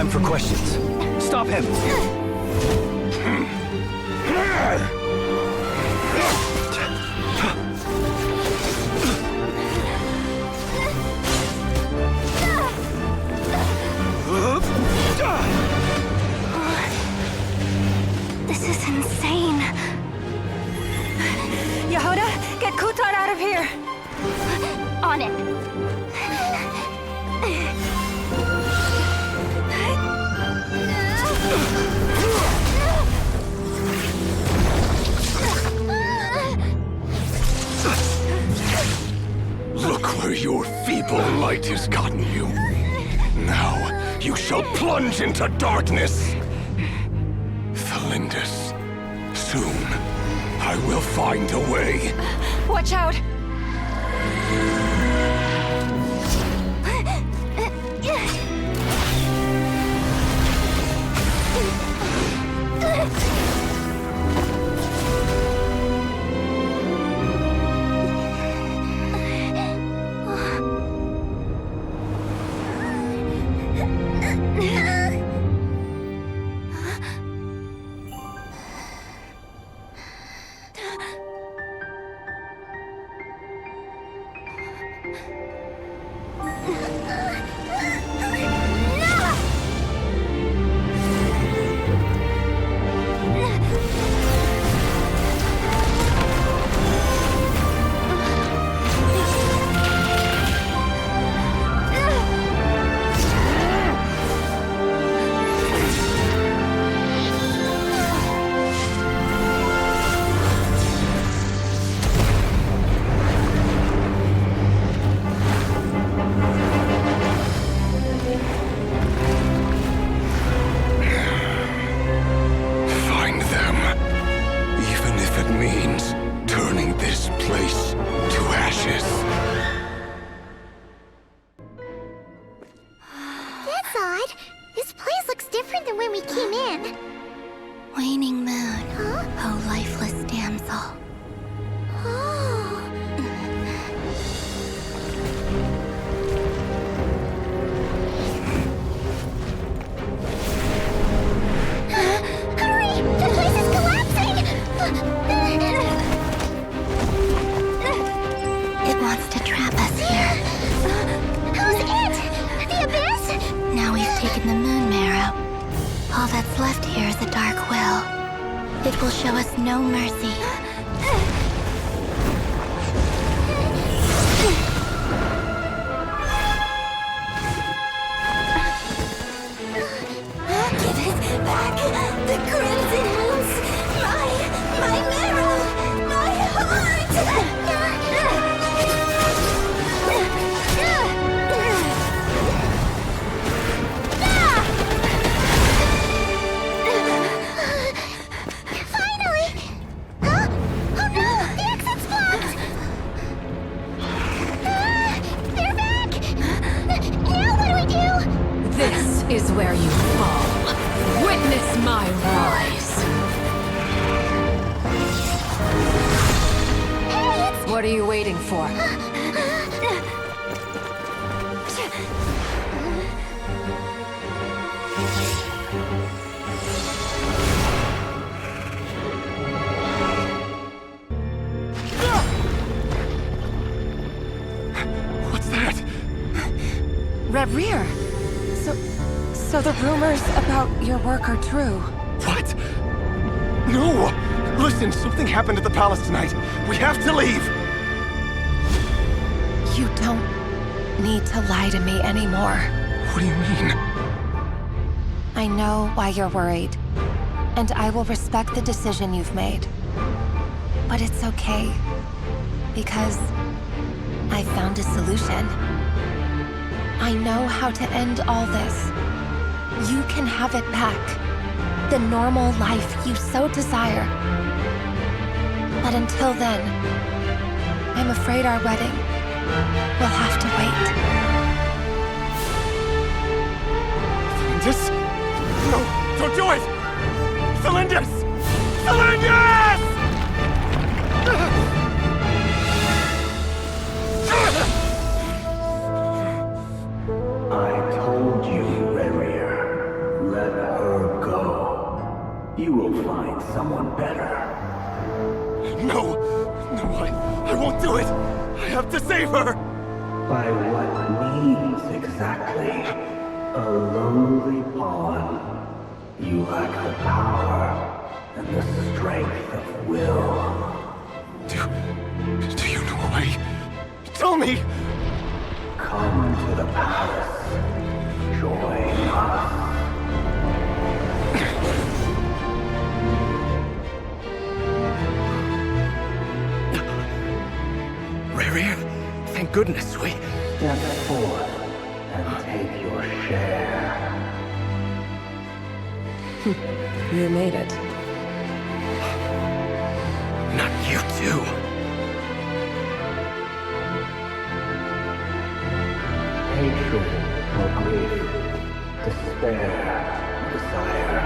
time for questions. Stop him! This is insane. Yehuda, get Kutar out of here! On it. Look where your feeble light has gotten you. Now, you shall plunge into darkness. Felindus, soon, I will find a way. Watch out! What are you waiting for? What's that? Rerir! So the rumors about your work are true. What? No! Listen, something happened at the palace tonight. We have to leave! You don't need to lie to me anymore. What do you mean? I know why you're worried, and I will respect the decision you've made. But it's okay, because I found a solution. I know how to end all this. You can have it back. The normal life you so desire. But until then, I'm afraid our wedding will have to wait. Felindus? No, don't do it! Felindus! Felindus! I told you, Rerir. someone better. No! No, I won't do it! I have to save her! By what means exactly? A lowly pawn. You lack the power and the strength of will. Do you know why? Tell me! Come to the palace. Join us. Rerir, thank goodness we... Step forth and take your share. You made it. Not you too. Hatred or grief, despair or desire.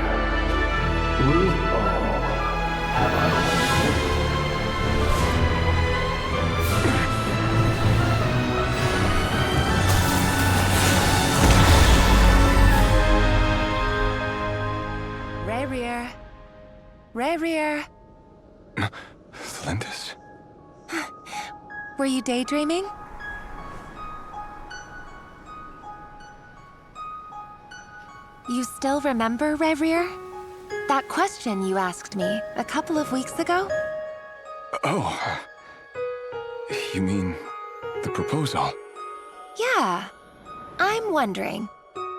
We all have our Rerir. Rerir. Thlindis? Were you daydreaming? You still remember, Rerir? That question you asked me a couple of weeks ago? Oh. You mean the proposal? Yeah. I'm wondering,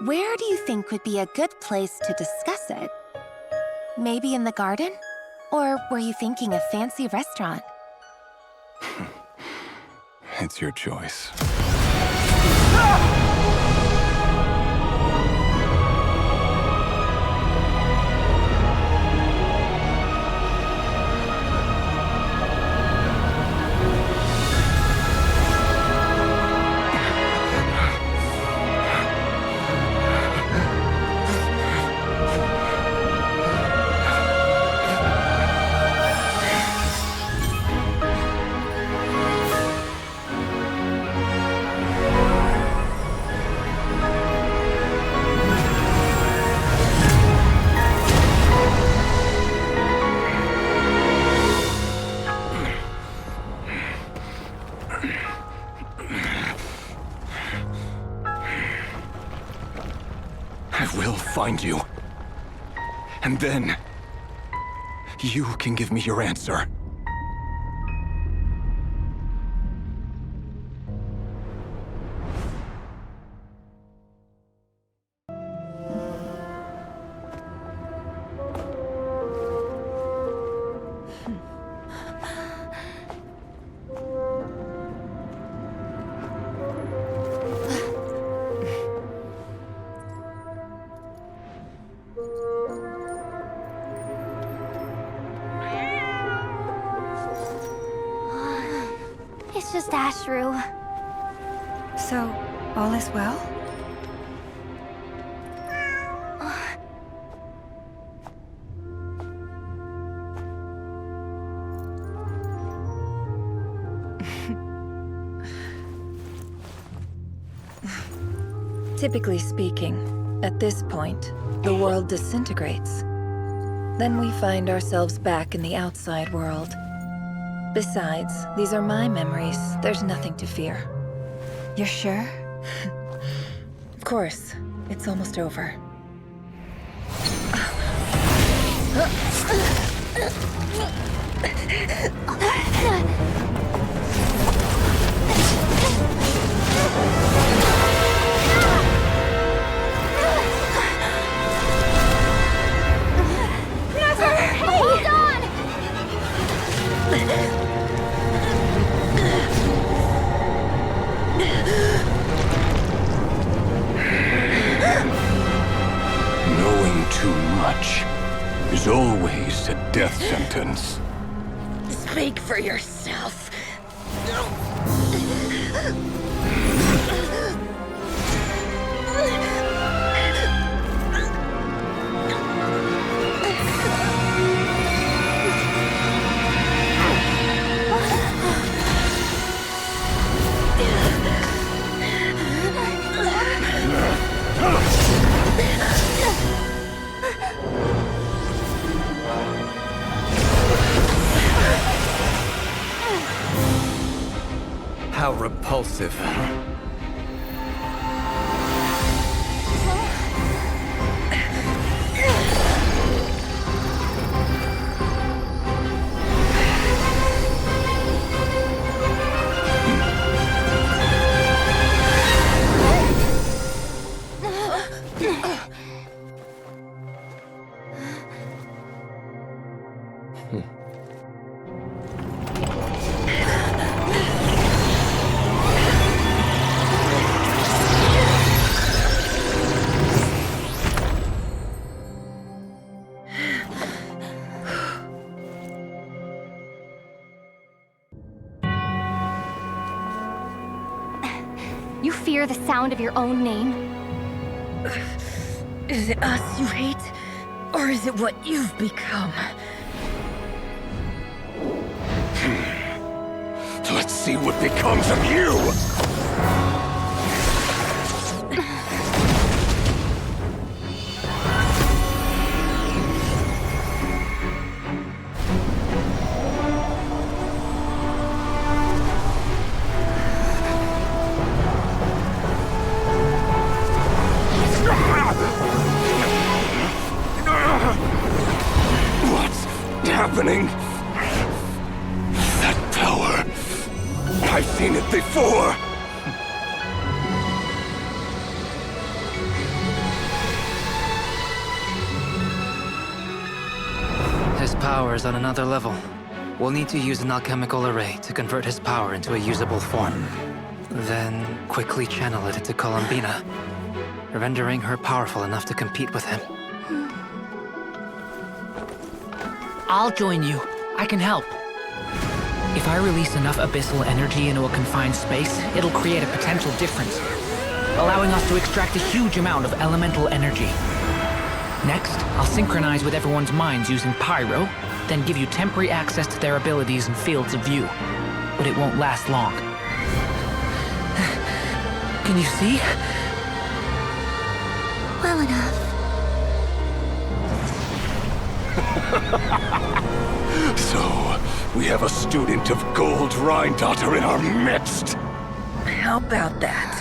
where do you think would be a good place to discuss it? Maybe in the garden? Or were you thinking a fancy restaurant? It's your choice. Find you. And then, you can give me your answer. It's just Ashru. So, all is well? Typically speaking, at this point, the world disintegrates. Then we find ourselves back in the outside world. Besides, these are my memories. There's nothing to fear. You're sure? Of course. It's almost over. Nefer! Hey! Hold on! Knowing too much is always a death sentence. Speak for yourself. How repulsive. You fear the sound of your own name? Is it us you hate? Or is it what you've become? Let's see what becomes of you! Happening? That power. I've seen it before. His power is on another level. We'll need to use an alchemical array to convert his power into a usable form. Then quickly channel it into Columbina, rendering her powerful enough to compete with him. I'll join you. I can help. If I release enough abyssal energy into a confined space, it'll create a potential difference, allowing us to extract a huge amount of elemental energy. Next, I'll synchronize with everyone's minds using pyro, then give you temporary access to their abilities and fields of view. But it won't last long. Can you see? Well enough. So, we have a student of Gold Rhine-Daughter in our midst. How about that?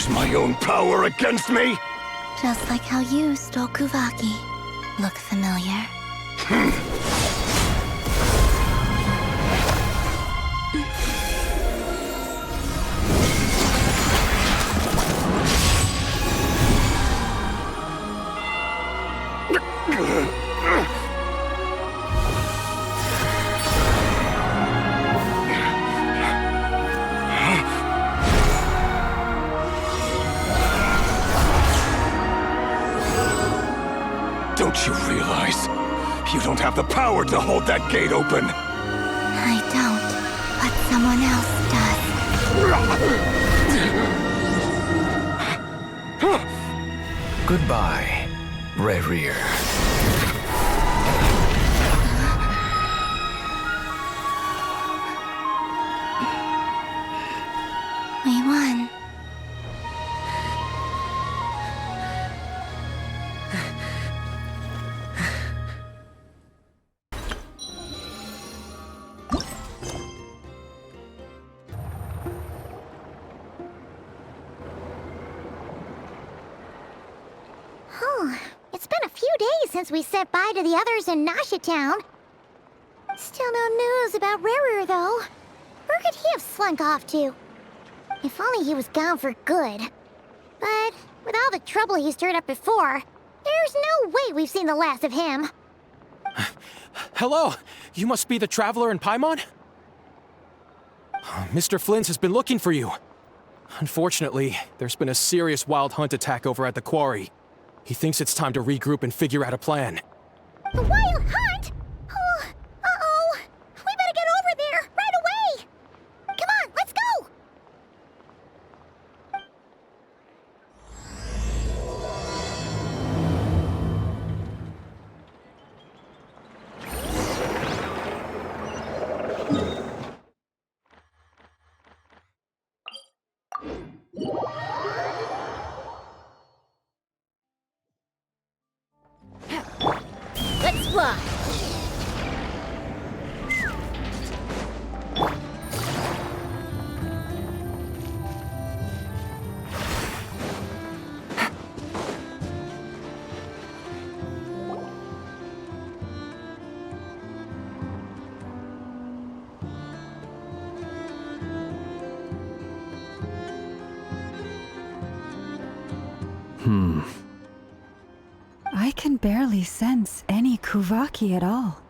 My own power against me? Just like how you stole Kuvaki. Look familiar? Don't you realize? You don't have the power to hold that gate open. I don't, but someone else does. Goodbye, Rerir. We won. It's been a few days since we said bye to the others in Nasha Town. Still no news about Rerir, though. Where could he have slunk off to? If only he was gone for good. But with all the trouble he stirred up before, there's no way we've seen the last of him. Hello! You must be the traveler in Paimon? Mr. Flynn has been looking for you. Unfortunately, there's been a serious wild hunt attack over at the quarry. He thinks it's time to regroup and figure out a plan. The Wild Hunt? Oh, Let's fly! I can barely sense any Kuvaki at all.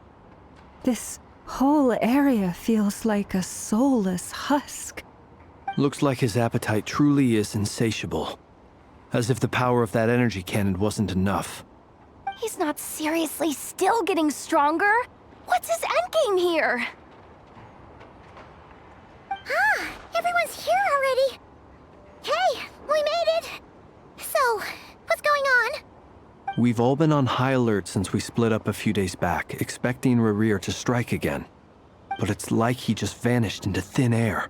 This whole area feels like a soulless husk. Looks like his appetite truly is insatiable. As if the power of that energy cannon wasn't enough. He's not seriously still getting stronger? What's his endgame here? Ah, everyone's here already. Hey, we made it. So, what's going on? We've all been on high alert since we split up a few days back, expecting Rerir to strike again. But it's like he just vanished into thin air.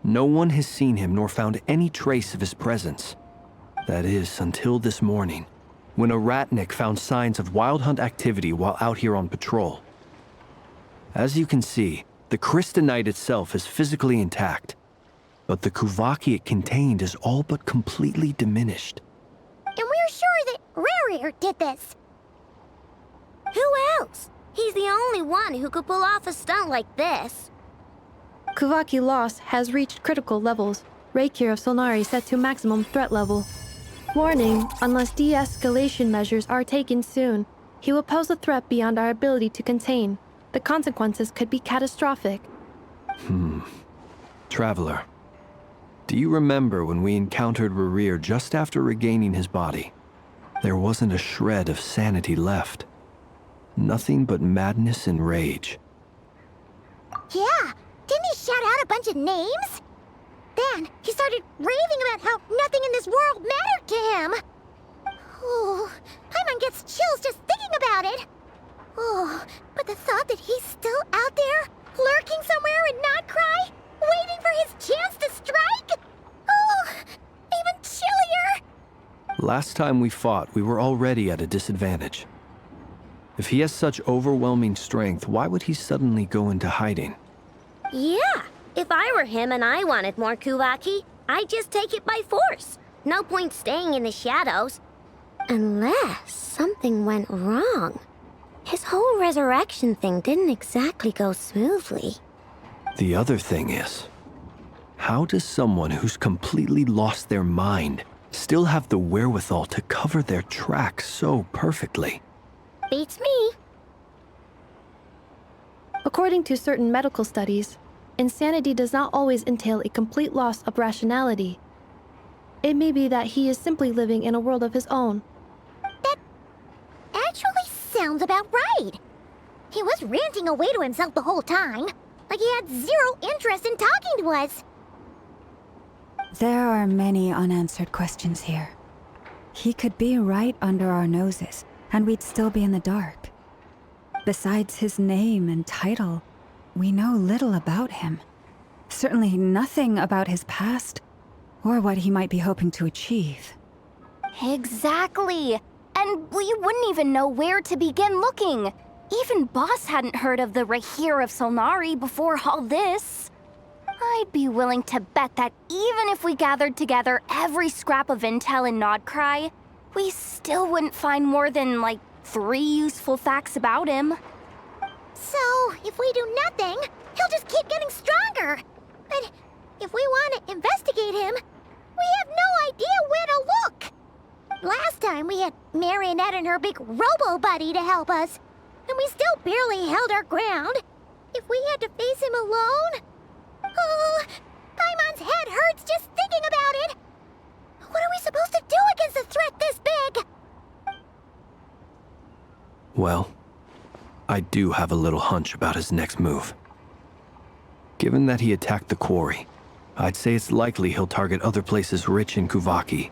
No one has seen him nor found any trace of his presence. That is, until this morning, when a ratnik found signs of wild hunt activity while out here on patrol. As you can see, the crystalline itself is physically intact, but the Kuvaki it contained is all but completely diminished. And we're sure that Rerir did this. Who else? He's the only one who could pull off a stunt like this. Kuvaki loss has reached critical levels. Rerir of Solnari set to maximum threat level. Warning, unless de-escalation measures are taken soon, he will pose a threat beyond our ability to contain. The consequences could be catastrophic. Traveler, do you remember when we encountered Rerir just after regaining his body? There wasn't a shred of sanity left. Nothing but madness and rage. Yeah, didn't he shout out a bunch of names? Then he started raving about how nothing in this world mattered to him. Oh, Paimon gets chills just thinking about it. Oh, but the thought that he's still out there, lurking somewhere in Not Krai, waiting for his chance to strike? Oh, even chillier. Last time we fought, we were already at a disadvantage. If he has such overwhelming strength, why would he suddenly go into hiding? Yeah, if I were him and I wanted more Kuvaki, I'd just take it by force. No point staying in the shadows. Unless something went wrong. His whole resurrection thing didn't exactly go smoothly. The other thing is, how does someone who's completely lost their mind still have the wherewithal to cover their tracks so perfectly? Beats me. According to certain medical studies, insanity does not always entail a complete loss of rationality. It may be that he is simply living in a world of his own. That actually sounds about right. He was ranting away to himself the whole time, like he had zero interest in talking to us. There are many unanswered questions here. He could be right under our noses, and we'd still be in the dark. Besides his name and title, we know little about him. Certainly nothing about his past, or what he might be hoping to achieve. Exactly. And we wouldn't even know where to begin looking. Even Boss hadn't heard of the Rerir of Solnari before all this. I'd be willing to bet that even if we gathered together every scrap of intel in Nodcry, we still wouldn't find more than, like, 3 useful facts about him. So, if we do nothing, he'll just keep getting stronger. But if we want to investigate him, we have no idea where to look. Last time we had Marionette and her big robo-buddy to help us, and we still barely held our ground. If we had to face him alone... Oh, Paimon's head hurts just thinking about it. What are we supposed to do against a threat this big? Well, I do have a little hunch about his next move. Given that he attacked the quarry, I'd say it's likely he'll target other places rich in Kuvaki.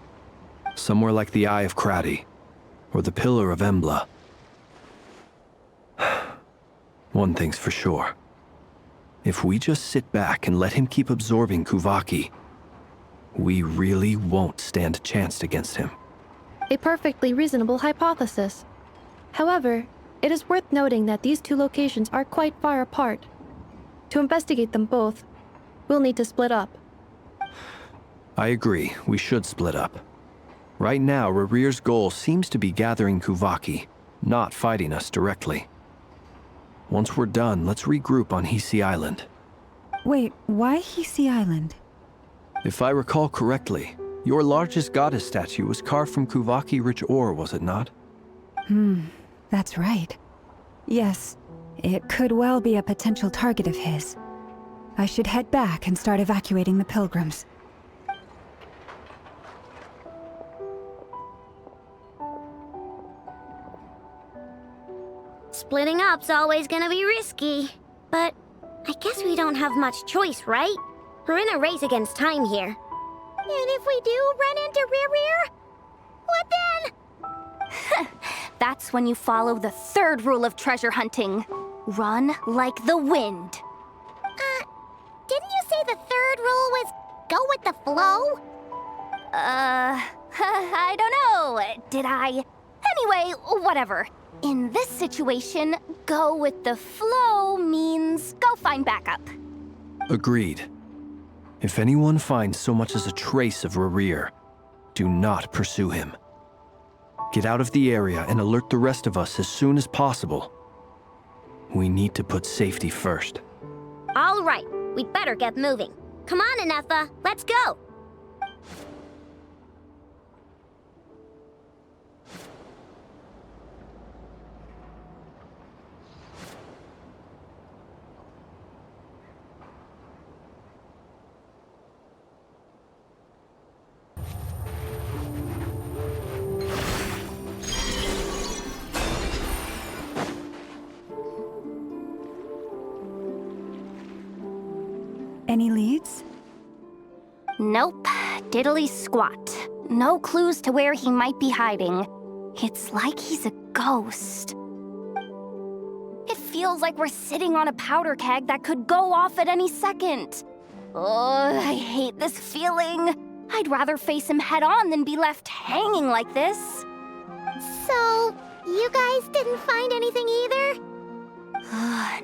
Somewhere like the Eye of Krati, or the Pillar of Embla. One thing's for sure. If we just sit back and let him keep absorbing Kuvaki, we really won't stand a chance against him. A perfectly reasonable hypothesis. However, It is worth noting that these two locations are quite far apart. To investigate them both, we'll need to split up. I agree, we should split up. Right now, Rerir's goal seems to be gathering Kuvaki, not fighting us directly. Once we're done, let's regroup on Hisi Island. Wait, why Hisi Island? If I recall correctly, your largest goddess statue was carved from Kuvaki-rich ore, was it not? That's right. Yes, it could well be a potential target of his. I should head back and start evacuating the pilgrims. Splitting up's always gonna be risky. But I guess we don't have much choice, right? We're in a race against time here. And if we do run into Rerir, what then? That's when you follow the third rule of treasure hunting. Run like the wind. Didn't you say the third rule was go with the flow? I don't know. Did I? Anyway, whatever. In this situation, go with the flow means go find backup. Agreed. If anyone finds so much as a trace of Rerir, do not pursue him. Get out of the area and alert the rest of us as soon as possible. We need to put safety first. All right, we'd better get moving. Come on, Nefer, let's go. Any leads? Nope. Diddly squat. No clues to where he might be hiding. It's like he's a ghost. It feels like we're sitting on a powder keg that could go off at any second. Oh, I hate this feeling. I'd rather face him head on than be left hanging like this. So, you guys didn't find anything either?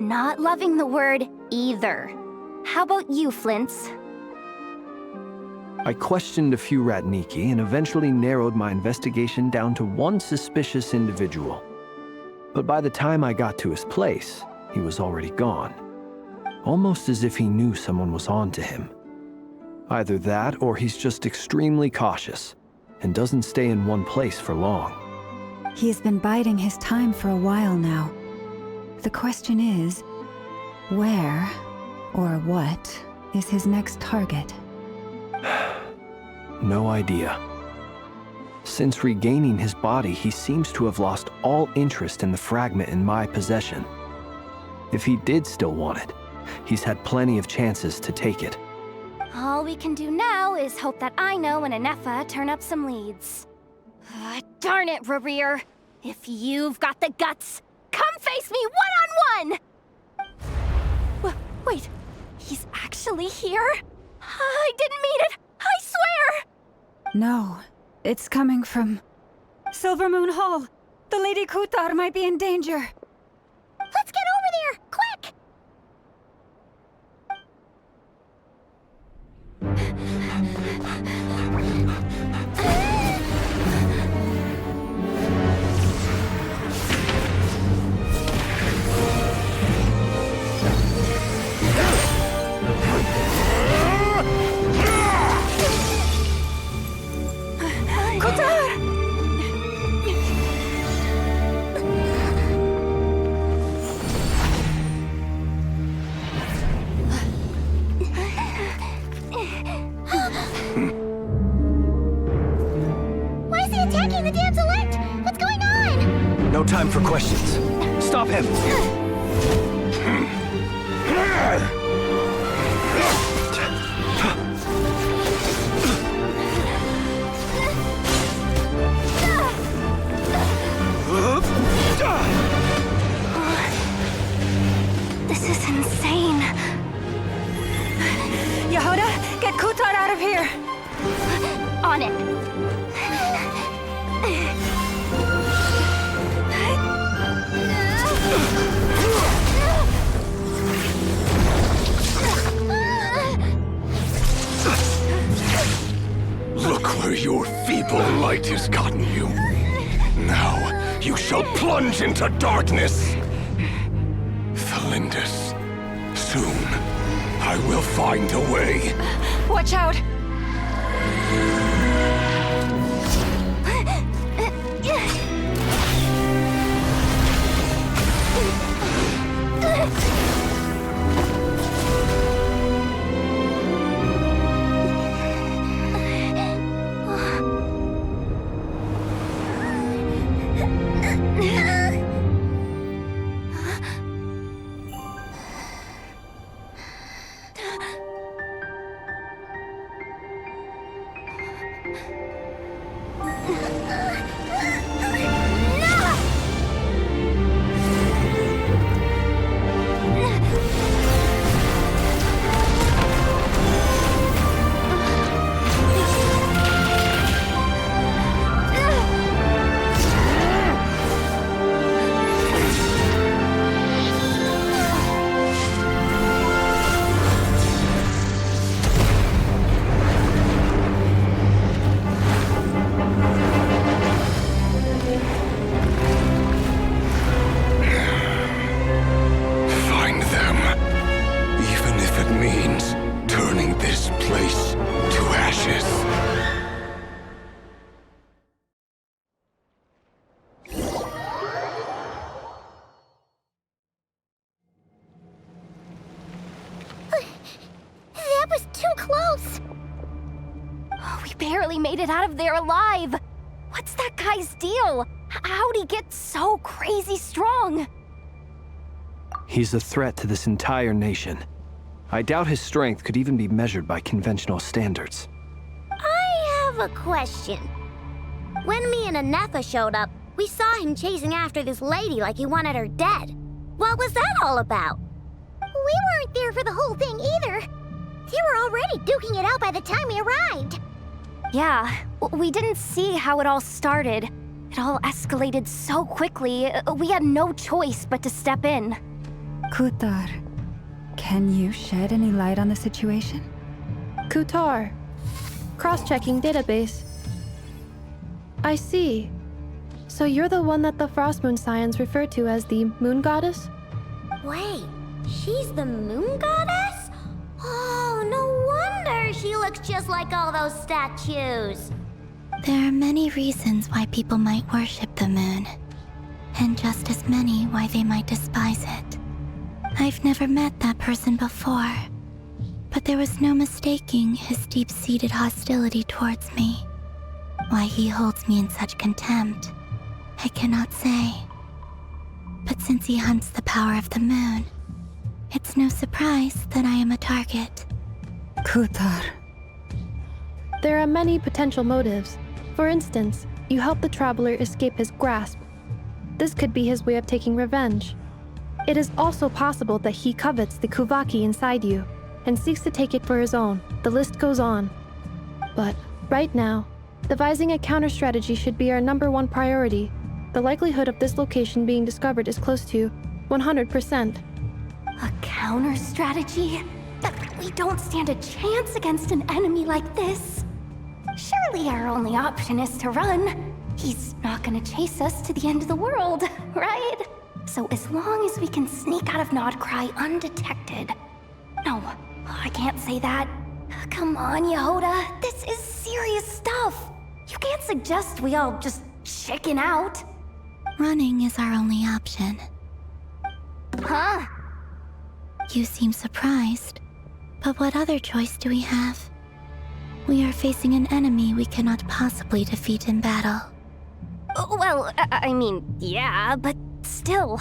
Not loving the word either. How about you, Flints? I questioned a few Ratniki and eventually narrowed my investigation down to one suspicious individual. But by the time I got to his place, he was already gone. Almost as if he knew someone was on to him. Either that or he's just extremely cautious and doesn't stay in one place for long. He's been biding his time for a while now. The question is, where or what is his next target? No idea. Since regaining his body, he seems to have lost all interest in the fragment in my possession. If he did still want it, he's had plenty of chances to take it. All we can do now is hope that Aino and Nefer turn up some leads. Darn it, Rerir! If you've got the guts, come face me one-on-one! Wait, he's actually here? I didn't mean it! I swear! No, it's coming from Silver Moon Hall. The Lady Kutar might be in danger. Let's get over there, quick! Why is he attacking the damselette? What's going on? No time for questions. Stop him! This is insane. Yehuda, get Kutar out of here! On it. Look where your feeble light has gotten you. Now, you shall plunge into darkness. Felindus, soon, I will find a way. Watch out! Made it out of there alive. What's that guy's deal? How'd he get so crazy strong? He's a threat to this entire nation. I doubt his strength could even be measured by conventional standards. I have a question. When me and Nefer showed up, we saw him chasing after this lady like he wanted her dead. What was that all about? We weren't there for the whole thing either. They were already duking it out by the time we arrived. Yeah, we didn't see how it all started. It all escalated so quickly, we had no choice but to step in. Kutar, can you shed any light on the situation? Kutar. Cross-checking database. I see. So you're the one that the Frost Moon Scions refer to as the Moon Goddess? Wait, she's the Moon Goddess? Oh, no wonder she looks just like all those statues. There are many reasons why people might worship the moon, and just as many why they might despise it. I've never met that person before, but there was no mistaking his deep-seated hostility towards me. Why he holds me in such contempt, I cannot say. But since he hunts the power of the moon, it's no surprise that I am a target. Kutar. There are many potential motives. For instance, you help the traveler escape his grasp. This could be his way of taking revenge. It is also possible that he covets the Kuvaki inside you and seeks to take it for his own. The list goes on. But right now, devising a counter-strategy should be our #1 priority. The likelihood of this location being discovered is close to 100%. A counter-strategy? We don't stand a chance against an enemy like this. Surely our only option is to run. He's not gonna chase us to the end of the world, right? So as long as we can sneak out of Krai undetected. No, I can't say that. Come on, Yehoda, this is serious stuff. You can't suggest we all just chicken out. Running is our only option. Huh? You seem surprised. But what other choice do we have? We are facing an enemy we cannot possibly defeat in battle. Well, I mean, yeah, but still.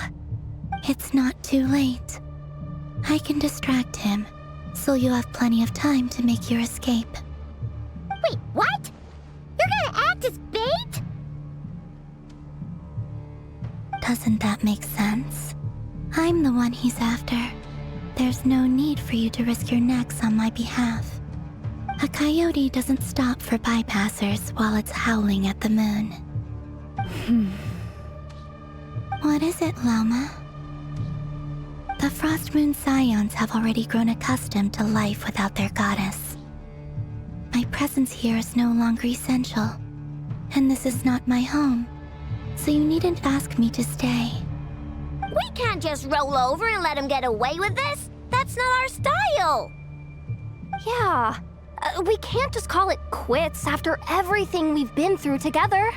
It's not too late. I can distract him, so you'll have plenty of time to make your escape. Wait, what? You're gonna act as bait? Doesn't that make sense? I'm the one he's after. There's no need for you to risk your necks on my behalf. A coyote doesn't stop for bypassers while it's howling at the moon. What is it, Lauma? The Frost Moon Scions have already grown accustomed to life without their goddess. My presence here is no longer essential, and this is not my home, so you needn't ask me to stay. We can't just roll over and let him get away with this. That's not our style. Yeah, we can't just call it quits after everything we've been through together.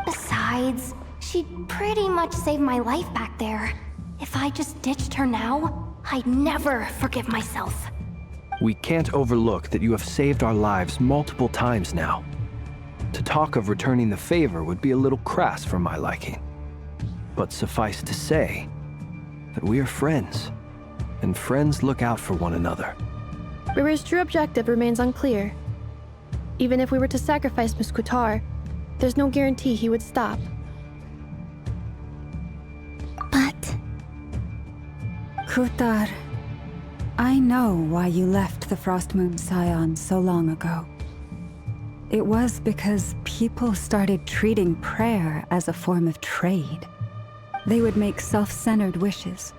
Besides, she'd pretty much saved my life back there. If I just ditched her now, I'd never forgive myself. We can't overlook that you have saved our lives multiple times now. To talk of returning the favor would be a little crass for my liking. But suffice to say that we are friends, and friends look out for one another. Rerir's true objective remains unclear. Even if we were to sacrifice Muskutar, there's no guarantee he would stop. But... Kutar, I know why you left the Frost Moon Scions so long ago. It was because people started treating prayer as a form of trade. They would make self-centered wishes,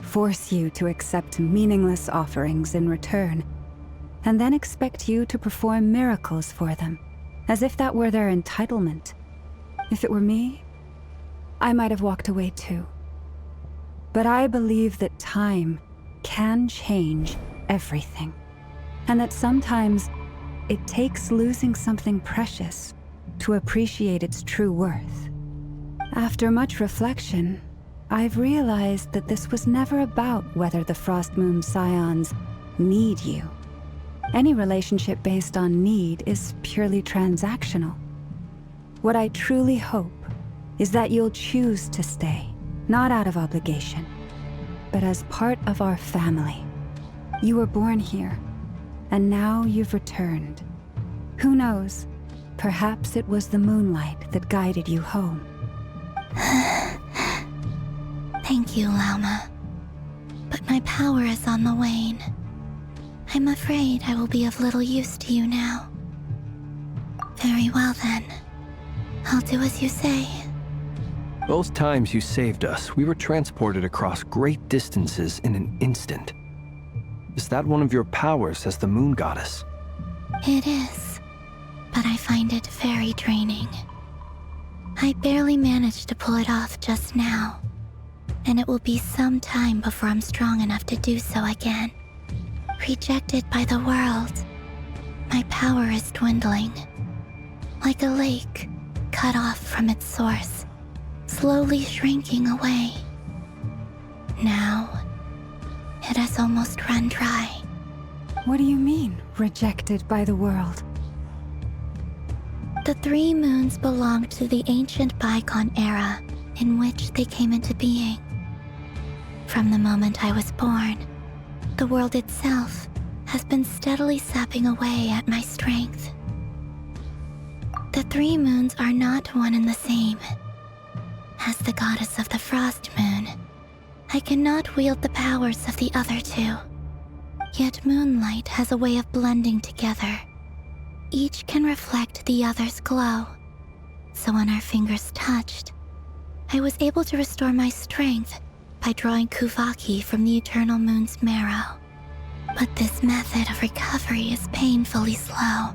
force you to accept meaningless offerings in return, and then expect you to perform miracles for them, as if that were their entitlement. If it were me, I might have walked away too. But I believe that time can change everything, and that sometimes it takes losing something precious to appreciate its true worth. After much reflection, I've realized that this was never about whether the Frost Moon Scions need you. Any relationship based on need is purely transactional. What I truly hope is that you'll choose to stay, not out of obligation, but as part of our family. You were born here, and now you've returned. Who knows? Perhaps it was the moonlight that guided you home. Thank you, lauma. But my power is on the wane. I'm afraid I will be of little use to you now. Very well then. I'll do as you say. Both times you saved us, we were transported across great distances in an instant. Is that one of your powers as the moon goddess? It is, but I find it very draining. I barely managed to pull it off just now, and it will be some time before I'm strong enough to do so again. Rejected by the world, my power is dwindling. Like a lake cut off from its source, slowly shrinking away. Now, it has almost run dry. What do you mean, rejected by the world? The 3 moons belonged to the ancient bygone era in which they came into being. From the moment I was born, the world itself has been steadily sapping away at my strength. The 3 moons are not one and the same. As the goddess of the Frost Moon, I cannot wield the powers of the other 2. Yet Moonlight has a way of blending together. Each can reflect the other's glow. So when our fingers touched, I was able to restore my strength by drawing Kuvaki from the eternal moon's marrow. But this method of recovery is painfully slow.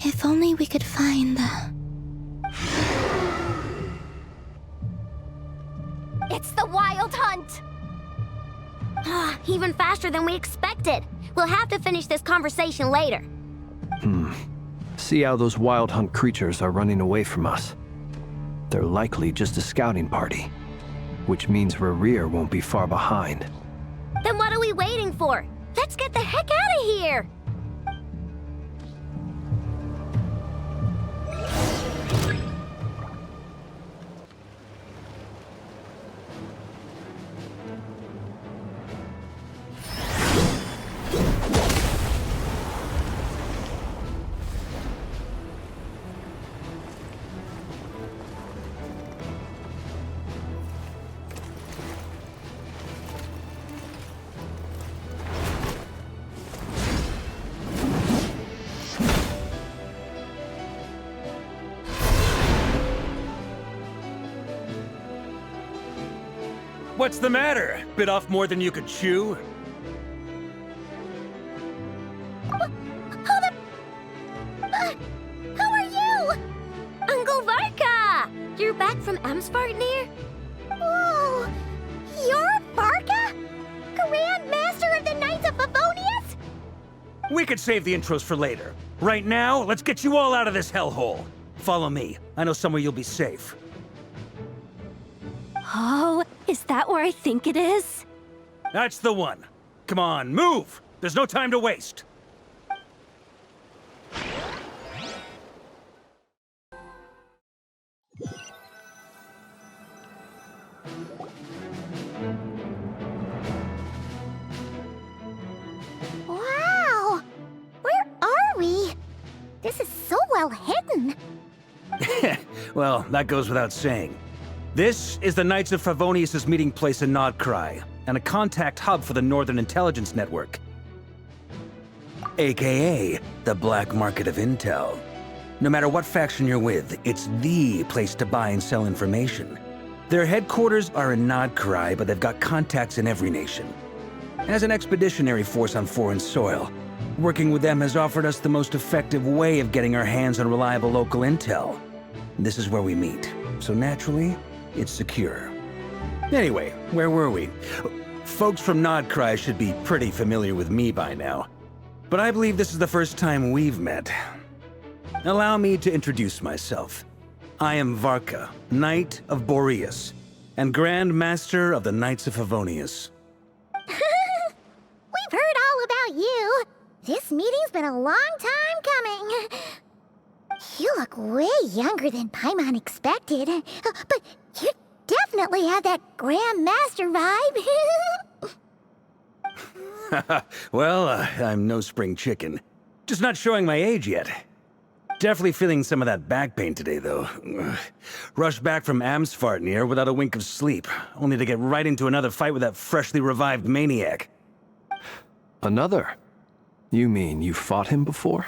If only we could find the... It's the Wild Hunt! Even faster than we expected. We'll have to finish this conversation later. See how those Wild Hunt creatures are running away from us. They're likely just a scouting party, which means Rerir won't be far behind. Then what are we waiting for? Let's get the heck out of here! What's the matter? Bit off more than you could chew? Who are you? Uncle Varka! You're back from Amsvartnir? Whoa! You're Varka? Grand Master of the Knights of Favonius? We could save the intros for later. Right now, let's get you all out of this hellhole. Follow me. I know somewhere you'll be safe. Oh, is that where I think it is? That's the one. Come on, move! There's no time to waste. Wow! Where are we? This is so well hidden. Well, that goes without saying. This is the Knights of Favonius' meeting place in Krai, and a contact hub for the Northern Intelligence Network. AKA, the black market of intel. No matter what faction you're with, it's the place to buy and sell information. Their headquarters are in Krai, but they've got contacts in every nation. As an expeditionary force on foreign soil, working with them has offered us the most effective way of getting our hands on reliable local intel. This is where we meet, so naturally, it's secure. Anyway, where were we? Folks from Krai should be pretty familiar with me by now, but I believe this is the first time we've met. Allow me to introduce myself. I am Varka, Knight of Boreas, and Grand Master of the Knights of Favonius. We've heard all about you. This meeting's been a long time coming. You look way younger than Paimon expected, but you definitely have that Grand Master vibe. Well, I'm no spring chicken. Just not showing my age yet. Definitely feeling some of that back pain today, though. Rushed back from Amsvartnir without a wink of sleep, only to get right into another fight with that freshly revived maniac. Another? You mean you fought him before?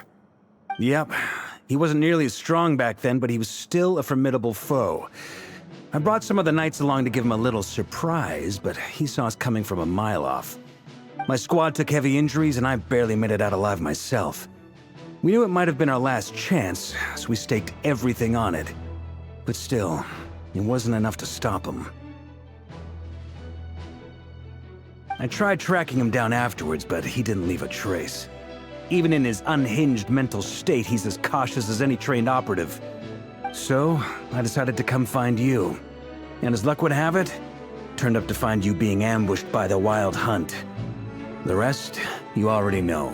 Yep. He wasn't nearly as strong back then, but he was still a formidable foe. I brought some of the knights along to give him a little surprise, but he saw us coming from a mile off. My squad took heavy injuries, and I barely made it out alive myself. We knew it might have been our last chance, so we staked everything on it. But still, it wasn't enough to stop him. I tried tracking him down afterwards, but he didn't leave a trace. Even in his unhinged mental state, he's as cautious as any trained operative. So, I decided to come find you. And as luck would have it, turned up to find you being ambushed by the Wild Hunt. The rest, you already know.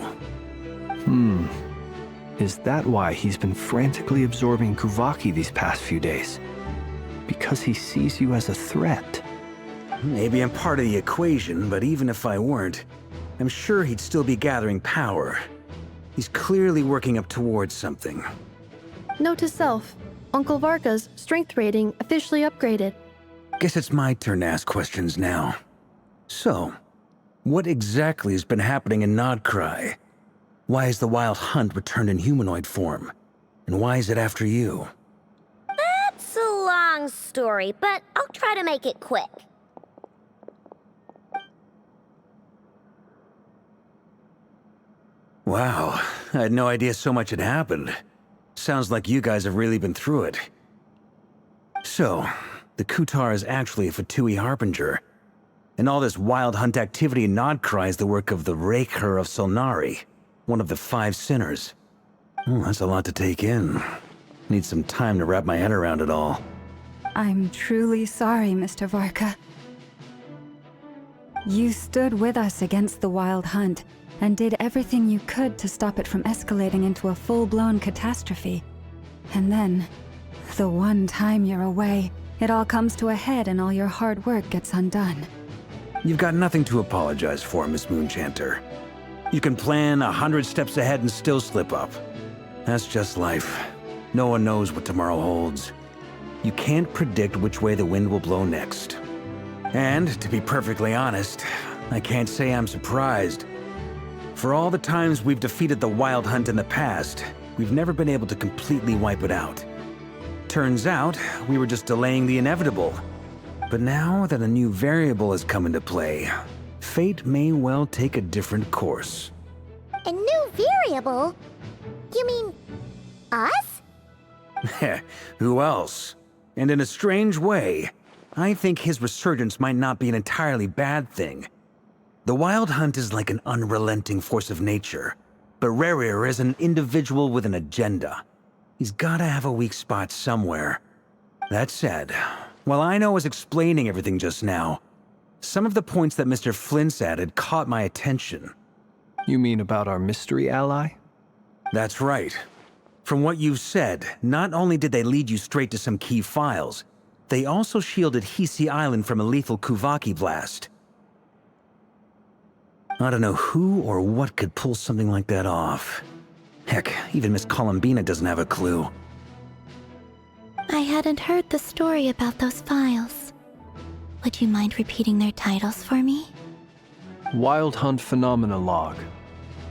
Is that why he's been frantically absorbing Kuvaki these past few days? Because he sees you as a threat? Maybe I'm part of the equation, but even if I weren't, I'm sure he'd still be gathering power. He's clearly working up towards something. Note to self, Uncle Varka's strength rating officially upgraded. Guess it's my turn to ask questions now. So, what exactly has been happening in Krai? Why is the Wild Hunt returned in humanoid form? And why is it after you? That's a long story, but I'll try to make it quick. Wow, I had no idea so much had happened. Sounds like you guys have really been through it. So, the Kutar is actually a Fatui Harbinger. And all this Wild Hunt activity in Krai is the work of the Rerir of Solnari, one of the 5 sinners. That's a lot to take in. Need some time to wrap my head around it all. I'm truly sorry, Mr. Varka. You stood with us against the Wild Hunt, and did everything you could to stop it from escalating into a full-blown catastrophe. And then, the one time you're away, it all comes to a head and all your hard work gets undone. You've got nothing to apologize for, Miss Moonchanter. You can plan 100 steps ahead and still slip up. That's just life. No one knows what tomorrow holds. You can't predict which way the wind will blow next. And, to be perfectly honest, I can't say I'm surprised. For all the times we've defeated the Wild Hunt in the past, we've never been able to completely wipe it out. Turns out, we were just delaying the inevitable. But now that a new variable has come into play, fate may well take a different course. A new variable? You mean us? Who else? And in a strange way, I think his resurgence might not be an entirely bad thing. The Wild Hunt is like an unrelenting force of nature, but Rerir is an individual with an agenda. He's gotta have a weak spot somewhere. That said, while I was explaining everything just now, some of the points that Mr. Flint's added caught my attention. You mean about our mystery ally? That's right. From what you've said, not only did they lead you straight to some key files, they also shielded Hisi Island from a lethal Kuvaki blast. I don't know who or what could pull something like that off. Heck, even Miss Columbina doesn't have a clue. I hadn't heard the story about those files. Would you mind repeating their titles for me? Wild Hunt Phenomena Log,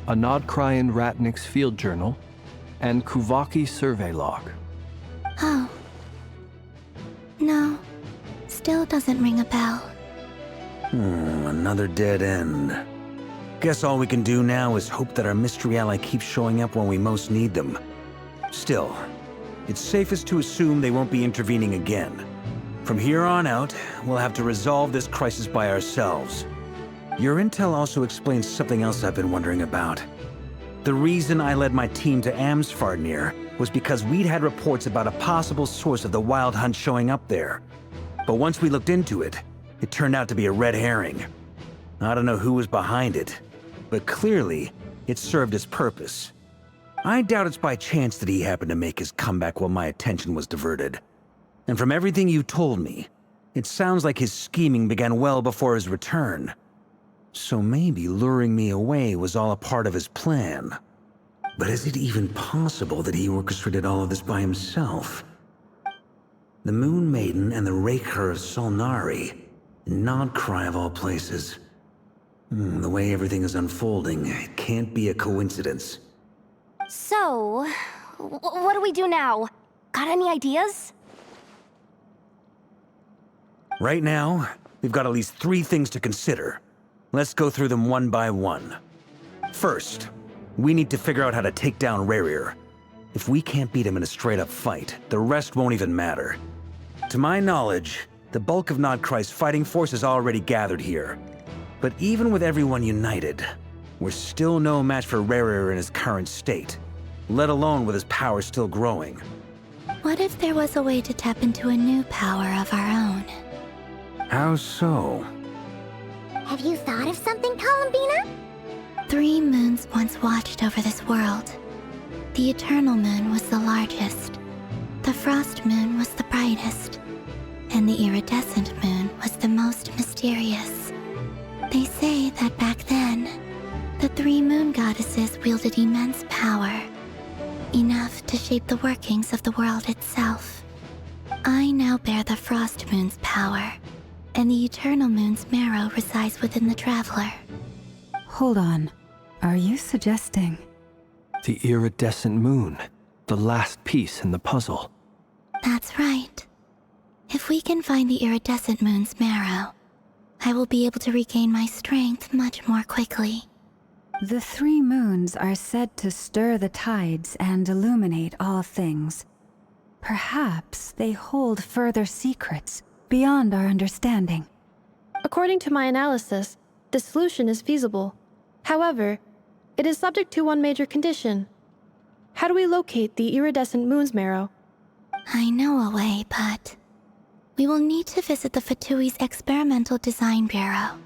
a Nodkrayan Ratnik's Field Journal, and Kuvaki Survey Log. Oh. No. Still doesn't ring a bell. Another dead end. Guess all we can do now is hope that our mystery ally keeps showing up when we most need them. Still, it's safest to assume they won't be intervening again. From here on out, we'll have to resolve this crisis by ourselves. Your intel also explains something else I've been wondering about. The reason I led my team to Amsfarnir was because we'd had reports about a possible source of the Wild Hunt showing up there. But once we looked into it, it turned out to be a red herring. I don't know who was behind it, but clearly, it served its purpose. I doubt it's by chance that he happened to make his comeback while my attention was diverted. And from everything you told me, it sounds like his scheming began well before his return. So maybe luring me away was all a part of his plan. But is it even possible that he orchestrated all of this by himself? The Moon Maiden and the Rerir of Solnari, not Krai of all places. The way everything is unfolding, it can't be a coincidence. So, what do we do now? Got any ideas? Right now, we've got at least 3 things to consider. Let's go through them one by one. First, we need to figure out how to take down Rerir. If we can't beat him in a straight-up fight, the rest won't even matter. To my knowledge, the bulk of Nodkrai's fighting force is already gathered here. But even with everyone united, we're still no match for Rerir in his current state, let alone with his power still growing. What if there was a way to tap into a new power of our own? How so? Have you thought of something, Columbina? 3 moons once watched over this world. The Eternal Moon was the largest. The Frost Moon was the brightest. And the Iridescent Moon was the most mysterious. They say that back then, the 3 moon goddesses wielded immense power, enough to shape the workings of the world itself. I now bear the Frost Moon's power, and the Eternal Moon's marrow resides within the Traveler. Hold on. Are you suggesting? The iridescent moon, the last piece in the puzzle. That's right. If we can find the Iridescent Moon's marrow, I will be able to regain my strength much more quickly. The 3 moons are said to stir the tides and illuminate all things. Perhaps they hold further secrets beyond our understanding. According to my analysis, the solution is feasible. However, it is subject to one major condition. How do we locate the Iridescent Moon's marrow? I know a way, but we will need to visit the Fatui's Experimental Design Bureau.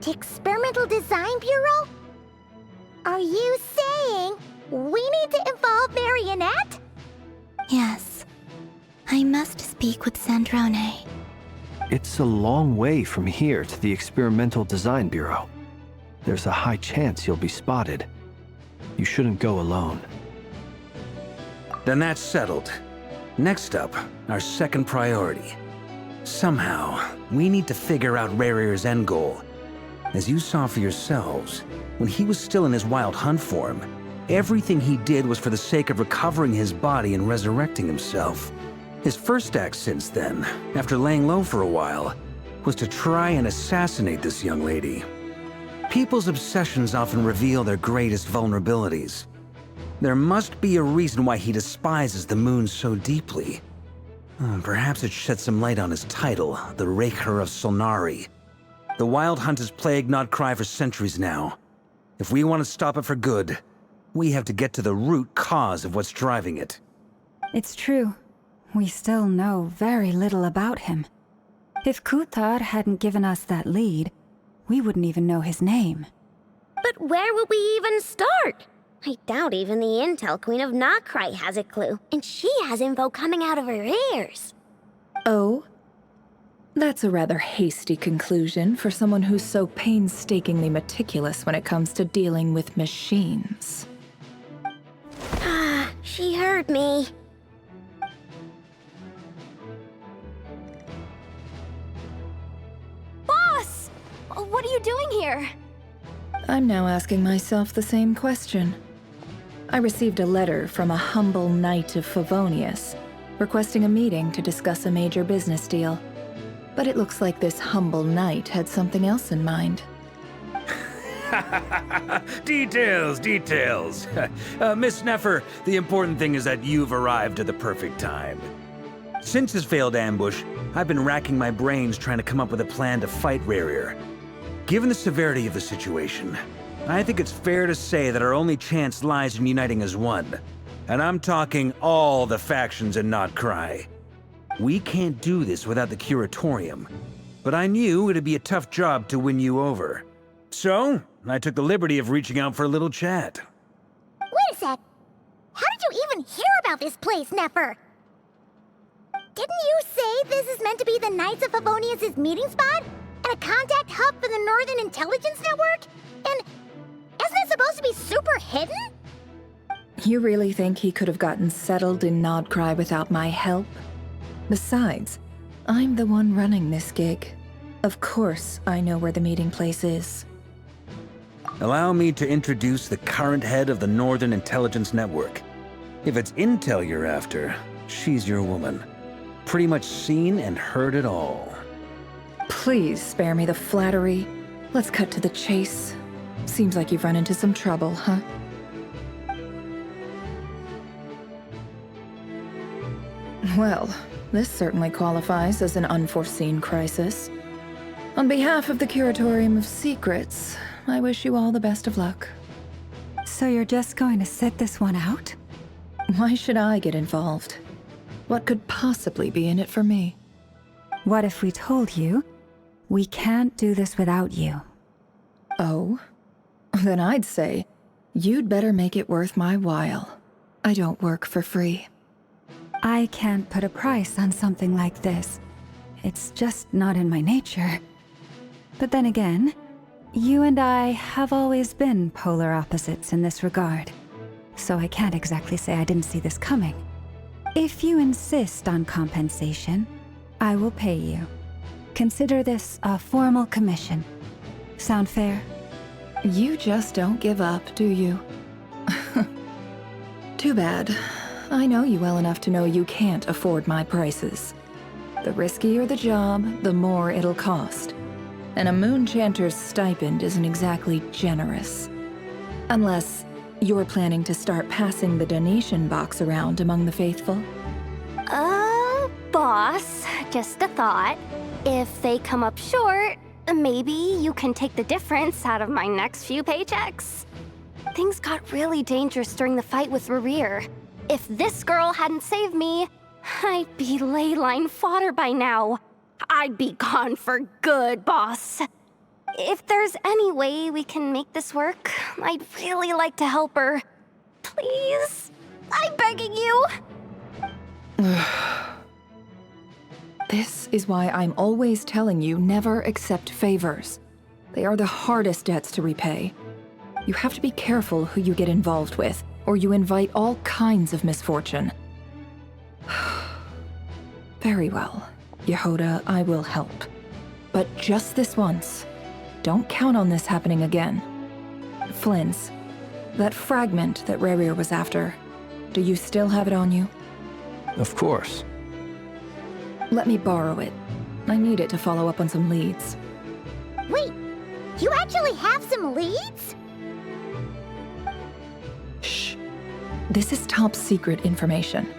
The Experimental Design Bureau? Are you saying we need to involve Marionette? Yes. I must speak with Sandrone. It's a long way from here to the Experimental Design Bureau. There's a high chance you'll be spotted. You shouldn't go alone. Then that's settled. Next up, our second priority. Somehow, we need to figure out Rerir's end goal. As you saw for yourselves, when he was still in his Wild Hunt form, everything he did was for the sake of recovering his body and resurrecting himself. His first act since then, after laying low for a while, was to try and assassinate this young lady. People's obsessions often reveal their greatest vulnerabilities. There must be a reason why he despises the moon so deeply. Perhaps it sheds some light on his title, the Rerir of Solnari. The Wild Hunt has plagued Nod Krai for centuries now. If we want to stop it for good, we have to get to the root cause of what's driving it. It's true. We still know very little about him. If Kutar hadn't given us that lead, we wouldn't even know his name. But where would we even start? I doubt even the Intel Queen of Krai has a clue, and she has info coming out of her ears. Oh? That's a rather hasty conclusion for someone who's so painstakingly meticulous when it comes to dealing with machines. Ah, she heard me. Boss! What are you doing here? I'm now asking myself the same question. I received a letter from a humble knight of Favonius, requesting a meeting to discuss a major business deal. But it looks like this humble knight had something else in mind. Details. Miss Nefer, the important thing is that you've arrived at the perfect time. Since his failed ambush, I've been racking my brains trying to come up with a plan to fight Rerir. Given the severity of the situation, I think it's fair to say that our only chance lies in uniting as one. And I'm talking all the factions in Nod Krai. We can't do this without the Curatorium, but I knew it'd be a tough job to win you over. So, I took the liberty of reaching out for a little chat. Wait a sec. How did you even hear about this place, Nefer? Didn't you say this is meant to be the Knights of Favonius' meeting spot? And a contact hub for the Northern Intelligence Network? And isn't it supposed to be super hidden? You really think he could have gotten settled in Nod Krai without my help? Besides, I'm the one running this gig. Of course I know where the meeting place is. Allow me to introduce the current head of the Northern Intelligence Network. If it's intel you're after, she's your woman. Pretty much seen and heard it all. Please spare me the flattery. Let's cut to the chase. Seems like you've run into some trouble, huh? Well, this certainly qualifies as an unforeseen crisis. On behalf of the Curatorium of Secrets, I wish you all the best of luck. So you're just going to sit this one out? Why should I get involved? What could possibly be in it for me? What if we told you we can't do this without you? Oh? Then I'd say, you'd better make it worth my while. I don't work for free. I can't put a price on something like this. It's just not in my nature. But then again, you and I have always been polar opposites in this regard. So I can't exactly say I didn't see this coming. If you insist on compensation, I will pay you. Consider this a formal commission. Sound fair? You just don't give up, do you? Too bad. I know you well enough to know you can't afford my prices. The riskier the job, the more it'll cost. And a Moonchanter's stipend isn't exactly generous. Unless you're planning to start passing the donation box around among the faithful. Boss, just a thought. If they come up short, maybe you can take the difference out of my next few paychecks. Things got really dangerous during the fight with Rerir. If this girl hadn't saved me, I'd be ley line fodder by now. I'd be gone for good, boss. If there's any way we can make this work, I'd really like to help her. Please? I'm begging you. This is why I'm always telling you never accept favors. They are the hardest debts to repay. You have to be careful who you get involved with, or you invite all kinds of misfortune. Very well, Yehoda, I will help. But just this once. Don't count on this happening again. Flynn's, that fragment that Rerir was after, do you still have it on you? Of course. Let me borrow it. I need it to follow up on some leads. Wait, you actually have some leads? Shh. This is top secret information.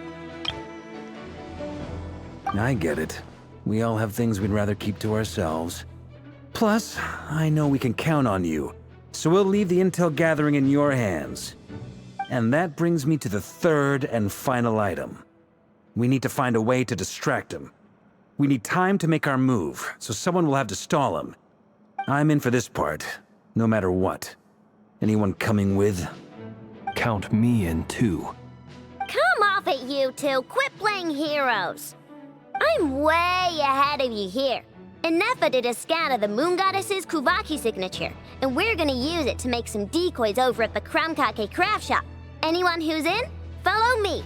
I get it. We all have things we'd rather keep to ourselves. Plus, I know we can count on you, so we'll leave the intel gathering in your hands. And that brings me to the third and final item. We need to find a way to distract him. We need time to make our move, so someone will have to stall him. I'm in for this part, no matter what. Anyone coming with? Count me in too. Come off it, you two. Quit playing heroes. I'm way ahead of you here. And Nefer did a scan of the moon goddess's Kuvaki signature, and we're gonna use it to make some decoys over at the Kramkake craft shop. Anyone who's in, follow me.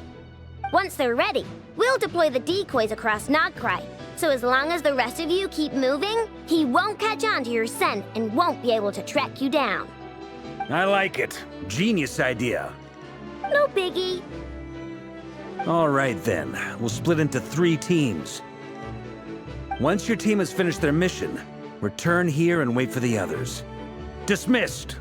Once they're ready, we'll deploy the decoys across Krai. So as long as the rest of you keep moving, he won't catch on to your scent and won't be able to track you down. I like it. Genius idea. No biggie. All right then, we'll split into 3 teams. Once your team has finished their mission, return here and wait for the others. Dismissed!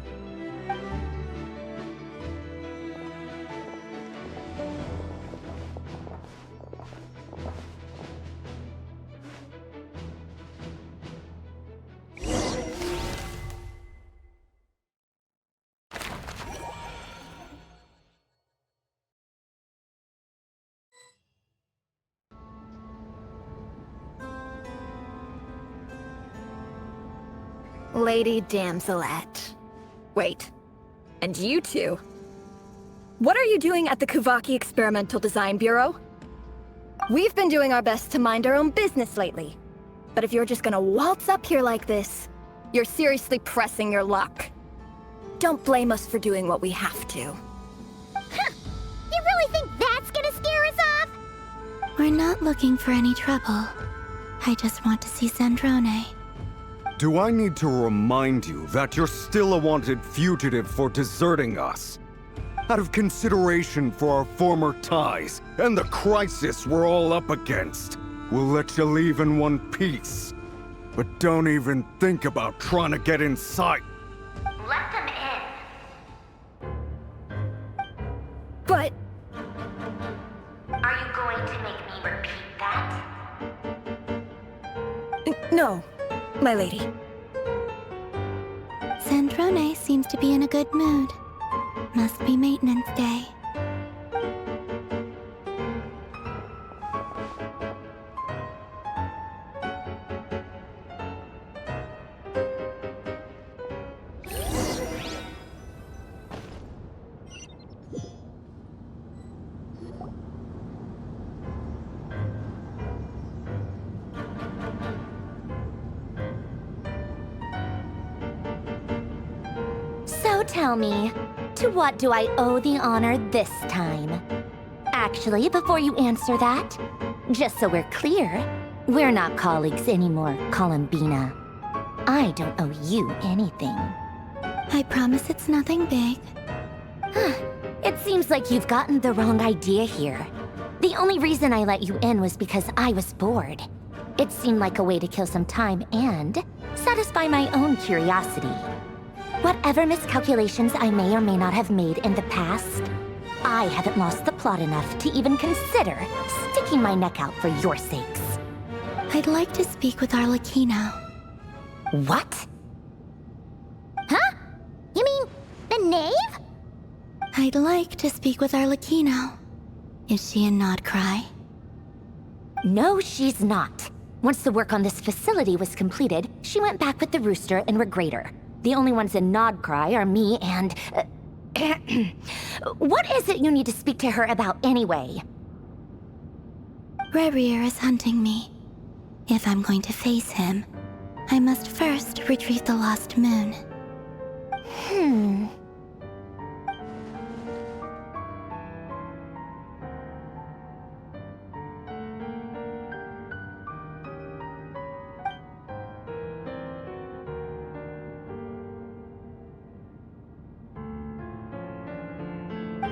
Lady Damselette. Wait, and you two? What are you doing at the Kuvaki Experimental Design Bureau? We've been doing our best to mind our own business lately. But if you're just gonna waltz up here like this, you're seriously pressing your luck. Don't blame us for doing what we have to. Huh! You really think that's gonna scare us off? We're not looking for any trouble. I just want to see Sandrone. Do I need to remind you that you're still a wanted fugitive for deserting us? Out of consideration for our former ties and the crisis we're all up against, we'll let you leave in one piece. But don't even think about trying to get inside. Let them in. But... Are you going to make me repeat that? No, my lady. Sandrone seems to be in a good mood. Must be maintenance day. So tell me, to what do I owe the honor this time? Actually, before you answer that, just so we're clear, we're not colleagues anymore, Columbina. I don't owe you anything. I promise it's nothing big. It seems like you've gotten the wrong idea here. The only reason I let you in was because I was bored. It seemed like a way to kill some time and satisfy my own curiosity. Whatever miscalculations I may or may not have made in the past, I haven't lost the plot enough to even consider sticking my neck out for your sakes. I'd like to speak with Arlecchino. What? Huh? You mean the knave? I'd like to speak with Arlecchino. Is she in Krai? No, she's not. Once the work on this facility was completed, she went back with the Rooster and Regrator. The only ones in Krai are me and... What is it you need to speak to her about anyway? Rerir is hunting me. If I'm going to face him, I must first retrieve the lost moon.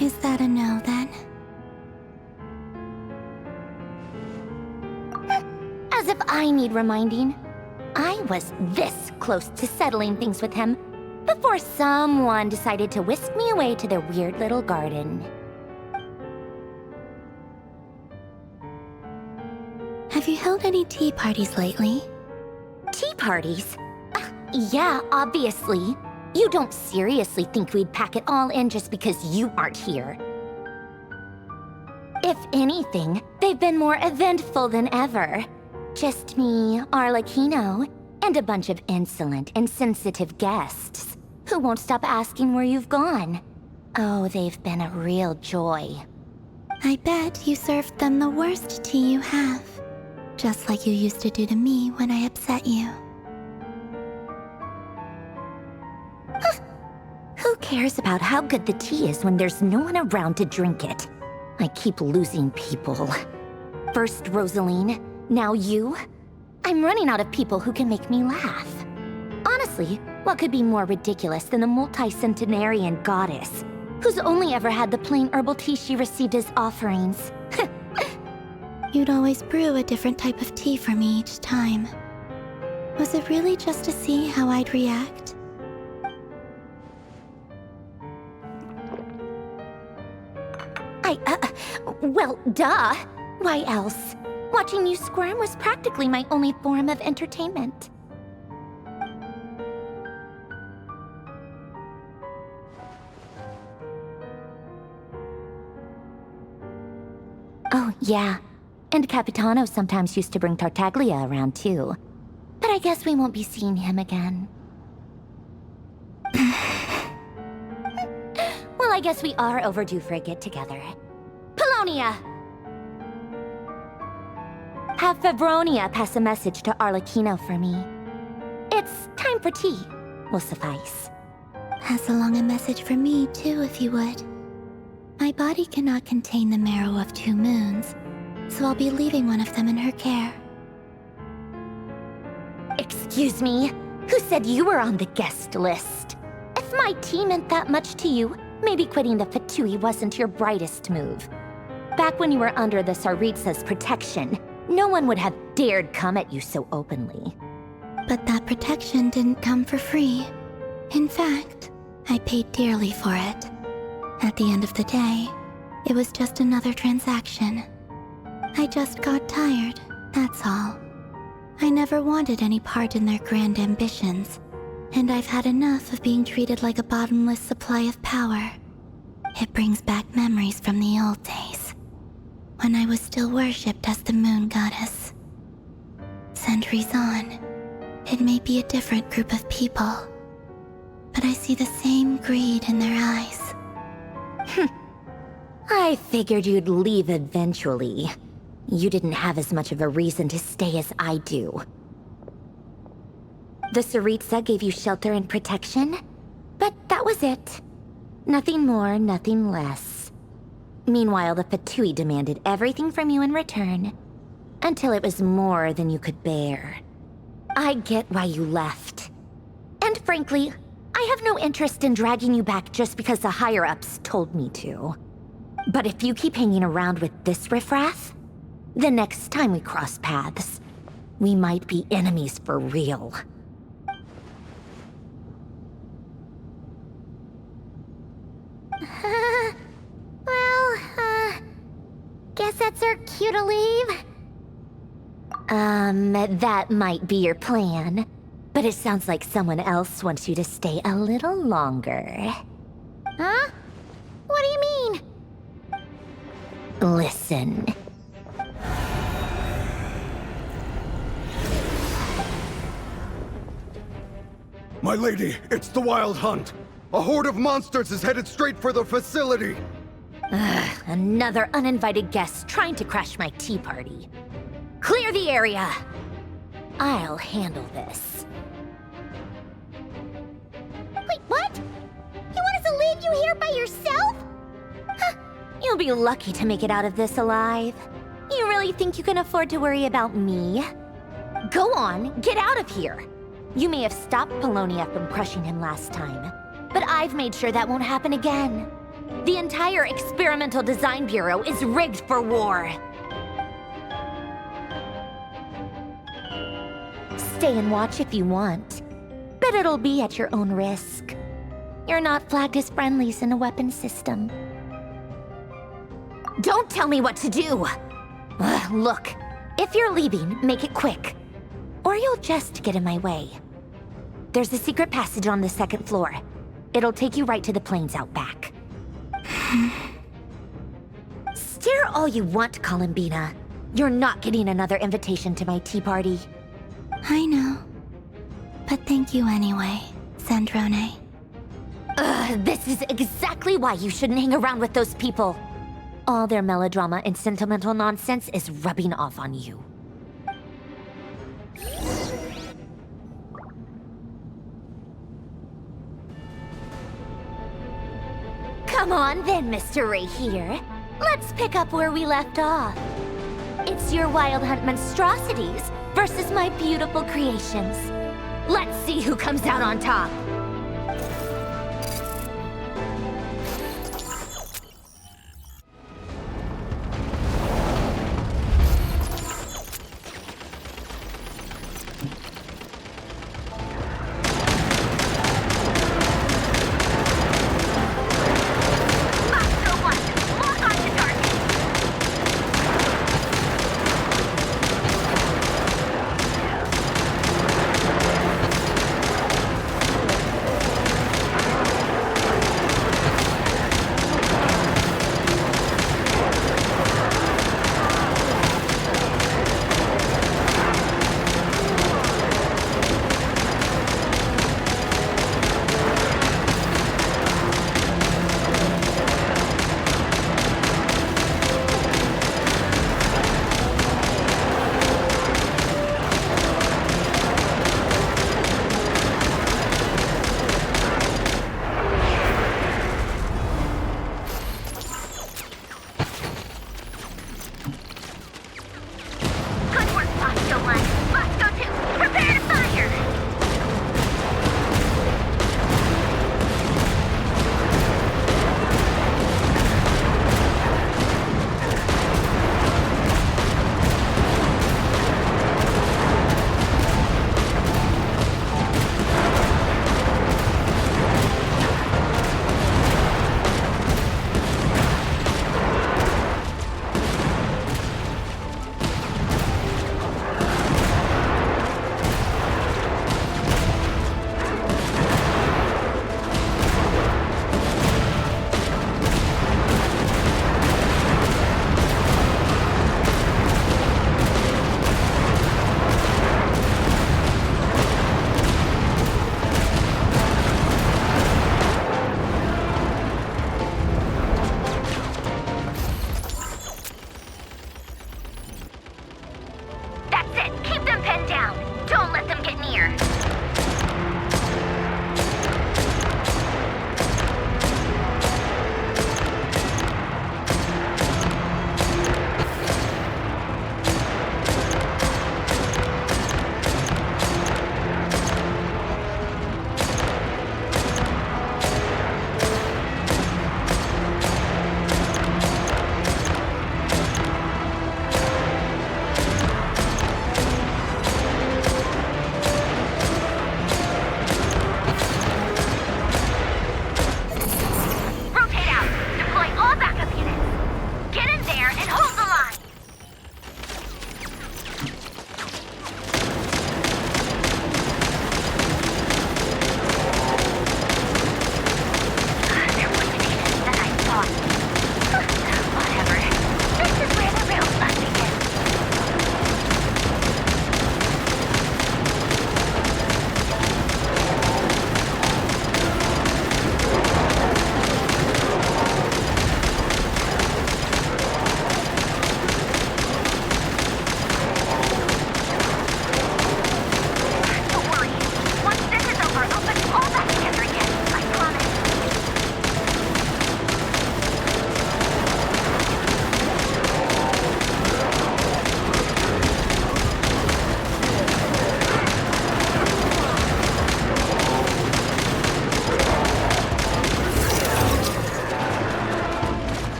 Is that a no, then? I need reminding. I was this close to settling things with him before someone decided to whisk me away to their weird little garden. Have you held any tea parties lately? Tea parties? Yeah, obviously. You don't seriously think we'd pack it all in just because you aren't here. If anything, they've been more eventful than ever. Just me, Arlecchino, and a bunch of insolent, insensitive guests who won't stop asking where you've gone. Oh, they've been a real joy. I bet you served them the worst tea you have. Just like you used to do to me when I upset you. Who cares about how good the tea is when there's no one around to drink it? I keep losing people. First Rosaline, now you. I'm running out of people who can make me laugh. Honestly, what could be more ridiculous than a multi-centenarian goddess who's only ever had the plain herbal tea she received as offerings? You'd always brew a different type of tea for me each time. Was it really just to see how I'd react? Well, duh. Why else? Watching you squirm was practically my only form of entertainment. Oh, yeah. And Capitano sometimes used to bring Tartaglia around, too. But I guess we won't be seeing him again. Well, I guess we are overdue for a get-together. Polonia! Have Fevronia pass a message to Arlecchino for me. It's time for tea. Will suffice. Pass along a message for me, too, if you would. My body cannot contain the marrow of 2 moons, so I'll be leaving one of them in her care. Excuse me? Who said you were on the guest list? If my tea meant that much to you, maybe quitting the Fatui wasn't your brightest move. Back when you were under the Tsaritsa's protection, no one would have dared come at you so openly. But that protection didn't come for free. In fact, I paid dearly for it. At the end of the day, it was just another transaction. I just got tired, that's all. I never wanted any part in their grand ambitions, and I've had enough of being treated like a bottomless supply of power. It brings back memories from the old days, when I was still worshipped as the moon goddess. Centuries on, it may be a different group of people, but I see the same greed in their eyes. I figured you'd leave eventually. You didn't have as much of a reason to stay as I do. The Tsaritsa gave you shelter and protection, but that was it. Nothing more, nothing less. Meanwhile, the Fatui demanded everything from you in return, until it was more than you could bear. I get why you left. And frankly, I have no interest in dragging you back just because the higher-ups told me to. But if you keep hanging around with this riffraff, the next time we cross paths, we might be enemies for real. Guess that's our cue to leave? That might be your plan. But it sounds like someone else wants you to stay a little longer. Huh? What do you mean? Listen. My lady, it's the Wild Hunt. A horde of monsters is headed straight for the facility. Another uninvited guest trying to crash my tea party. Clear the area. I'll handle this. Wait, what? You want us to leave you here by yourself? Huh. You'll be lucky to make it out of this alive. You really think you can afford to worry about me? Go on, get out of here. You may have stopped Polonia from crushing him last time, but I've made sure that won't happen again. The entire Experimental Design Bureau is rigged for war. stay and watch if you want, but it'll be at your own risk. You're not flagged as friendlies in a weapon system. Don't tell me what to do! Look, if you're leaving, make it quick. Or you'll just get in my way. There's a secret passage on the 2nd floor. It'll take you right to the plains out back. Stare all you want, Columbina. You're not getting another invitation to my tea party. I know. But thank you anyway, Sandrone. This is exactly why you shouldn't hang around with those people. All their melodrama and sentimental nonsense is rubbing off on you. Come on then, Mr. Rerir. Let's pick up where we left off. It's your wild hunt monstrosities versus my beautiful creations. Let's see who comes out on top.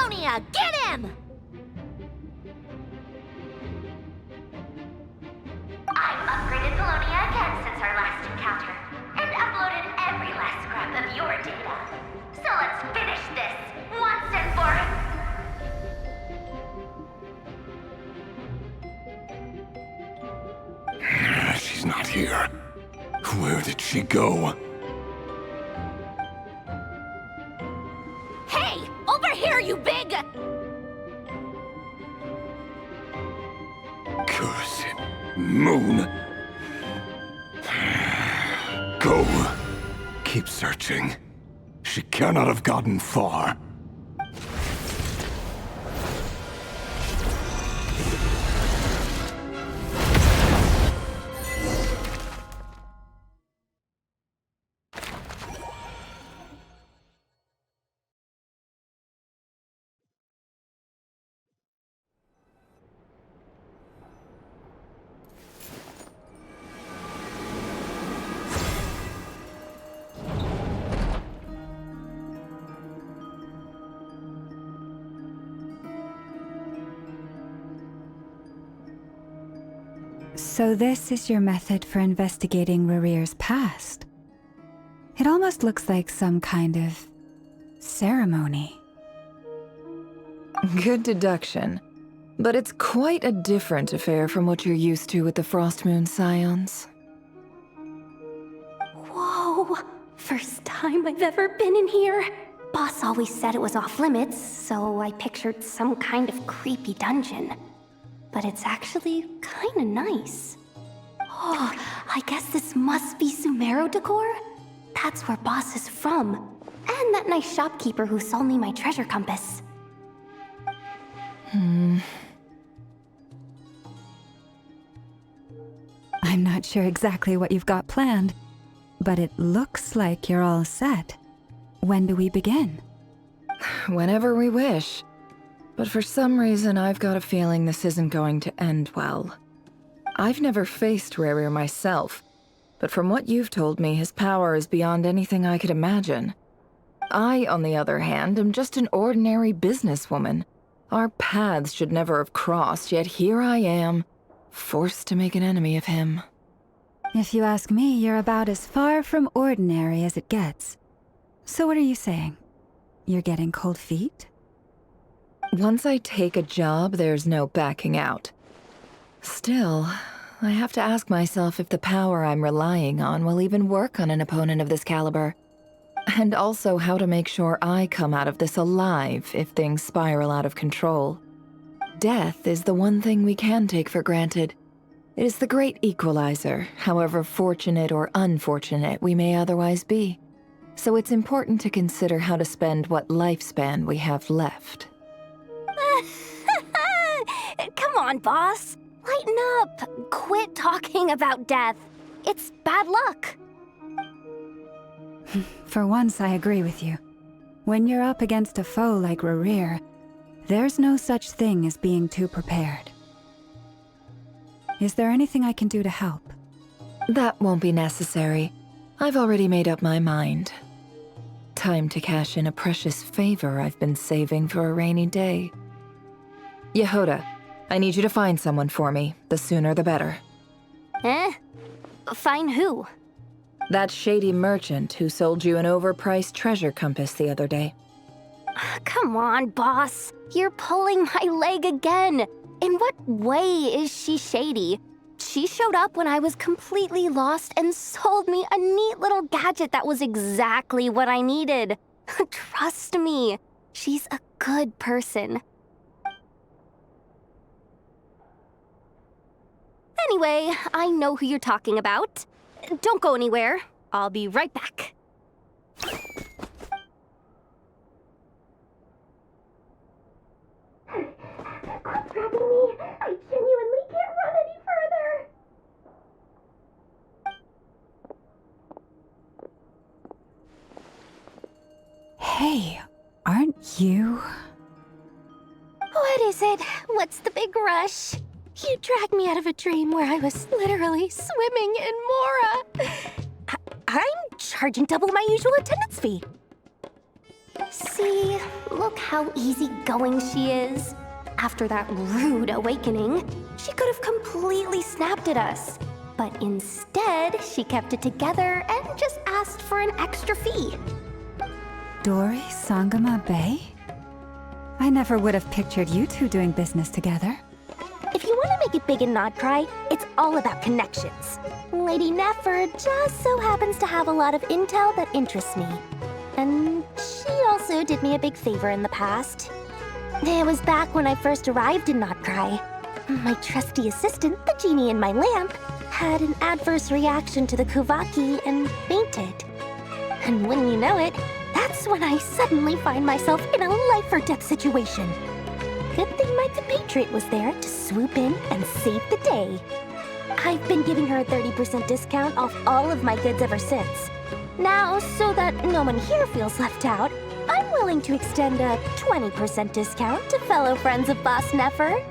Apollonia! Get him! I've upgraded Apollonia again since our last encounter, and uploaded every last scrap of your data. So let's finish this, once and for... She's not here. Where did she go? Hey! Over here, you big... Curse it, Moon. Go. Keep searching. She cannot have gotten far. So this is your method for investigating Rerir's past? It almost looks like some kind of ceremony. Good deduction. But it's quite a different affair from what you're used to with the Frostmoon Scions. Whoa! First time I've ever been in here. Boss always said it was off limits, so I pictured some kind of creepy dungeon. But it's actually kinda nice. Oh, I guess this must be Sumero decor? That's where Boss is from. And that nice shopkeeper who sold me my treasure compass. I'm not sure exactly what you've got planned, but it looks like you're all set. When do we begin? Whenever we wish. But for some reason, I've got a feeling this isn't going to end well. I've never faced Rerir myself, but from what you've told me, his power is beyond anything I could imagine. I, on the other hand, am just an ordinary businesswoman. Our paths should never have crossed, yet here I am, forced to make an enemy of him. If you ask me, you're about as far from ordinary as it gets. So what are you saying? You're getting cold feet? Once I take a job, there's no backing out. Still, I have to ask myself if the power I'm relying on will even work on an opponent of this caliber. And also how to make sure I come out of this alive if things spiral out of control. Death is the one thing we can take for granted. It is the great equalizer, however fortunate or unfortunate we may otherwise be. So it's important to consider how to spend what lifespan we have left. Come on, boss. Lighten up. Quit talking about death. It's bad luck. For once, I agree with you. When you're up against a foe like Rerir, there's no such thing as being too prepared. Is there anything I can do to help? That won't be necessary. I've already made up my mind. Time to cash in a precious favor I've been saving for a rainy day. Yehoda, I need you to find someone for me. The sooner the better. Find who? That shady merchant who sold you an overpriced treasure compass the other day. Come on, boss. You're pulling my leg again. In what way is she shady? She showed up when I was completely lost and sold me a neat little gadget that was exactly what I needed. Trust me, she's a good person. Anyway, I know who you're talking about. Don't go anywhere. I'll be right back. Quit grabbing me! I genuinely can't run any further! Hey, aren't you? What is it? What's the big rush? You dragged me out of a dream where I was literally swimming in Mora. I'm charging double my usual attendance fee. See, look how easygoing she is. After that rude awakening, she could have completely snapped at us. But instead, she kept it together and just asked for an extra fee. Dori Sangama Bay? I never would have pictured you two doing business together. If you want to make it big in Krai, it's all about connections. Lady Nefer just so happens to have a lot of intel that interests me. And she also did me a big favor in the past. It was back when I first arrived in Krai. My trusty assistant, the genie in my lamp, had an adverse reaction to the Kuvaki and fainted. And when you know it, that's when I suddenly find myself in a life-or-death situation. Good thing my compatriot was there to swoop in and save the day. I've been giving her a 30% discount off all of my goods ever since. Now, so that no one here feels left out, I'm willing to extend a 20% discount to fellow friends of Boss Nefer.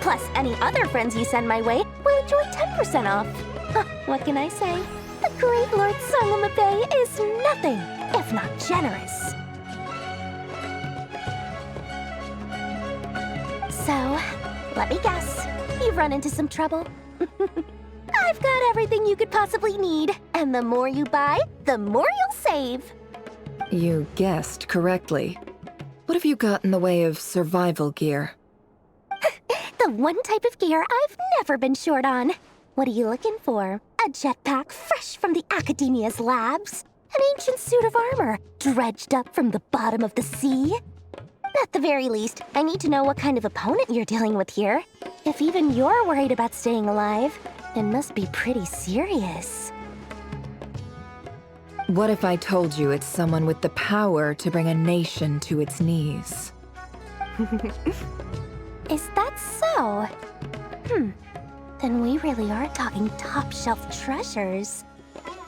Plus, any other friends you send my way will enjoy 10% off. What can I say? The great Lord Sangama Bay is nothing if not generous. So, let me guess. You've run into some trouble? I've got everything you could possibly need. And the more you buy, the more you'll save. You guessed correctly. What have you got in the way of survival gear? The one type of gear I've never been short on. What are you looking for? A jetpack fresh from the Academia's labs? An ancient suit of armor dredged up from the bottom of the sea? At the very least, I need to know what kind of opponent you're dealing with here. If even you're worried about staying alive, it must be pretty serious. What if I told you it's someone with the power to bring a nation to its knees? Is that so? Then we really are talking top-shelf treasures.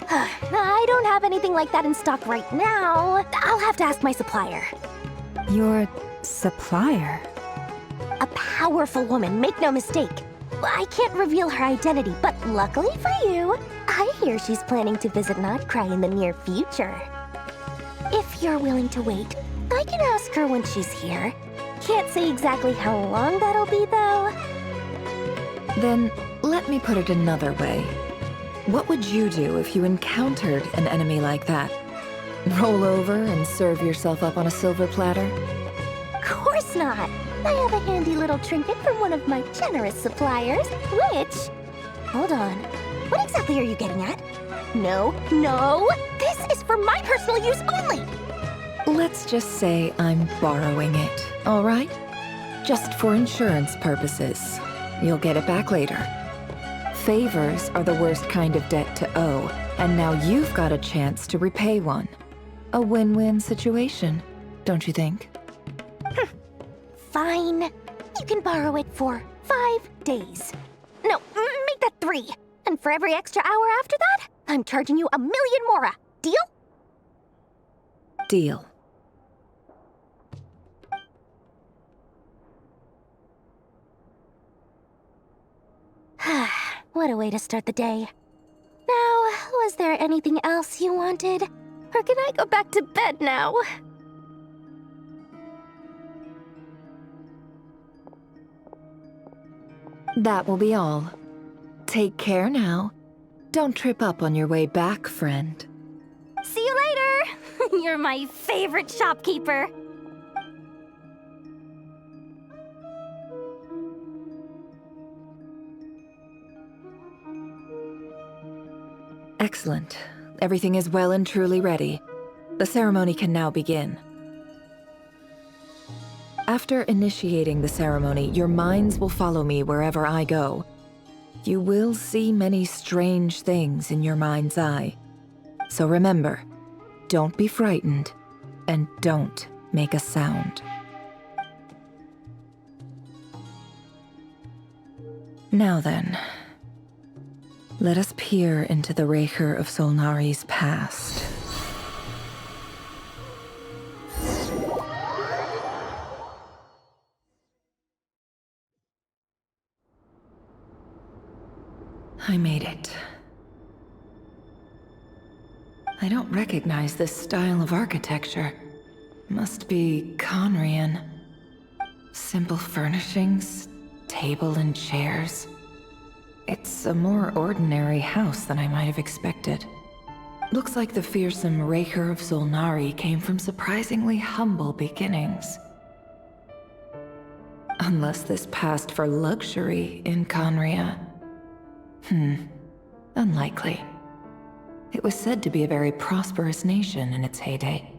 I don't have anything like that in stock right now. I'll have to ask my supplier. Your supplier? A powerful woman, make no mistake. I can't reveal her identity, but luckily for you, I hear she's planning to visit Krai in the near future. If you're willing to wait, I can ask her when she's here. Can't say exactly how long that'll be, though. Then, let me put it another way. What would you do if you encountered an enemy like that? Roll over and serve yourself up on a silver platter? Of course not! I have a handy little trinket from one of my generous suppliers, which... Hold on. What exactly are you getting at? No! This is for my personal use only! Let's just say I'm borrowing it, all right? Just for insurance purposes. You'll get it back later. Favors are the worst kind of debt to owe, and now you've got a chance to repay one. A win-win situation, don't you think? Fine. You can borrow it for 5 days. No, make that 3. And for every extra hour after that, I'm charging you 1,000,000 mora. Deal? Deal. What a way to start the day. Now, was there anything else you wanted? Or can I go back to bed now? That will be all. Take care now. Don't trip up on your way back, friend. See you later! You're my favorite shopkeeper. Excellent. Everything is well and truly ready. The ceremony can now begin. After initiating the ceremony, your minds will follow me wherever I go. You will see many strange things in your mind's eye. So remember, don't be frightened, and don't make a sound. Now then, let us peer into the Rerir of Solnari's past. I made it. I don't recognize this style of architecture. Must be Conrian. Simple furnishings, table and chairs. It's a more ordinary house than I might have expected. Looks like the fearsome Rerir of Zulnari came from surprisingly humble beginnings. Unless this passed for luxury in Conria. Unlikely. It was said to be a very prosperous nation in its heyday.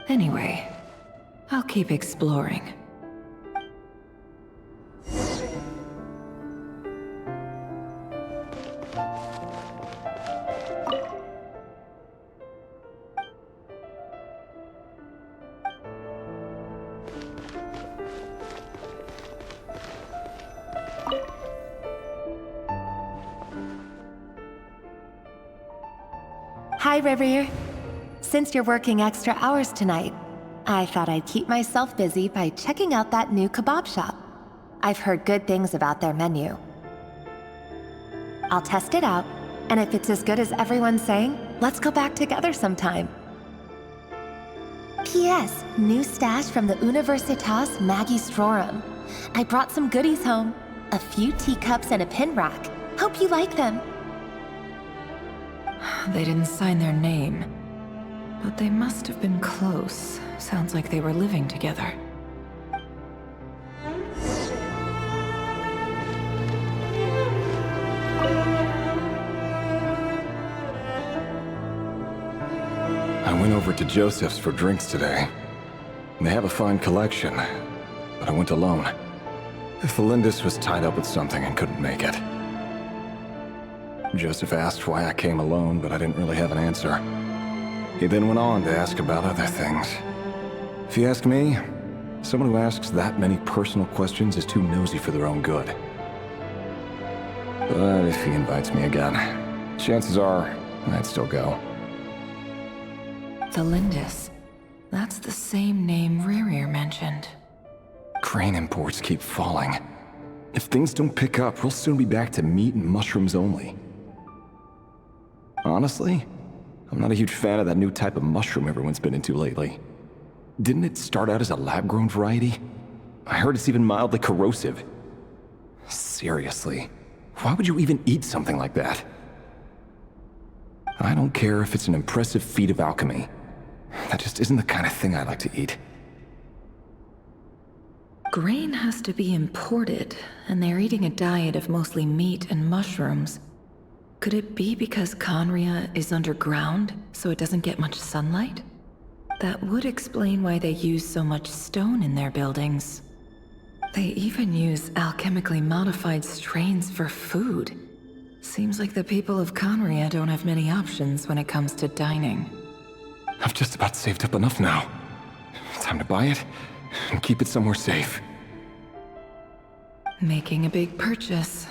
Anyway, I'll keep exploring. Hi, Rerir. Since you're working extra hours tonight, I thought I'd keep myself busy by checking out that new kebab shop. I've heard good things about their menu. I'll test it out, and if it's as good as everyone's saying, let's go back together sometime. P.S. New stash from the Universitas Magistrorum. I brought some goodies home. A few teacups and a pin rack. Hope you like them. They didn't sign their name, but they must have been close. Sounds like they were living together. I went over to Joseph's for drinks today. They have a fine collection, but I went alone. Felindis was tied up with something and couldn't make it. Joseph asked why I came alone, but I didn't really have an answer. He then went on to ask about other things. If you ask me, someone who asks that many personal questions is too nosy for their own good. But if he invites me again, chances are I'd still go. Felindis. That's the same name Rerir mentioned. Crane imports keep falling. If things don't pick up, we'll soon be back to meat and mushrooms only. Honestly, I'm not a huge fan of that new type of mushroom everyone's been into lately. Didn't it start out as a lab-grown variety? I heard it's even mildly corrosive. Seriously, why would you even eat something like that? I don't care if it's an impressive feat of alchemy. That just isn't the kind of thing I like to eat. Grain has to be imported, and they're eating a diet of mostly meat and mushrooms. Could it be because Conria is underground, so it doesn't get much sunlight? That would explain why they use so much stone in their buildings. They even use alchemically modified strains for food. Seems like the people of Conria don't have many options when it comes to dining. I've just about saved up enough now. Time to buy it and keep it somewhere safe. Making a big purchase.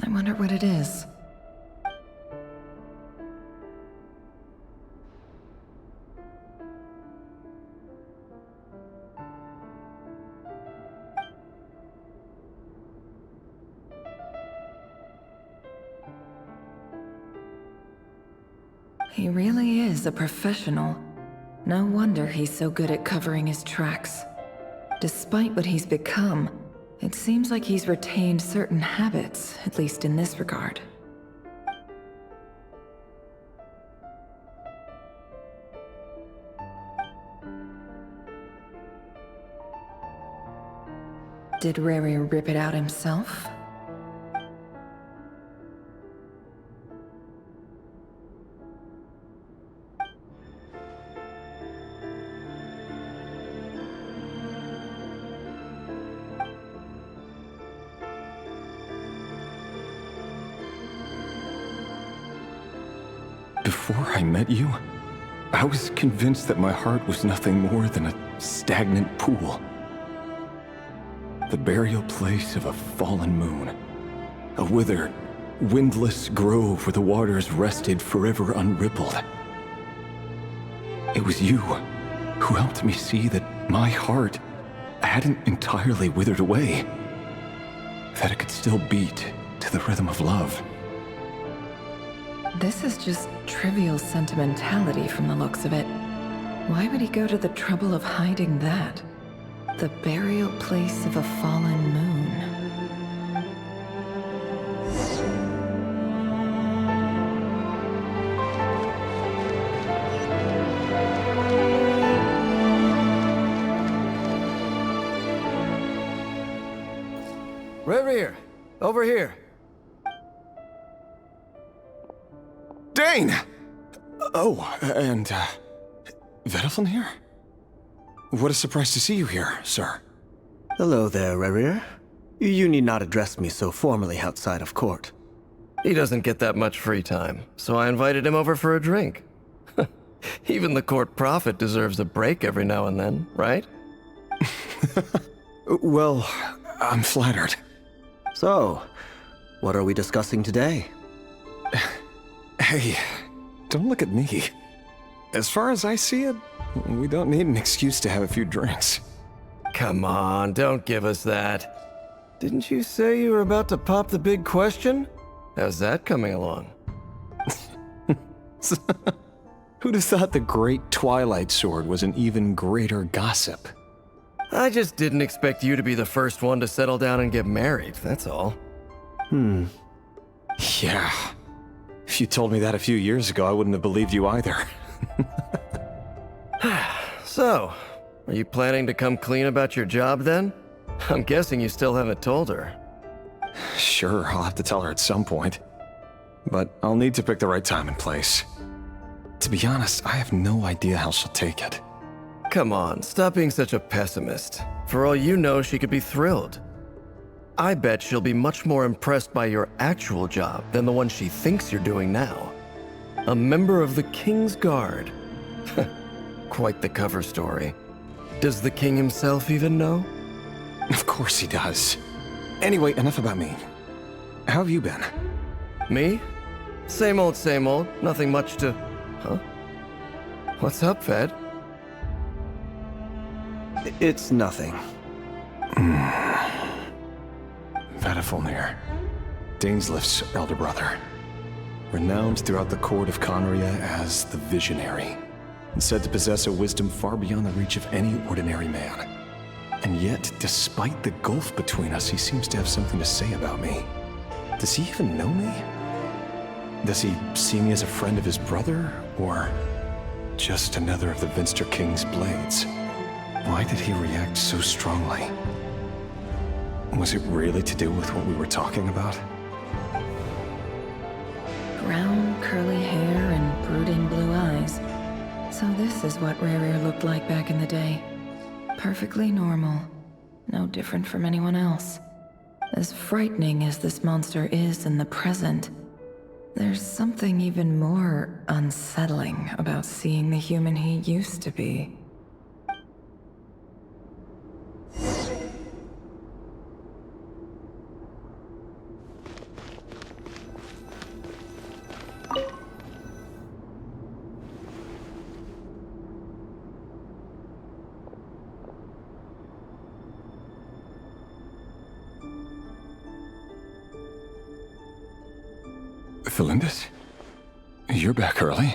I wonder what it is. He really is a professional. No wonder he's so good at covering his tracks. Despite what he's become, it seems like he's retained certain habits, at least in this regard. Did Rerir rip it out himself? Before I met you, I was convinced that my heart was nothing more than a stagnant pool. The burial place of a fallen moon. A withered, windless grove where the waters rested forever unrippled. It was you who helped me see that my heart hadn't entirely withered away. That it could still beat to the rhythm of love. This is just trivial sentimentality from the looks of it. Why would he go to the trouble of hiding that? The burial place of a fallen moon. Rerir, over here. Dane! Oh, and, Vediflin here? What a surprise to see you here, sir. Hello there, Rerir. You need not address me so formally outside of court. He doesn't get that much free time, so I invited him over for a drink. Even the court prophet deserves a break every now and then, right? Well, I'm flattered. So, what are we discussing today? Hey, don't look at me. As far as I see it, we don't need an excuse to have a few drinks. Come on, don't give us that. Didn't you say you were about to pop the big question? How's that coming along? Who'd have thought the great Twilight Sword was an even greater gossip? I just didn't expect you to be the first one to settle down and get married, that's all. Yeah. If you told me that a few years ago, I wouldn't have believed you either. So, are you planning to come clean about your job then? I'm guessing you still haven't told her. Sure, I'll have to tell her at some point. But I'll need to pick the right time and place. To be honest, I have no idea how she'll take it. Come on, stop being such a pessimist. For all you know, she could be thrilled. I bet she'll be much more impressed by your actual job than the one she thinks you're doing now. A member of the King's Guard. Quite the cover story. Does the king himself even know? Of course he does. Anyway, enough about me. How have you been? Me? Same old, same old. Nothing much to... Huh? What's up, Ved? It's nothing. Vediflin, Dainsleif's elder brother. Renowned throughout the court of Conria as the Visionary, and said to possess a wisdom far beyond the reach of any ordinary man. And yet, despite the gulf between us, he seems to have something to say about me. Does he even know me? Does he see me as a friend of his brother, or just another of the Vinster King's blades? Why did he react so strongly? Was it really to do with what we were talking about? Brown, curly hair and brooding blue eyes. So this is what Rerir looked like back in the day. Perfectly normal. No different from anyone else. As frightening as this monster is in the present, there's something even more unsettling about seeing the human he used to be. Felindis? You're back early?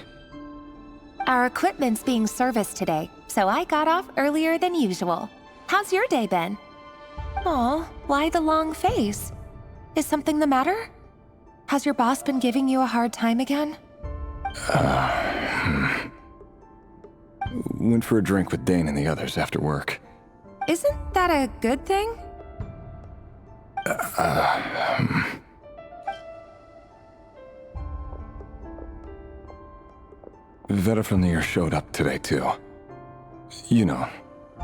Our equipment's being serviced today, so I got off earlier than usual. How's your day been? Aw, why the long face? Is something the matter? Has your boss been giving you a hard time again? Went for a drink with Dane and the others after work. Isn't that a good thing? Vediflin showed up today, too. You know,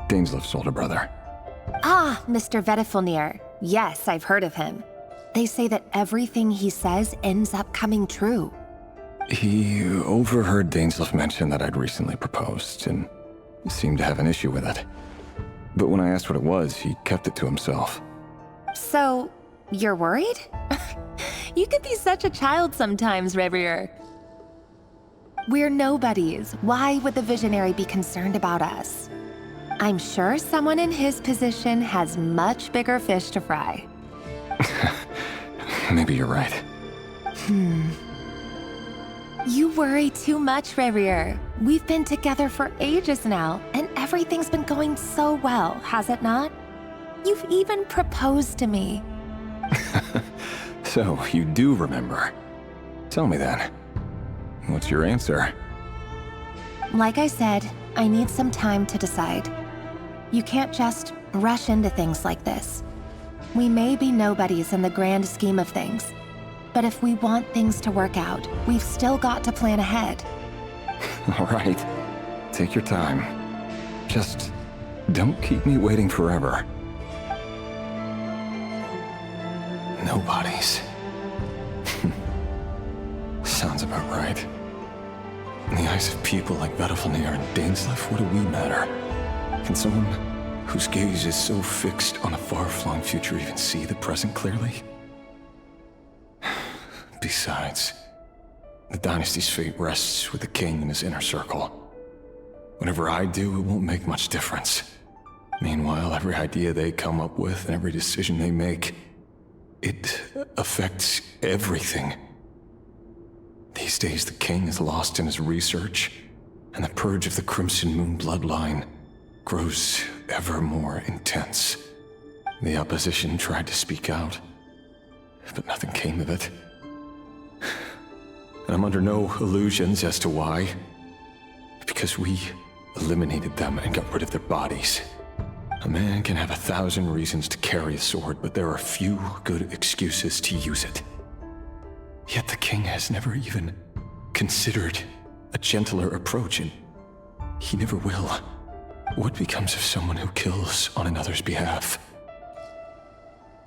Dainsleif's older brother. Ah, Mr. Vediflin. Yes, I've heard of him. They say that everything he says ends up coming true. He overheard Dainsleif mention that I'd recently proposed, and seemed to have an issue with it. But when I asked what it was, he kept it to himself. So, you're worried? You could be such a child sometimes, Rerir. We're nobodies. Why would the Visionary be concerned about us? I'm sure someone in his position has much bigger fish to fry. Maybe you're right. You worry too much, Rerir. We've been together for ages now, and everything's been going so well, has it not? You've even proposed to me. So, you do remember. Tell me then. What's your answer? Like I said, I need some time to decide. You can't just rush into things like this. We may be nobodies in the grand scheme of things, but if we want things to work out, we've still got to plan ahead. All right. Take your time. Just don't keep me waiting forever. Nobodies. Sounds about right. In the eyes of people like Rerir and Dainsleif, what do we matter? Can someone whose gaze is so fixed on a far-flung future even see the present clearly? Besides, the dynasty's fate rests with the king and his inner circle. Whatever I do, it won't make much difference. Meanwhile, every idea they come up with and every decision they make, it affects everything. These days, the king is lost in his research, and the purge of the Crimson Moon bloodline grows ever more intense. The opposition tried to speak out, but nothing came of it. And I'm under no illusions as to why. Because we eliminated them and got rid of their bodies. A man can have 1,000 reasons to carry a sword, but there are few good excuses to use it. Yet the king has never even considered a gentler approach, and he never will. What becomes of someone who kills on another's behalf?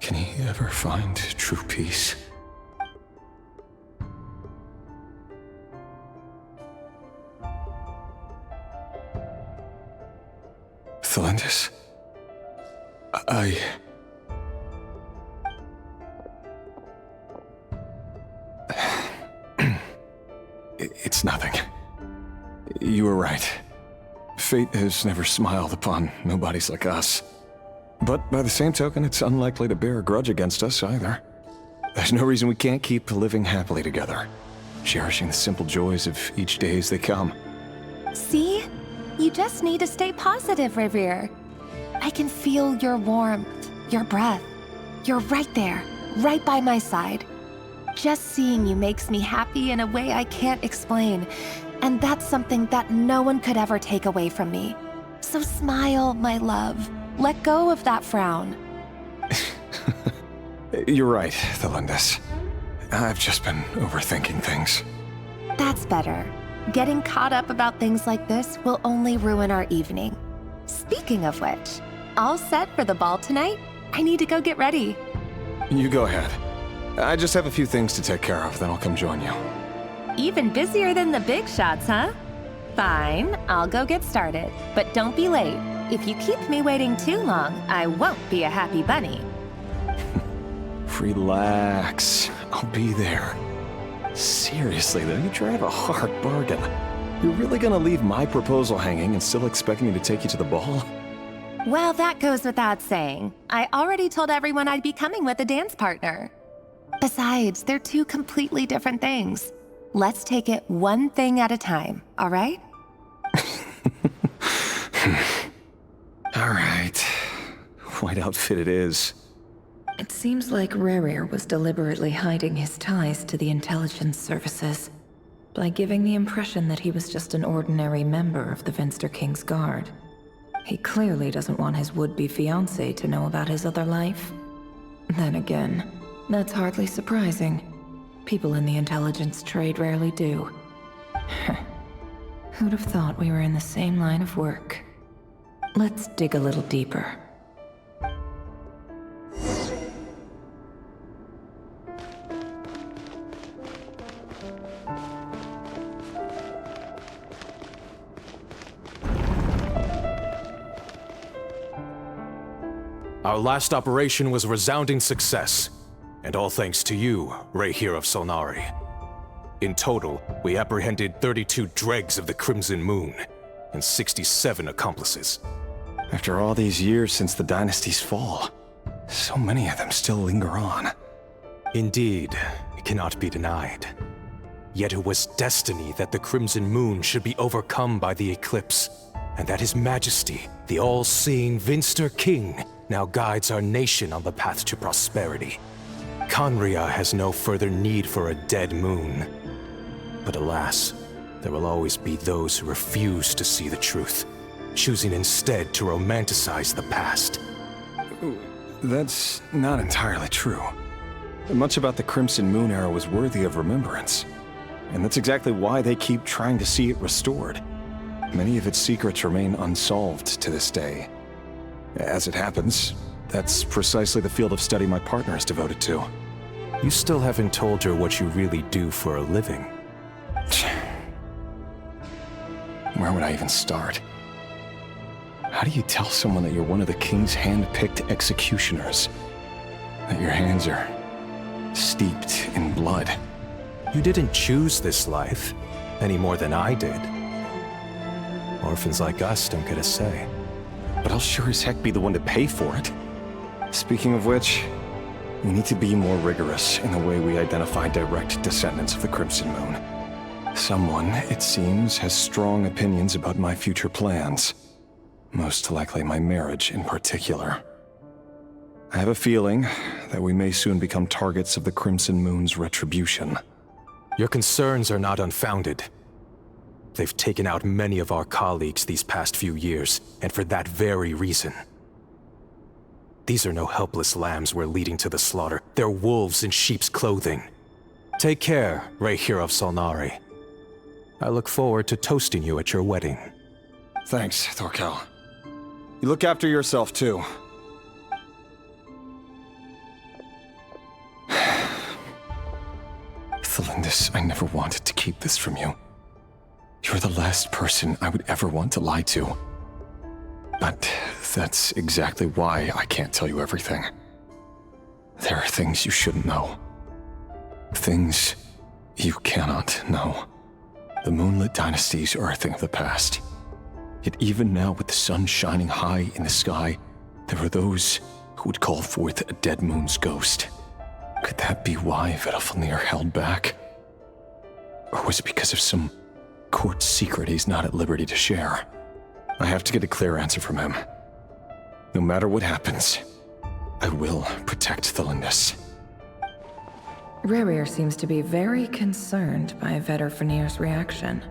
Can he ever find true peace? Thelindis? It's nothing. You were right. Fate has never smiled upon nobodies like us. But by the same token, it's unlikely to bear a grudge against us either. There's no reason we can't keep living happily together, cherishing the simple joys of each day as they come. See? You just need to stay positive, Rerir. I can feel your warmth, your breath. You're right there, right by my side. Just seeing you makes me happy in a way I can't explain, and that's something that no one could ever take away from me. So smile, my love. Let go of that frown. You're right, Thelindis. I've just been overthinking things. That's better. Getting caught up about things like this will only ruin our evening. Speaking of which, all set for the ball tonight? I need to go get ready. You go ahead. I just have a few things to take care of, then I'll come join you. Even busier than the big shots, huh? Fine, I'll go get started. But don't be late. If you keep me waiting too long, I won't be a happy bunny. Relax. I'll be there. Seriously, though, you drive a hard bargain. You're really gonna leave my proposal hanging and still expect me to take you to the ball? Well, that goes without saying. I already told everyone I'd be coming with a dance partner. Besides, they're two completely different things. Let's take it one thing at a time, all right? All right. White outfit it is. It seems like Rerir was deliberately hiding his ties to the intelligence services by giving the impression that he was just an ordinary member of the Venster King's Guard. He clearly doesn't want his would-be fiancée to know about his other life. Then again, that's hardly surprising. People in the intelligence trade rarely do. Who'd have thought we were in the same line of work? Let's dig a little deeper. Our last operation was a resounding success, and all thanks to you, Rerir of Solnari. In total, we apprehended 32 dregs of the Crimson Moon, and 67 accomplices. After all these years since the dynasty's fall, so many of them still linger on. Indeed, it cannot be denied. Yet it was destiny that the Crimson Moon should be overcome by the eclipse, and that His Majesty, the all-seeing Vinster King, now guides our nation on the path to prosperity. Conria has no further need for a dead moon. But alas, there will always be those who refuse to see the truth, choosing instead to romanticize the past. That's not entirely true. Much about the Crimson Moon era was worthy of remembrance. And that's exactly why they keep trying to see it restored. Many of its secrets remain unsolved to this day. As it happens, that's precisely the field of study my partner is devoted to. You still haven't told her what you really do for a living. Where would I even start? How do you tell someone that you're one of the king's hand-picked executioners? That your hands are steeped in blood? You didn't choose this life, any more than I did. Orphans like us don't get a say. But I'll sure as heck be the one to pay for it. Speaking of which, we need to be more rigorous in the way we identify direct descendants of the Crimson Moon. Someone, it seems, has strong opinions about my future plans. Most likely my marriage in particular. I have a feeling that we may soon become targets of the Crimson Moon's retribution. Your concerns are not unfounded. They've taken out many of our colleagues these past few years, and for that very reason. These are no helpless lambs we're leading to the slaughter. They're wolves in sheep's clothing. Take care, Rerir of Solnari. I look forward to toasting you at your wedding. Thanks, Thorkel. You look after yourself, too. Thelindis, I never wanted to keep this from you. You're the last person I would ever want to lie to. But that's exactly why I can't tell you everything. There are things you shouldn't know. Things you cannot know. The Moonlit dynasties are a thing of the past. Yet even now, with the sun shining high in the sky, there are those who would call forth a dead moon's ghost. Could that be why Vedalfnir held back? Or was it because of some court secret he's not at liberty to share? I have to get a clear answer from him. No matter what happens, I will protect Thelindis. Rerir seems to be very concerned by Vedalfnir's reaction.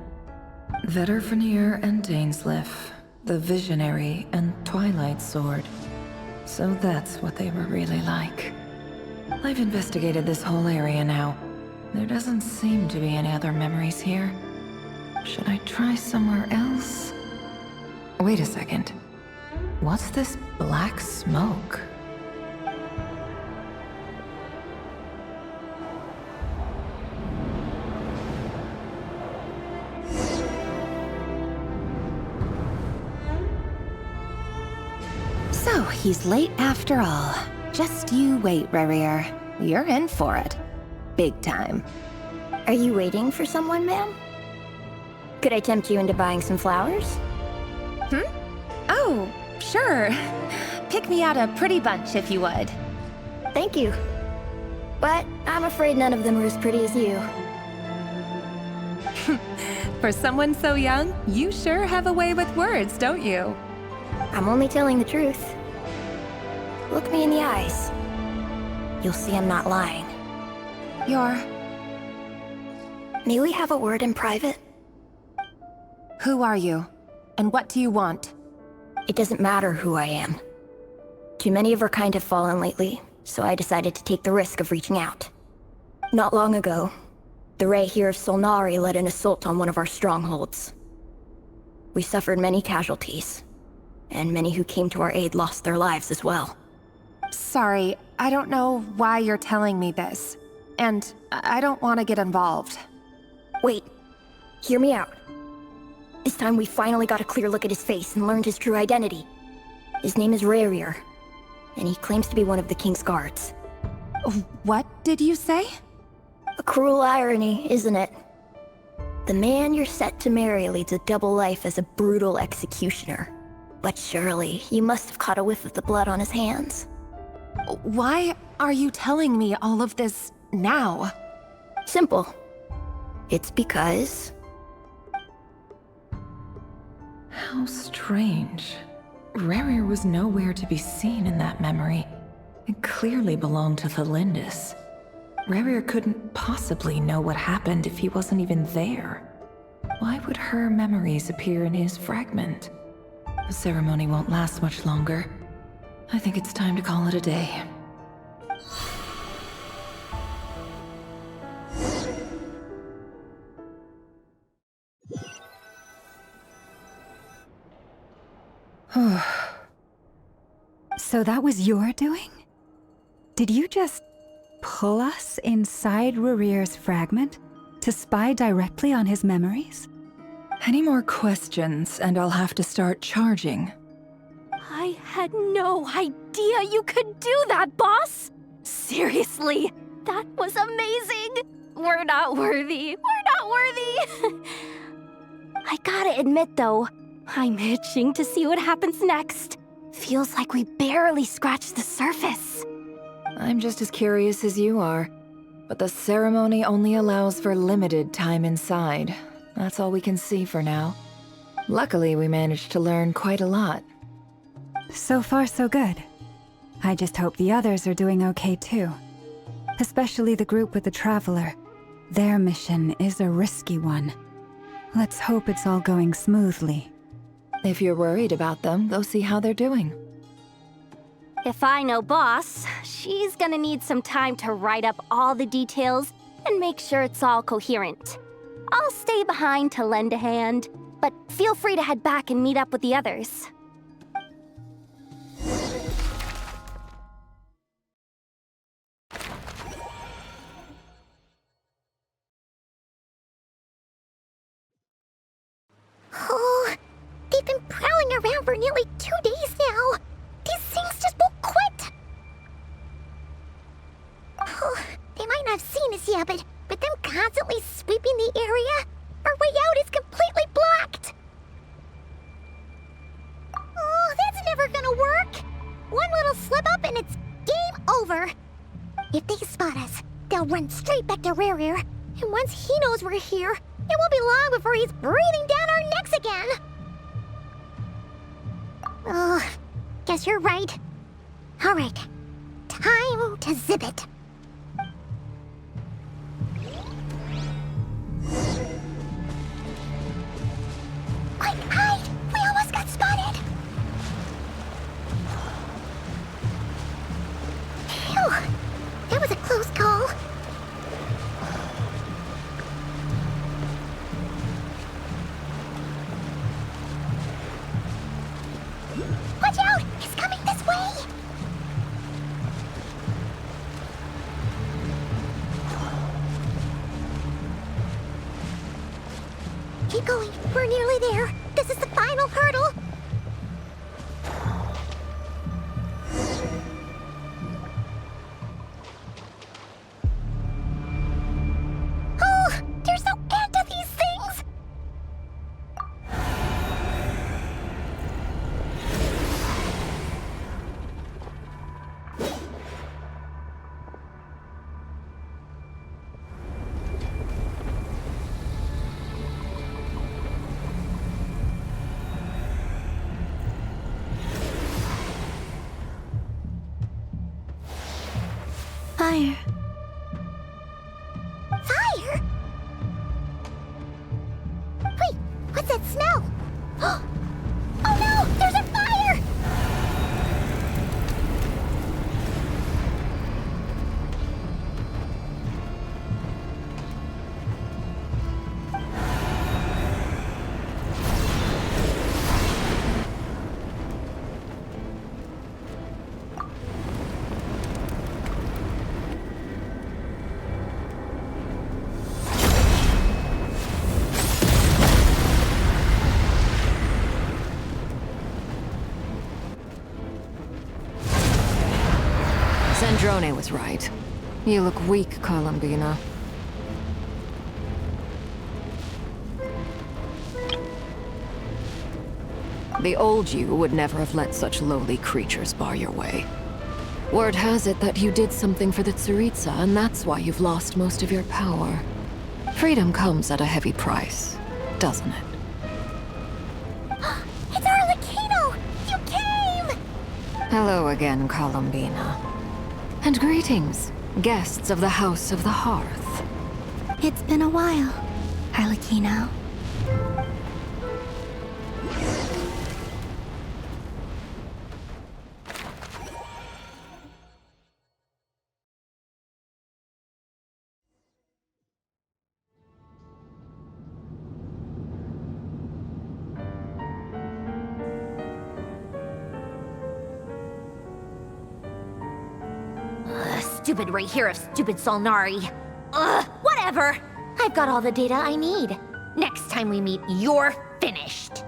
Vedalfnir and Dainsleif, the Visionary and Twilight Sword. So that's what they were really like. I've investigated this whole area now. There doesn't seem to be any other memories here. Should I try somewhere else? Wait a second. What's this black smoke? So, he's late after all. Just you wait, Rerir. You're in for it. Big time. Are you waiting for someone, ma'am? Could I tempt you into buying some flowers? Oh, sure. Pick me out a pretty bunch if you would. Thank you. But I'm afraid none of them are as pretty as you. For someone so young, you sure have a way with words, don't you? I'm only telling the truth. Look me in the eyes. You'll see I'm not lying. May we have a word in private? Who are you? And what do you want? It doesn't matter who I am. Too many of our kind have fallen lately, so I decided to take the risk of reaching out. Not long ago, the Rerir of Solnari led an assault on one of our strongholds. We suffered many casualties, and many who came to our aid lost their lives as well. Sorry, I don't know why you're telling me this. And I don't want to get involved. Wait, hear me out. This time we finally got a clear look at his face and learned his true identity. His name is Rerir, and he claims to be one of the King's guards. What did you say? A cruel irony, isn't it? The man you're set to marry leads a double life as a brutal executioner. But surely, you must have caught a whiff of the blood on his hands. Why are you telling me all of this now? Simple. It's because... How strange. Rerir was nowhere to be seen in that memory. It clearly belonged to Thelindis. Rerir couldn't possibly know what happened if he wasn't even there. Why would her memories appear in his fragment? The ceremony won't last much longer. I think it's time to call it a day. So that was your doing? Did you just pull us inside Rerir's fragment to spy directly on his memories? Any more questions, and I'll have to start charging. I had no idea you could do that, boss! Seriously, that was amazing! We're not worthy. We're not worthy! I gotta admit, though, I'm itching to see what happens next. Feels like we barely scratched the surface. I'm just as curious as you are, but the ceremony only allows for limited time inside. That's all we can see for now. Luckily, we managed to learn quite a lot. So far, so good. I just hope the others are doing okay too. Especially the group with the Traveler. Their mission is a risky one. Let's hope it's all going smoothly. If you're worried about them, go see how they're doing. If I know Boss, she's gonna need some time to write up all the details and make sure it's all coherent. I'll stay behind to lend a hand, but feel free to head back and meet up with the others. Oh, they've been prowling around for nearly 2 days now. These things just won't quit. Oh, they might not have seen us yet, but with them constantly sweeping the area, our way out is completely blocked. Oh, that's never gonna work. One little slip up and it's game over. If they spot us, they'll run straight back to Rerir. And once he knows we're here, it won't be long before he's breathing down our necks again. Oh, guess you're right. All right, time to zip it. Quick, hide! We almost got spotted! Phew! That was a close call. Watch out! He's coming this way! Keep going. We're nearly there. This is the final hurdle. Oh, there's no end to these things. Fire. Fire? Wait, what's that smell? Oh no, there's a fire! Sandrone was right. You look weak, Columbina. The old you would never have let such lowly creatures bar your way. Word has it that you did something for the Tsaritsa, and that's why you've lost most of your power. Freedom comes at a heavy price, doesn't it? It's Arlecchino! You came! Hello again, Columbina. And greetings, guests of the House of the Hearth. It's been a while, Arlecchino. Stupid Rerir of stupid Solnari. Ugh, whatever. I've got all the data I need. Next time we meet, you're finished.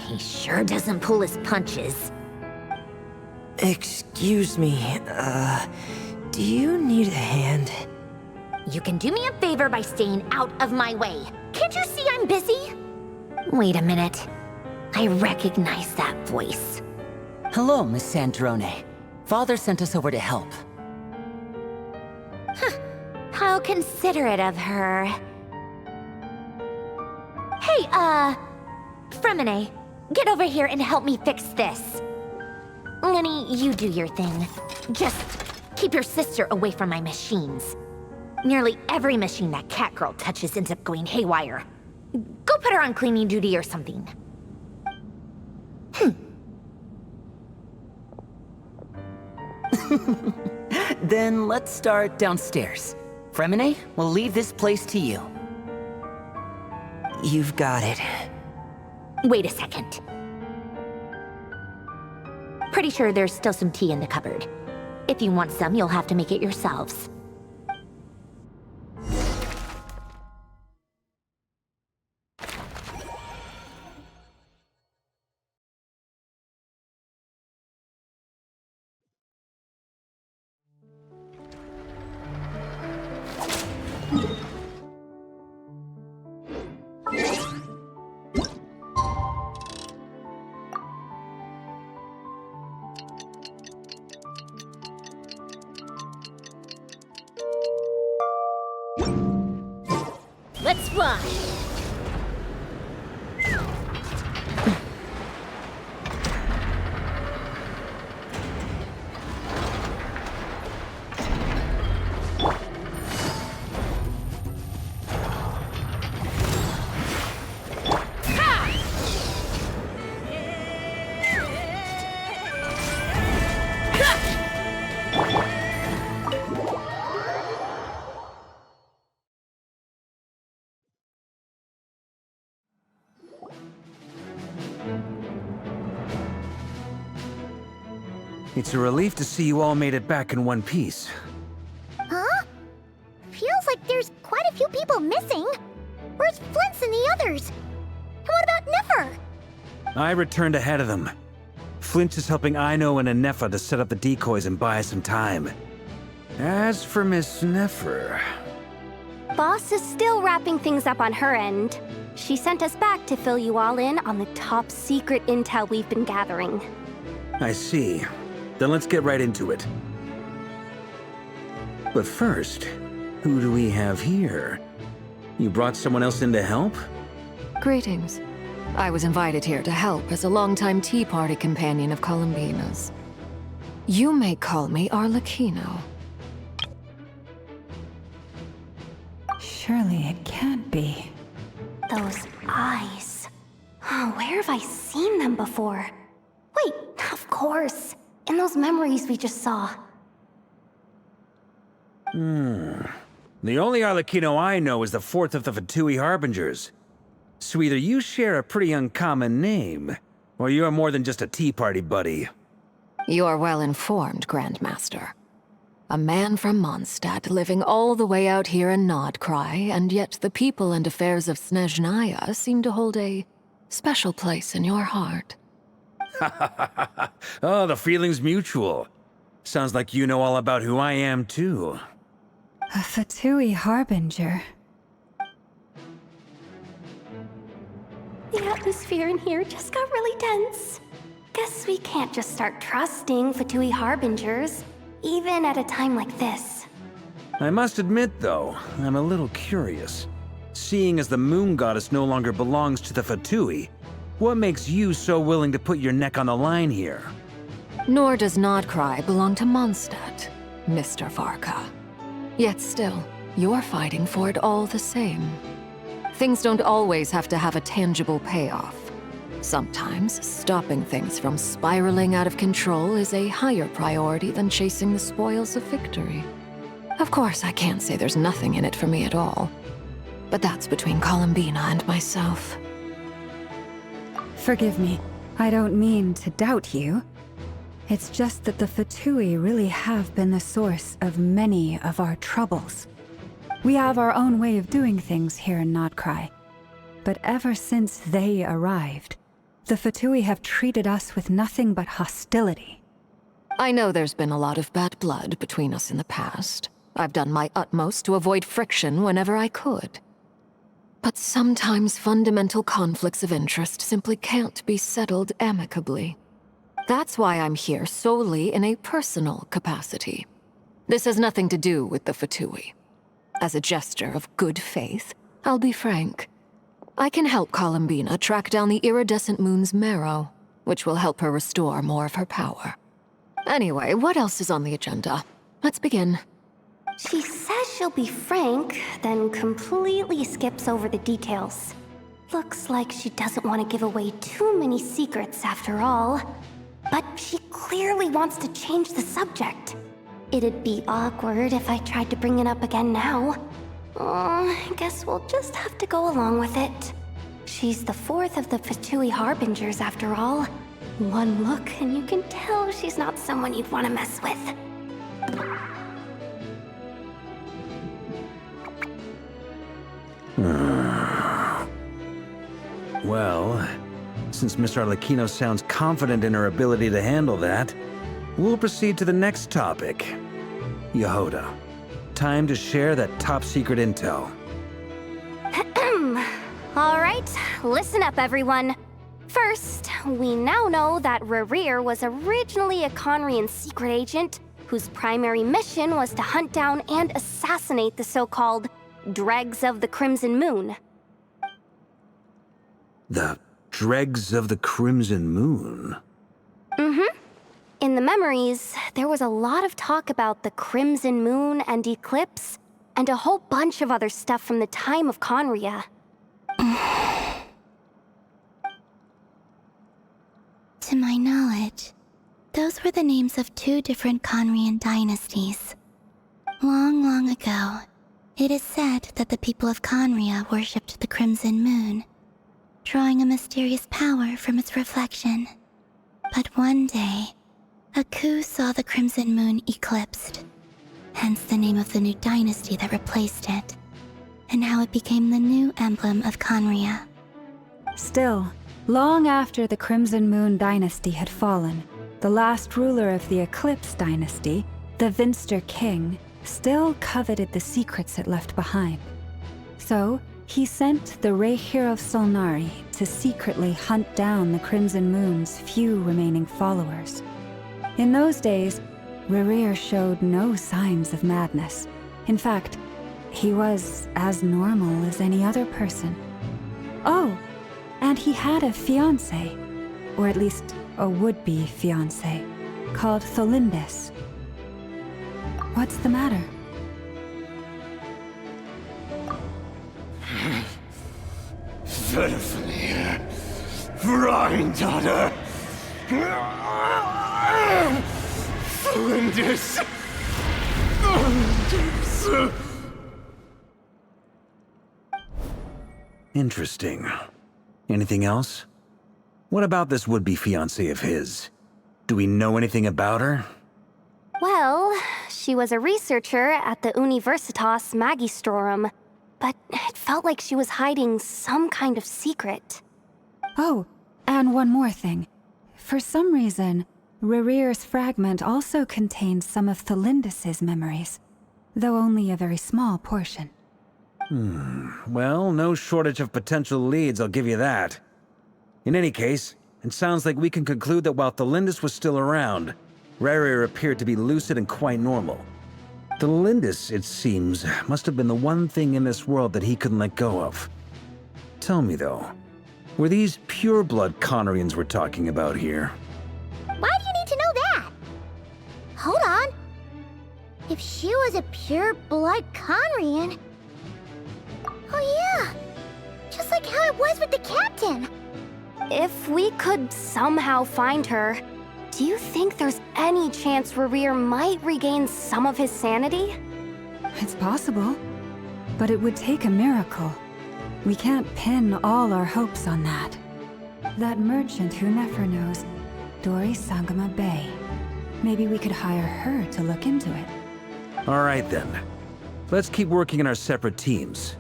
He sure doesn't pull his punches. Excuse me, do you need a hand? You can do me a favor by staying out of my way. Can't you see I'm busy? Wait a minute. I recognize that voice. Hello, Miss Sandrone. Father sent us over to help. Huh. How considerate of her. Hey, Fremine, get over here and help me fix this. Lenny, you do your thing. Just keep your sister away from my machines. Nearly every machine that cat girl touches ends up going haywire. Go put her on cleaning duty or something. Then let's start downstairs. Fremine, we'll leave this place to you. You've got it. Wait a second. Pretty sure there's still some tea in the cupboard. If you want some, you'll have to make it yourselves. Let's fly! It's a relief to see you all made it back in one piece. Huh? Feels like there's quite a few people missing. Where's Flint's and the others? And what about Nefer? I returned ahead of them. Flint is helping Ino and Nefer to set up the decoys and buy us some time. As for Miss Nefer... Boss is still wrapping things up on her end. She sent us back to fill you all in on the top secret intel we've been gathering. I see. Then let's get right into it. But first, who do we have here? You brought someone else in to help? Greetings. I was invited here to help as a longtime Tea Party companion of Columbina's. You may call me Arlecchino. Surely it can't be. Those eyes. Oh, where have I seen them before? Wait, of course. In those memories we just saw. The only Arlecchino I know is the fourth of the Fatui Harbingers. So either you share a pretty uncommon name, or you're more than just a Tea Party buddy. You're well informed, Grandmaster. A man from Mondstadt living all the way out here in Krai, and yet the people and affairs of Snezhnaya seem to hold a special place in your heart. Oh, the feeling's mutual. Sounds like you know all about who I am, too. A Fatui Harbinger. The atmosphere in here just got really tense. Guess we can't just start trusting Fatui Harbingers. even at a time like this. I must admit, though, I'm a little curious. Seeing as the moon goddess no longer belongs to the Fatui, what makes you so willing to put your neck on the line here? Nor does Krai belong to Mondstadt, Mr. Varka. Yet still, you're fighting for it all the same. Things don't always have to have a tangible payoff. Sometimes, stopping things from spiraling out of control is a higher priority than chasing the spoils of victory. Of course, I can't say there's nothing in it for me at all. But that's between Columbina and myself. Forgive me. I don't mean to doubt you. It's just that the Fatui really have been the source of many of our troubles. We have our own way of doing things here in Krai. But ever since they arrived, the Fatui have treated us with nothing but hostility. I know there's been a lot of bad blood between us in the past. I've done my utmost to avoid friction whenever I could. But sometimes fundamental conflicts of interest simply can't be settled amicably. That's why I'm here solely in a personal capacity. This has nothing to do with the Fatui. As a gesture of good faith, I'll be frank. I can help Columbina track down the iridescent moon's marrow, which will help her restore more of her power. Anyway, what else is on the agenda? Let's begin. She says she'll be frank, then completely skips over the details. Looks like she doesn't want to give away too many secrets after all. But she clearly wants to change the subject. It'd be awkward if I tried to bring it up again now. I guess we'll just have to go along with it. She's the fourth of the Fatui Harbingers after all. One look and you can tell she's not someone you'd want to mess with. Well, since Miss Arlecchino sounds confident in her ability to handle that, we'll proceed to the next topic. Yehuda, time to share that top-secret intel. All right, listen up, everyone. First, we now know that Rerir was originally a Conrian secret agent whose primary mission was to hunt down and assassinate the so-called Dregs of the Crimson Moon. The Dregs of the Crimson Moon? Mm-hmm. In the memories, there was a lot of talk about the Crimson Moon and Eclipse, and a whole bunch of other stuff from the time of Conria. To my knowledge, those were the names of two different Conrian dynasties. Long, long ago, it is said that the people of Conria worshipped the Crimson Moon, drawing a mysterious power from its reflection. But one day, a coup saw the Crimson Moon eclipsed, hence the name of the new dynasty that replaced it, and how it became the new emblem of Conria. Still, long after the Crimson Moon dynasty had fallen, the last ruler of the Eclipse dynasty, the Vinster King, still coveted the secrets it left behind. So, he sent the Rerir of Solnari to secretly hunt down the Crimson Moon's few remaining followers. In those days, Rerir showed no signs of madness. In fact, he was as normal as any other person. Oh, and he had a fiancé, or at least a would-be fiancé, called Tholindis. What's the matter? Verfnir, Rheindaughter, Tholindis. Interesting. Anything else? What about this would-be fiancé of his? Do we know anything about her? Well, she was a researcher at the Universitas Magistrorum, but it felt like she was hiding some kind of secret. Oh, and one more thing. For some reason, Rerir's fragment also contained some of Tholindis' memories, though only a very small portion. Well, no shortage of potential leads, I'll give you that. In any case, it sounds like we can conclude that while Tholindis was still around, Rerir appeared to be lucid and quite normal. The Lindis, it seems, must have been the one thing in this world that he couldn't let go of. Tell me though, were these pure-blood Conorians we're talking about here? Why do you need to know that? Hold on. If she was a pure-blood Conrian... Oh yeah! Just like how it was with the captain! If we could somehow find her, do you think there's any chance Rerir might regain some of his sanity? It's possible, but it would take a miracle. We can't pin all our hopes on that. That merchant who Nefer knows, Dori Sagama Bay. Maybe we could hire her to look into it. All right then. Let's keep working in our separate teams.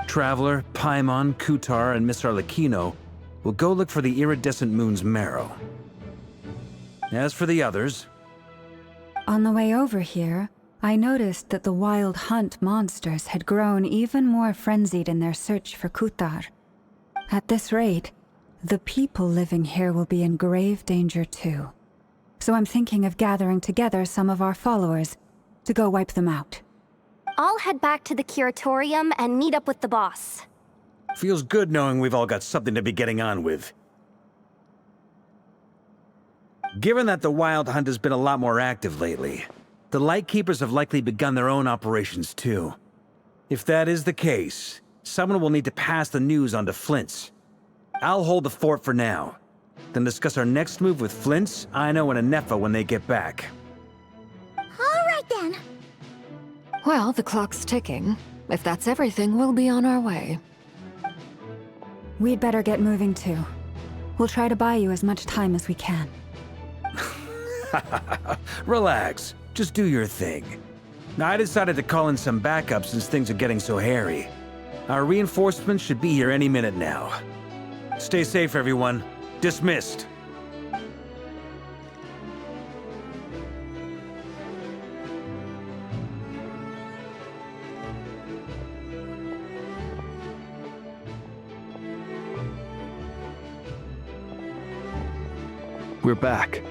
Traveler, Paimon, Kutar, and Miss Arlecchino will go look for the iridescent moon's marrow. As for the others... On the way over here, I noticed that the wild hunt monsters had grown even more frenzied in their search for Kutar. At this rate, the people living here will be in grave danger too. So I'm thinking of gathering together some of our followers to go wipe them out. I'll head back to the curatorium and meet up with the boss. Feels good knowing we've all got something to be getting on with. Given that the Wild Hunt has been a lot more active lately, the Lightkeepers have likely begun their own operations too. If that is the case, someone will need to pass the news on to Flint's. I'll hold the fort for now, then discuss our next move with Flint's, Ino, and Nefer when they get back. All right then. Well, the clock's ticking. If that's everything, we'll be on our way. We'd better get moving too. We'll try to buy you as much time as we can. Relax. Just do your thing. I decided to call in some backup since things are getting so hairy. Our reinforcements should be here any minute now. Stay safe, everyone. Dismissed. We're back.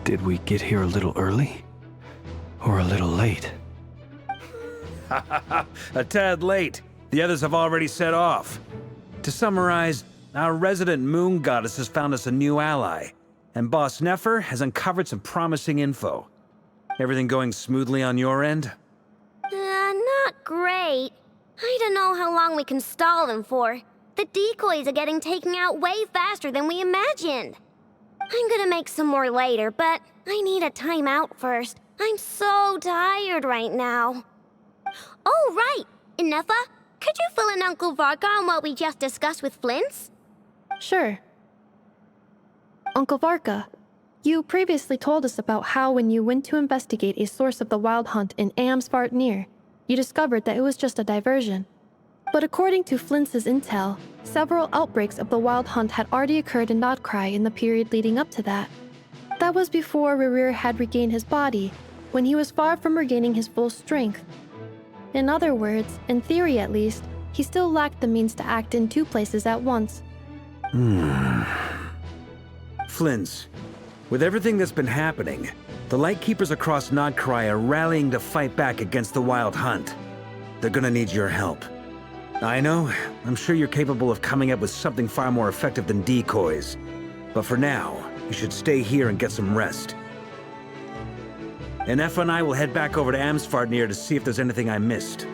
Did we get here a little early? Or a little late? A tad late. The others have already set off. To summarize, our resident moon goddess has found us a new ally, and Boss Nefer has uncovered some promising info. Everything going smoothly on your end? Not great. I don't know how long we can stall them for. The decoys are getting taken out way faster than we imagined. I'm gonna make some more later, but I need a timeout first. I'm so tired right now. Oh, right! Nefer, could you fill in Uncle Varka on what we just discussed with Flint's? Sure. Uncle Varka, you previously told us about how when you went to investigate a source of the Wild Hunt in Amsvartnir, you discovered that it was just a diversion. But according to Flint's intel, several outbreaks of the Wild Hunt had already occurred in Krai in the period leading up to that. That was before Rerir had regained his body, when he was far from regaining his full strength. In other words, in theory at least, he still lacked the means to act in two places at once. Flint's, with everything that's been happening, the Lightkeepers across Krai are rallying to fight back against the Wild Hunt. They're gonna need your help. I know, I'm sure you're capable of coming up with something far more effective than decoys. But for now, you should stay here and get some rest. And Nefer and I will head back over to Amsvartnir to see if there's anything I missed.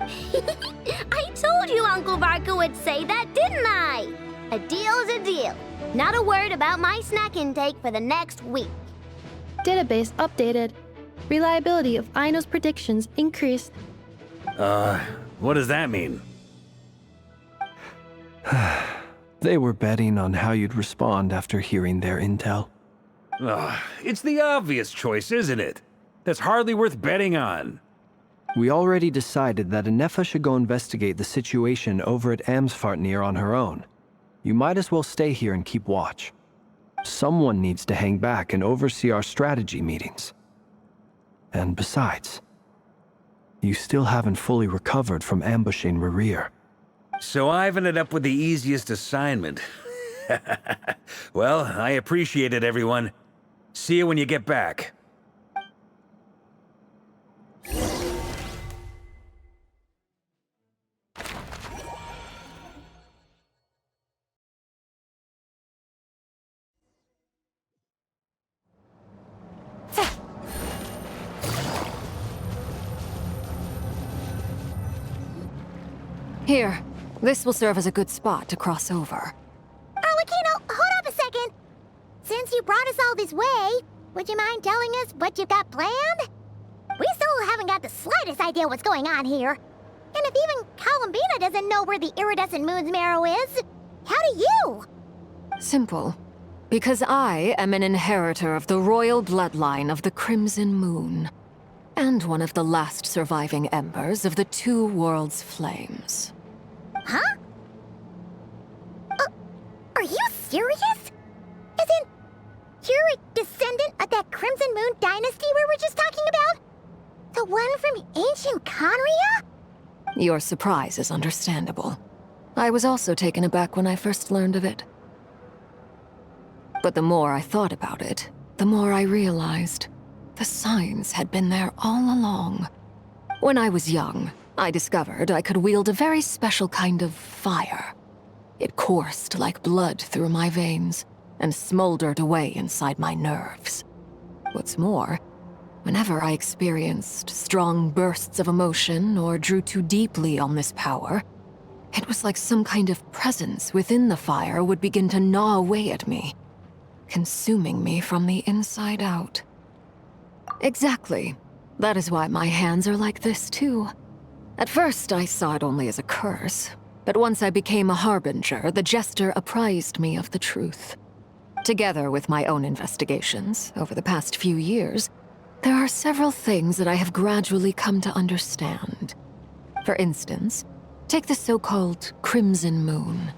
I told you Uncle Varka would say that, didn't I? A deal is a deal. Not a word about my snack intake for the next week. Database updated. Reliability of Ino's predictions increased. What does that mean? They were betting on how you'd respond after hearing their intel. It's the obvious choice, isn't it? That's hardly worth betting on. We already decided that Nefer should go investigate the situation over at Amsvartnir on her own. You might as well stay here and keep watch. Someone needs to hang back and oversee our strategy meetings. And besides, you still haven't fully recovered from ambushing Rerir. So I've ended up with the easiest assignment. Well, I appreciate it, everyone. See you when you get back. Here, this will serve as a good spot to cross over. Arlecchino, hold up a second. Since you brought us all this way, would you mind telling us what you've got planned? We still haven't got the slightest idea what's going on here. And if even Columbina doesn't know where the iridescent moon's marrow is, how do you? Simple. Because I am an inheritor of the royal bloodline of the Crimson Moon, and one of the last surviving embers of the Two Worlds' flames. Huh? Are you serious? As in, you're a descendant of that Crimson Moon dynasty we were just talking about? The one from ancient Conria? Your surprise is understandable. I was also taken aback when I first learned of it. But the more I thought about it, the more I realized the signs had been there all along. When I was young, I discovered I could wield a very special kind of fire. It coursed like blood through my veins and smoldered away inside my nerves. What's more, whenever I experienced strong bursts of emotion or drew too deeply on this power, it was like some kind of presence within the fire would begin to gnaw away at me, consuming me from the inside out. Exactly. That is why my hands are like this, too. At first, I saw it only as a curse, but once I became a harbinger, the jester apprised me of the truth. Together with my own investigations, over the past few years, there are several things that I have gradually come to understand. For instance, take the so-called Crimson Moon.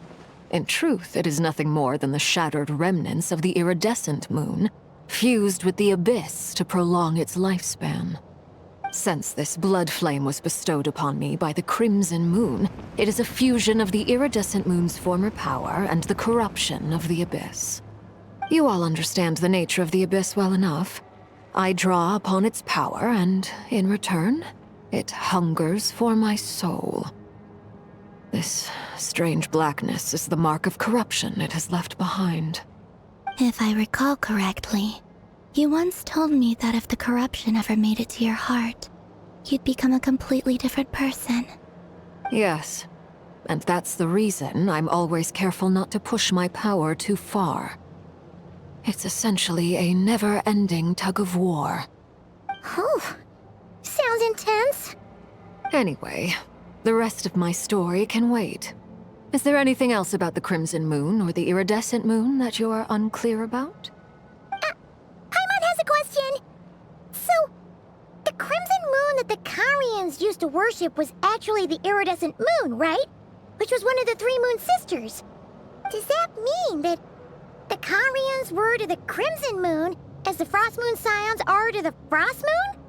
In truth, it is nothing more than the shattered remnants of the iridescent moon, fused with the abyss to prolong its lifespan. Since this blood flame was bestowed upon me by the Crimson Moon, it is a fusion of the iridescent moon's former power and the corruption of the abyss. You all understand the nature of the abyss well enough. I draw upon its power, and in return, it hungers for my soul. This strange blackness is the mark of corruption it has left behind. If I recall correctly, you once told me that if the corruption ever made it to your heart, you'd become a completely different person. Yes, and that's the reason I'm always careful not to push my power too far. It's essentially a never-ending tug-of-war. Oh, sounds intense. Anyway, the rest of my story can wait. Is there anything else about the Crimson Moon or the Iridescent Moon that you're unclear about? Paimon has a question. So, the Crimson Moon that the Karians used to worship was actually the Iridescent Moon, right? Which was one of the three Moon Sisters. Does that mean that the Karians were to the Crimson Moon as the Frost Moon Scions are to the Frost Moon?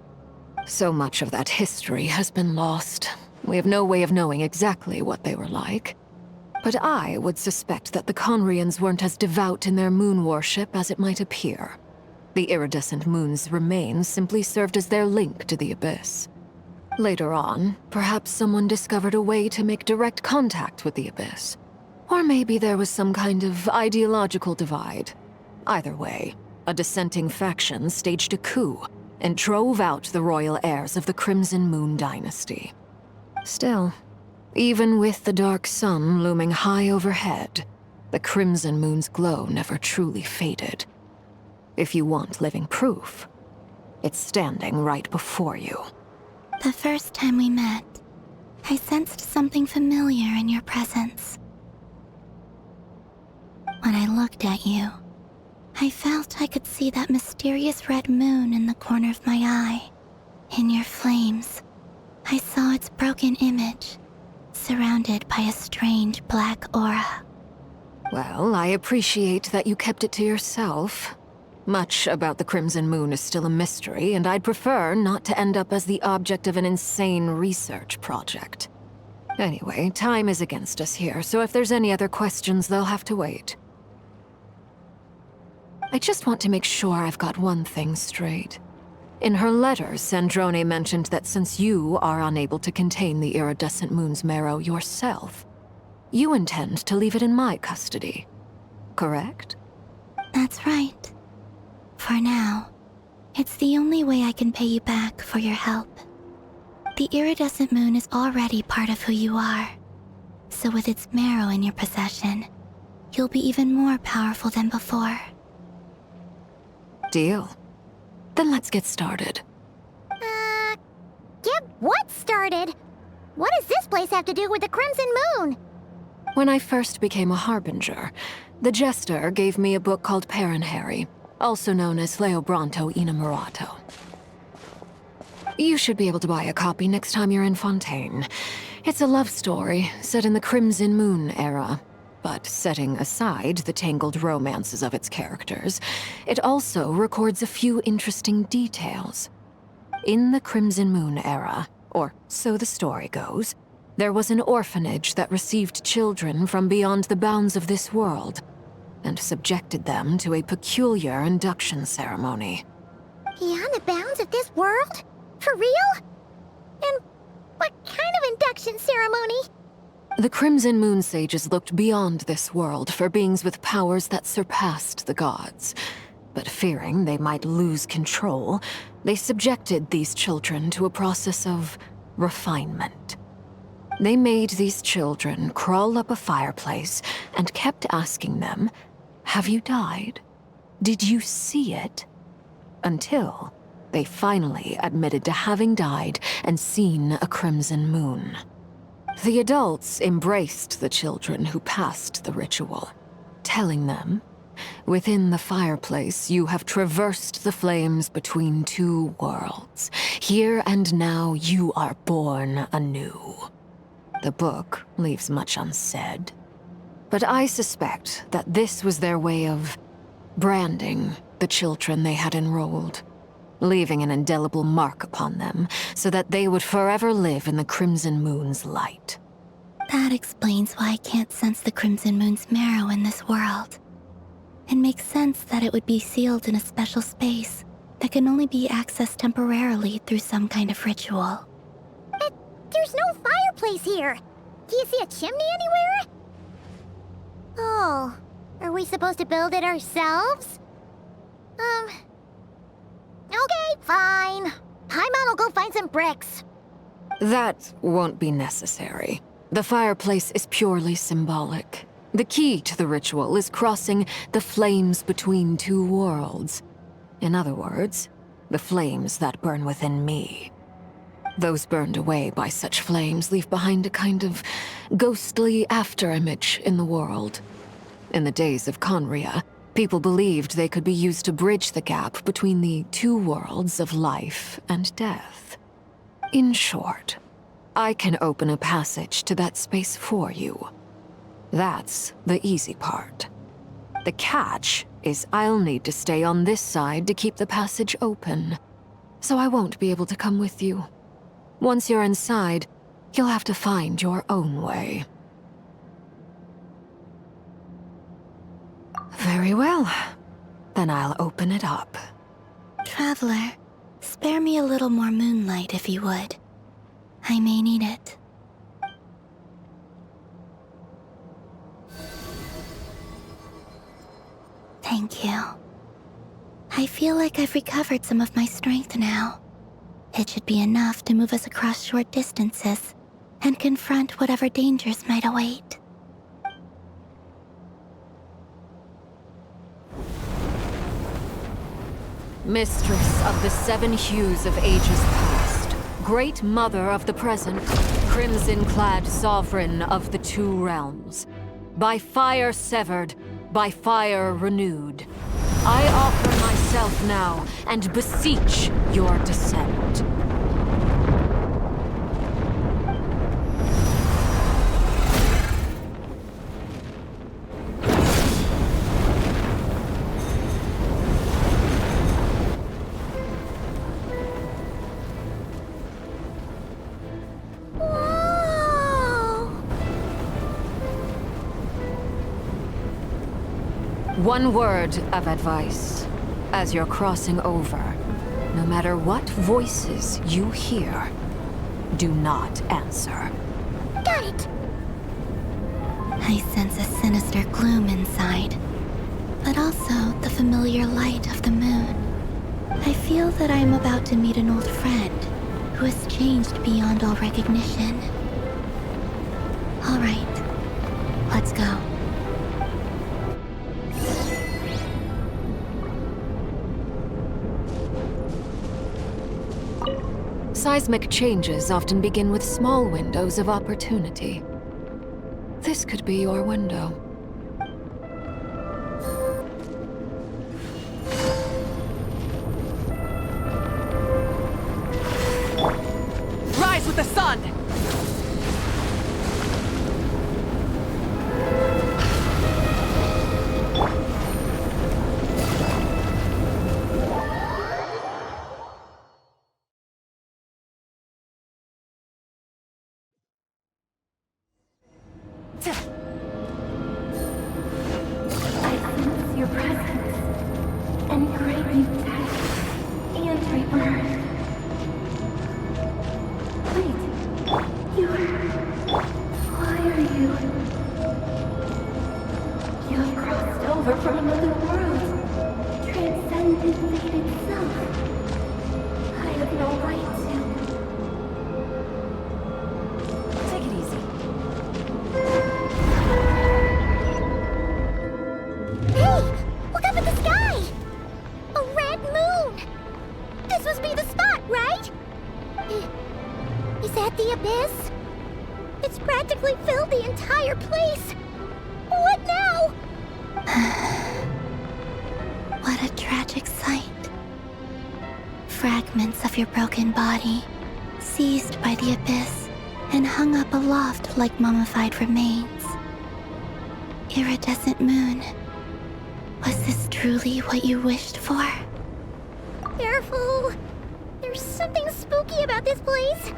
So much of that history has been lost. We have no way of knowing exactly what they were like. But I would suspect that the Conrians weren't as devout in their moon worship as it might appear. The iridescent moon's remains simply served as their link to the abyss. Later on, perhaps someone discovered a way to make direct contact with the abyss. Or maybe there was some kind of ideological divide. Either way, a dissenting faction staged a coup and drove out the royal heirs of the Crimson Moon dynasty. Still, even with the dark sun looming high overhead, the Crimson Moon's glow never truly faded. If you want living proof, it's standing right before you. The first time we met, I sensed something familiar in your presence. When I looked at you, I felt I could see that mysterious red moon in the corner of my eye. In your flames, I saw its broken image, surrounded by a strange black aura. Well, I appreciate that you kept it to yourself. Much about the Crimson Moon is still a mystery, and I'd prefer not to end up as the object of an insane research project. Anyway, time is against us here, so if there's any other questions, they'll have to wait. I just want to make sure I've got one thing straight. In her letters, Sandrone mentioned that since you are unable to contain the iridescent moon's marrow yourself, you intend to leave it in my custody. Correct? That's right. For now, it's the only way I can pay you back for your help. The iridescent moon is already part of who you are. So with its marrow in your possession, you'll be even more powerful than before. Deal. Then let's get started. Get what started? What does this place have to do with the Crimson Moon? When I first became a Harbinger, the Jester gave me a book called Paranhari, also known as Leobranto Inamorato. You should be able to buy a copy next time you're in Fontaine. It's a love story set in the Crimson Moon era. But setting aside the tangled romances of its characters, it also records a few interesting details. In the Crimson Moon era, or so the story goes, there was an orphanage that received children from beyond the bounds of this world, and subjected them to a peculiar induction ceremony. Beyond the bounds of this world? For real? And what kind of induction ceremony? The Crimson Moon sages looked beyond this world for beings with powers that surpassed the gods. But fearing they might lose control, they subjected these children to a process of refinement. They made these children crawl up a fireplace and kept asking them, "Have you died? Did you see it?" Until they finally admitted to having died and seen a crimson moon. The adults embraced the children who passed the ritual, telling them, "Within the fireplace, you have traversed the flames between two worlds. Here and now, you are born anew." The book leaves much unsaid, but I suspect that this was their way of branding the children they had enrolled, leaving an indelible mark upon them so that they would forever live in the Crimson Moon's light. That explains why I can't sense the Crimson Moon's marrow in this world. It makes sense that it would be sealed in a special space that can only be accessed temporarily through some kind of ritual. But there's no fireplace here. Do you see a chimney anywhere? Oh, are we supposed to build it ourselves? Okay, fine. Paimon will go find some bricks. That won't be necessary. The fireplace is purely symbolic. The key to the ritual is crossing the flames between two worlds. In other words, the flames that burn within me. Those burned away by such flames leave behind a kind of ghostly afterimage in the world. In the days of Conria, people believed they could be used to bridge the gap between the two worlds of life and death. In short, I can open a passage to that space for you. That's the easy part. The catch is I'll need to stay on this side to keep the passage open, so I won't be able to come with you. Once you're inside, you'll have to find your own way. Very well. Then I'll open it up. Traveler, spare me a little more moonlight if you would. I may need it. Thank you. I feel like I've recovered some of my strength now. It should be enough to move us across short distances and confront whatever dangers might await. Mistress of the seven hues of ages past, great mother of the present, crimson-clad sovereign of the two realms, by fire severed, by fire renewed, I offer myself now and beseech your descent. One word of advice. As you're crossing over, no matter what voices you hear, do not answer. Got it! I sense a sinister gloom inside, but also the familiar light of the moon. I feel that I am about to meet an old friend who has changed beyond all recognition. All right, let's go. Seismic changes often begin with small windows of opportunity. This could be your window. Rise with the sun! Your presence and craving death and rebirth. Wait, why are you? You have crossed over from another world, transcended fate itself. I have no right to. Take it easy. Hey! Look up at the sky! A red moon! This must be the spot, right? Is that the abyss? It's practically filled the entire place! What now? What a tragic sight. Fragments of your broken body, seized by the abyss, and hung up aloft like mummified remains. Iridescent moon. Was this truly what you wished for? Careful! There's something spooky about this place.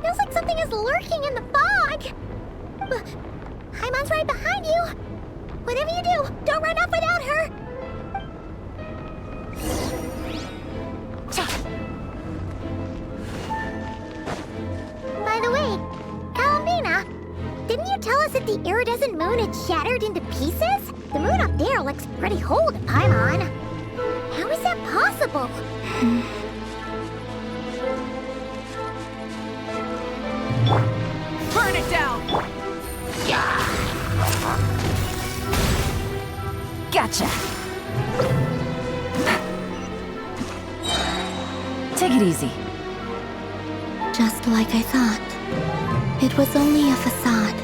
Feels like something is lurking in the fog. Haimon's right behind you. Whatever you do, don't run off without her. By the way, Columbina, didn't you tell us that the iridescent moon had shattered into pieces? The moon up there looks pretty whole to Paimon. How is that possible? Burn it down! Gotcha! Take it easy. Just like I thought. It was only a facade.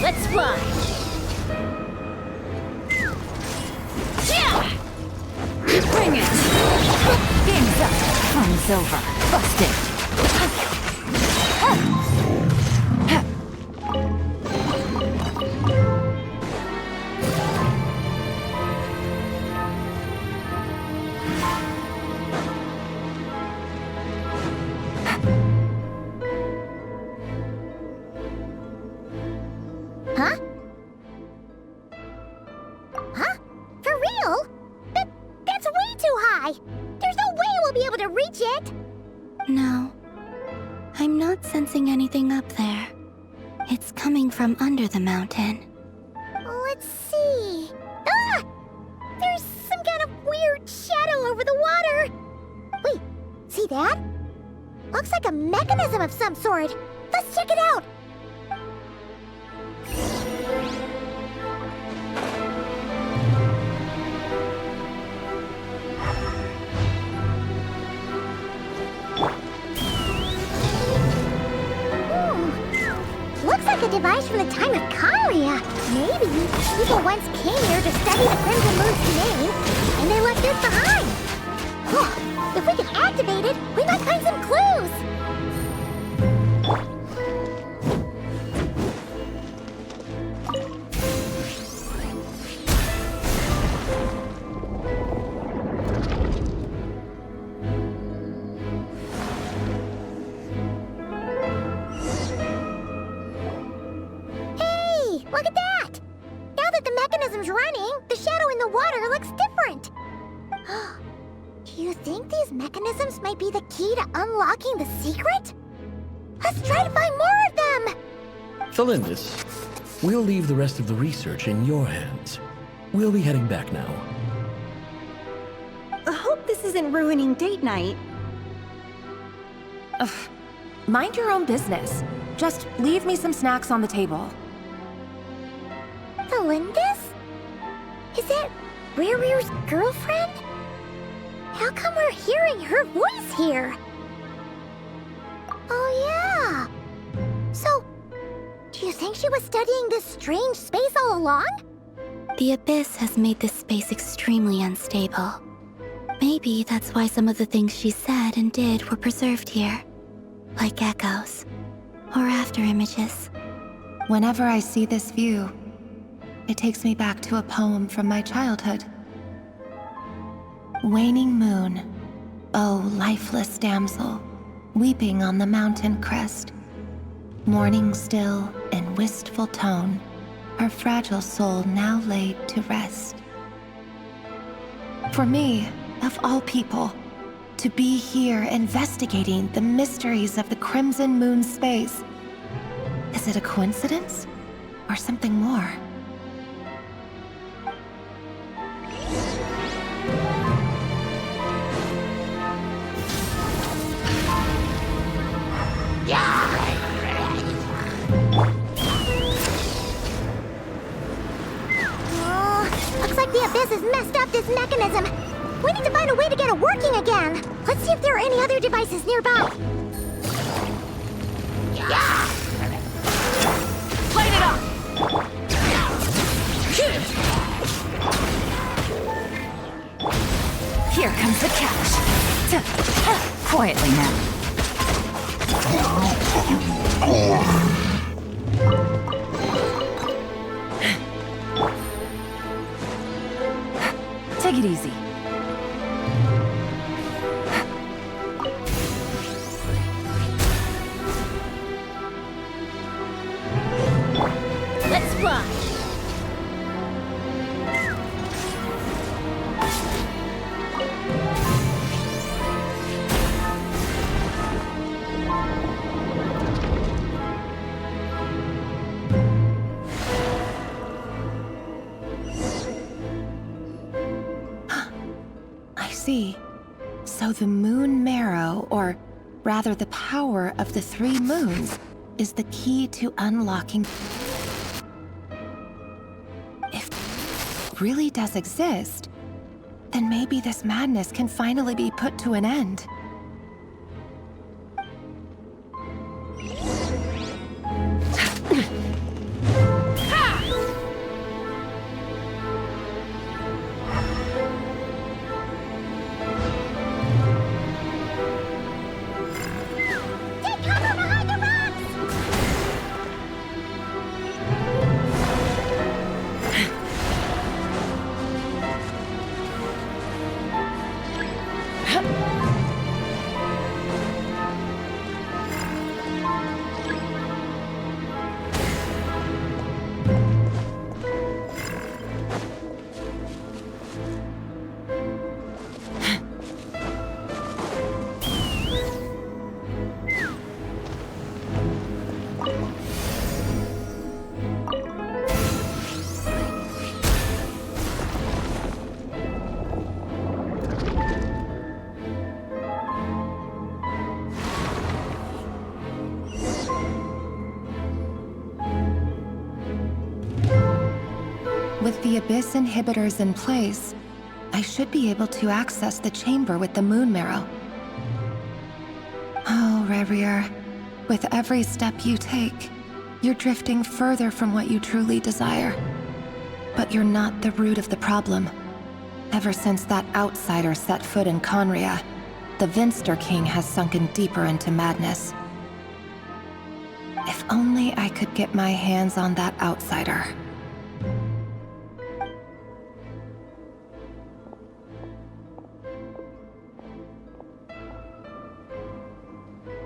Let's fly! Yeah! Bring it! Game's up. Fun's over. Busted. Huh? Huh? For real? That's way too high! There's no way we'll be able to reach it! No. I'm not sensing anything up there. It's coming from under the mountain. Let's see... Ah! There's some kind of weird shadow over the water! Wait, see that? Looks like a mechanism of some sort. Let's check it out! Looks like a device from the time of Kalia. Maybe people once came here to study the Crimson Moon's name, and they left this behind. Oh, if we can activate it, we might find some clues. You think these mechanisms might be the key to unlocking the secret? Let's try to find more of them! Felindis, we'll leave the rest of the research in your hands. We'll be heading back now. I hope this isn't ruining date night. Ugh. Mind your own business. Just leave me some snacks on the table. Felindis? Is that Rerir's girlfriend? How come we're hearing her voice here? Oh yeah! So, do you think she was studying this strange space all along? The Abyss has made this space extremely unstable. Maybe that's why some of the things she said and did were preserved here. Like echoes. Or after images. Whenever I see this view, it takes me back to a poem from my childhood. Waning moon, oh lifeless damsel, weeping on the mountain crest. Mourning still in wistful tone, her fragile soul now laid to rest. For me, of all people, to be here investigating the mysteries of the Crimson Moon space. Is it a coincidence? Or something more? Looks like the Abyss has messed up this mechanism. We need to find a way to get it working again. Let's see if there are any other devices nearby. Light it up! Here comes the catch. Quietly now. Take it easy. Let's fly. I see. So the moon marrow, or rather the power of the 3 moons, is the key to unlocking. If it really does exist, then maybe this madness can finally be put to an end. With the Abyss inhibitors in place, I should be able to access the chamber with the moon marrow. Oh, Rerir, with every step you take, you're drifting further from what you truly desire. But you're not the root of the problem. Ever since that outsider set foot in Conria, the Vinster King has sunken deeper into madness. If only I could get my hands on that outsider.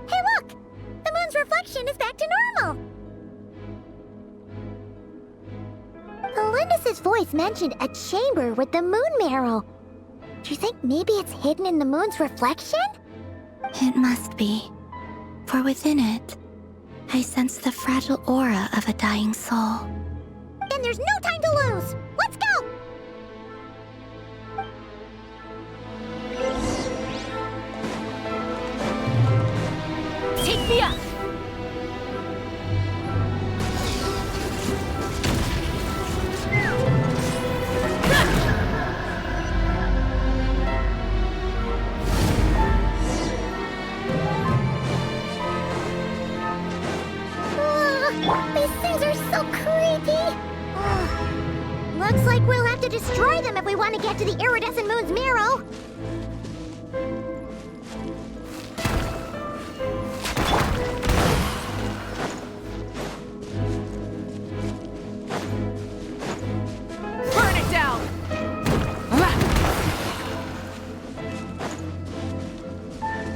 Hey look! The moon's reflection is back to normal! Felindis' voice mentioned a chamber with the moon marrow. Do you think maybe it's hidden in the moon's reflection? It must be. For within it, I sense the fragile aura of a dying soul. Then there's no time to lose! Let's go! Take me up! These things are so creepy! Looks like we'll have to destroy them if we want to get to the iridescent moon's mirror. Burn it down!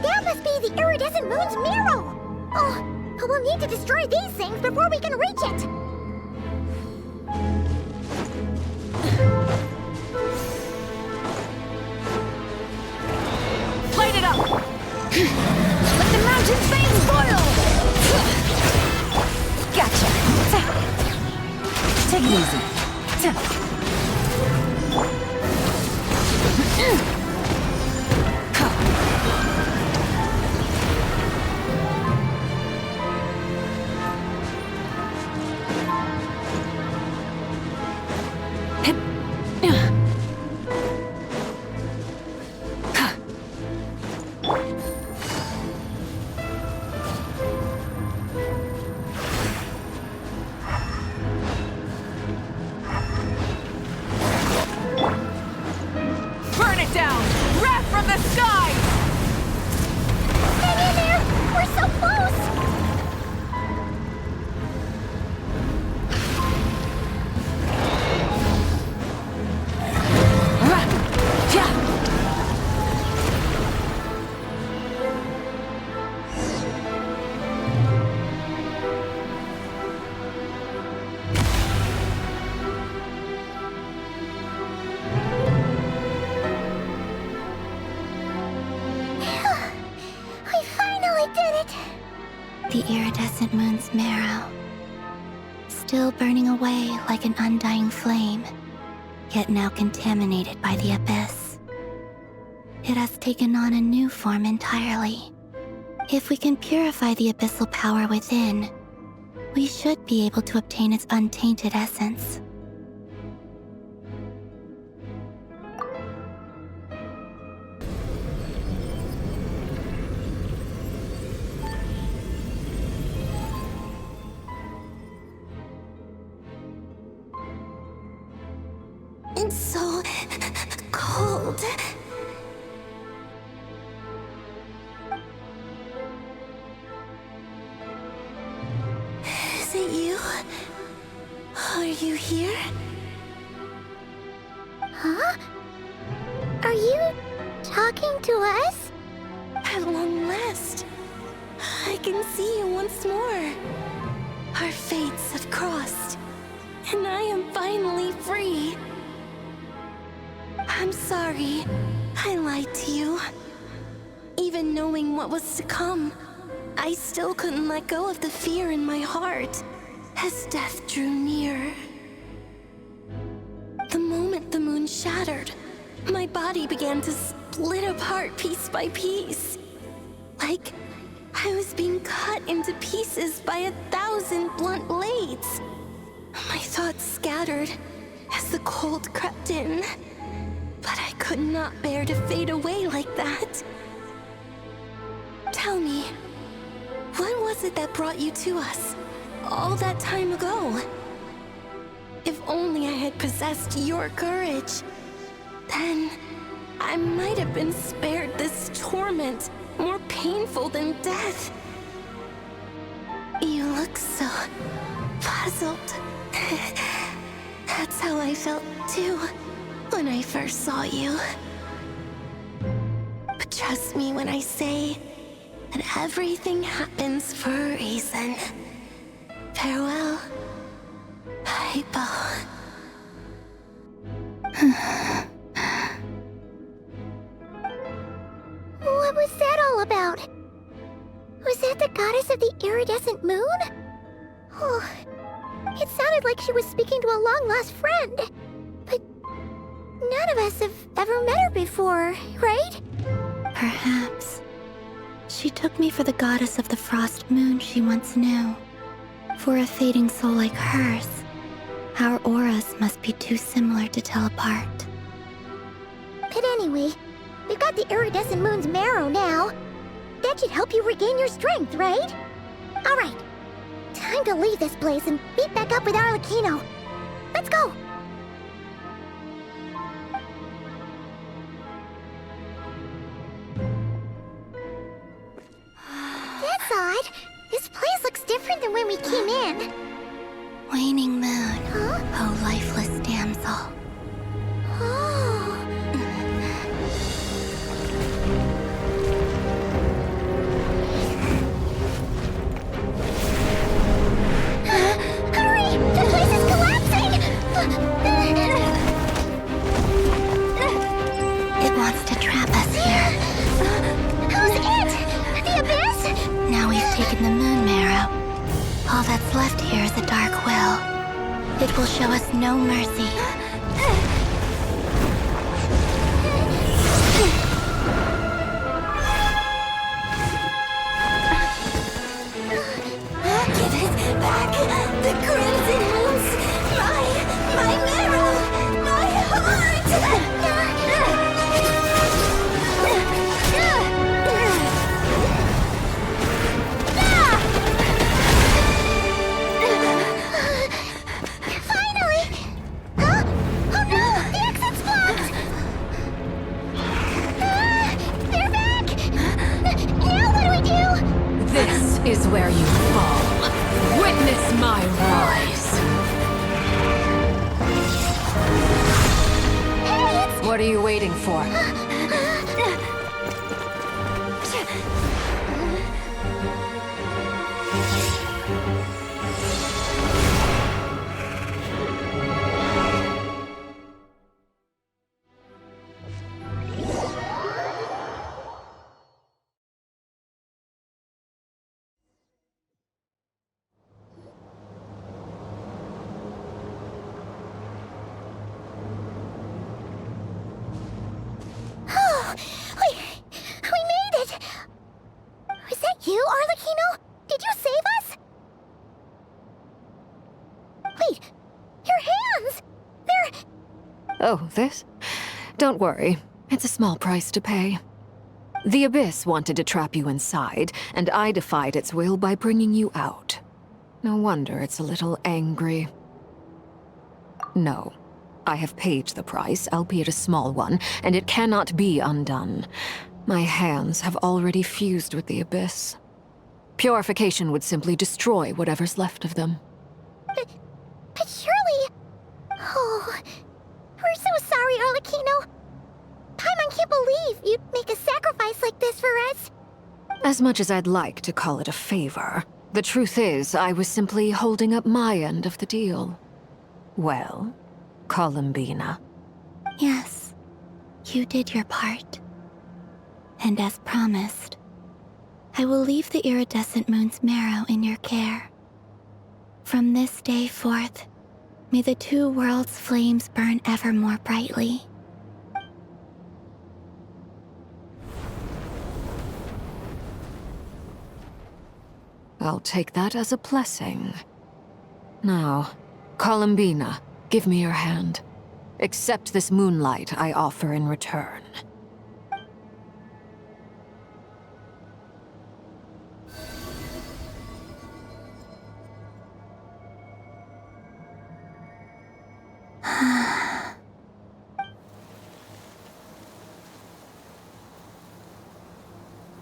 That must be the iridescent moon's mirror! Oh, but we'll need to destroy these things before we can reach it! Light it up! Let the mountain's veins boil! Gotcha! Take it easy. Burn it down! Wrath from the sky! Hang in there! We're so close! We finally did it! The iridescent moon's marrow, still burning away like an undying flame, yet now contaminated by the abyss. It has taken on a new form entirely. If we can purify the abyssal power within, we should be able to obtain its untainted essence. It's so cold. Is it you? Are you here? Huh? Are you talking to us? At long last, I can see you once more. Our fates have crossed, and I am finally free. I'm sorry, I lied to you. Even knowing what was to come, I still couldn't let go of the fear in my heart as death drew near. The moment the moon shattered, my body began to split apart piece by piece. Like I was being cut into pieces by 1,000 blunt blades. My thoughts scattered as the cold crept in. But I could not bear to fade away like that. Tell me, what was it that brought you to us all that time ago? If only I had possessed your courage, then I might have been spared this torment more painful than death. You look so puzzled. That's how I felt too when I first saw you. But trust me when I say that everything happens for a reason. Farewell, Hypo. What was that all about? Was that the goddess of the iridescent moon? Oh, it sounded like she was speaking to a long-lost friend. But none of us have ever met her before, right? Perhaps. She took me for the goddess of the frost moon she once knew. For a fading soul like hers, our auras must be too similar to tell apart. But anyway, we've got the iridescent moon's marrow now. That should help you regain your strength, right? Alright, time to leave this place and meet back up with Arlecchino. Let's go! That's odd. This place looks different than when we came in. Waning moon, oh lifeless damsel. Hurry! The place is collapsing! It wants to trap us here. Who's it? The Abyss? Now we've taken the moon marrow. All that's left here is a dark will. It will show us no mercy. Give it back! The crimson moons! My marrow! My heart! Finally! Huh? Oh no! The exit's blocked! They're back! Now what do we do? This is where you fall. Witness my rise. What are you waiting for? We made it! Was that you, Arlecchino? Did you save us? Wait, your hands! They're... Oh, this? Don't worry. It's a small price to pay. The Abyss wanted to trap you inside, and I defied its will by bringing you out. No wonder it's a little angry. No. I have paid the price, albeit a small one, and it cannot be undone. My hands have already fused with the Abyss. Purification would simply destroy whatever's left of them. But surely... Oh... We're so sorry, Arlecchino. Paimon can't believe you'd make a sacrifice like this for us. As much as I'd like to call it a favor, the truth is I was simply holding up my end of the deal. Well, Columbina. Yes, you did your part. And as promised, I will leave the iridescent moon's marrow in your care. From this day forth, may the two worlds' flames burn ever more brightly. I'll take that as a blessing. Now, Columbina, give me your hand. Accept this moonlight I offer in return.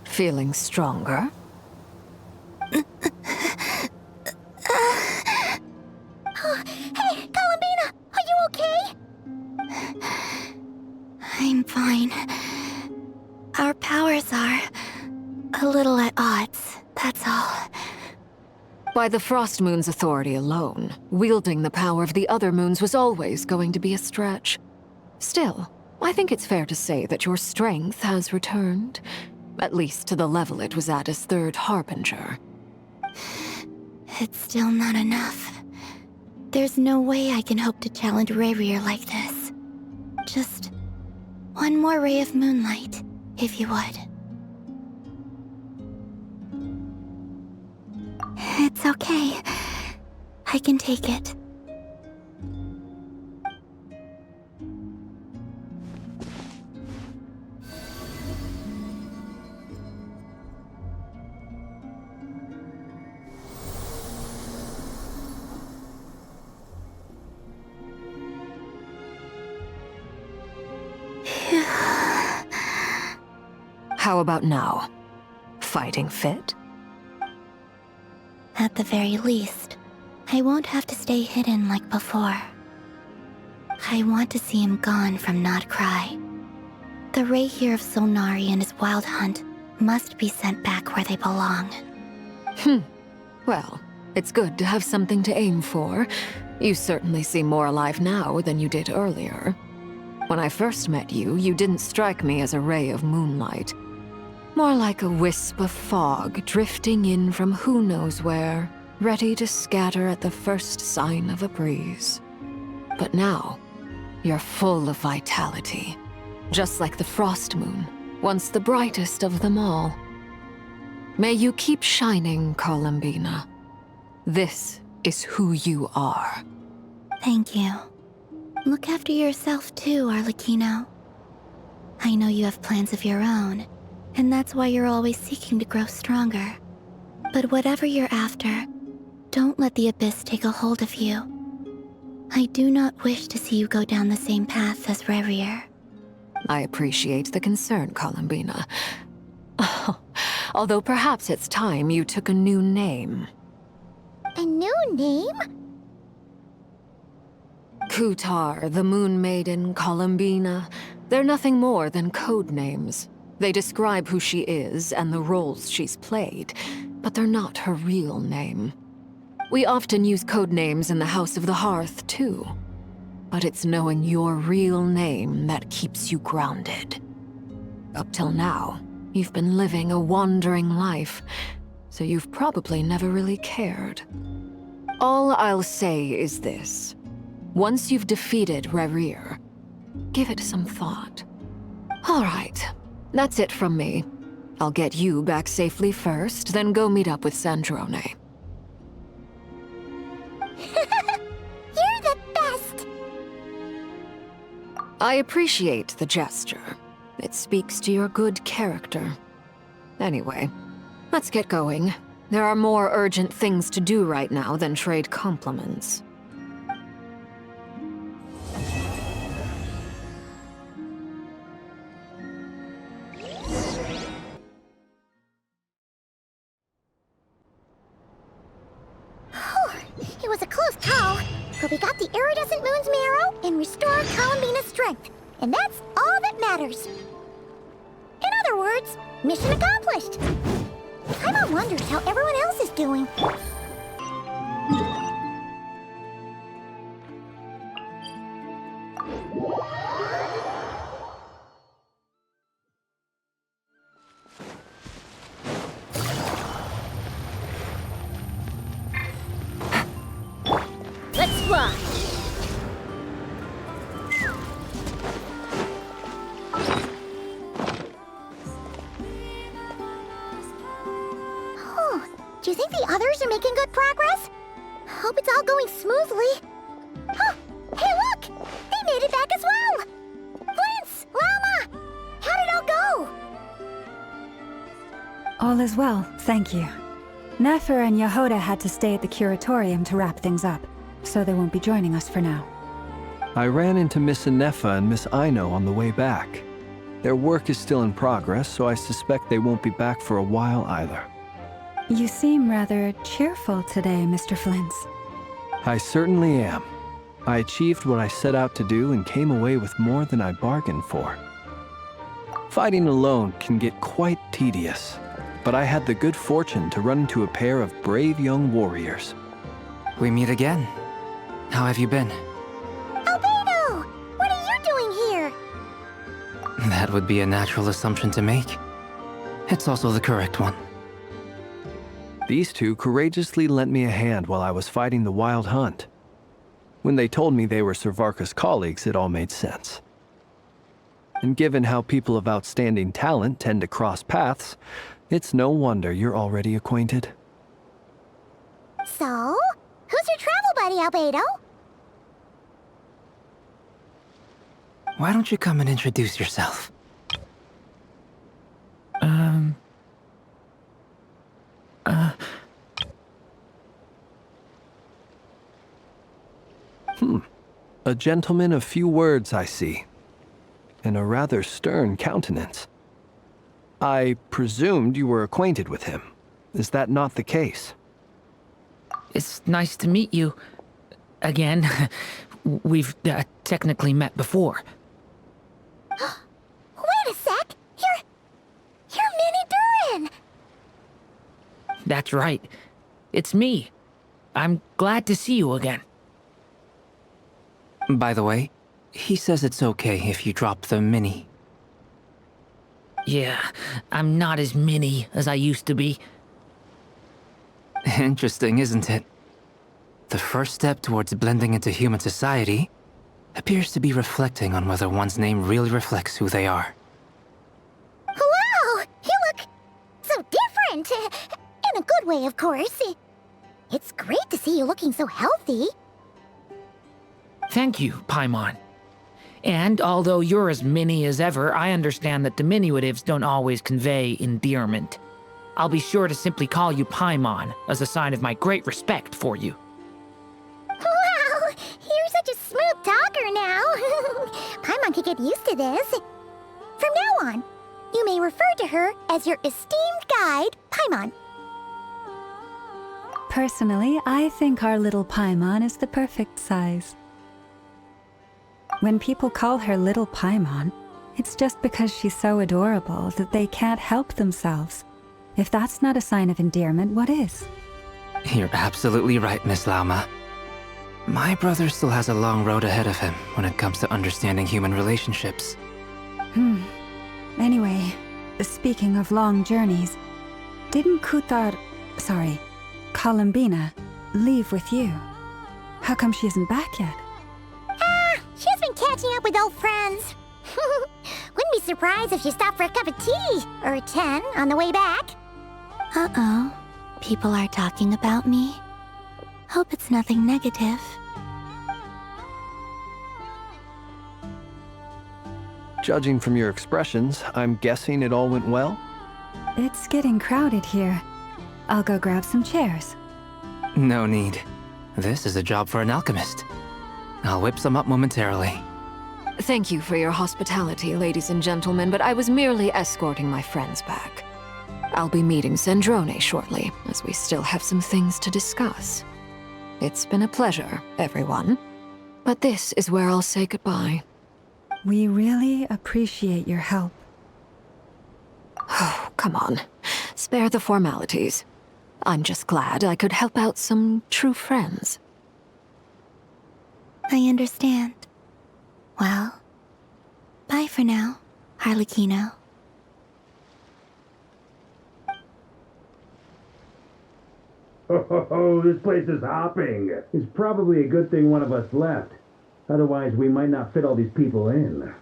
Feeling stronger? Hey, Columbina! Are you okay? I'm fine. Our powers are a little at odds, that's all. By the Frost Moon's authority alone, wielding the power of the other moons was always going to be a stretch. Still, I think it's fair to say that your strength has returned. At least to the level it was at as third harbinger. It's still not enough. There's no way I can hope to challenge Rerir like this. Just one more ray of moonlight, if you would. It's okay. I can take it. How about now? Fighting fit? At the very least, I won't have to stay hidden like before. I want to see him gone from Krai. The Rerir of Solnari and his wild hunt must be sent back where they belong. Well, it's good to have something to aim for. You certainly seem more alive now than you did earlier. When I first met you, you didn't strike me as a ray of moonlight. More like a wisp of fog drifting in from who knows where, ready to scatter at the first sign of a breeze. But now, you're full of vitality, just like the frost moon, once the brightest of them all. May you keep shining, Columbina. This is who you are. Thank you. Look after yourself too, arlecchino. I know you have plans of your own, and that's why you're always seeking to grow stronger. But whatever you're after, don't let the abyss take a hold of you. I do not wish to see you go down the same path as Rerir. I appreciate the concern, Columbina. Although perhaps it's time you took a new name. A new name? Kutar, the Moon Maiden, Columbina, they're nothing more than code names. They describe who she is and the roles she's played, but they're not her real name. We often use code names in the House of the Hearth, too. But it's knowing your real name that keeps you grounded. Up till now, you've been living a wandering life, so you've probably never really cared. All I'll say is this. Once you've defeated Rerir, give it some thought. All right, that's it from me. I'll get you back safely first, then go meet up with Sandrone. You're the best! I appreciate the gesture. It speaks to your good character. Anyway, let's get going. There are more urgent things to do right now than trade compliments. It was a close call, but we got the iridescent moon's marrow and restored Columbina's strength. And that's all that matters. In other words, mission accomplished. Paimon wonders how everyone else is doing. Let's fly. Do you think the others are making good progress? Hope it's all going smoothly. Huh! Hey, look! They made it back as well! Flint's! Lauma! How did it all go? All is well, thank you. Nefer and Yehoda had to stay at the curatorium to wrap things up, so they won't be joining us for now. I ran into Miss Nefer and Miss Aino on the way back. Their work is still in progress, so I suspect they won't be back for a while either. You seem rather cheerful today, Mr. Flint's. I certainly am. I achieved what I set out to do and came away with more than I bargained for. Fighting alone can get quite tedious, but I had the good fortune to run into a pair of brave young warriors. We meet again. How have you been? Albino! What are you doing here? That would be a natural assumption to make. It's also the correct one. These two courageously lent me a hand while I was fighting the wild hunt. When they told me they were Sir Varka's colleagues, it all made sense. And given how people of outstanding talent tend to cross paths, it's no wonder you're already acquainted. So, who's your travel buddy, Albedo? Why don't you come and introduce yourself? A gentleman of few words, I see. And a rather stern countenance. I presumed you were acquainted with him. Is that not the case? It's nice to meet you. Again. We've technically met before. Wait a sec! You're Mini Durin! That's right. It's me. I'm glad to see you again. By the way, he says it's okay if you drop the mini. Yeah, I'm not as mini as I used to be. Interesting, isn't it? The first step towards blending into human society appears to be reflecting on whether one's name really reflects who they are. Wow! You look so different! In a good way, of course. It's great to see you looking so healthy. Thank you, Paimon. And although you're as mini as ever, I understand that diminutives don't always convey endearment. I'll be sure to simply call you Paimon as a sign of my great respect for you. Wow! You're such a smooth talker now. Paimon could get used to this. From now on, you may refer to her as your esteemed guide, Paimon. Personally, I think our little Paimon is the perfect size. When people call her Little Paimon, it's just because she's so adorable that they can't help themselves. If that's not a sign of endearment, what is? You're absolutely right, Miss Lauma. My brother still has a long road ahead of him when it comes to understanding human relationships. Anyway, speaking of long journeys, didn't Columbina, leave with you? How come she isn't back yet? She's been catching up with old friends. Wouldn't be surprised if she stopped for a cup of tea or 10 on the way back. Uh-oh. People are talking about me. Hope it's nothing negative. Judging from your expressions, I'm guessing it all went well? It's getting crowded here. I'll go grab some chairs. No need. This is a job for an alchemist. I'll whip some up momentarily. Thank you for your hospitality, ladies and gentlemen, but I was merely escorting my friends back. I'll be meeting Sandrone shortly, as we still have some things to discuss. It's been a pleasure, everyone. But this is where I'll say goodbye. We really appreciate your help. Oh, come on. Spare the formalities. I'm just glad I could help out some true friends. I understand. Well, bye for now, arlecchino. Oh, this place is hopping. It's probably a good thing one of us left. Otherwise, we might not fit all these people in.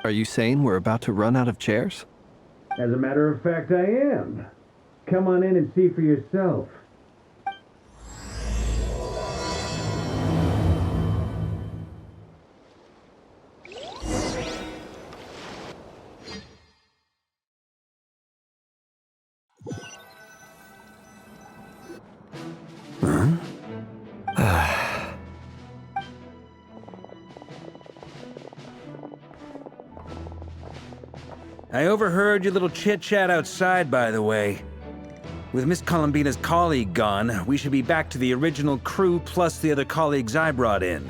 Are you saying we're about to run out of chairs? As a matter of fact, I am. Come on in and see for yourself. I overheard your little chit-chat outside, by the way. With Miss Columbina's colleague gone, we should be back to the original crew plus the other colleagues I brought in.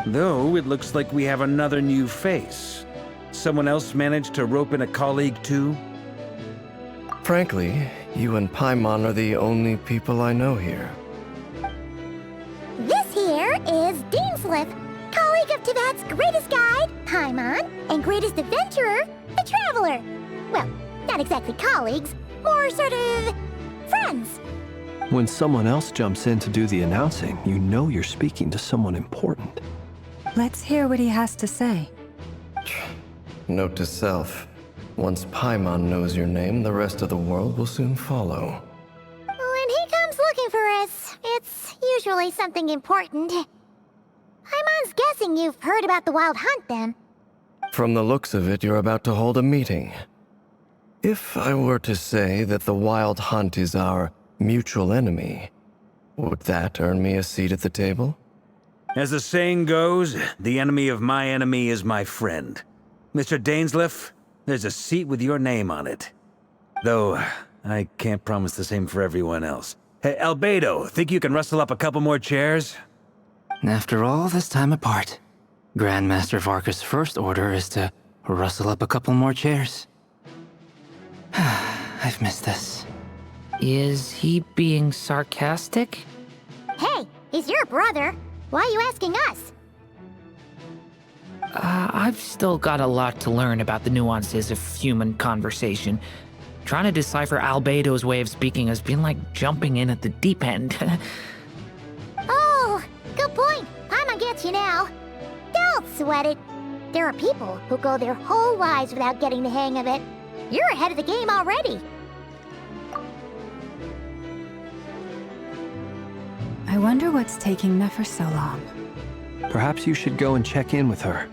Though, it looks like we have another new face. Someone else managed to rope in a colleague too? Frankly, you and Paimon are the only people I know here. This here is Dainsleif, colleague of Tibet's greatest guide, Paimon, and greatest adventurer, not exactly colleagues, more sort of friends. When someone else jumps in to do the announcing, you know you're speaking to someone important. Let's hear what he has to say. Note to self. Once Paimon knows your name, the rest of the world will soon follow. When he comes looking for us, it's usually something important. Paimon's guessing you've heard about the Wild Hunt, then. From the looks of it, you're about to hold a meeting. If I were to say that the Wild Hunt is our mutual enemy, would that earn me a seat at the table? As the saying goes, the enemy of my enemy is my friend. Mr. Dainsleif, there's a seat with your name on it. Though, I can't promise the same for everyone else. Hey, Albedo, think you can rustle up a couple more chairs? After all this time apart, Grandmaster Varka's first order is to rustle up a couple more chairs. I've missed this. Is he being sarcastic? Hey, he's your brother. Why are you asking us? I've still got a lot to learn about the nuances of human conversation. Trying to decipher Albedo's way of speaking has been like jumping in at the deep end. Oh, good point. Paimon gets you now. Don't sweat it. There are people who go their whole lives without getting the hang of it. You're ahead of the game already. I wonder what's taking Nefer so long. Perhaps you should go and check in with her.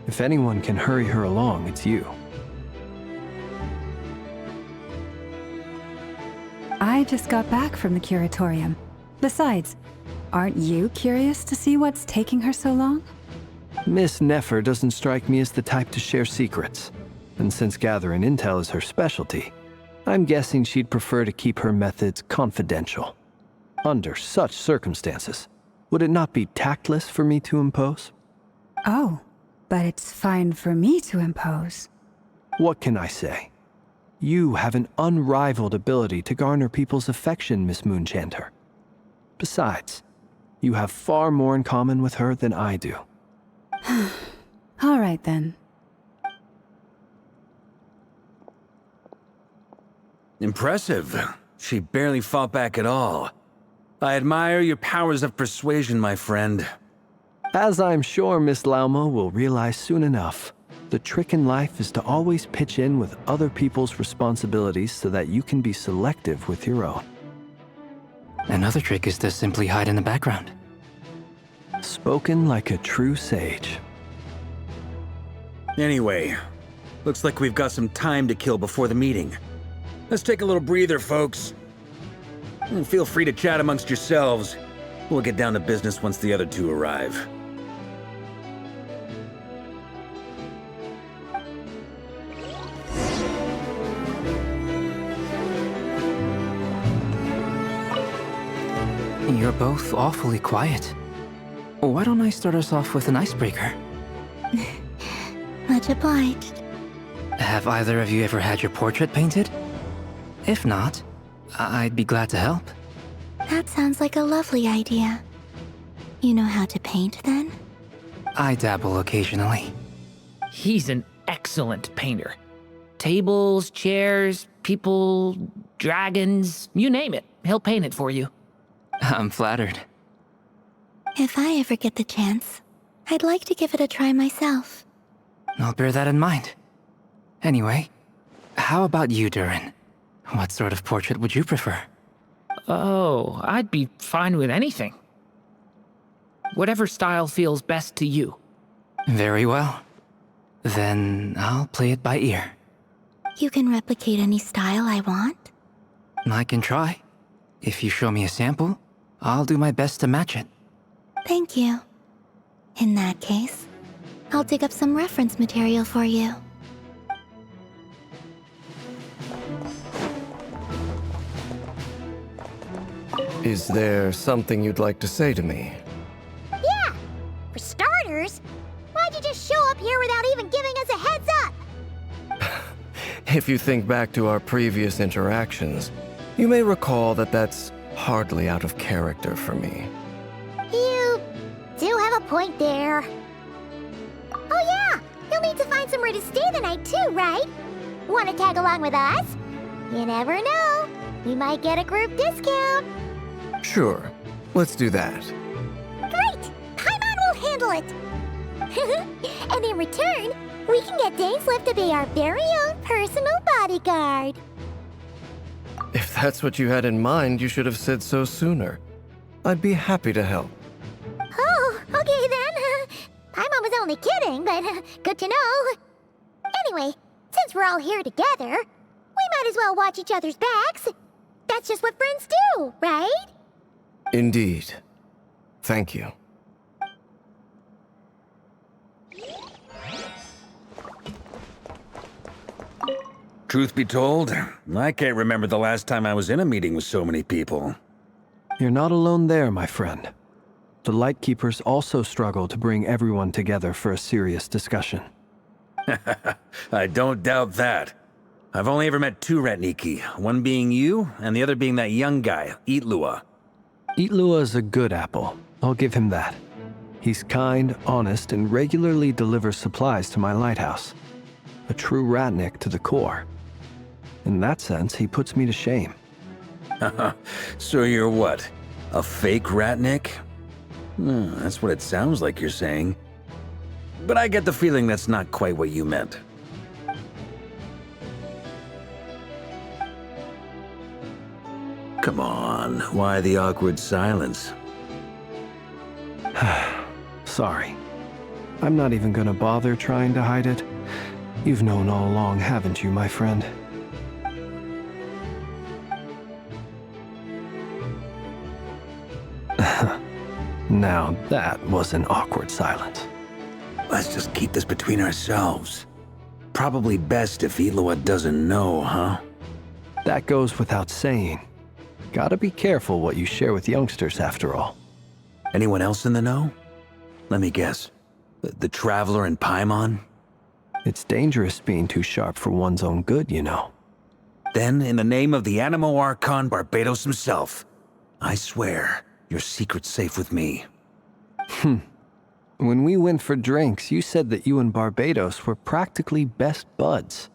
If anyone can hurry her along, it's you. I just got back from the curatorium. Besides, aren't you curious to see what's taking her so long? Miss Nefer doesn't strike me as the type to share secrets. And since gathering intel is her specialty, I'm guessing she'd prefer to keep her methods confidential. Under such circumstances, would it not be tactless for me to impose? Oh, but it's fine for me to impose. What can I say? You have an unrivaled ability to garner people's affection, Miss Moonchanter. Besides, you have far more in common with her than I do. All right, then. Impressive. She barely fought back at all. I admire your powers of persuasion, my friend. As I'm sure Miss Lauma will realize soon enough, the trick in life is to always pitch in with other people's responsibilities so that you can be selective with your own. Another trick is to simply hide in the background. Spoken like a true sage. Anyway, looks like we've got some time to kill before the meeting. Let's take a little breather, folks. And feel free to chat amongst yourselves. We'll get down to business once the other two arrive. You're both awfully quiet. Why don't I start us off with an icebreaker? Much obliged. Have either of you ever had your portrait painted? If not, I'd be glad to help. That sounds like a lovely idea. You know how to paint, then? I dabble occasionally. He's an excellent painter. Tables, chairs, people, dragons, you name it. He'll paint it for you. I'm flattered. If I ever get the chance, I'd like to give it a try myself. I'll bear that in mind. Anyway, how about you, Durin? What sort of portrait would you prefer? Oh, I'd be fine with anything. Whatever style feels best to you. Very well. Then I'll play it by ear. You can replicate any style I want? I can try. If you show me a sample, I'll do my best to match it. Thank you. In that case, I'll dig up some reference material for you. Is there something you'd like to say to me? Yeah! For starters, why'd you just show up here without even giving us a heads up? If you think back to our previous interactions, you may recall that that's hardly out of character for me. You do have a point there. Oh yeah! You'll need to find somewhere to stay the night too, right? Want to tag along with us? You never know. We might get a group discount. Sure, let's do that. Great! Paimon will handle it. And in return, we can get Dainsleif to be our very own personal bodyguard. If that's what you had in mind, you should have said so sooner. I'd be happy to help. Oh, okay then. Paimon was only kidding, but good to know. Anyway, since we're all here together, we might as well watch each other's backs. That's just what friends do, right? Indeed. Thank you. Truth be told, I can't remember the last time I was in a meeting with so many people. You're not alone there, my friend. The Lightkeepers also struggle to bring everyone together for a serious discussion. I don't doubt that. I've only ever met two Ratniki, one being you, and the other being that young guy, Itlua. Itlua is a good apple. I'll give him that. He's kind, honest, and regularly delivers supplies to my lighthouse. A true Ratnik to the core. In that sense, he puts me to shame. So you're what? A fake Ratnik? That's what it sounds like you're saying. But I get the feeling that's not quite what you meant. Come on, why the awkward silence? Sorry. I'm not even gonna bother trying to hide it. You've known all along, haven't you, my friend? Now that was an awkward silence. Let's just keep this between ourselves. Probably best if Itlua doesn't know, huh? That goes without saying. Gotta be careful what you share with youngsters, after all. Anyone else in the know? Let me guess. The Traveler and Paimon? It's dangerous being too sharp for one's own good, you know. Then, in the name of the Animo Archon Barbados himself, I swear, your secret's safe with me. When we went for drinks, you said that you and Barbados were practically best buds.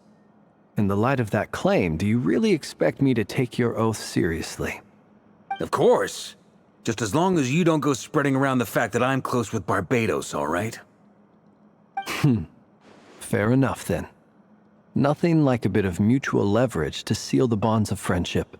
In the light of that claim, do you really expect me to take your oath seriously? Of course. Just as long as you don't go spreading around the fact that I'm close with Barbados, all right? Fair enough, then. Nothing like a bit of mutual leverage to seal the bonds of friendship.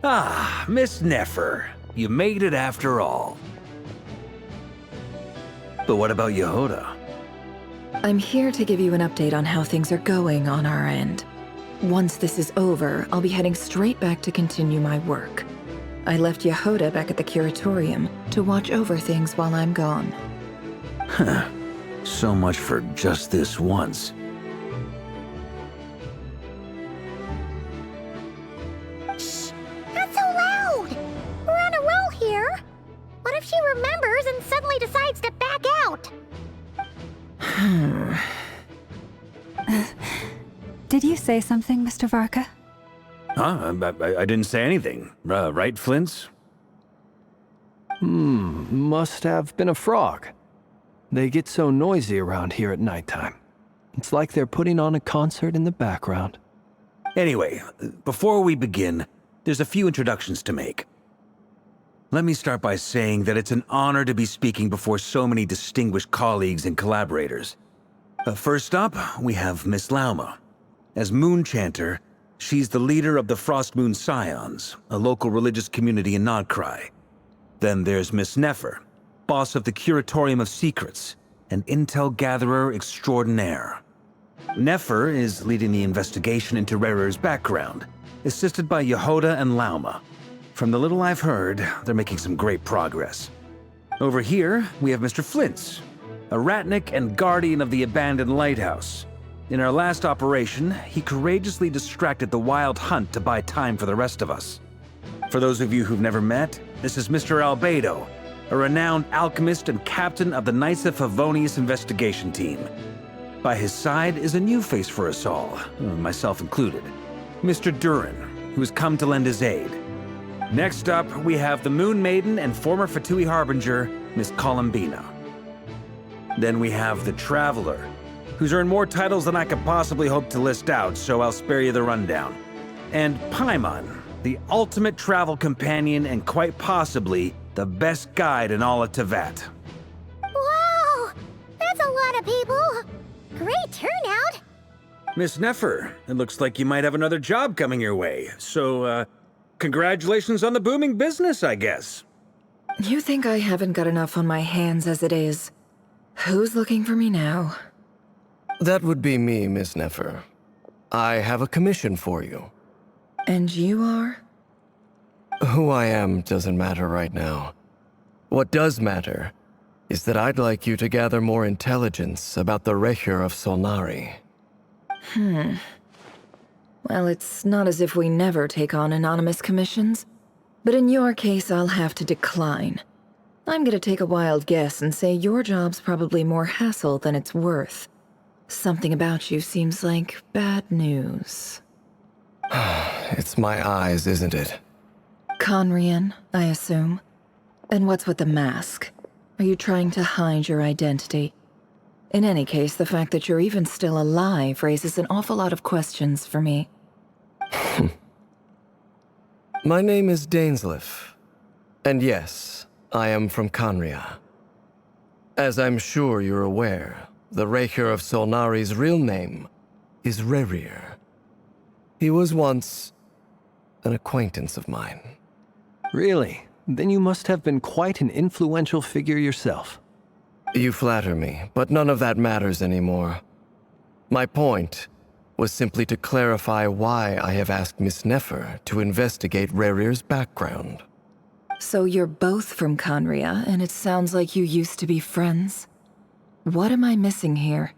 Ah, Miss Nefer. You made it after all. But what about Yehoda? I'm here to give you an update on how things are going on our end. Once this is over, I'll be heading straight back to continue my work. I left Yehoda back at the curatorium to watch over things while I'm gone. Huh. So much for just this once. Shh! Not so loud! We're on a roll here. What if she remembers and suddenly decides to back out? Did you say something, Mr. Varka? Huh? I didn't say anything. Right, Flints? Must have been a frog. They get so noisy around here at nighttime. It's like they're putting on a concert in the background. Anyway, before we begin, there's a few introductions to make. Let me start by saying that it's an honor to be speaking before so many distinguished colleagues and collaborators. First up, we have Miss Lauma. As Moon Chanter, she's the leader of the Frost Moon Scions, a local religious community in Krai. Then there's Miss Nefer, boss of the Curatorium of Secrets, and intel gatherer extraordinaire. Nefer is leading the investigation into Rerir's background, assisted by Yehoda and Lauma. From the little I've heard, they're making some great progress. Over here, we have Mr. Flints, a Ratnik and guardian of the abandoned lighthouse. In our last operation, he courageously distracted the wild hunt to buy time for the rest of us. For those of you who've never met, this is Mr. Albedo, a renowned alchemist and captain of the Knights of Favonius investigation team. By his side is a new face for us all, myself included, Mr. Durin, who has come to lend his aid. Next up, we have the Moon Maiden and former Fatui Harbinger, Miss Columbina. Then we have the Traveler, who's earned more titles than I could possibly hope to list out, so I'll spare you the rundown. And Paimon, the ultimate travel companion and quite possibly the best guide in all of Tevat. Wow! That's a lot of people! Great turnout! Miss Nefer, it looks like you might have another job coming your way, so, congratulations on the booming business, I guess. You think I haven't got enough on my hands as it is? Who's looking for me now? That would be me, Miss Nefer. I have a commission for you. And you are? Who I am doesn't matter right now. What does matter is that I'd like you to gather more intelligence about the Rerir of Solnari. Well, it's not as if we never take on anonymous commissions, but in your case, I'll have to decline. I'm gonna take a wild guess and say your job's probably more hassle than it's worth. Something about you seems like bad news. It's my eyes, isn't it? Conrian, I assume. And what's with the mask? Are you trying to hide your identity? In any case, the fact that you're even still alive raises an awful lot of questions for me. My name is Dainsleif. And yes, I am from Conria. As I'm sure you're aware, the Rerir of Solnari's real name is Rerir. He was once an acquaintance of mine. Really? Then you must have been quite an influential figure yourself. You flatter me, but none of that matters anymore. My point was simply to clarify why I have asked Miss Nefer to investigate Rerir's background. So you're both from Conria, and it sounds like you used to be friends? What am I missing here?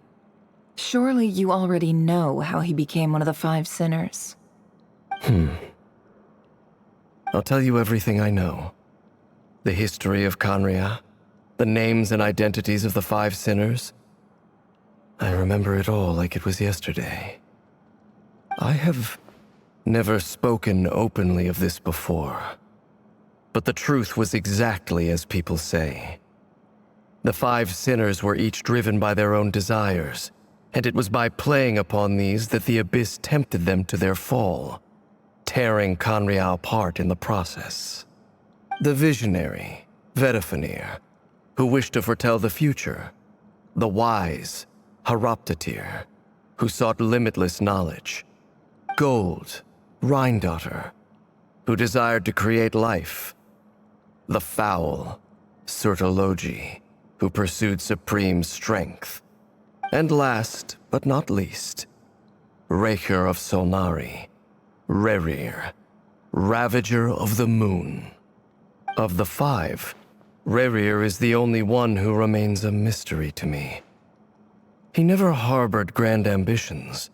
Surely you already know how he became one of the Five Sinners. I'll tell you everything I know. The history of Conria, the names and identities of the Five Sinners. I remember it all like it was yesterday. I have never spoken openly of this before, but the truth was exactly as people say. The Five Sinners were each driven by their own desires, and it was by playing upon these that the Abyss tempted them to their fall, tearing Conria apart in the process. The visionary, Vedifenir, who wished to foretell the future. The wise, Haroptatir, who sought limitless knowledge. Gold, Rhindaughter, who desired to create life. The foul, Surtologi, who pursued supreme strength. And last, but not least, Rerir of Solnari, Rerir, Ravager of the Moon. Of the five, Rerir is the only one who remains a mystery to me. He never harbored grand ambitions,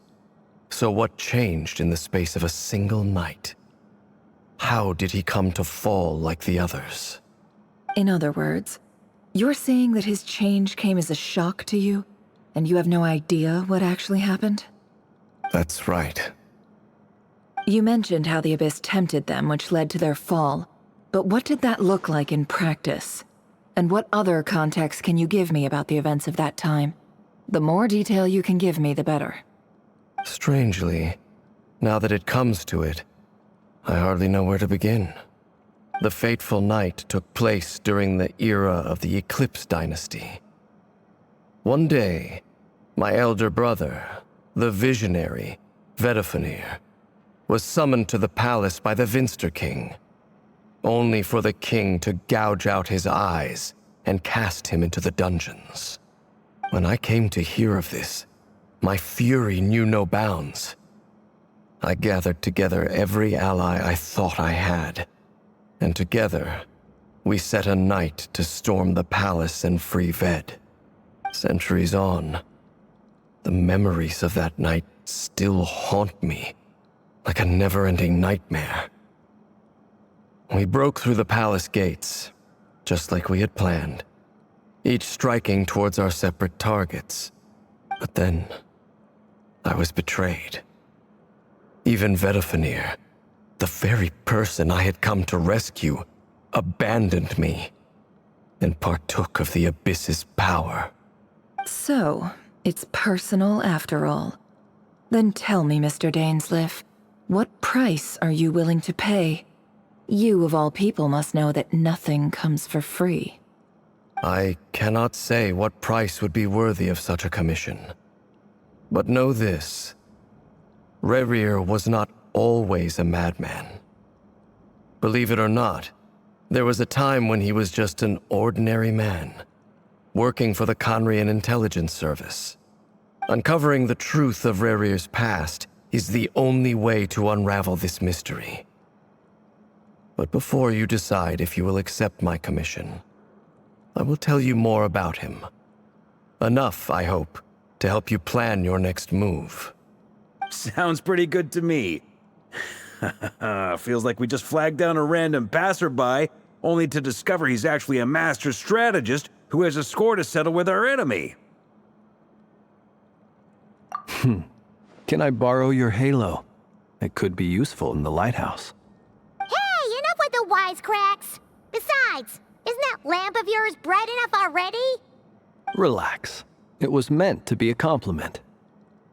so what changed in the space of a single night? How did he come to fall like the others? In other words, you're saying that his change came as a shock to you, and you have no idea what actually happened? That's right. You mentioned how the Abyss tempted them, which led to their fall. But what did that look like in practice? And what other context can you give me about the events of that time? The more detail you can give me, the better. Strangely, now that it comes to it, I hardly know where to begin. The fateful night took place during the era of the Eclipse Dynasty. One day, my elder brother, the visionary, Vedifenir, was summoned to the palace by the Vinster King, only for the king to gouge out his eyes and cast him into the dungeons. When I came to hear of this, my fury knew no bounds. I gathered together every ally I thought I had, and together, we set a night to storm the palace and free Ved. Centuries on, the memories of that night still haunt me, like a never-ending nightmare. We broke through the palace gates, just like we had planned, each striking towards our separate targets. But then, I was betrayed. Even Vedafenir, the very person I had come to rescue, abandoned me and partook of the Abyss's power. So, it's personal after all. Then tell me, Mr. Dainsleif, what price are you willing to pay? You, of all people, must know that nothing comes for free. I cannot say what price would be worthy of such a commission. But know this. Rerir was not always a madman. Believe it or not, there was a time when he was just an ordinary man, working for the Conrian Intelligence Service. Uncovering the truth of Rerir's past is the only way to unravel this mystery. But before you decide if you will accept my commission, I will tell you more about him. Enough, I hope, to help you plan your next move. Sounds pretty good to me. Feels like we just flagged down a random passerby, only to discover he's actually a master strategist who has a score to settle with our enemy. Can I borrow your halo? It could be useful in the lighthouse. Hey, enough with the wisecracks! Besides, isn't that lamp of yours bright enough already? Relax. It was meant to be a compliment.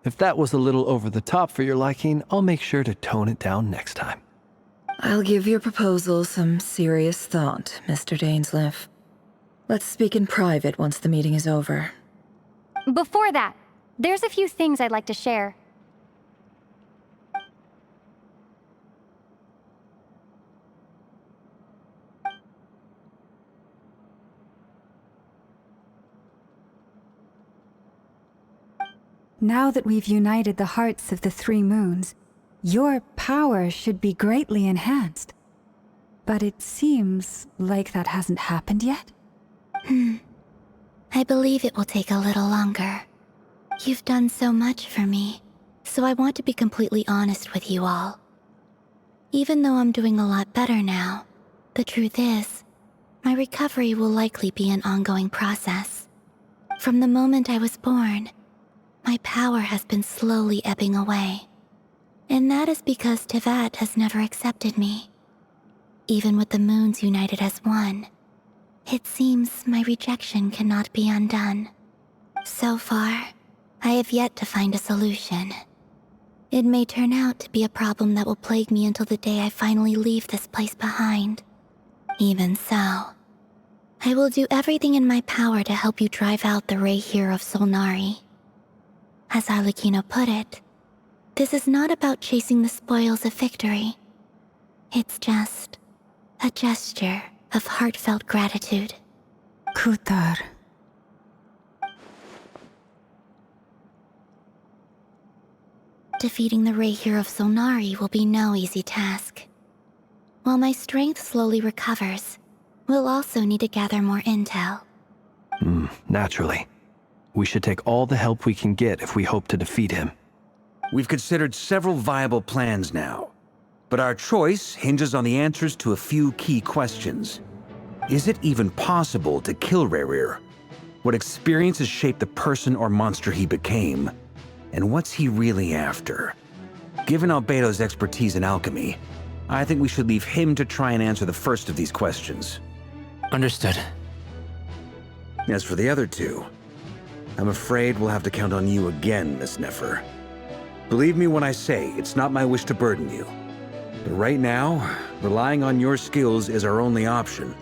If that was a little over the top for your liking, I'll make sure to tone it down next time. I'll give your proposal some serious thought, Mr. Dainsleif. Let's speak in private once the meeting is over. Before that, there's a few things I'd like to share. Now that we've united the hearts of the three moons, your power should be greatly enhanced. But it seems like that hasn't happened yet? I believe it will take a little longer. You've done so much for me, so I want to be completely honest with you all. Even though I'm doing a lot better now, the truth is, my recovery will likely be an ongoing process. From the moment I was born, my power has been slowly ebbing away. And that is because Tevat has never accepted me. Even with the moons united as one, it seems my rejection cannot be undone. So far, I have yet to find a solution. It may turn out to be a problem that will plague me until the day I finally leave this place behind. Even so, I will do everything in my power to help you drive out the Rerir of Solnari. As Arlecchino put it, this is not about chasing the spoils of victory. It's just a gesture of heartfelt gratitude. Kutar. Defeating the Rerir of Solnari will be no easy task. While my strength slowly recovers, we'll also need to gather more intel. Naturally. We should take all the help we can get if we hope to defeat him. We've considered several viable plans now, but our choice hinges on the answers to a few key questions. Is it even possible to kill Rerir? What experiences shaped the person or monster he became? And what's he really after? Given Albedo's expertise in alchemy, I think we should leave him to try and answer the first of these questions. Understood. As for the other two, I'm afraid we'll have to count on you again, Miss Nefer. Believe me when I say it's not my wish to burden you. But right now, relying on your skills is our only option.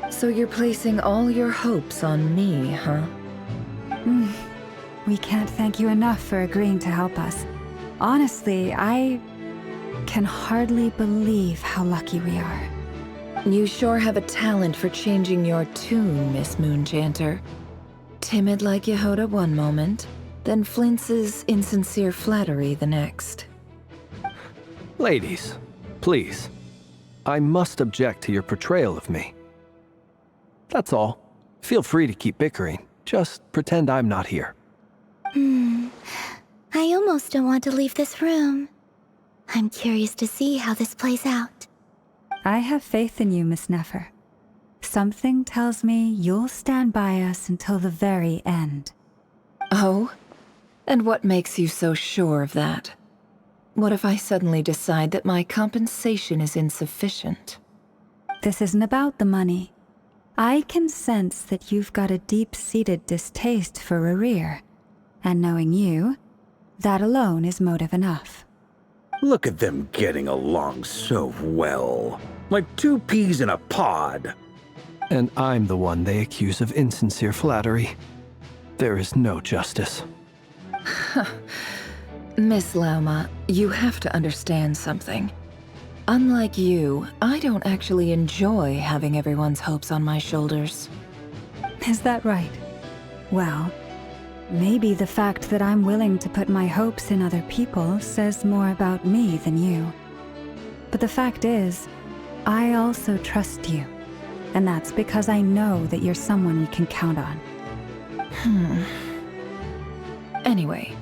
So you're placing all your hopes on me, huh? We can't thank you enough for agreeing to help us. Honestly, I can hardly believe how lucky we are. You sure have a talent for changing your tune, Miss Moonchanter. Timid like Yehoda one moment, then flinches insincere flattery the next. Ladies, please. I must object to your portrayal of me. That's all. Feel free to keep bickering. Just pretend I'm not here. I almost don't want to leave this room. I'm curious to see how this plays out. I have faith in you, Miss Nefer. Something tells me you'll stand by us until the very end. Oh? And what makes you so sure of that? What if I suddenly decide that my compensation is insufficient? This isn't about the money. I can sense that you've got a deep-seated distaste for Rerir. And knowing you, that alone is motive enough. Look at them getting along so well. Like two peas in a pod. And I'm the one they accuse of insincere flattery. There is no justice. Miss Lauma, you have to understand something. Unlike you, I don't actually enjoy having everyone's hopes on my shoulders. Is that right? Well, maybe the fact that I'm willing to put my hopes in other people says more about me than you. But the fact is, I also trust you. And that's because I know that you're someone we can count on. Anyway,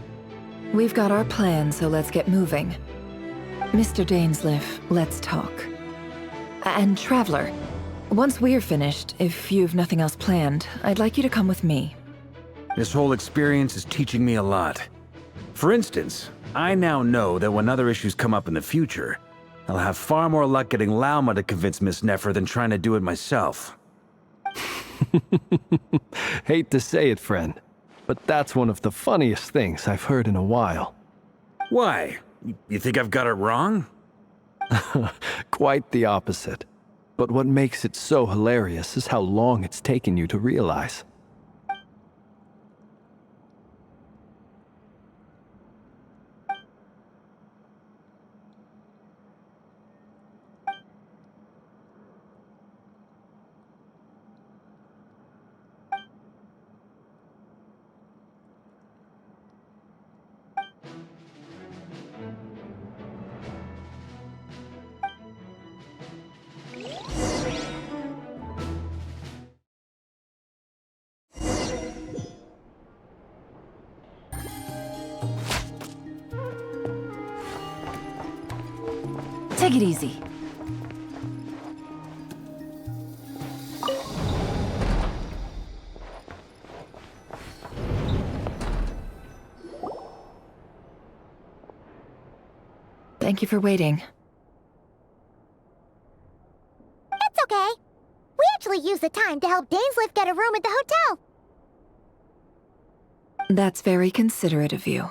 we've got our plan, so let's get moving. Mr. Dainsleif, let's talk. And Traveler, once we're finished, if you've nothing else planned, I'd like you to come with me. This whole experience is teaching me a lot. For instance, I now know that when other issues come up in the future, I'll have far more luck getting Lauma to convince Miss Nefer than trying to do it myself. Hate to say it, friend, but that's one of the funniest things I've heard in a while. Why? You think I've got it wrong? Quite the opposite. But what makes it so hilarious is how long it's taken you to realize. Take it easy. Thank you for waiting. It's okay. We actually used the time to help Dainsleif get a room at the hotel. That's very considerate of you.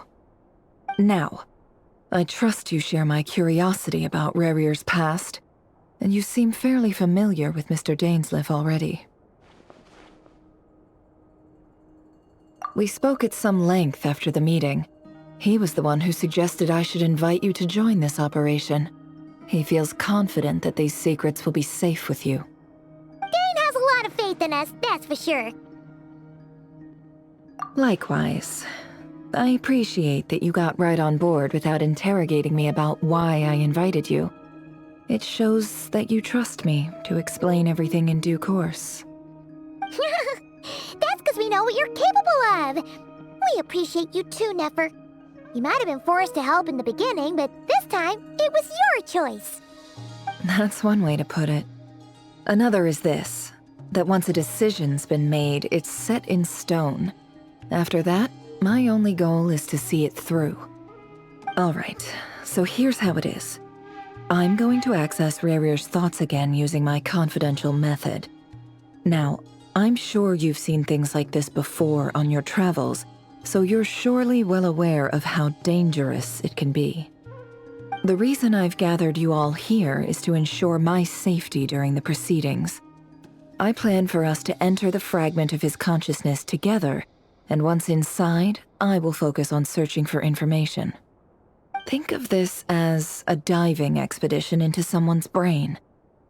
Now, I trust you share my curiosity about Rerir's past, and you seem fairly familiar with Mr. Dainsleif already. We spoke at some length after the meeting. He was the one who suggested I should invite you to join this operation. He feels confident that these secrets will be safe with you. Dane has a lot of faith in us, that's for sure. Likewise. I appreciate that you got right on board without interrogating me about why I invited you. It shows that you trust me to explain everything in due course. That's because we know what you're capable of. We appreciate you too, Nefer. You might have been forced to help in the beginning, but this time, it was your choice. That's one way to put it. Another is this, that once a decision's been made, it's set in stone. After that, my only goal is to see it through. Alright, so here's how it is. I'm going to access Rerir's thoughts again using my confidential method. Now, I'm sure you've seen things like this before on your travels, so you're surely well aware of how dangerous it can be. The reason I've gathered you all here is to ensure my safety during the proceedings. I plan for us to enter the fragment of his consciousness together, and once inside, I will focus on searching for information. Think of this as a diving expedition into someone's brain.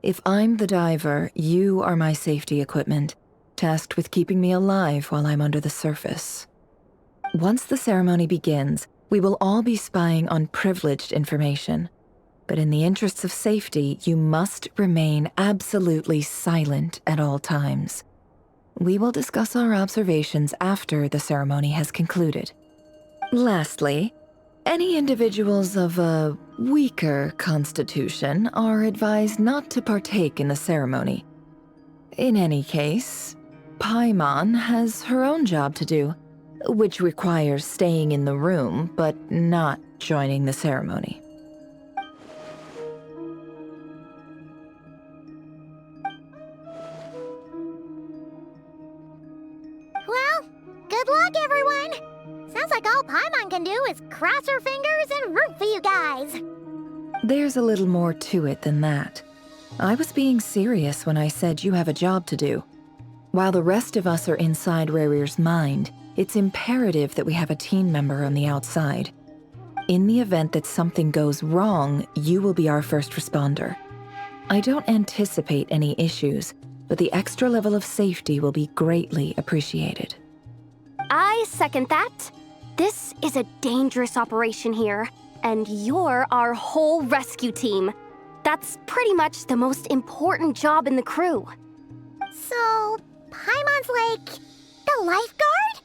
If I'm the diver, you are my safety equipment, tasked with keeping me alive while I'm under the surface. Once the ceremony begins, we will all be spying on privileged information. But in the interests of safety, you must remain absolutely silent at all times. We will discuss our observations after the ceremony has concluded. Lastly, any individuals of a weaker constitution are advised not to partake in the ceremony. In any case, Paimon has her own job to do, which requires staying in the room but not joining the ceremony. Well, good luck, everyone. Sounds like all Paimon can do is cross her fingers and root for you guys. There's a little more to it than that. I was being serious when I said you have a job to do. While the rest of us are inside Rerir's mind, it's imperative that we have a team member on the outside. In the event that something goes wrong, you will be our first responder. I don't anticipate any issues, but the extra level of safety will be greatly appreciated. I second that. This is a dangerous operation here, and you're our whole rescue team. That's pretty much the most important job in the crew. So, Paimon's like the lifeguard?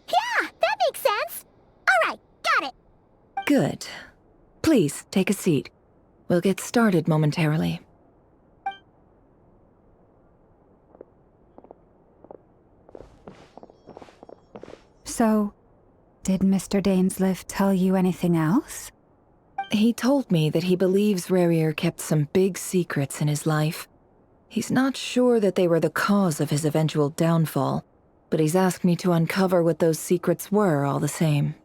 Yeah, that makes sense. All right, got it. Good. Please, take a seat. We'll get started momentarily. So, did Mr. Dainsleif tell you anything else? He told me that he believes Rerir kept some big secrets in his life. He's not sure that they were the cause of his eventual downfall, but he's asked me to uncover what those secrets were all the same.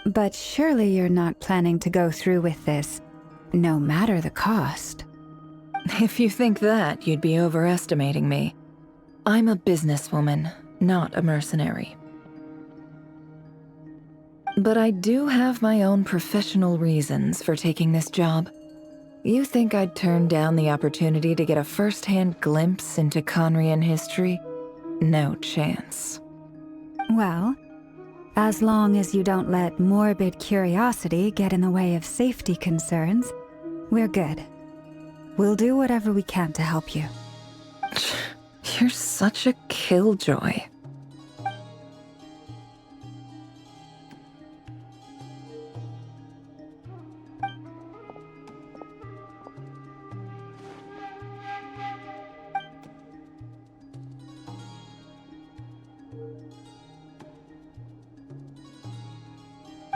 But surely you're not planning to go through with this, no matter the cost. If you think that, you'd be overestimating me. I'm a businesswoman, not a mercenary. But I do have my own professional reasons for taking this job. You think I'd turn down the opportunity to get a first-hand glimpse into Conrian history? No chance. Well, as long as you don't let morbid curiosity get in the way of safety concerns, we're good. We'll do whatever we can to help you. You're such a killjoy.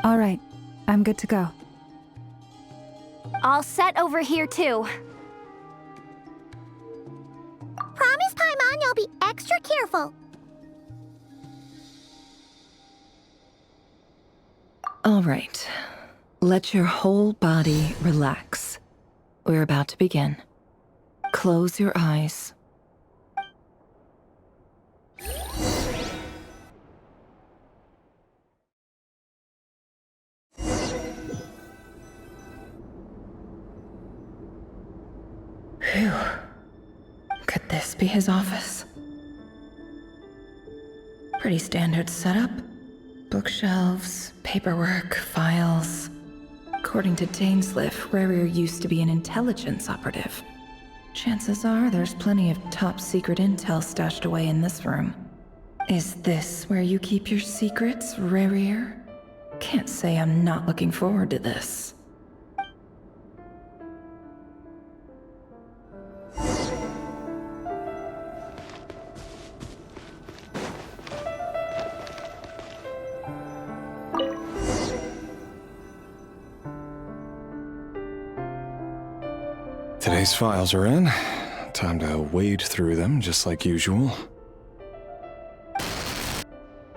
All right, I'm good to go. All set over here, too. Promise, Paimon, you'll be extra careful. All right. Let your whole body relax. We're about to begin. Close your eyes. Phew. Could this be his office? Pretty standard setup. Bookshelves, paperwork, files. According to Dainsleif, Rerir used to be an intelligence operative. Chances are there's plenty of top-secret intel stashed away in this room. Is this where you keep your secrets, Rerir? Can't say I'm not looking forward to this. Today's files are in. Time to wade through them, just like usual.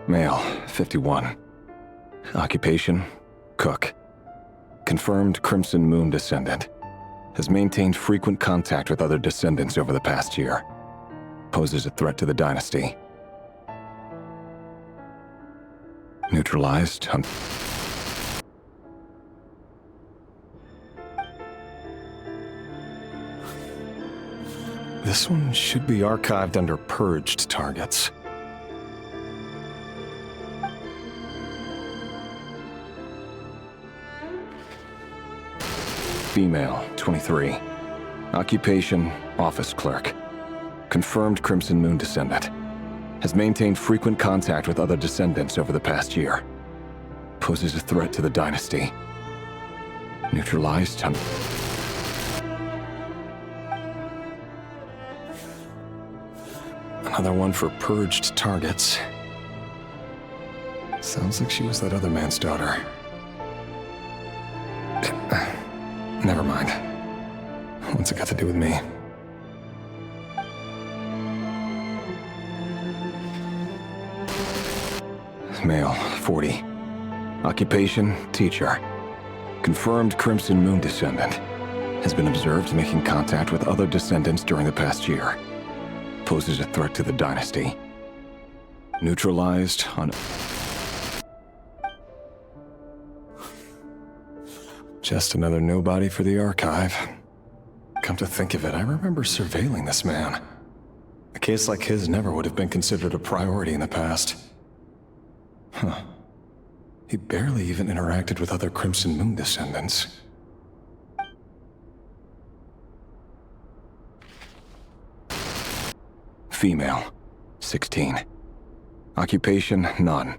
Male, 51. Occupation, cook. Confirmed Crimson Moon descendant. Has maintained frequent contact with other descendants over the past year. Poses a threat to the dynasty. Neutralized. This one should be archived under purged targets. Female, 23. Occupation, office clerk. Confirmed Crimson Moon descendant. Has maintained frequent contact with other descendants over the past year. Poses a threat to the dynasty. Neutralized. Another one for purged targets. Sounds like she was that other man's daughter. Never mind. What's it got to do with me? Male, 40. Occupation, teacher. Confirmed Crimson Moon descendant. Has been observed making contact with other descendants during the past year. Poses a threat to the dynasty. Neutralized on... Just another nobody for the archive. Come to think of it, I remember surveilling this man. A case like his never would have been considered a priority in the past. Huh. He barely even interacted with other Crimson Moon descendants. Female, 16. Occupation, none.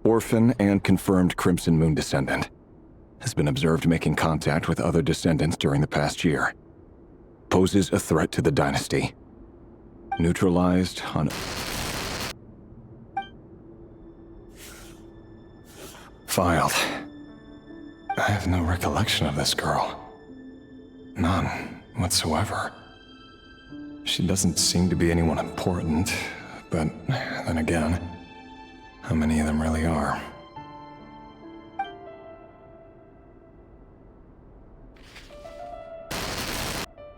Orphan and confirmed Crimson Moon descendant. Has been observed making contact with other descendants during the past year. Poses a threat to the dynasty. Neutralized on... Filed. I have no recollection of this girl. None whatsoever. She doesn't seem to be anyone important, but then again, how many of them really are?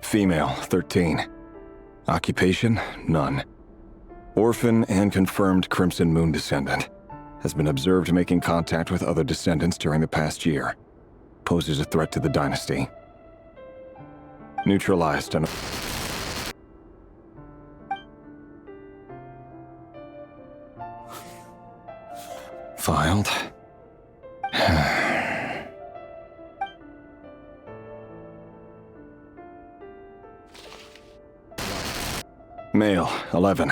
Female, 13. Occupation, none. Orphan and confirmed Crimson Moon descendant. Has been observed making contact with other descendants during the past year. Poses a threat to the dynasty. Neutralized on... Filed. Male, 11.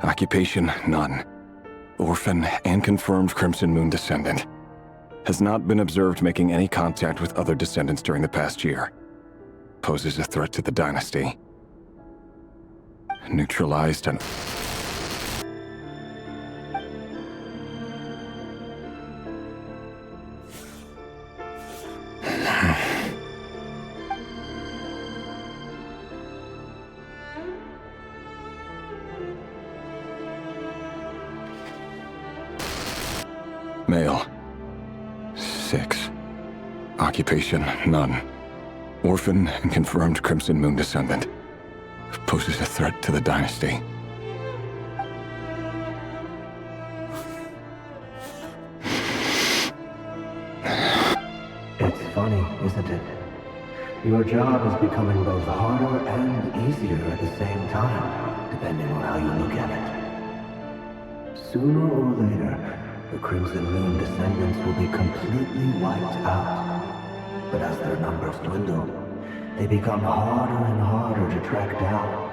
Occupation, none. Orphan and confirmed Crimson Moon descendant. Has not been observed making any contact with other descendants during the past year. Poses a threat to the dynasty. Neutralized and... Male. 6. Occupation, none. Orphan and confirmed Crimson Moon descendant. Poses a threat to the dynasty. It's funny, isn't it? Your job is becoming both harder and easier at the same time, depending on how you look at it. Sooner or later, the Crimson Moon descendants will be completely wiped out. But as their numbers dwindle, they become harder and harder to track down.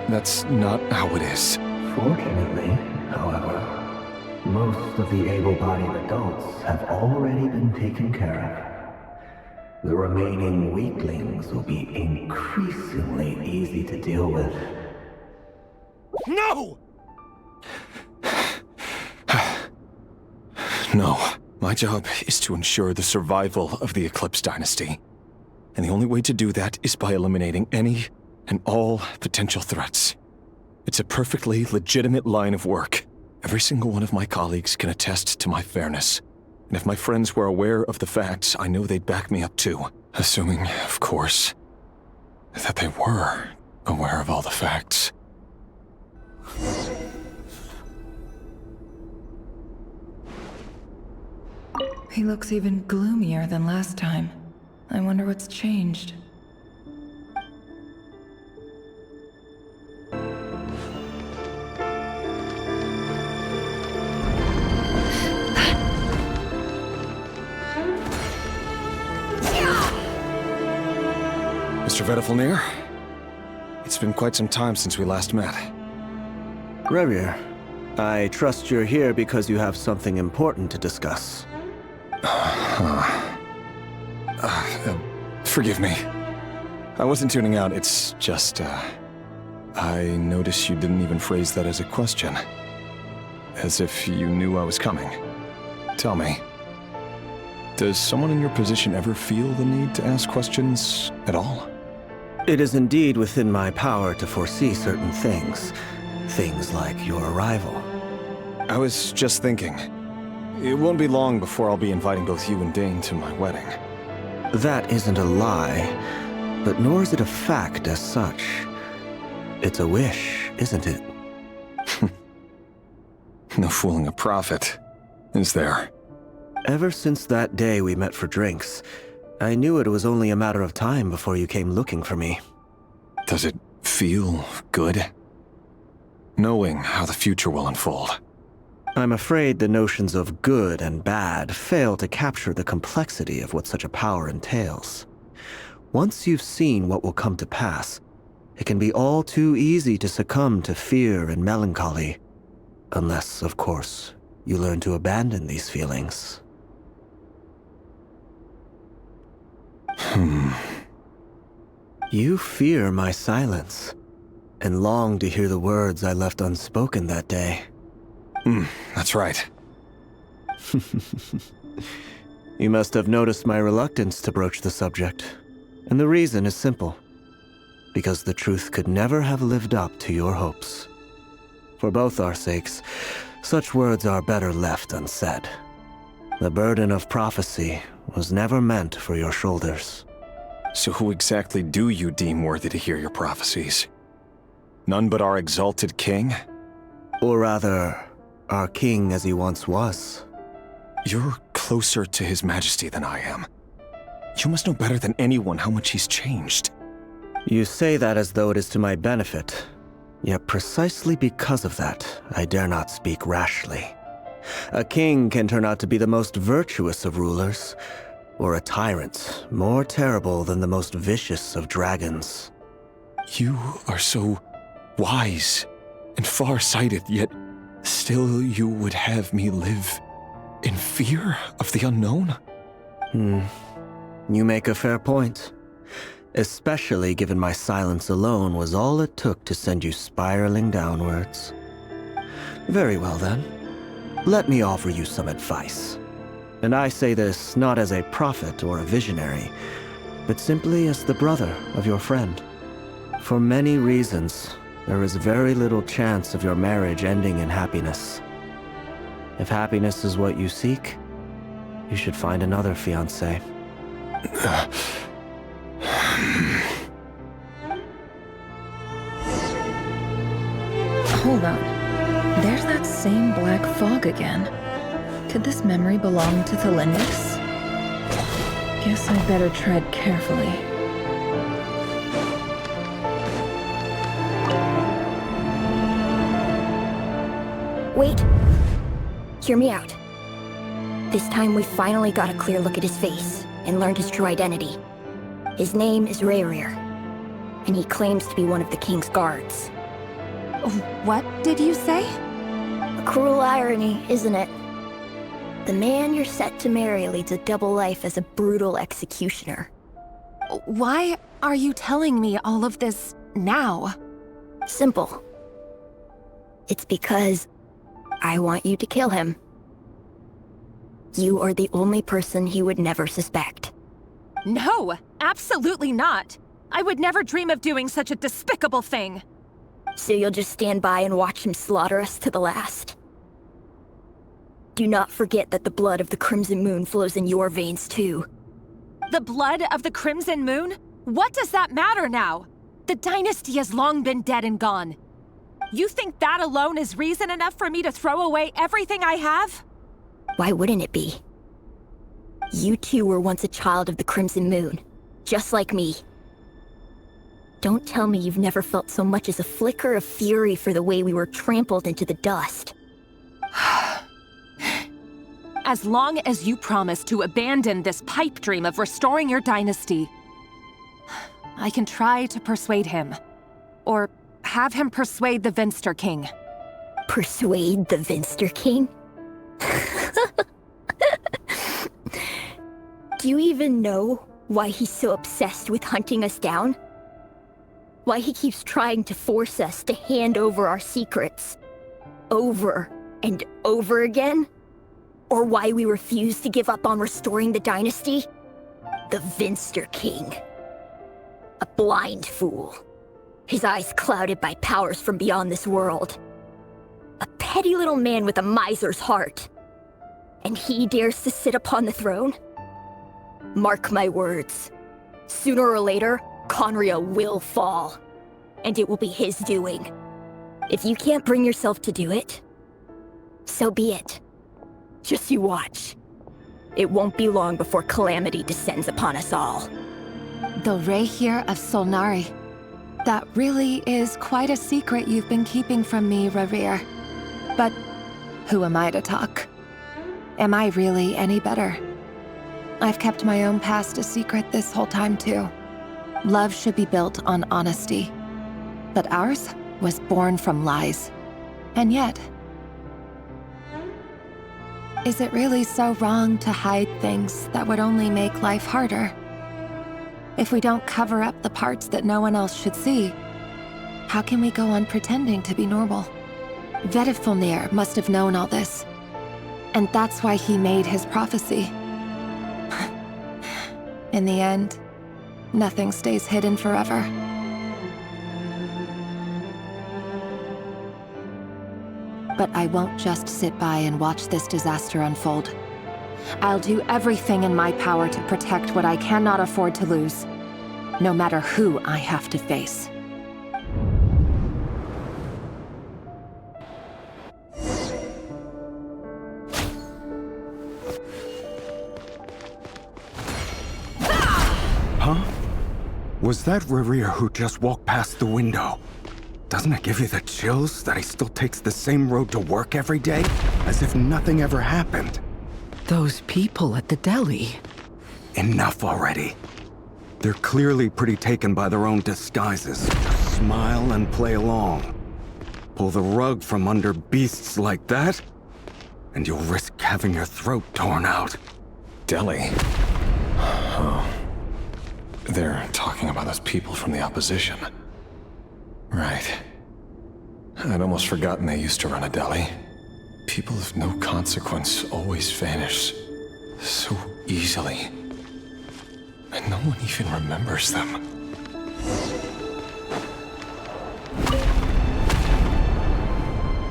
That's not how it is. Fortunately, however, most of the able-bodied adults have already been taken care of. The remaining weaklings will be increasingly easy to deal with. No! No. My job is to ensure the survival of the Eclipse Dynasty. And the only way to do that is by eliminating any and all potential threats. It's a perfectly legitimate line of work. Every single one of my colleagues can attest to my fairness. And if my friends were aware of the facts, I know they'd back me up too. Assuming, of course, that they were aware of all the facts. He looks even gloomier than last time. I wonder what's changed. Mr. Vedifalnir? It's been quite some time since we last met. Rerir, I trust you're here because you have something important to discuss. Forgive me. I wasn't tuning out, it's just, I notice you didn't even phrase that as a question. As if you knew I was coming. Tell me, does someone in your position ever feel the need to ask questions at all? It is indeed within my power to foresee certain things. Things like your arrival. I was just thinking, it won't be long before I'll be inviting both you and Dane to my wedding. That isn't a lie, but nor is it a fact as such. It's a wish, isn't it? No fooling a prophet, is there? Ever since that day we met for drinks, I knew it was only a matter of time before you came looking for me. Does it feel good? Knowing how the future will unfold. I'm afraid the notions of good and bad fail to capture the complexity of what such a power entails. Once you've seen what will come to pass, it can be all too easy to succumb to fear and melancholy. Unless, of course, you learn to abandon these feelings. You fear my silence, and long to hear the words I left unspoken that day. That's right. You must have noticed my reluctance to broach the subject, and the reason is simple. Because the truth could never have lived up to your hopes. For both our sakes, such words are better left unsaid. The burden of prophecy was never meant for your shoulders. So who exactly do you deem worthy to hear your prophecies? None but our exalted king? Or rather, our king as he once was. You're closer to his majesty than I am. You must know better than anyone how much he's changed. You say that as though it is to my benefit. Yet precisely because of that, I dare not speak rashly. A king can turn out to be the most virtuous of rulers, or a tyrant more terrible than the most vicious of dragons. You are so wise and far-sighted, yet still you would have me live in fear of the unknown? You make a fair point. Especially given my silence alone was all it took to send you spiraling downwards. Very well then. Let me offer you some advice. And I say this not as a prophet or a visionary, but simply as the brother of your friend. For many reasons, there is very little chance of your marriage ending in happiness. If happiness is what you seek, you should find another fiancé. Hold on. There's that same black fog again. Could this memory belong to Thelindis? Guess I'd better tread carefully. Wait. Hear me out. This time we finally got a clear look at his face and learned his true identity. His name is Rerir, and he claims to be one of the king's guards. What did you say? A cruel irony, isn't it? The man you're set to marry leads a double life as a brutal executioner. Why are you telling me all of this now? Simple. It's because I want you to kill him. You are the only person he would never suspect. No, absolutely not. I would never dream of doing such a despicable thing. So you'll just stand by and watch him slaughter us to the last? Do not forget that the blood of the Crimson Moon flows in your veins too. The blood of the Crimson Moon? What does that matter now? The dynasty has long been dead and gone. You think that alone is reason enough for me to throw away everything I have? Why wouldn't it be? You two were once a child of the Crimson Moon, just like me. Don't tell me you've never felt so much as a flicker of fury for the way we were trampled into the dust. As long as you promise to abandon this pipe dream of restoring your dynasty, I can try to persuade him. Or have him persuade the Vinster King. Persuade the Vinster King? Do you even know why he's so obsessed with hunting us down? Why he keeps trying to force us to hand over our secrets. Over and over again? Or why we refuse to give up on restoring the dynasty? The Vinster King. A blind fool. His eyes clouded by powers from beyond this world. A petty little man with a miser's heart. And he dares to sit upon the throne? Mark my words. Sooner or later, Conria will fall. And it will be his doing. If you can't bring yourself to do it, so be it. Just you watch. It won't be long before calamity descends upon us all. The Rerir of Solnari. That really is quite a secret you've been keeping from me, Rerir. But who am I to talk? Am I really any better? I've kept my own past a secret this whole time too. Love should be built on honesty. But ours was born from lies. And yet, is it really so wrong to hide things that would only make life harder? If we don't cover up the parts that no one else should see, how can we go on pretending to be normal? Vedifulnir must have known all this. And that's why he made his prophecy. In the end, nothing stays hidden forever. But I won't just sit by and watch this disaster unfold. I'll do everything in my power to protect what I cannot afford to lose, no matter who I have to face. Huh? Was that Rerir who just walked past the window? Doesn't it give you the chills that he still takes the same road to work every day? As if nothing ever happened. Those people at the deli. Enough already. They're clearly pretty taken by their own disguises. Just smile and play along. Pull the rug from under beasts like that, and you'll risk having your throat torn out. Deli? Oh. They're talking about those people from the opposition. Right. I'd almost forgotten they used to run a deli. People of no consequence always vanish so easily. And no one even remembers them.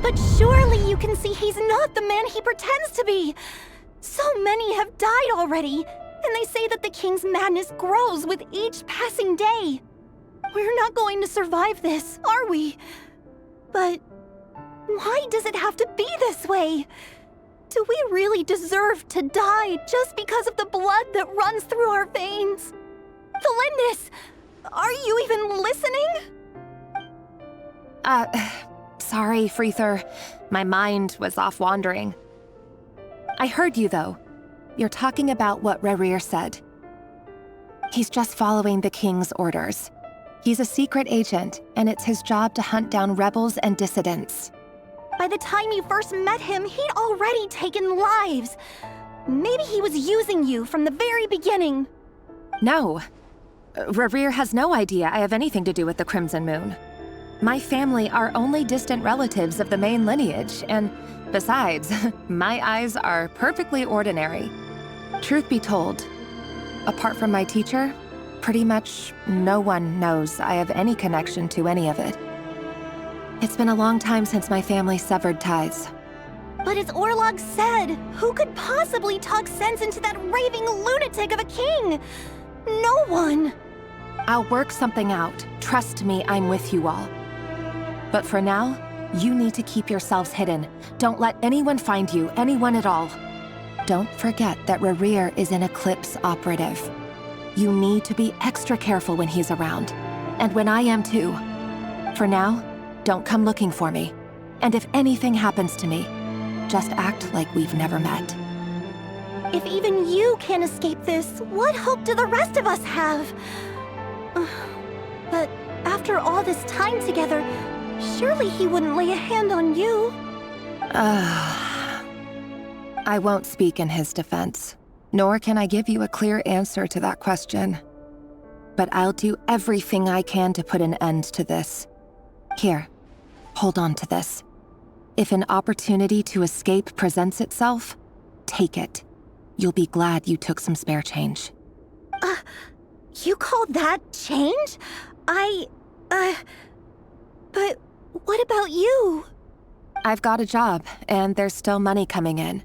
But surely you can see he's not the man he pretends to be! So many have died already, and they say that the king's madness grows with each passing day. We're not going to survive this, are we? But why does it have to be this way? Do we really deserve to die just because of the blood that runs through our veins? Felindis, are you even listening? Sorry, Freether. My mind was off wandering. I heard you, though. You're talking about what Rerir said. He's just following the king's orders. He's a secret agent, and it's his job to hunt down rebels and dissidents. By the time you first met him, he'd already taken lives. Maybe he was using you from the very beginning. No. Rerir has no idea I have anything to do with the Crimson Moon. My family are only distant relatives of the main lineage, and besides, my eyes are perfectly ordinary. Truth be told, apart from my teacher, pretty much no one knows I have any connection to any of it. It's been a long time since my family severed ties. But as Orlog said, who could possibly talk sense into that raving lunatic of a king? No one. I'll work something out. Trust me, I'm with you all. But for now, you need to keep yourselves hidden. Don't let anyone find you, anyone at all. Don't forget that Rerir is an Eclipse operative. You need to be extra careful when he's around. And when I am too. For now, don't come looking for me. And if anything happens to me, just act like we've never met. If even you can't escape this, what hope do the rest of us have? But after all this time together, surely he wouldn't lay a hand on you. I won't speak in his defense, nor can I give you a clear answer to that question. but I'll do everything I can to put an end to this. Here, hold on to this. If an opportunity to escape presents itself, take it. You'll be glad you took some spare change. You call that change? But what about you? I've got a job, and there's still money coming in.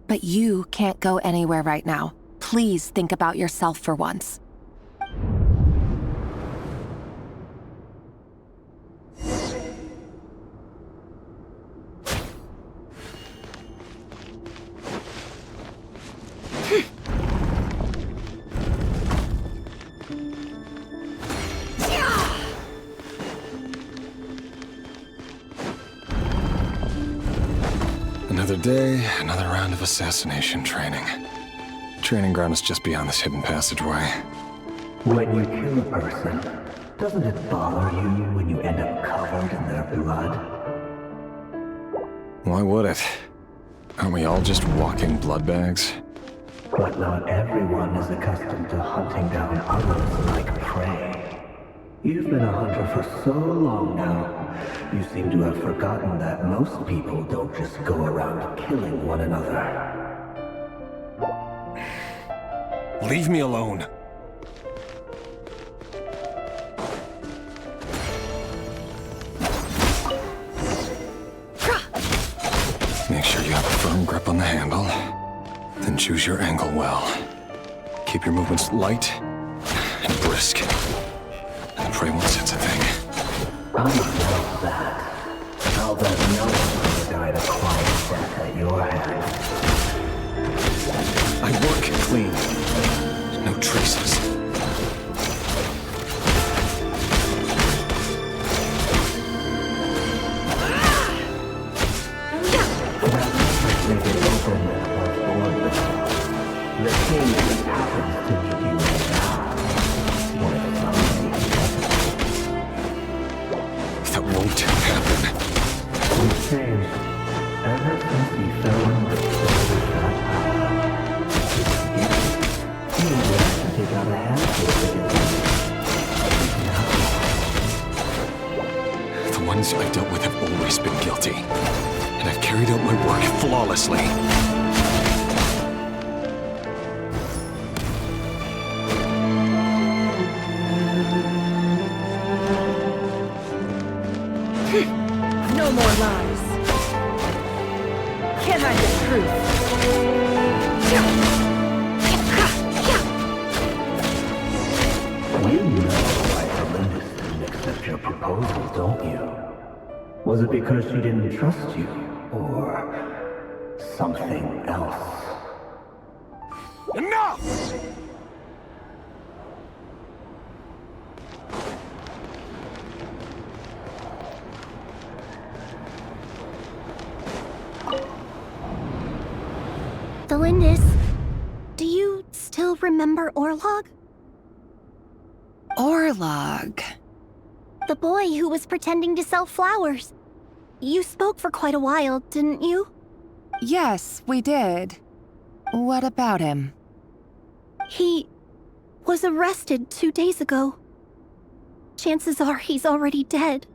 But you can't go anywhere right now. Please think about yourself for once. Another day, another round of assassination training. Training ground is just beyond this hidden passageway. When you kill a person, doesn't it bother you when you end up covered in their blood? Why would it? Aren't we all just walking blood bags? But not everyone is accustomed to hunting down others like prey. You've been a hunter for so long now, you seem to have forgotten that most people don't just go around killing one another. Leave me alone. Make sure you have a firm grip on the handle, then choose your angle well. Keep your movements light and brisk. And the prey won't sense a thing. I know that. I'll bet no one will die to quiet death at your hands. I work clean. No traces. The thing that happens to meet you right now. That won't happen. We've changed ever since we fell in with that power. You would have to take out a handful to get The ones I've dealt with have always been guilty, and I've carried out my work flawlessly. No more lies. Can't hide the truth. You know why Columbina didn't accept your proposal, don't you? Was it because she didn't trust you, or something else? Enough! Delindis, do you still remember Orlog? Orlog. The boy who was pretending to sell flowers. You spoke for quite a while, didn't you? Yes, we did. What about him? He was arrested 2 days ago. Chances are he's already dead.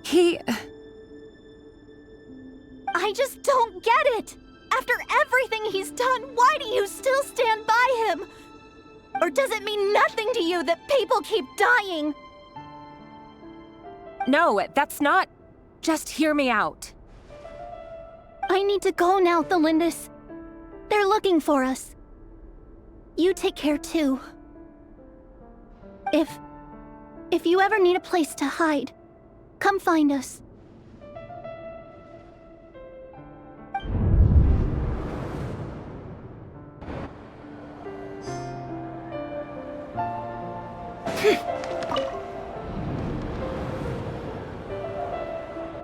He... I just don't get it! After everything he's done, why do you still stand by him? Or does it mean nothing to you that people keep dying? No, that's not... Just hear me out. I need to go now, Thelindis. They're looking for us. You take care too. If you ever need a place to hide, come find us.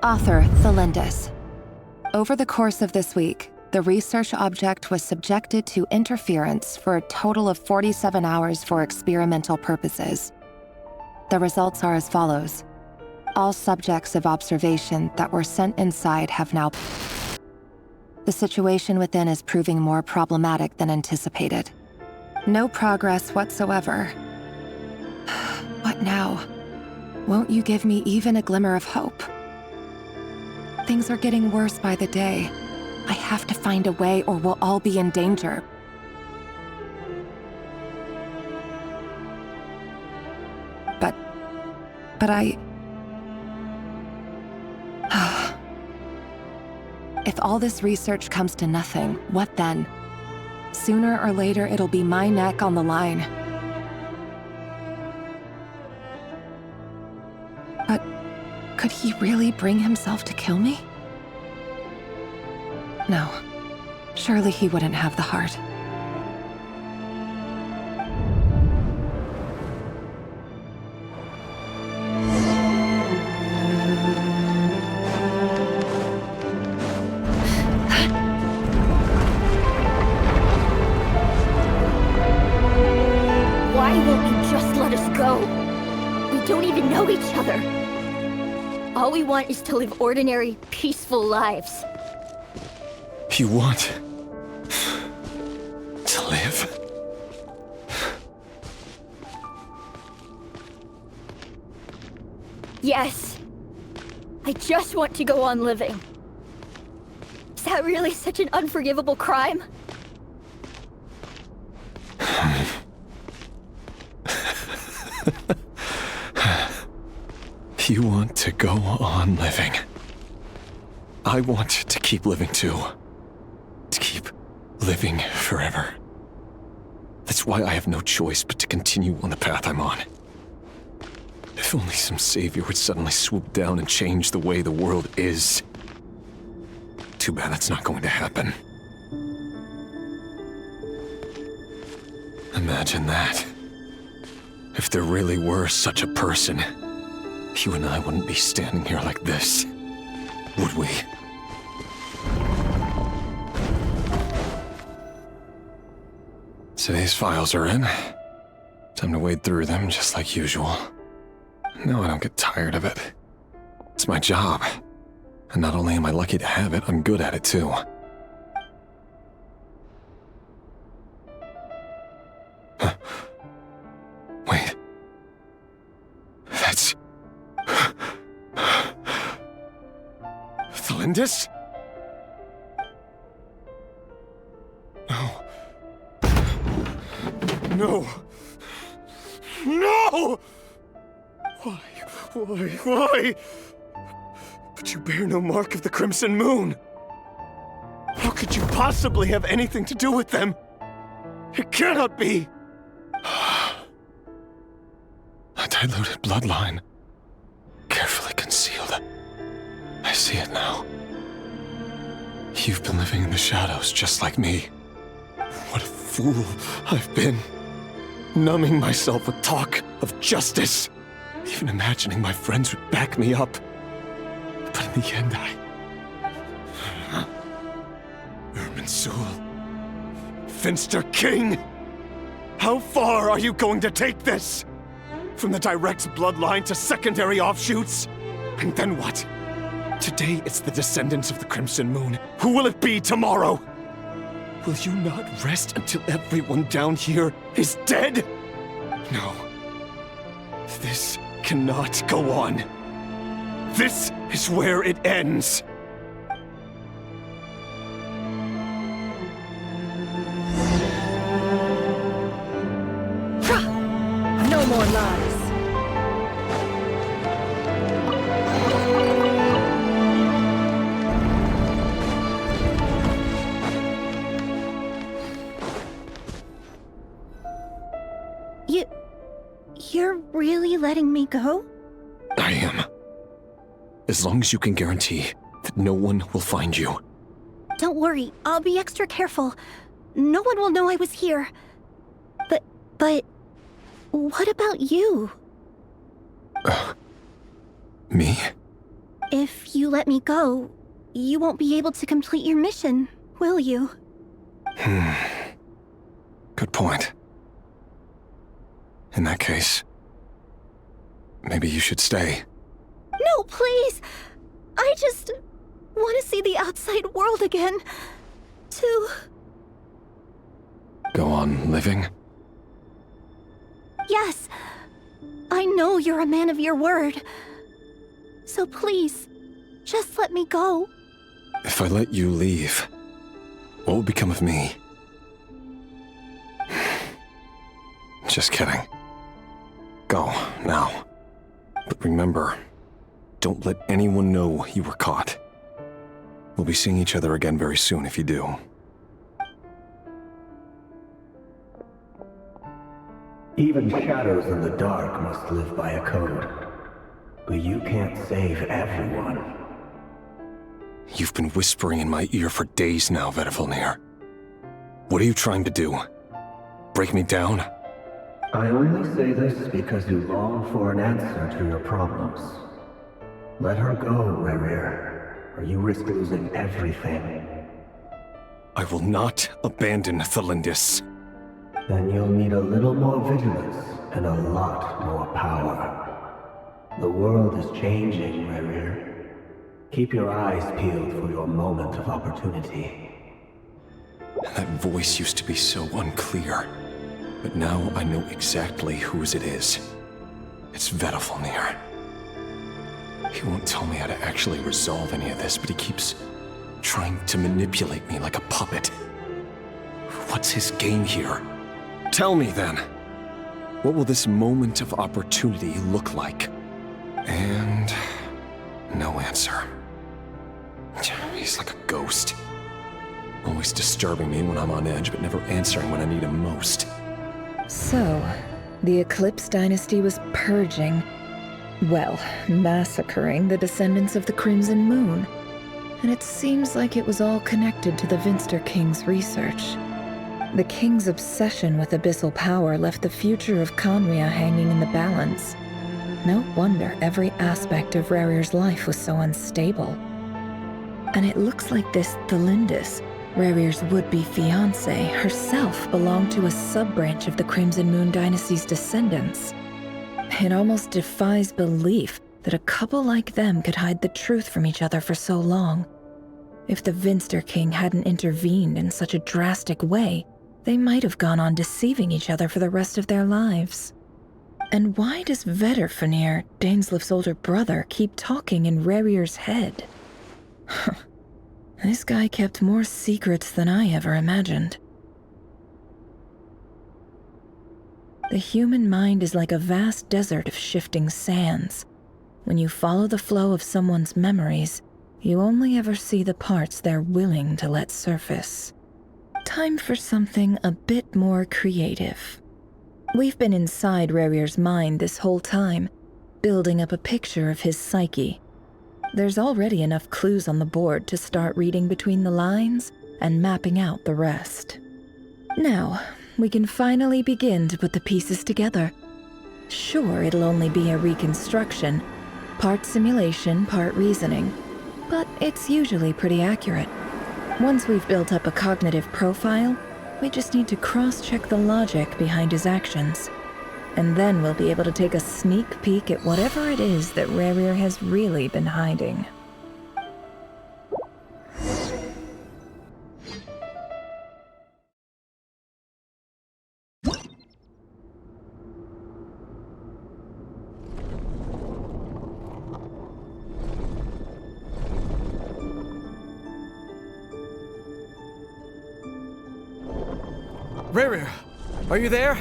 Author Thelindis. Over the course of this week, the research object was subjected to interference for a total of 47 hours for experimental purposes. The results are as follows. All subjects of observation that were sent inside have now... The situation within is proving more problematic than anticipated. No progress whatsoever. What now? Won't you give me even a glimmer of hope? Things are getting worse by the day. I have to find a way or we'll all be in danger. But I... If all this research comes to nothing, what then? Sooner or later, it'll be my neck on the line. But could he really bring himself to kill me? No. Surely he wouldn't have the heart. All we want is to live ordinary, peaceful lives. You want to live? Yes. I just want to go on living. Is that really such an unforgivable crime? You want to go on living. I want to keep living too. To keep living forever. That's why I have no choice but to continue on the path I'm on. If only some savior would suddenly swoop down and change the way the world is. Too bad that's not going to happen. Imagine that. If there really were such a person, you and I wouldn't be standing here like this, would we? Today's files are in. Time to wade through them just like usual. No, I don't get tired of it. It's my job. And not only am I lucky to have it, I'm good at it too. Wait. That's... Thalindis? No. No! No! Why? But you bear no mark of the Crimson Moon. How could you possibly have anything to do with them? It cannot be! A diluted bloodline. Carefully concealed. I see it now. You've been living in the shadows just like me. What a fool I've been. Numbing myself with talk of justice. Even imagining my friends would back me up. But in the end, Irminsul. Finster King! How far are you going to take this? From the direct bloodline to secondary offshoots? And then what? Today it's the descendants of the Crimson Moon. Who will it be tomorrow? Will you not rest until everyone down here is dead? No. This cannot go on. This is where it ends. No more lies. You're really letting me go? I am. As long as you can guarantee that no one will find you. Don't worry, I'll be extra careful. No one will know I was here. But... what about you? Me? If you let me go, you won't be able to complete your mission, will you? Good point. In that case, maybe you should stay. No, please! I just want to see the outside world again. To... Go on living? Yes. I know you're a man of your word. So please, just let me go. If I let you leave, what will become of me? Just kidding. Go, now. But remember, don't let anyone know you were caught. We'll be seeing each other again very soon if you do. Even shadows in the dark must live by a code. But you can't save everyone. You've been whispering in my ear for days now, Vedifilnir. What are you trying to do? Break me down? I only say this because you long for an answer to your problems. Let her go, Rerir, or you risk losing everything. I will not abandon Thalindis. Then you'll need a little more vigilance and a lot more power. The world is changing, Rerir. Keep your eyes peeled for your moment of opportunity. That voice used to be so unclear, but now I know exactly whose it is. It's Vedifilnir. He won't tell me how to actually resolve any of this, but he keeps trying to manipulate me like a puppet. What's his game here? Tell me then. What will this moment of opportunity look like? And no answer. He's like a ghost. Always disturbing me when I'm on edge, but never answering when I need him most. So, the Eclipse Dynasty was purging, well, massacring the descendants of the Crimson Moon. And it seems like it was all connected to the Vinster King's research. The King's obsession with abyssal power left the future of Conria hanging in the balance. No wonder every aspect of Rerir's life was so unstable. And it looks like this Thalindis, Rerir's would-be fiancée, herself belonged to a sub-branch of the Crimson Moon Dynasty's descendants. It almost defies belief that a couple like them could hide the truth from each other for so long. If the Vinster King hadn't intervened in such a drastic way, they might have gone on deceiving each other for the rest of their lives. And why does Vedifilnir, Dainsleif's older brother, keep talking in Rerir's head? This guy kept more secrets than I ever imagined. The human mind is like a vast desert of shifting sands. When you follow the flow of someone's memories, you only ever see the parts they're willing to let surface. Time for something a bit more creative. We've been inside Rerir's mind this whole time, building up a picture of his psyche. There's already enough clues on the board to start reading between the lines and mapping out the rest. Now, we can finally begin to put the pieces together. Sure, it'll only be a reconstruction, part simulation, part reasoning, but it's usually pretty accurate. Once we've built up a cognitive profile, we just need to cross-check the logic behind his actions. And then we'll be able to take a sneak peek at whatever it is that Rerir has really been hiding. Rerir, are you there?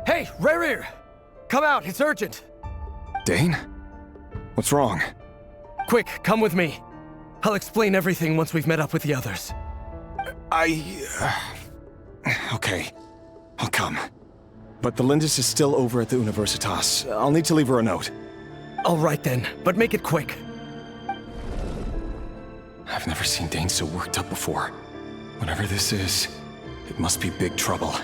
Hey, Rerir! Come out, it's urgent! Dane? What's wrong? Quick, come with me. I'll explain everything once we've met up with the others. Okay. I'll come. but the Lindis is still over at the Universitas. I'll need to leave her a note. All right then, but make it quick. I've never seen Dane so worked up before. Whatever this is, it must be big trouble.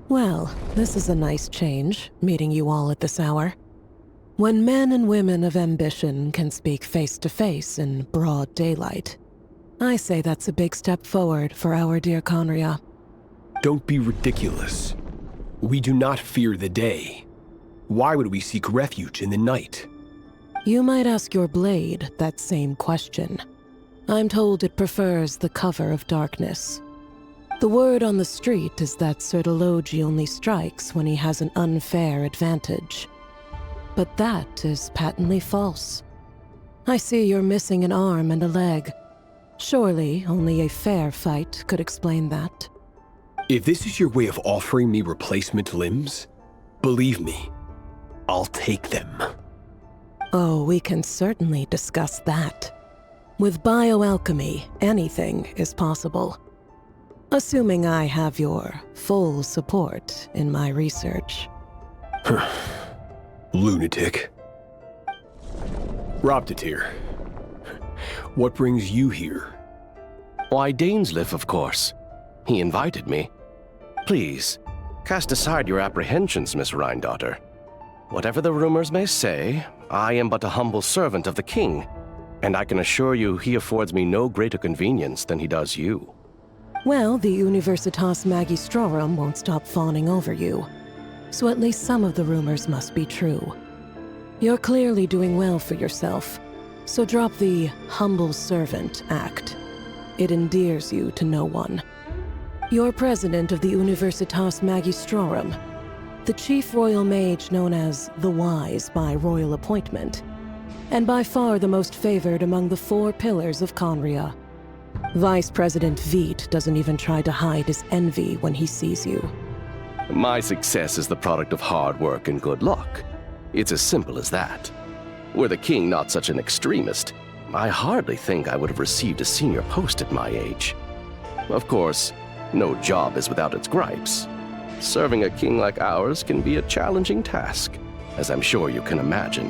Well, this is a nice change, meeting you all at this hour. When men and women of ambition can speak face to face in broad daylight, I say that's a big step forward for our dear Conria. Don't be ridiculous. We do not fear the day. Why would we seek refuge in the night? You might ask your blade that same question. I'm told it prefers the cover of darkness. The word on the street is that Sir Elegy only strikes when he has an unfair advantage. But that is patently false. I see you're missing an arm and a leg. Surely only a fair fight could explain that. If this is your way of offering me replacement limbs, believe me, I'll take them. Oh, we can certainly discuss that. With bioalchemy, anything is possible. Assuming I have your full support in my research. Lunatic. Robtatir, what brings you here? Why, Dainsleif, of course. He invited me. Please, cast aside your apprehensions, Miss Rhindaughter. Whatever the rumors may say, I am but a humble servant of the king, and I can assure you he affords me no greater convenience than he does you. Well, the Universitas Magistrorum won't stop fawning over you, so at least some of the rumors must be true. You're clearly doing well for yourself, so drop the humble servant act. It endears you to no one. You're president of the Universitas Magistrorum, the chief royal mage known as the Wise by royal appointment, and by far the most favored among the 4 pillars of Conria. Vice President Veit doesn't even try to hide his envy when he sees you. My success is the product of hard work and good luck. It's as simple as that. Were the king not such an extremist, I hardly think I would have received a senior post at my age. Of course, no job is without its gripes. Serving a king like ours can be a challenging task, as I'm sure you can imagine.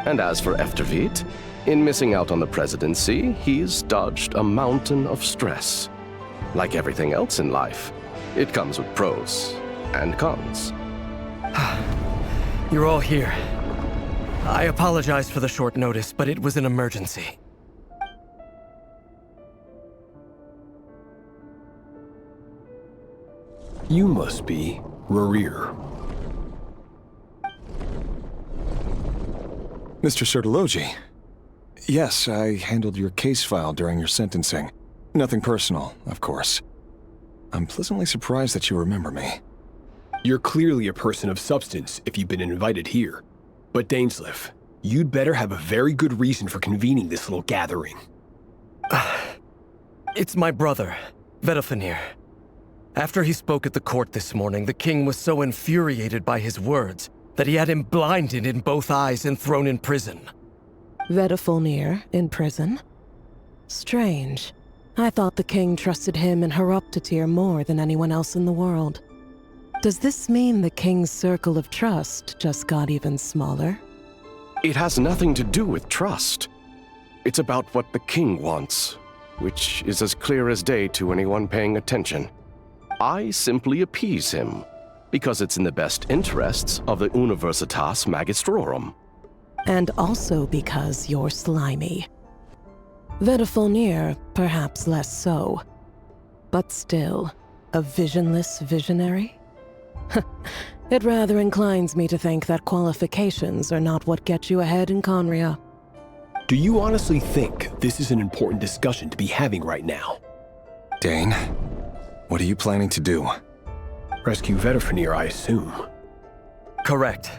And as for Efterveit, in missing out on the presidency, he's dodged a mountain of stress. Like everything else in life, it comes with pros and cons. You're all here. I apologize for the short notice, but it was an emergency. You must be Rerir. Mr. Sir Elegy. Yes, I handled your case file during your sentencing. Nothing personal, of course. I'm pleasantly surprised that you remember me. You're clearly a person of substance if you've been invited here. But Dainsleif, you'd better have a very good reason for convening this little gathering. It's my brother, Vedofenir. After he spoke at the court this morning, the king was so infuriated by his words that he had him blinded in both eyes and thrown in prison. Vedifulnir in prison? Strange. I thought the king trusted him and Horoptatyr more than anyone else in the world. Does this mean the king's circle of trust just got even smaller? It has nothing to do with trust. It's about what the king wants, which is as clear as day to anyone paying attention. I simply appease him, because it's in the best interests of the Universitas Magistrorum. And also because you're slimy. Vedifulnir, perhaps less so. But still, a visionless visionary? It rather inclines me to think that qualifications are not what get you ahead in Conria. Do you honestly think this is an important discussion to be having right now? Dane, what are you planning to do? Rescue Vedifulnir, I assume. Correct.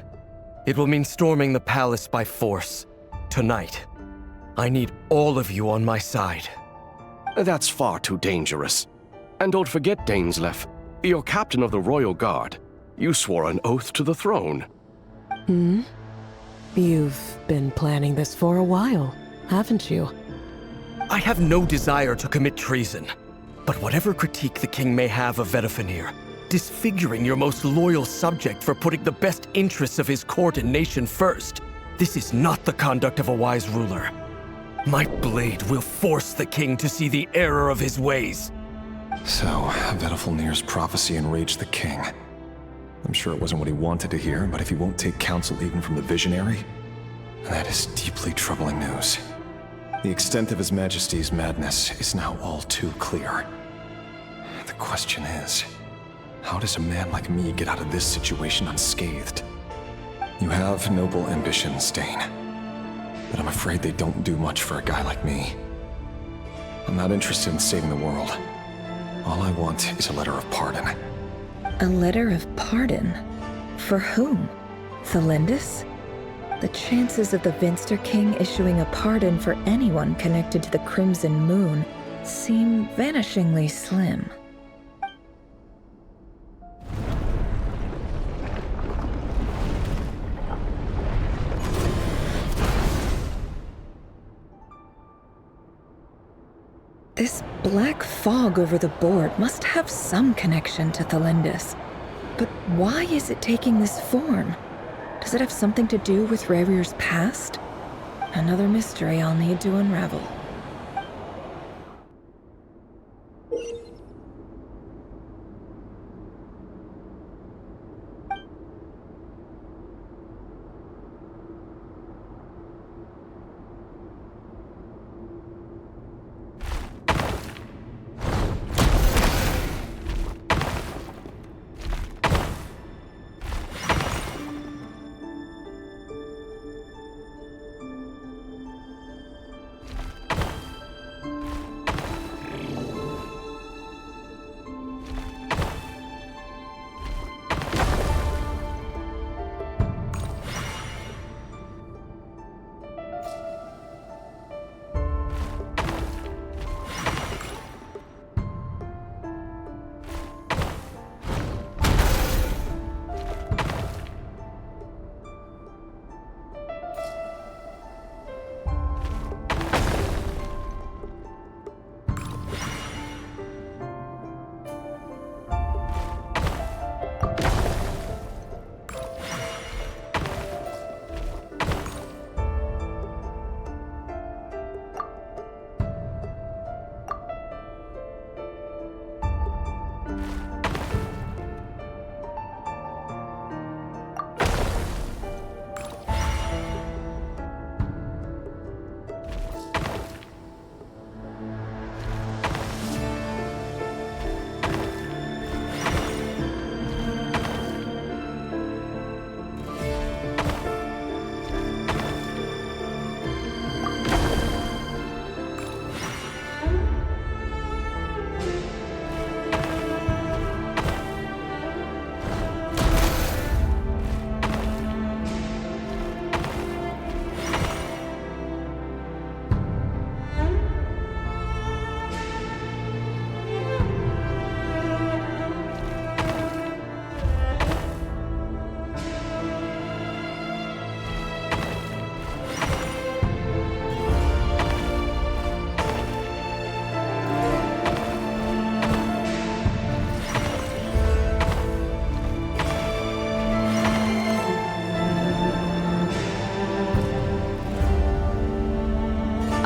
It will mean storming the palace by force. Tonight. I need all of you on my side. That's far too dangerous. And don't forget, Dainsleif, you're captain of the Royal Guard. You swore an oath to the throne. You've been planning this for a while, haven't you? I have no desire to commit treason. But whatever critique the king may have of Vedifulnir, disfiguring your most loyal subject for putting the best interests of his court and nation first, this is not the conduct of a wise ruler. My blade will force the king to see the error of his ways. So, Vedifulnir's prophecy enraged the king. I'm sure it wasn't what he wanted to hear, but if he won't take counsel even from the visionary, that is deeply troubling news. The extent of His Majesty's madness is now all too clear. The question is, how does a man like me get out of this situation unscathed? You have noble ambitions, Dane, but I'm afraid they don't do much for a guy like me. I'm not interested in saving the world. All I want is a letter of pardon. A letter of pardon? For whom? Thelindis? The chances of the Vinster King issuing a pardon for anyone connected to the Crimson Moon seem vanishingly slim. This black fog over the board must have some connection to Thelindis. But why is it taking this form? Does it have something to do with Rerir's past? Another mystery I'll need to unravel.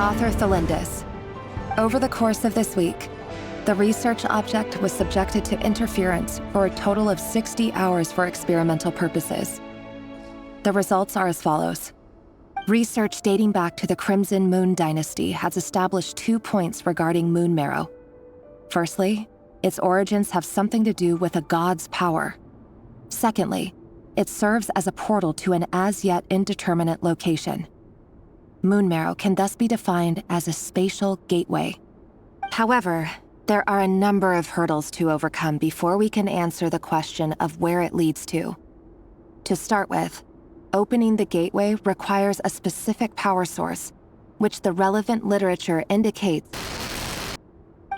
Author Thalindis. Over the course of this week, the research object was subjected to interference for a total of 60 hours for experimental purposes. The results are as follows. Research dating back to the Crimson Moon Dynasty has established 2 points regarding moon marrow. Firstly, its origins have something to do with a god's power. Secondly, it serves as a portal to an as-yet indeterminate location. Moon marrow can thus be defined as a spatial gateway. However, there are a number of hurdles to overcome before we can answer the question of where it leads to. To start with, opening the gateway requires a specific power source, which the relevant literature indicates.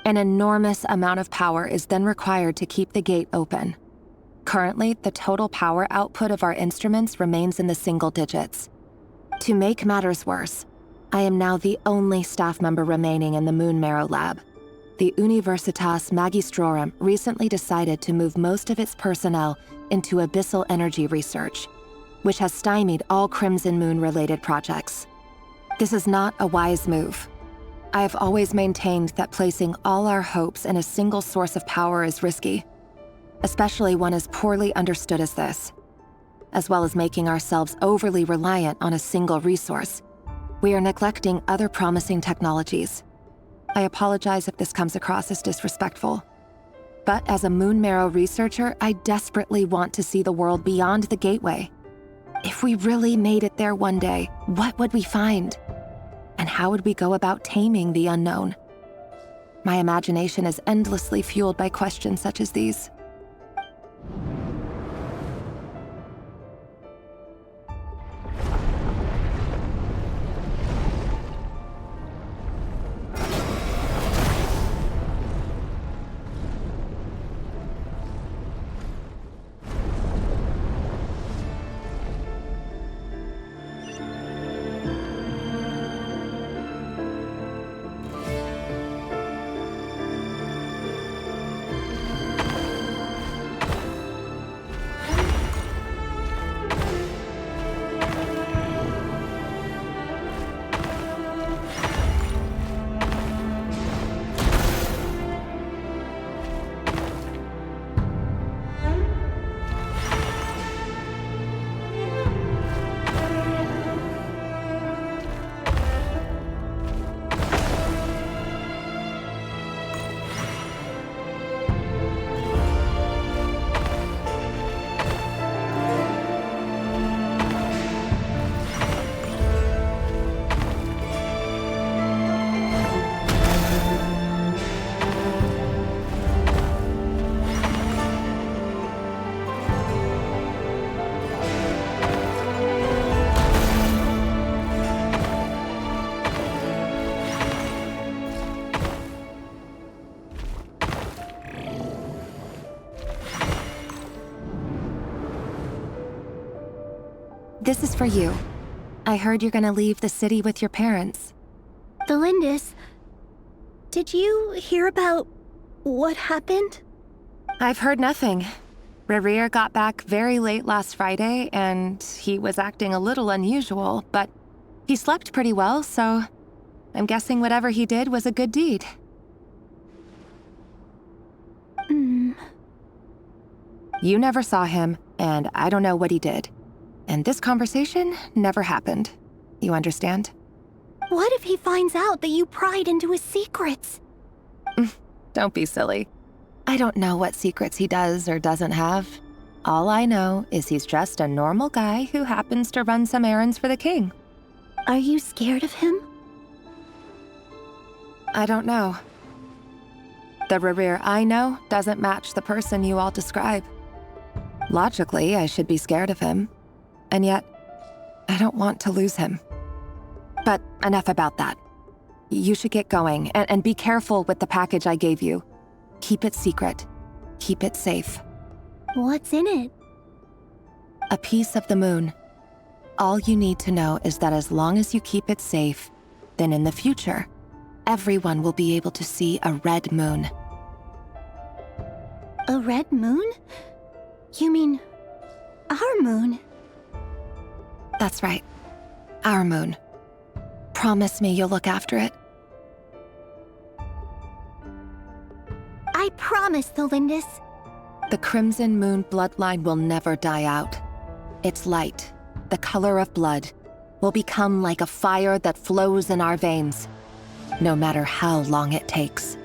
An enormous amount of power is then required to keep the gate open. Currently, the total power output of our instruments remains in the single digits. To make matters worse, I am now the only staff member remaining in the Moon Marrow lab. The Universitas Magistrorum recently decided to move most of its personnel into abyssal energy research, which has stymied all Crimson Moon-related projects. This is not a wise move. I have always maintained that placing all our hopes in a single source of power is risky, especially one as poorly understood as this. As well as making ourselves overly reliant on a single resource, we are neglecting other promising technologies. I apologize if this comes across as disrespectful. But as a Moon Marrow researcher, I desperately want to see the world beyond the gateway. If we really made it there one day, what would we find? And how would we go about taming the unknown? My imagination is endlessly fueled by questions such as these. This is for you. I heard you're gonna leave the city with your parents. Thalindis, did you hear about what happened? I've heard nothing. Rerir got back very late last Friday, and he was acting a little unusual, but he slept pretty well, so I'm guessing whatever he did was a good deed. You never saw him, and I don't know what he did. And this conversation never happened. You understand? What if he finds out that you pried into his secrets? Don't be silly. I don't know what secrets he does or doesn't have. All I know is he's just a normal guy who happens to run some errands for the king. Are you scared of him? I don't know. The Rerir I know doesn't match the person you all describe. Logically, I should be scared of him. And yet, I don't want to lose him. But enough about that. You should get going, and be careful with the package I gave you. Keep it secret. Keep it safe. What's in it? A piece of the moon. All you need to know is that as long as you keep it safe, then in the future, everyone will be able to see a red moon. A red moon? You mean our moon? That's right. Our moon. Promise me you'll look after it. I promise, Thelindis. The Crimson Moon bloodline will never die out. Its light, the color of blood, will become like a fire that flows in our veins, no matter how long it takes.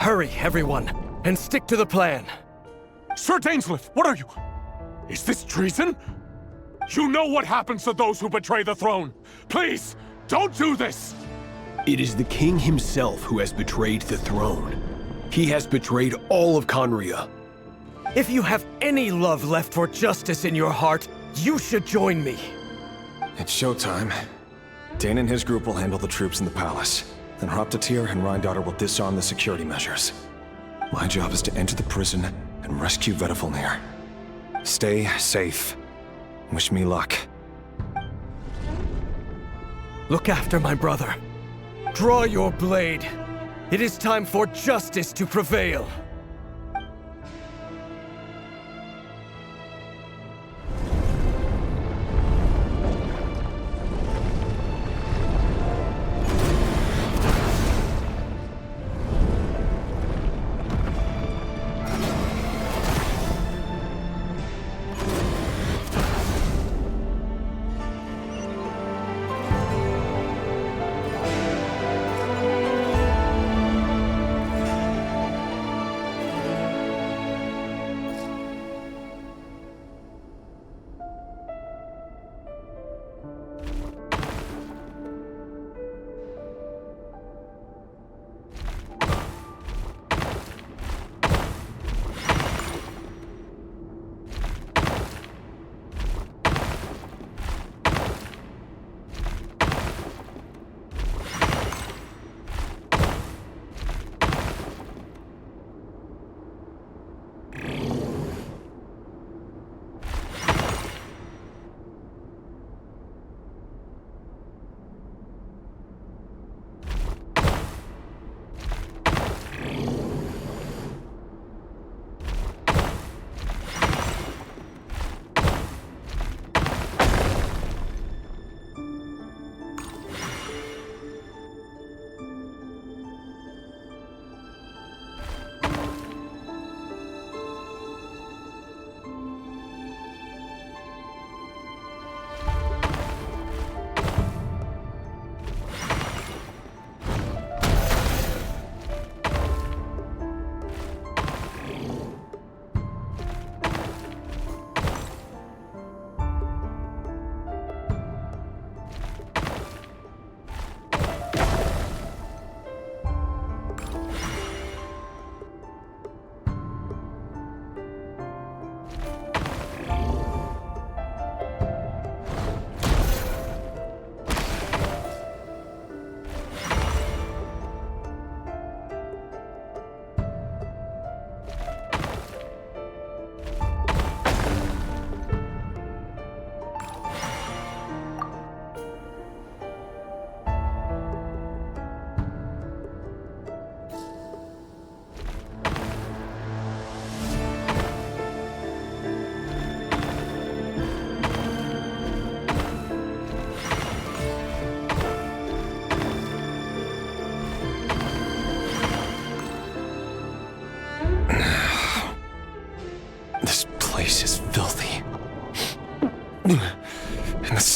Hurry, everyone, and stick to the plan. Sir Dainsleif, what are you? Is this treason? You know what happens to those who betray the throne. Please, don't do this! It is the king himself who has betrayed the throne. He has betrayed all of Conria. If you have any love left for justice in your heart, you should join me. It's showtime. Dane and his group will handle the troops in the palace. Then Hraptatir and Rhindaughter will disarm the security measures. My job is to enter the prison and rescue Vedifalnir. Stay safe. Wish me luck. Look after my brother. Draw your blade. It is time for justice to prevail.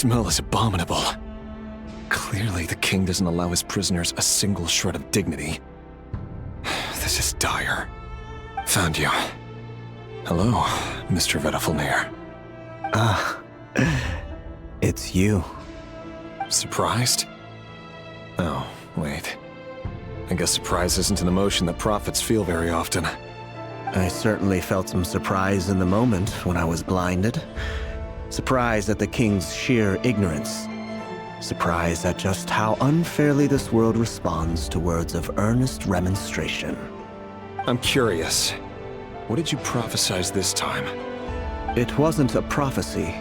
smell is abominable. Clearly, the king doesn't allow his prisoners a single shred of dignity. This is dire. Found you. Hello, Mr. Vedafilnir. Ah, it's you. Surprised? Oh, wait. I guess surprise isn't an emotion that prophets feel very often. I certainly felt some surprise in the moment when I was blinded. Surprise at the king's sheer ignorance. Surprise at just how unfairly this world responds to words of earnest remonstration. I'm curious. What did you prophesize this time? It wasn't a prophecy.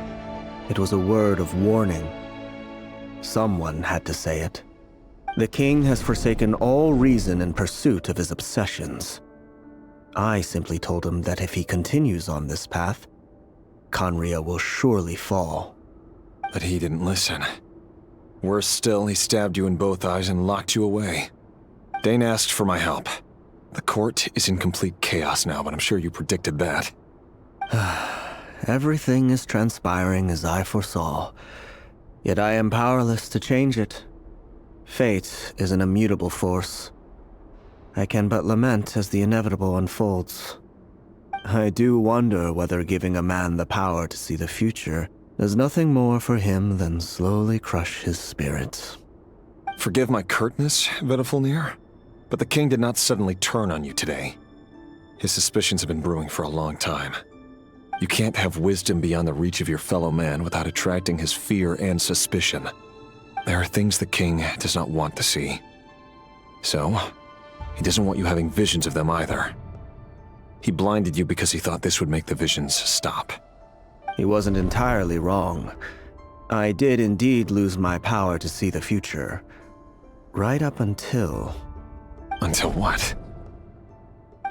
It was a word of warning. Someone had to say it. The king has forsaken all reason in pursuit of his obsessions. I simply told him that if he continues on this path, Khaenri'ah will surely fall. But he didn't listen. Worse still, he stabbed you in both eyes and locked you away. Dain asked for my help. The court is in complete chaos now, but I'm sure you predicted that. Everything is transpiring as I foresaw, yet I am powerless to change it. Fate is an immutable force. I can but lament as the inevitable unfolds. I do wonder whether giving a man the power to see the future does nothing more for him than slowly crush his spirit. Forgive my curtness, Vedafilnir, but the king did not suddenly turn on you today. His suspicions have been brewing for a long time. You can't have wisdom beyond the reach of your fellow man without attracting his fear and suspicion. There are things the king does not want to see. So, he doesn't want you having visions of them either. He blinded you because he thought this would make the visions stop. He wasn't entirely wrong. I did indeed lose my power to see the future. Right up until... Until what?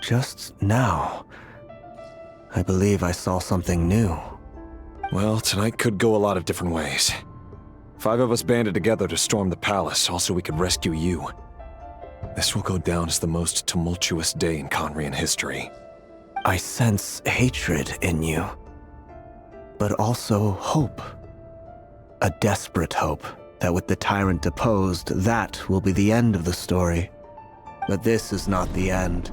Just now. I believe I saw something new. Well, tonight could go a lot of different ways. 5 of us banded together to storm the palace, also we could rescue you. This will go down as the most tumultuous day in Khaenri'ah history. I sense hatred in you, but also hope. A desperate hope that with the tyrant deposed, that will be the end of the story. But this is not the end.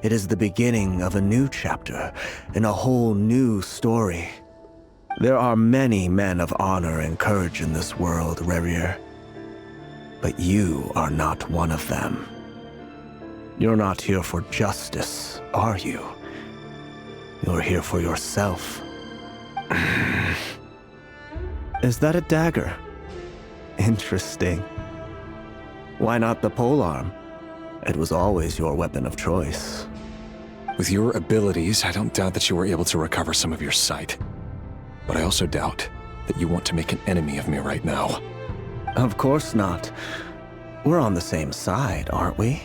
It is the beginning of a new chapter, in a whole new story. There are many men of honor and courage in this world, Rerir. But you are not one of them. You're not here for justice, are you? You're here for yourself. Is that a dagger? Interesting. Why not the polearm? It was always your weapon of choice. With your abilities, I don't doubt that you were able to recover some of your sight. But I also doubt that you want to make an enemy of me right now. Of course not. We're on the same side, aren't we?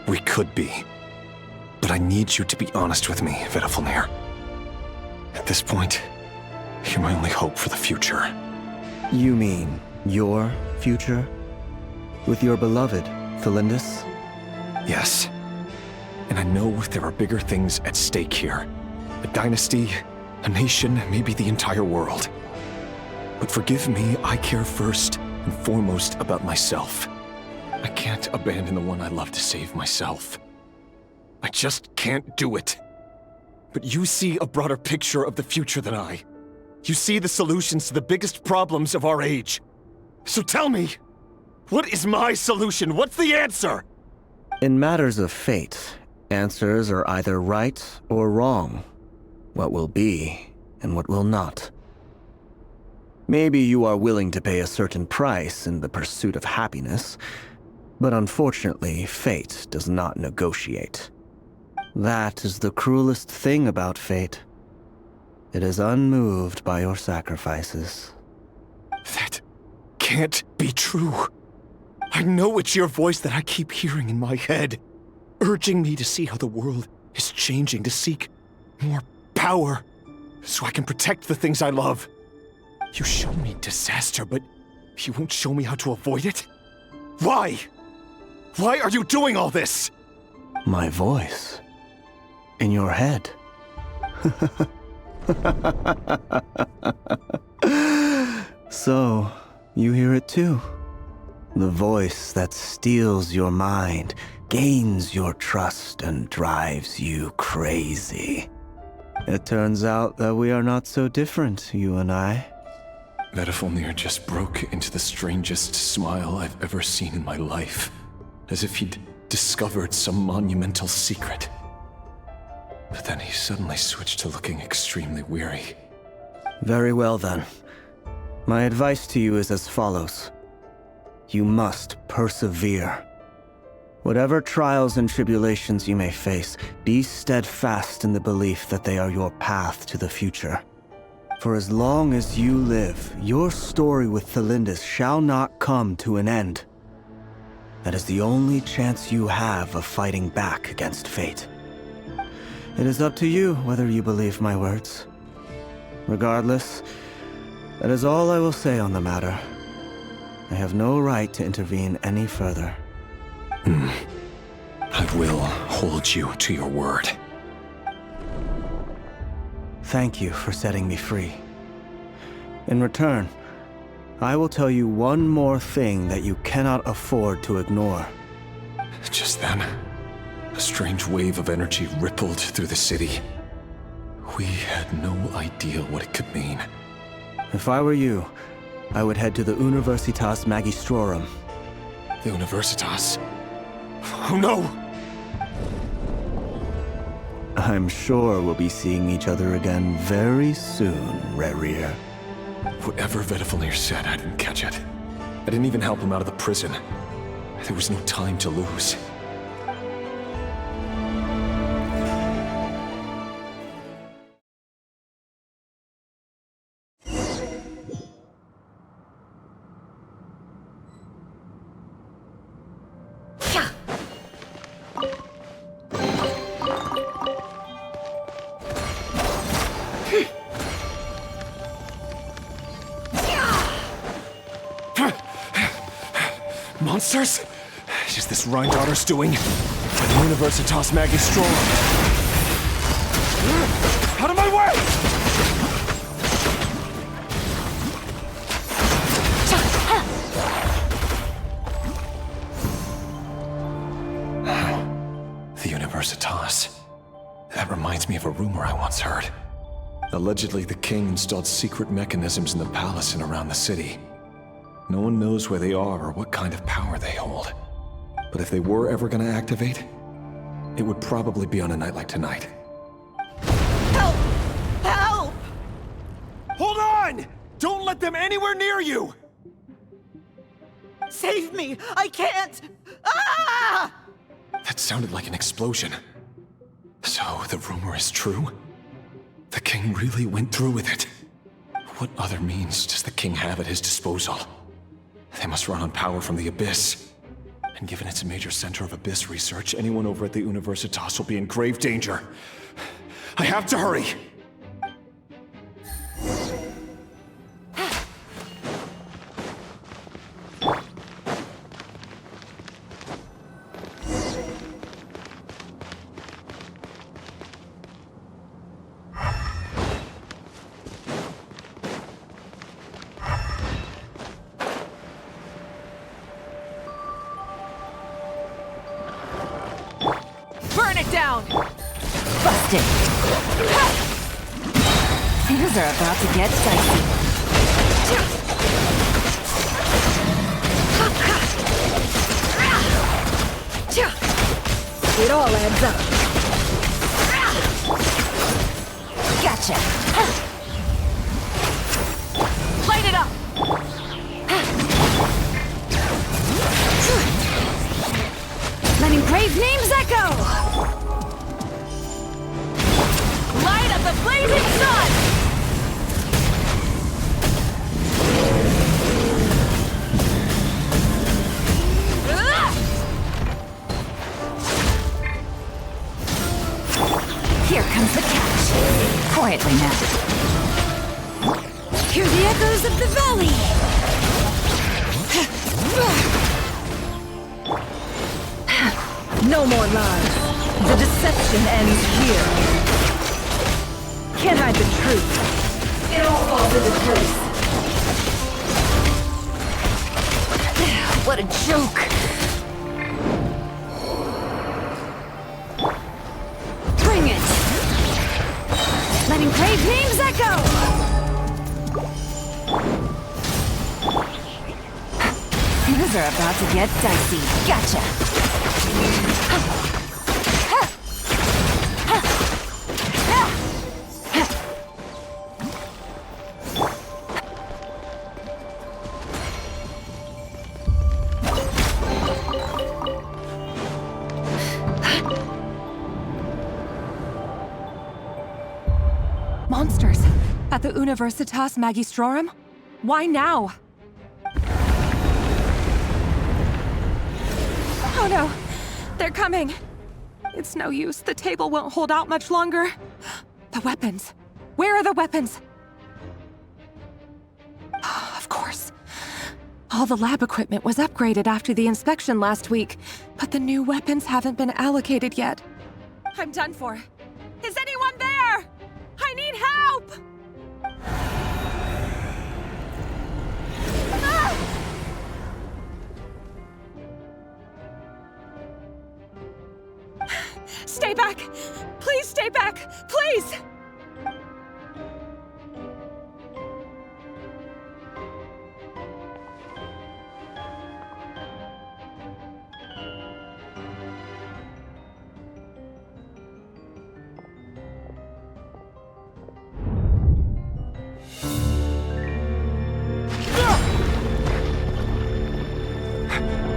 We could be. But I need you to be honest with me, Vedafilnir. At this point, you're my only hope for the future. You mean your future? With your beloved, Thalindus? Yes. And I know there are bigger things at stake here. A dynasty, a nation, maybe the entire world. But forgive me, I care first and foremost about myself. I can't abandon the one I love to save myself. I just can't do it. But you see a broader picture of the future than I. You see the solutions to the biggest problems of our age. So tell me, what is my solution? What's the answer? In matters of fate, answers are either right or wrong. What will be and what will not. Maybe you are willing to pay a certain price in the pursuit of happiness, but unfortunately, fate does not negotiate. That is the cruelest thing about fate. It is unmoved by your sacrifices. That can't be true. I know it's your voice that I keep hearing in my head, urging me to see how the world is changing, to seek more power, so I can protect the things I love. You show me disaster, but you won't show me how to avoid it? Why? Why are you doing all this? My voice. In your head. So, you hear it too? The voice that steals your mind, gains your trust, and drives you crazy. It turns out that we are not so different, you and I. Vedifilnir just broke into the strangest smile I've ever seen in my life, as if he'd discovered some monumental secret. But then he suddenly switched to looking extremely weary. Very well then. My advice to you is as follows. You must persevere. Whatever trials and tribulations you may face, be steadfast in the belief that they are your path to the future. For as long as you live, your story with Thelindis shall not come to an end. That is the only chance you have of fighting back against fate. It is up to you whether you believe my words. Regardless, that is all I will say on the matter. I have no right to intervene any further. I will hold you to your word. Thank you for setting me free. In return, I will tell you one more thing that you cannot afford to ignore. Just then, a strange wave of energy rippled through the city. We had no idea what it could mean. If I were you, I would head to the Universitas Magistrorum. The Universitas? Oh no! I'm sure we'll be seeing each other again very soon, Rerir. Whatever Vedifilnir said, I didn't catch it. I didn't even help him out of the prison. There was no time to lose. Monsters? Is this Rhindaughter's doing? At the Universitas Magistrorum. Out of my way! The Universitas. That reminds me of a rumor I once heard. Allegedly, the king installed secret mechanisms in the palace and around the city. No one knows where they are or what kind of power they hold. But if they were ever going to activate, it would probably be on a night like tonight. Help! Help! Hold on! Don't let them anywhere near you! Save me! I can't! Ah! That sounded like an explosion. So, the rumor is true? The king really went through with it? What other means does the king have at his disposal? They must run on power from the Abyss. And given it's a major center of Abyss research, anyone over at the Universitas will be in grave danger. I have to hurry! Things are about to get dicey. It all adds up. Gotcha. Light it up. Letting brave names echo. Light up the blazing sun! Here comes the catch. Quietly now. Hear the echoes of the valley! No more lies. The deception ends here. Can't hide the truth. It all falls into place. What a joke! Bring it! Letting grave names echo! Things are about to get dicey. Gotcha! Monsters! At the Universitas Magistrorum? Why now? Oh no! They're coming! It's no use. The table won't hold out much longer. The weapons. Where are the weapons? Of course. All the lab equipment was upgraded after the inspection last week, but the new weapons haven't been allocated yet. I'm done for. Is anyone there? I need help! Ah! Stay back! Please stay back! Please!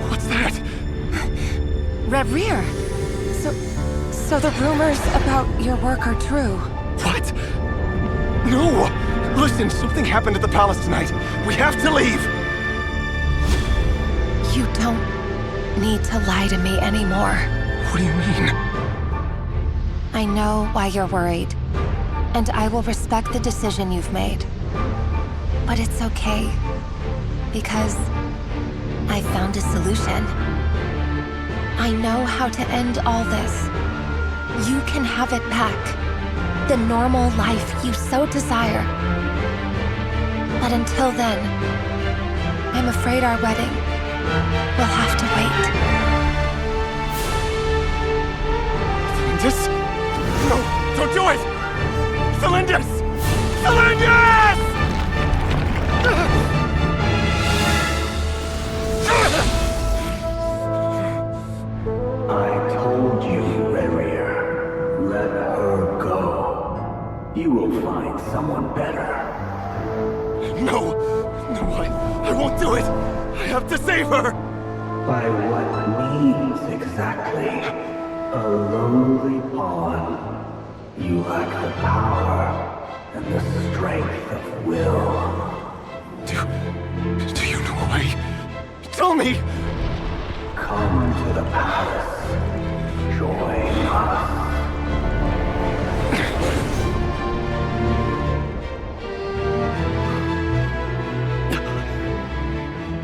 What's that? Rerir! So the rumors about your work are true. What? No! Listen, something happened at the palace tonight. We have to leave! You don't need to lie to me anymore. What do you mean? I know why you're worried, and I will respect the decision you've made. But it's okay, because I found a solution. I know how to end all this. You can have it back. The normal life you so desire. But until then, I'm afraid our wedding will have to wait. Cylindus? No, don't do it! Cylindus! Cylindus! I told you, Rerir. Let her go. You will find someone better. No! No, I won't do it! I have to save her! By what means exactly? A lowly pawn. You lack the power and the strength of will. Do you know a way? Tell me! Come to the palace. Join us.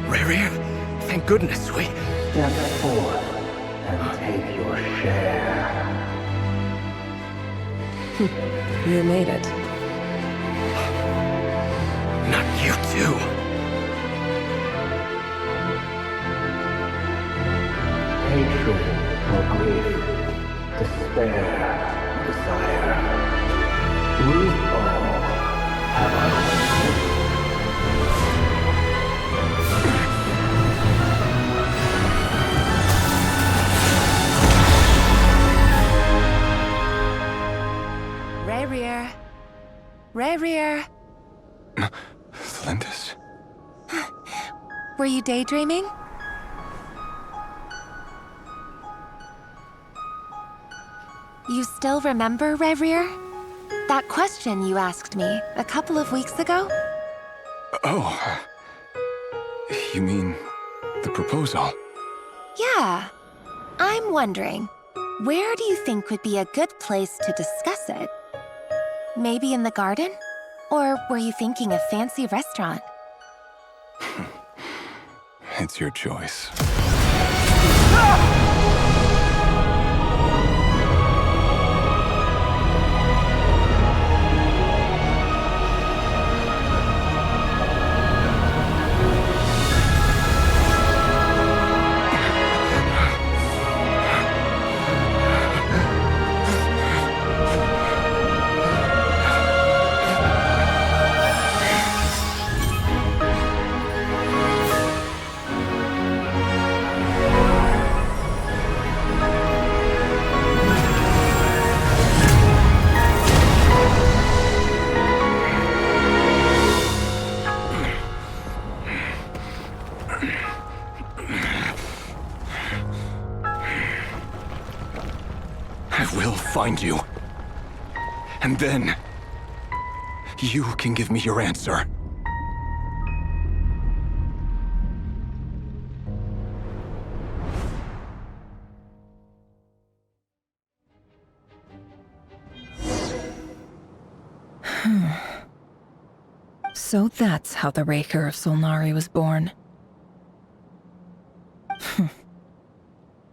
Rerir, thank goodness we... Step forth and take your share. You made it. Not you too. Hatred or grief, despair, desire. We all have our Rerir. Rerir. Cylindus? Were you daydreaming? You still remember, Rerir? That question you asked me a couple of weeks ago? Oh. You mean the proposal? Yeah. I'm wondering, where do you think would be a good place to discuss it? Maybe in the garden? Or were you thinking a fancy restaurant? It's your choice. find you. And then, you can give me your answer. So that's how the Raker of Solnari was born.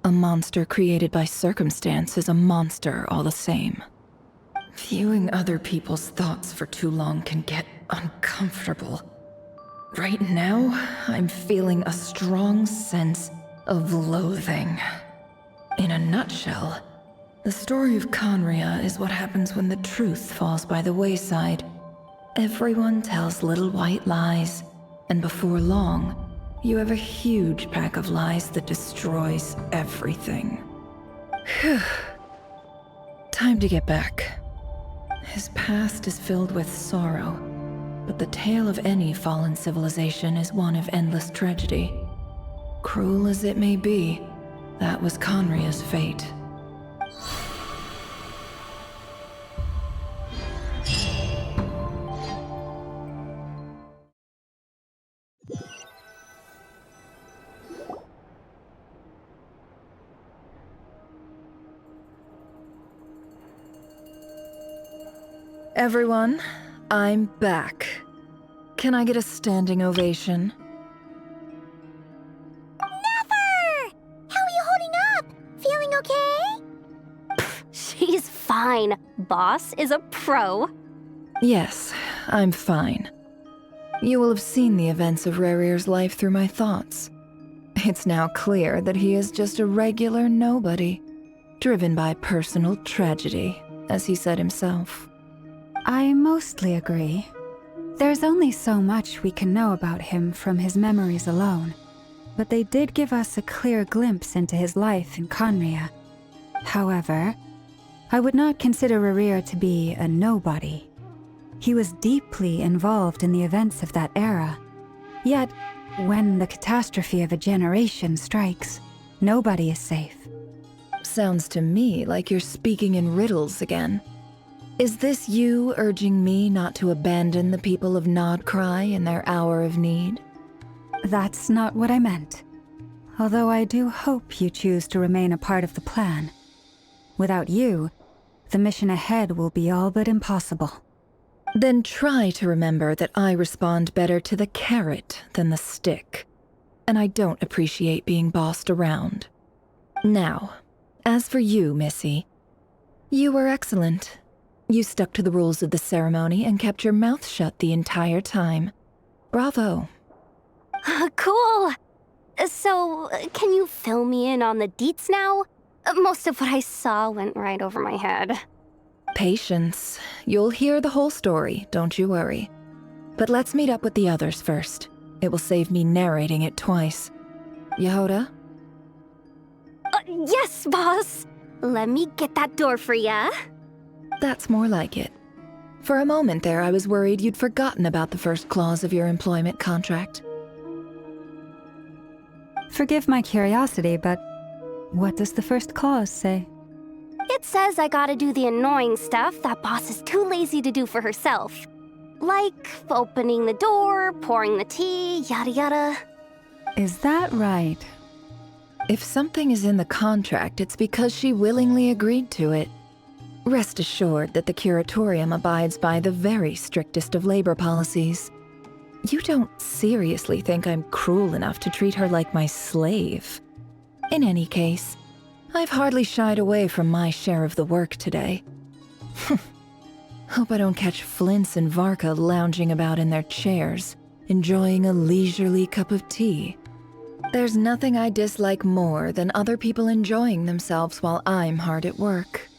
A monster created by circumstance is a monster all the same. Viewing other people's thoughts for too long can get uncomfortable. Right now, I'm feeling a strong sense of loathing. In a nutshell, the story of Conria is what happens when the truth falls by the wayside. Everyone tells little white lies, and before long, you have a huge pack of lies that destroys everything. Phew. Time to get back. His past is filled with sorrow, but the tale of any fallen civilization is one of endless tragedy. Cruel as it may be, that was Conria's fate. Everyone, I'm back. Can I get a standing ovation? Nefer! How are you holding up? Feeling okay? She's fine. Boss is a pro. Yes, I'm fine. You will have seen the events of Rerir's life through my thoughts. It's now clear that he is just a regular nobody, driven by personal tragedy, as he said himself. I mostly agree. There's only so much we can know about him from his memories alone, but they did give us a clear glimpse into his life in Conria. However, I would not consider Rerir to be a nobody. He was deeply involved in the events of that era. Yet, when the catastrophe of a generation strikes, nobody is safe. Sounds to me like you're speaking in riddles again. Is this you urging me not to abandon the people of Krai in their hour of need? That's not what I meant. Although I do hope you choose to remain a part of the plan. Without you, the mission ahead will be all but impossible. Then try to remember that I respond better to the carrot than the stick. And I don't appreciate being bossed around. Now, as for you, Missy, you were excellent. You stuck to the rules of the ceremony and kept your mouth shut the entire time. Bravo. Cool. So, can you fill me in on the deets now? Most of what I saw went right over my head. Patience. You'll hear the whole story, don't you worry. But let's meet up with the others first. It will save me narrating it twice. Yehoda? Yes, boss. Let me get that door for ya. That's more like it. For a moment there, I was worried you'd forgotten about the first clause of your employment contract. Forgive my curiosity, but what does the first clause say? It says I gotta do the annoying stuff that boss is too lazy to do for herself. Like opening the door, pouring the tea, yada yada. Is that right? If something is in the contract, it's because she willingly agreed to it. Rest assured that the Curatorium abides by the very strictest of labor policies. You don't seriously think I'm cruel enough to treat her like my slave. In any case, I've hardly shied away from my share of the work today. Hope I don't catch Flints and Varka lounging about in their chairs, enjoying a leisurely cup of tea. There's nothing I dislike more than other people enjoying themselves while I'm hard at work.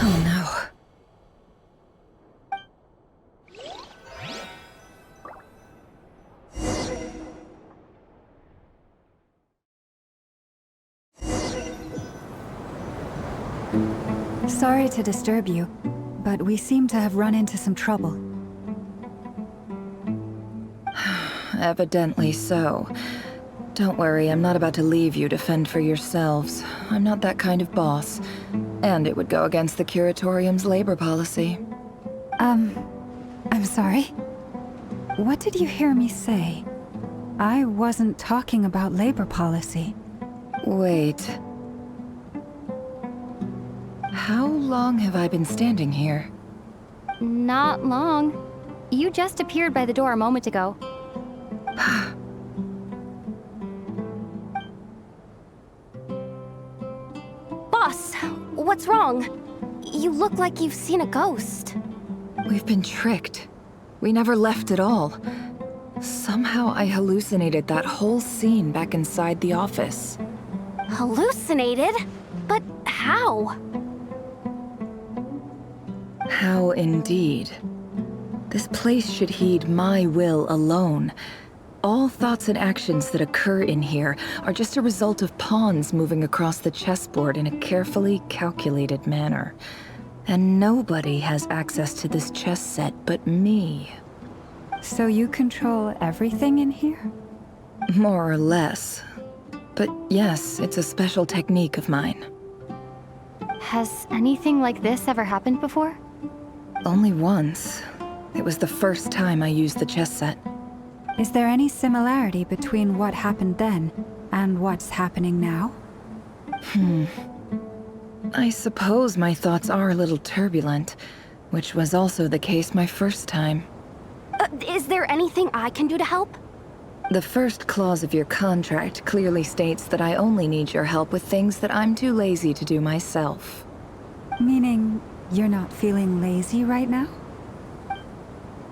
Oh no. Sorry to disturb you, but we seem to have run into some trouble. Evidently so. Don't worry, I'm not about to leave you to fend for yourselves. I'm not that kind of boss. And it would go against the Curatorium's labor policy. I'm sorry. What did you hear me say? I wasn't talking about labor policy. Wait. How long have I been standing here? Not long. You just appeared by the door a moment ago. Boss, what's wrong? You look like you've seen a ghost. We've been tricked. We never left at all. Somehow I hallucinated that whole scene back inside the office. Hallucinated? But how? How indeed. This place should heed my will alone. All thoughts and actions that occur in here are just a result of pawns moving across the chessboard in a carefully calculated manner. And nobody has access to this chess set but me. So you control everything in here? More or less. But yes, it's a special technique of mine. Has anything like this ever happened before? Only once. It was the first time I used the chess set. Is there any similarity between what happened then and what's happening now? I suppose my thoughts are a little turbulent, which was also the case my first time. Is there anything I can do to help? The first clause of your contract clearly states that I only need your help with things that I'm too lazy to do myself. Meaning you're not feeling lazy right now?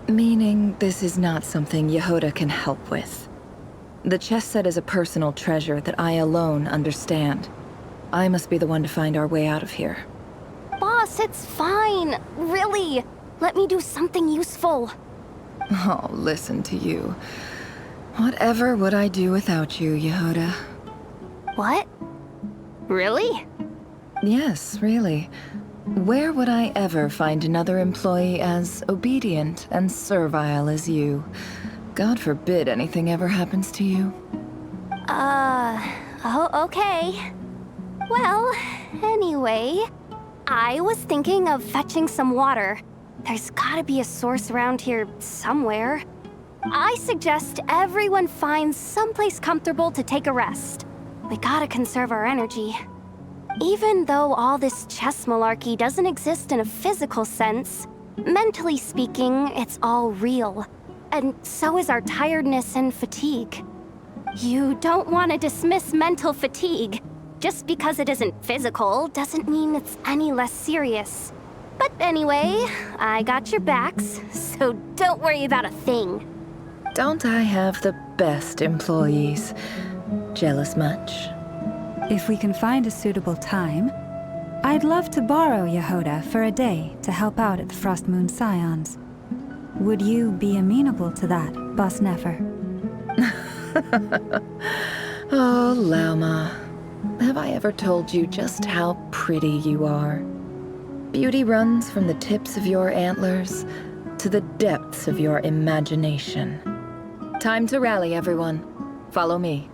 Meaning this is not something Yehoda can help with. The chess set is a personal treasure that I alone understand. I must be the one to find our way out of here. Boss, it's fine. Really. Let me do something useful. Oh, listen to you. Whatever would I do without you, Yehoda? What? Really? Yes, really. Where would I ever find another employee as obedient and servile as you? God forbid anything ever happens to you. Oh, okay. Well, anyway, I was thinking of fetching some water. There's gotta be a source around here somewhere. I suggest everyone finds someplace comfortable to take a rest. We gotta conserve our energy. Even though all this chess malarkey doesn't exist in a physical sense, mentally speaking, it's all real. And so is our tiredness and fatigue. You don't want to dismiss mental fatigue. Just because it isn't physical doesn't mean it's any less serious. But anyway, I got your backs, so don't worry about a thing. Don't I have the best employees? Jealous much? If we can find a suitable time, I'd love to borrow Yehoda for a day to help out at the Frostmoon Scions. Would you be amenable to that, Boss Nefer? Oh, lauma. Have I ever told you just how pretty you are? Beauty runs from the tips of your antlers to the depths of your imagination. Time to rally, everyone. Follow me.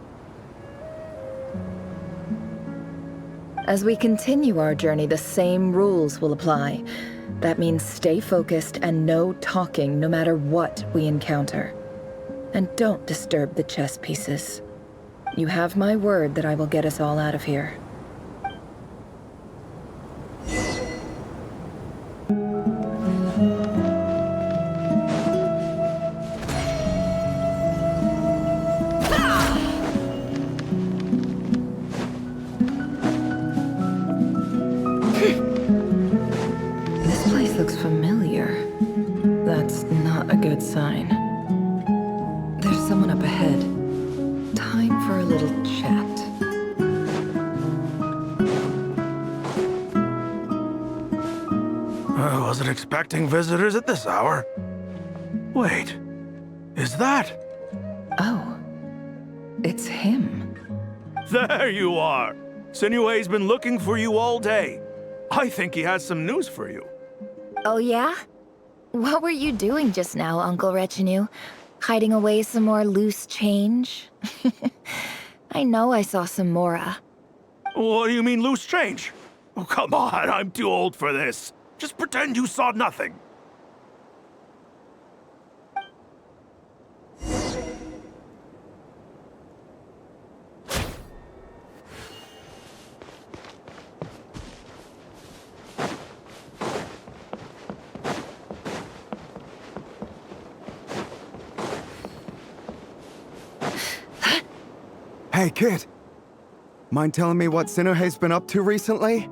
As we continue our journey, the same rules will apply. That means stay focused and no talking no matter what we encounter. And don't disturb the chess pieces. You have my word that I will get us all out of here. This place looks familiar. That's not a good sign. There's someone up ahead. Time for a little chat. I wasn't expecting visitors at this hour. Wait, is that? Oh, it's him. There you are! Sinue's been looking for you all day. I think he has some news for you. Oh yeah? What were you doing just now, Uncle Retinue? Hiding away some more loose change? I know I saw some Mora. What do you mean, loose change? Oh, come on, I'm too old for this. Just pretend you saw nothing. Hey, kid. Mind telling me what Sinnohe's been up to recently?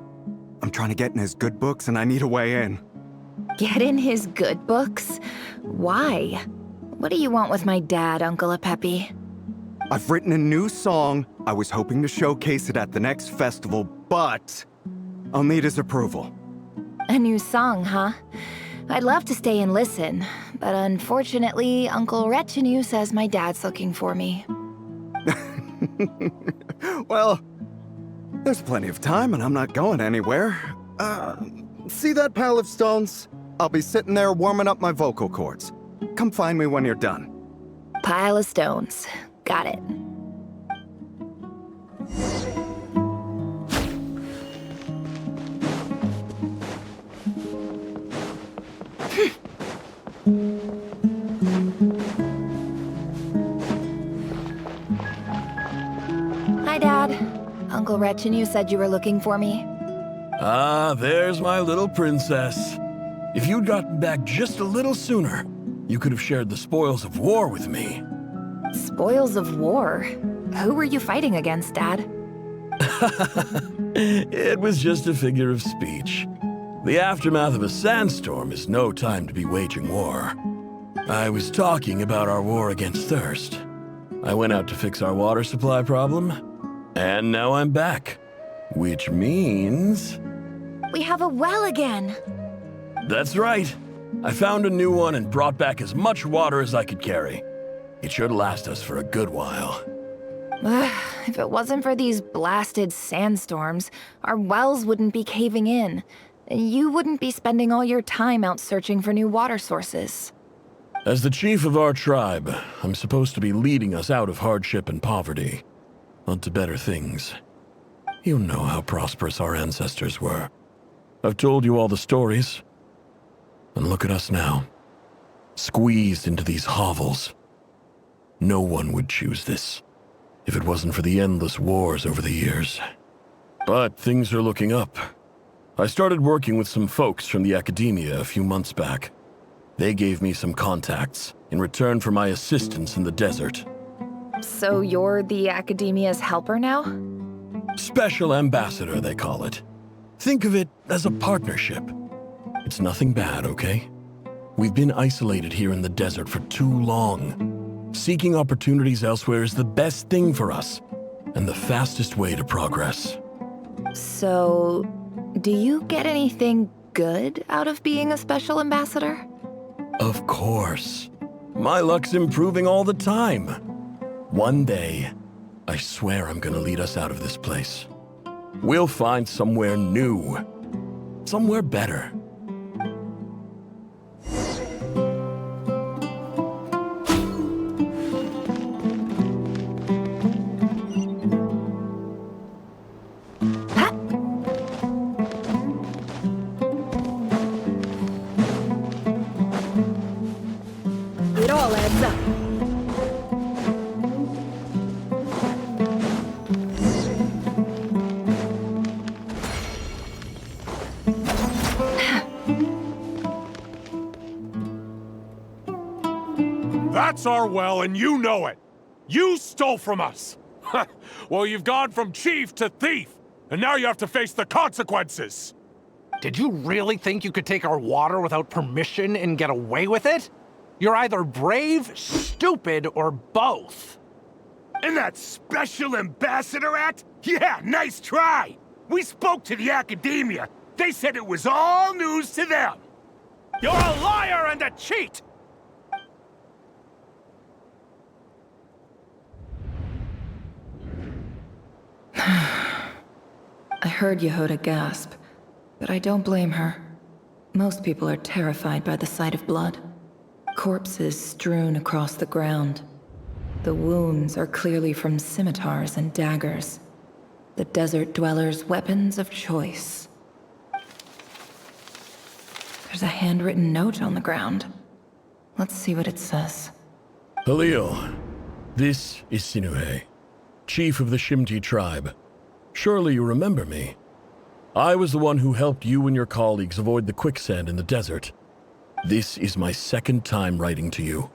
I'm trying to get in his good books and I need a way in. Get in his good books? Why? What do you want with my dad, Uncle Apepi? I've written a new song. I was hoping to showcase it at the next festival, but I'll need his approval. A new song, huh? I'd love to stay and listen, but unfortunately, Uncle Retinue says my dad's looking for me. Well, there's plenty of time and I'm not going anywhere. See that pile of stones? I'll be sitting there warming up my vocal cords. Come find me when you're done. Pile of stones. Got it. Hi, Dad. Uncle Retinue said you were looking for me. Ah, there's my little princess. If you'd gotten back just a little sooner, you could have shared the spoils of war with me. Spoils of war? Who were you fighting against, Dad? It was just a figure of speech. The aftermath of a sandstorm is no time to be waging war. I was talking about our war against thirst. I went out to fix our water supply problem, and now I'm back. Which means... We have a well again! That's right. I found a new one and brought back as much water as I could carry. It should last us for a good while. If it wasn't for these blasted sandstorms, our wells wouldn't be caving in. You wouldn't be spending all your time out searching for new water sources. As the chief of our tribe, I'm supposed to be leading us out of hardship and poverty, onto better things. You know how prosperous our ancestors were. I've told you all the stories. And look at us now, squeezed into these hovels. No one would choose this, if it wasn't for the endless wars over the years. But things are looking up. I started working with some folks from the academia a few months back. They gave me some contacts in return for my assistance in the desert. So you're the academia's helper now? Special ambassador, they call it. Think of it as a partnership. It's nothing bad, okay? We've been isolated here in the desert for too long. Seeking opportunities elsewhere is the best thing for us, and the fastest way to progress. So, do you get anything good out of being a special ambassador? Of course. My luck's improving all the time. One day, I swear I'm gonna lead us out of this place. We'll find somewhere new. Somewhere better. It all adds up. That's our well, and you know it. You stole from us. Well, you've gone from chief to thief, and now you have to face the consequences. Did you really think you could take our water without permission and get away with it? You're either brave, stupid, or both. And that special ambassador act? Yeah, nice try. We spoke to the academia. They said it was all news to them. You're a liar and a cheat! I heard Yehoda gasp, but I don't blame her. Most people are terrified by the sight of blood. Corpses strewn across the ground. The wounds are clearly from scimitars and daggers. The desert dwellers' weapons of choice. There's a handwritten note on the ground. Let's see what it says. Halil, this is Sinuhe, chief of the Shimti tribe. Surely you remember me. I was the one who helped you and your colleagues avoid the quicksand in the desert. This is my second time writing to you.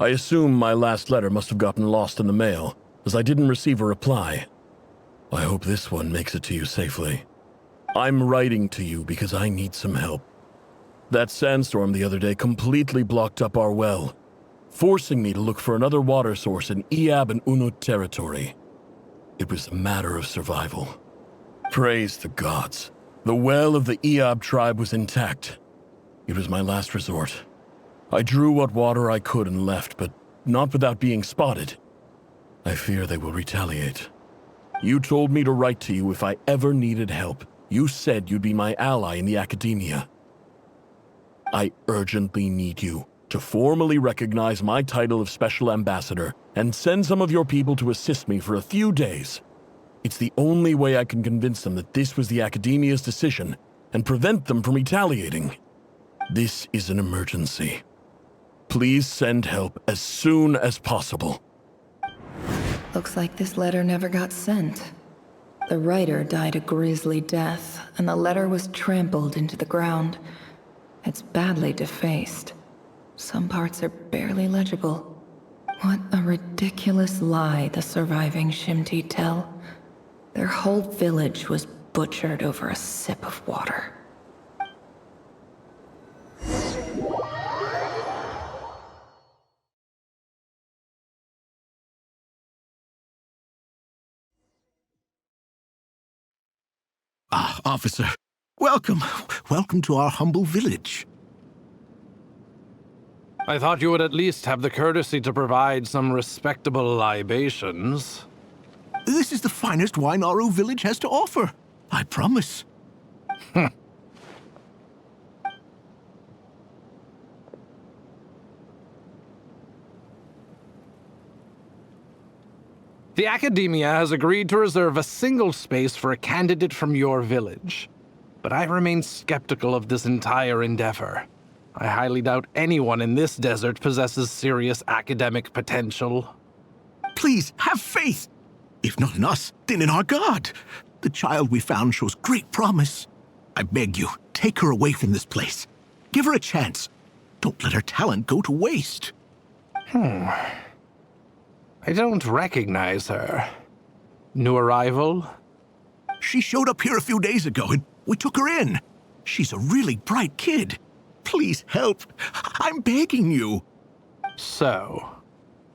I assume my last letter must have gotten lost in the mail, as I didn't receive a reply. I hope this one makes it to you safely. I'm writing to you because I need some help. That sandstorm the other day completely blocked up our well, forcing me to look for another water source in Iab and Unut territory. It was a matter of survival. Praise the gods. The well of the Iab tribe was intact. It was my last resort. I drew what water I could and left, but not without being spotted. I fear they will retaliate. You told me to write to you if I ever needed help. You said you'd be my ally in the academia. I urgently need you to formally recognize my title of Special Ambassador and send some of your people to assist me for a few days. It's the only way I can convince them that this was the academia's decision and prevent them from retaliating. This is an emergency. Please send help as soon as possible. Looks like this letter never got sent. The writer died a grisly death, and the letter was trampled into the ground. It's badly defaced. Some parts are barely legible. What a ridiculous lie the surviving Shimti tell. Their whole village was butchered over a sip of water. Ah, officer. Welcome. Welcome to our humble village. I thought you would at least have the courtesy to provide some respectable libations. This is the finest wine Aru village has to offer. I promise. The Academia has agreed to reserve a single space for a candidate from your village. But I remain skeptical of this entire endeavor. I highly doubt anyone in this desert possesses serious academic potential. Please, have faith. If not in us, then in our god. The child we found shows great promise. I beg you, take her away from this place. Give her a chance. Don't let her talent go to waste. I don't recognize her. New arrival? She showed up here a few days ago and we took her in. She's a really bright kid. Please help. I'm begging you. So,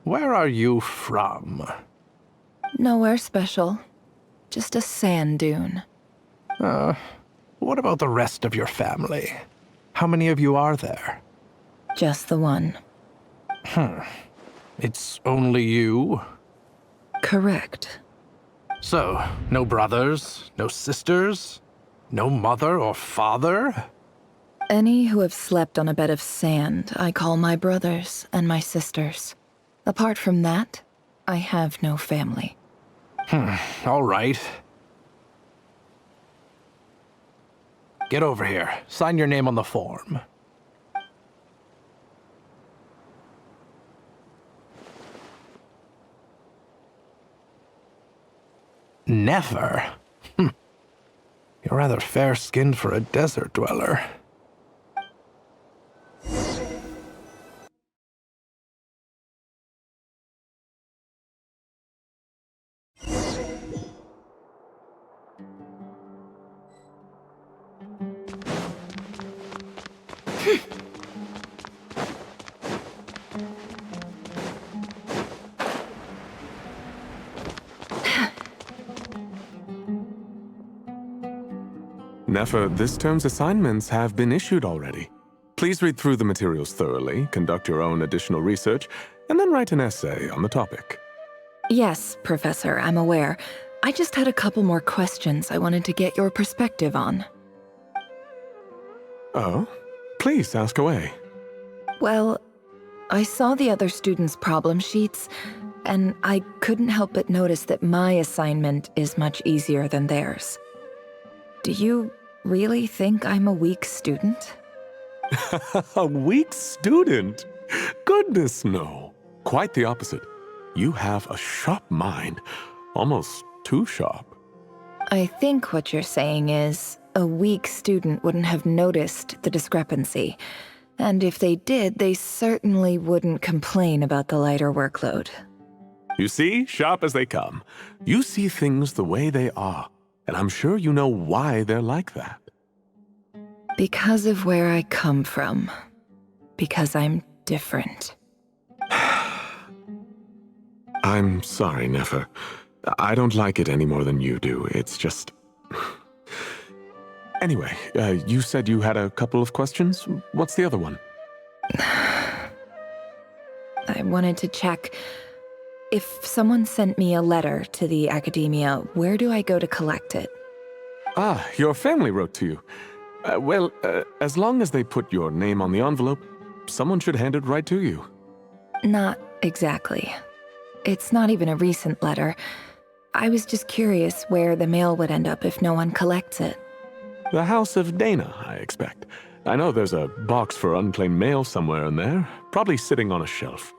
where are you from? Nowhere special. Just a sand dune. What about the rest of your family? How many of you are there? Just the one. It's only you? Correct. So, no brothers, no sisters, no mother or father? Any who have slept on a bed of sand, I call my brothers and my sisters. Apart from that, I have no family. All right. Get over here. Sign your name on the form. Nefer? You're rather fair-skinned for a desert dweller. Nefer, this term's assignments have been issued already. Please read through the materials thoroughly, conduct your own additional research, and then write an essay on the topic. Yes, Professor, I'm aware. I just had a couple more questions I wanted to get your perspective on. Oh? Please, ask away. Well, I saw the other students' problem sheets, and I couldn't help but notice that my assignment is much easier than theirs. Do you really think I'm a weak student? A weak student? Goodness, no. Quite the opposite. You have a sharp mind, almost too sharp. I think what you're saying is, a weak student wouldn't have noticed the discrepancy. And if they did, they certainly wouldn't complain about the lighter workload. You see, sharp as they come. You see things the way they are, and I'm sure you know why they're like that. Because of where I come from. Because I'm different. I'm sorry, Nefer. I don't like it any more than you do. It's just... Anyway, you said you had a couple of questions. What's the other one? I wanted to check. If someone sent me a letter to the academia, where do I go to collect it? Ah, your family wrote to you. Well, as long as they put your name on the envelope, someone should hand it right to you. Not exactly. It's not even a recent letter. I was just curious where the mail would end up if no one collects it. The House of Dana, I expect. I know there's a box for unclaimed mail somewhere in there, probably sitting on a shelf.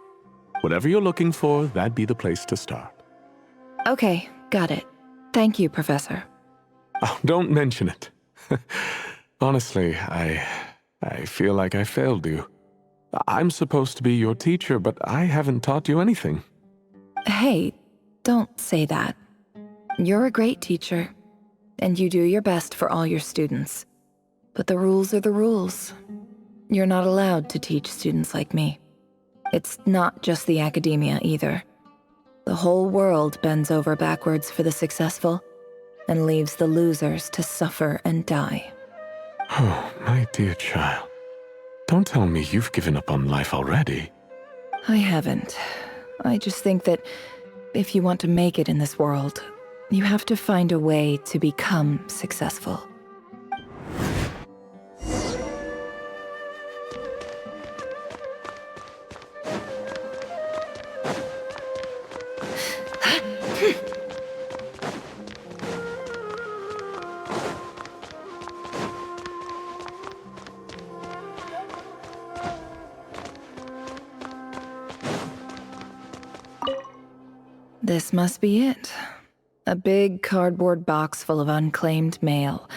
Whatever you're looking for, that'd be the place to start. Okay, got it. Thank you, Professor. Oh, don't mention it. Honestly, I feel like I failed you. I'm supposed to be your teacher, but I haven't taught you anything. Hey, don't say that. You're a great teacher, and you do your best for all your students. But the rules are the rules. You're not allowed to teach students like me. It's not just the academia either. The whole world bends over backwards for the successful, and leaves the losers to suffer and die. Oh, my dear child. Don't tell me you've given up on life already. I haven't. I just think that if you want to make it in this world, you have to find a way to become successful. This must be it. A big cardboard box full of unclaimed mail.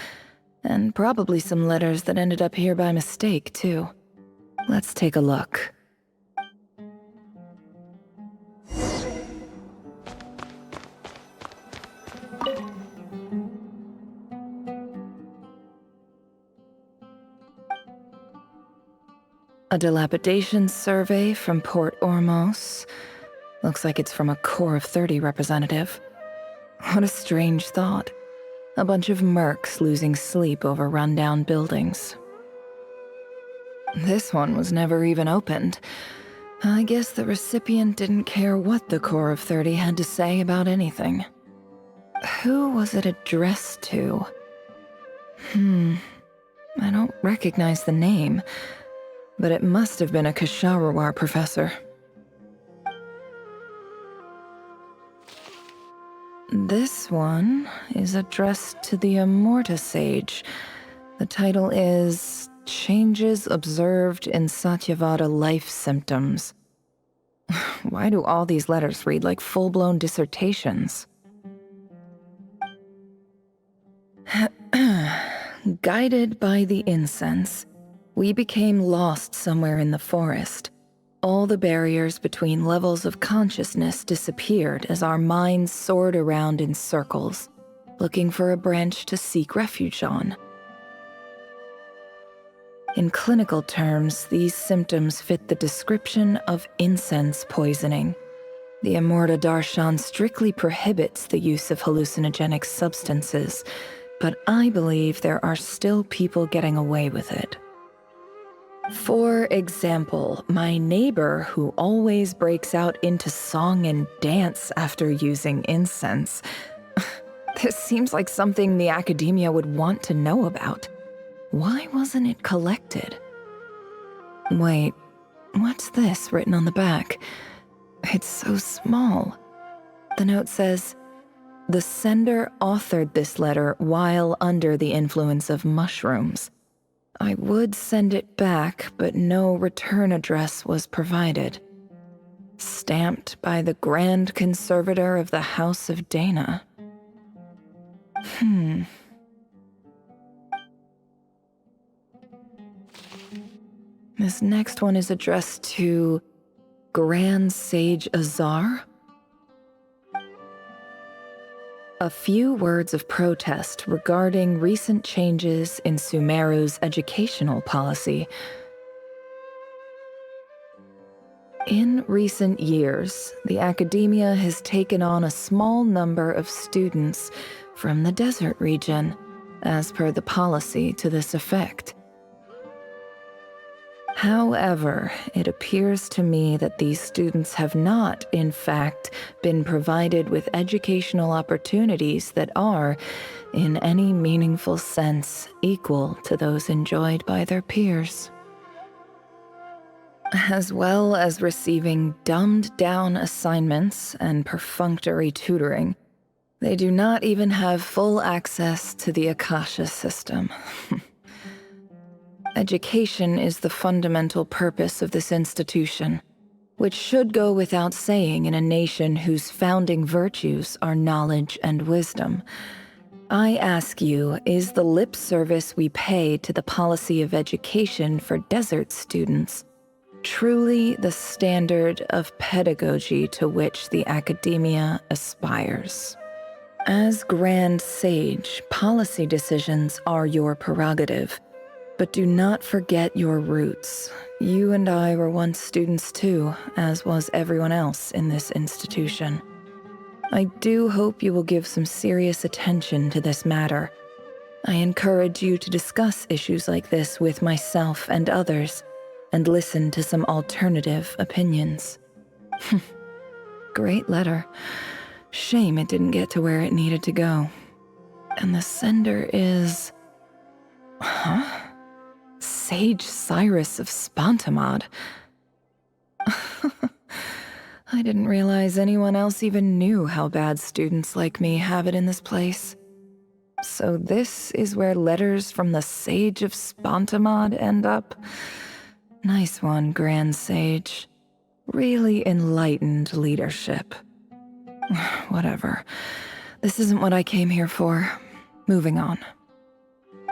And probably some letters that ended up here by mistake, too. Let's take a look. A dilapidation survey from Port Ormos. Looks like it's from a Core of 30 representative. What a strange thought. A bunch of mercs losing sleep over rundown buildings. This one was never even opened. I guess the recipient didn't care what the Core of 30 had to say about anything. Who was it addressed to? I don't recognize the name, but it must have been a Kasharawar professor. This one is addressed to the Immorta Sage. The title is Changes Observed in Satyavada Life Symptoms. Why do all these letters read like full-blown dissertations? Guided by the incense, we became lost somewhere in the forest. All the barriers between levels of consciousness disappeared as our minds soared around in circles, looking for a branch to seek refuge on. In clinical terms, these symptoms fit the description of incense poisoning. The Immorta Darshan strictly prohibits the use of hallucinogenic substances, but I believe there are still people getting away with it. For example, my neighbor who always breaks out into song and dance after using incense. This seems like something the academia would want to know about. Why wasn't it collected? Wait, What's this written on the back? It's so small. The note says, "The sender authored this letter while under the influence of mushrooms. I would send it back, but no return address was provided. Stamped by the Grand Conservator of the House of Dana." This next one is addressed to Grand Sage Azar. A few words of protest regarding recent changes in Sumeru's educational policy. In recent years, the academia has taken on a small number of students from the desert region, as per the policy to this effect. However, it appears to me that these students have not, in fact, been provided with educational opportunities that are, in any meaningful sense, equal to those enjoyed by their peers. As well as receiving dumbed-down assignments and perfunctory tutoring, they do not even have full access to the Akasha system. Education is the fundamental purpose of this institution, which should go without saying in a nation whose founding virtues are knowledge and wisdom. I ask you, is the lip service we pay to the policy of education for desert students truly the standard of pedagogy to which the academia aspires? As Grand Sage, policy decisions are your prerogative. But do not forget your roots. You and I were once students too, as was everyone else in this institution. I do hope you will give some serious attention to this matter. I encourage you to discuss issues like this with myself and others, and listen to some alternative opinions. Great letter. Shame it didn't get to where it needed to go. And the sender is... Huh? Sage Cyrus of Spontamod. I didn't realize anyone else even knew how bad students like me have it in this place. So this is where letters from the Sage of Spontamod end up? Nice one, Grand Sage. Really enlightened leadership. Whatever. This isn't what I came here for. Moving on.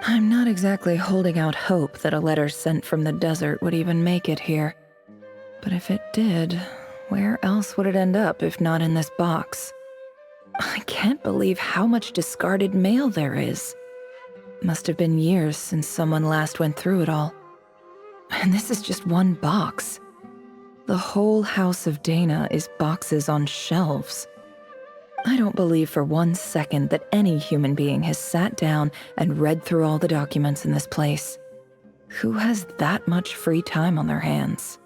I'm not exactly holding out hope that a letter sent from the desert would even make it here. But if it did, where else would it end up if not in this box? I can't believe how much discarded mail there is. Must have been years since someone last went through it all. And this is just one box. The whole House of Dana is boxes on shelves. I don't believe for 1 second that any human being has sat down and read through all the documents in this place. Who has that much free time on their hands?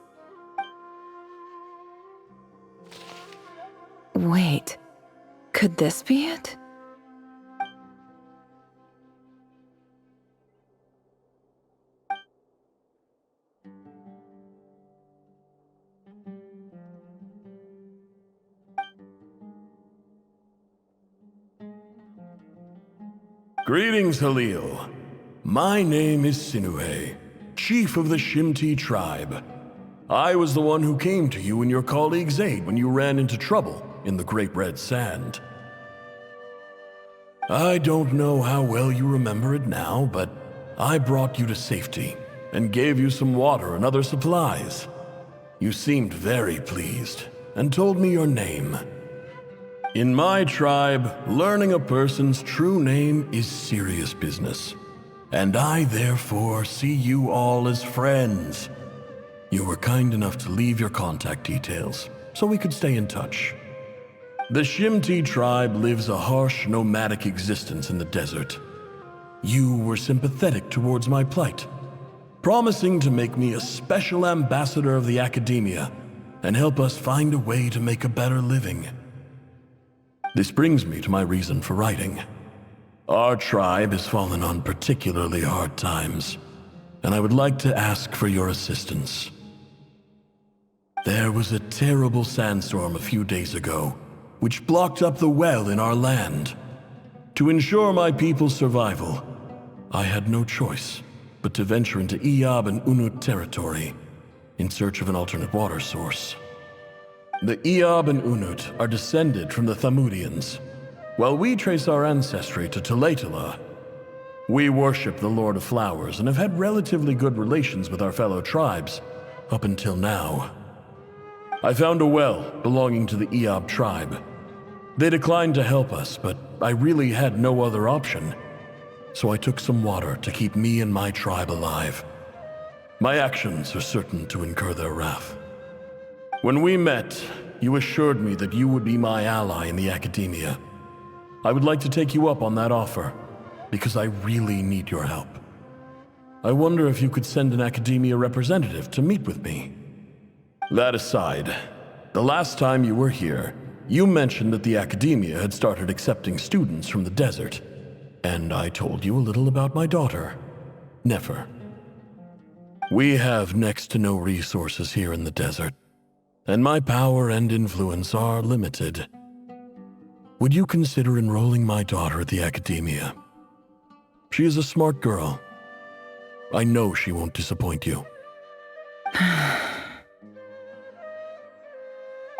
Wait, could this be it? Greetings, Halil. My name is Sinuhe, chief of the Shimti tribe. I was the one who came to you and your colleague's aid when you ran into trouble in the Great Red Sand. I don't know how well you remember it now, but I brought you to safety and gave you some water and other supplies. You seemed very pleased and told me your name. In my tribe, learning a person's true name is serious business, and I therefore see you all as friends. You were kind enough to leave your contact details, so we could stay in touch. The Shimti tribe lives a harsh, nomadic existence in the desert. You were sympathetic towards my plight, promising to make me a special ambassador of the academia and help us find a way to make a better living. This brings me to my reason for writing. Our tribe has fallen on particularly hard times, and I would like to ask for your assistance. There was a terrible sandstorm a few days ago, which blocked up the well in our land. To ensure my people's survival, I had no choice but to venture into Iyab and Unut territory in search of an alternate water source. The Iyab and Unut are descended from the Thamudians, while we trace our ancestry to Tulatala. We worship the Lord of Flowers and have had relatively good relations with our fellow tribes up until now. I found a well belonging to the Iyab tribe. They declined to help us, but I really had no other option, so I took some water to keep me and my tribe alive. My actions are certain to incur their wrath. When we met, you assured me that you would be my ally in the academia. I would like to take you up on that offer, because I really need your help. I wonder if you could send an academia representative to meet with me. That aside, the last time you were here, you mentioned that the academia had started accepting students from the desert, and I told you a little about my daughter, Nefer. We have next to no resources here in the desert, and my power and influence are limited. Would you consider enrolling my daughter at the academia? She is a smart girl. I know she won't disappoint you.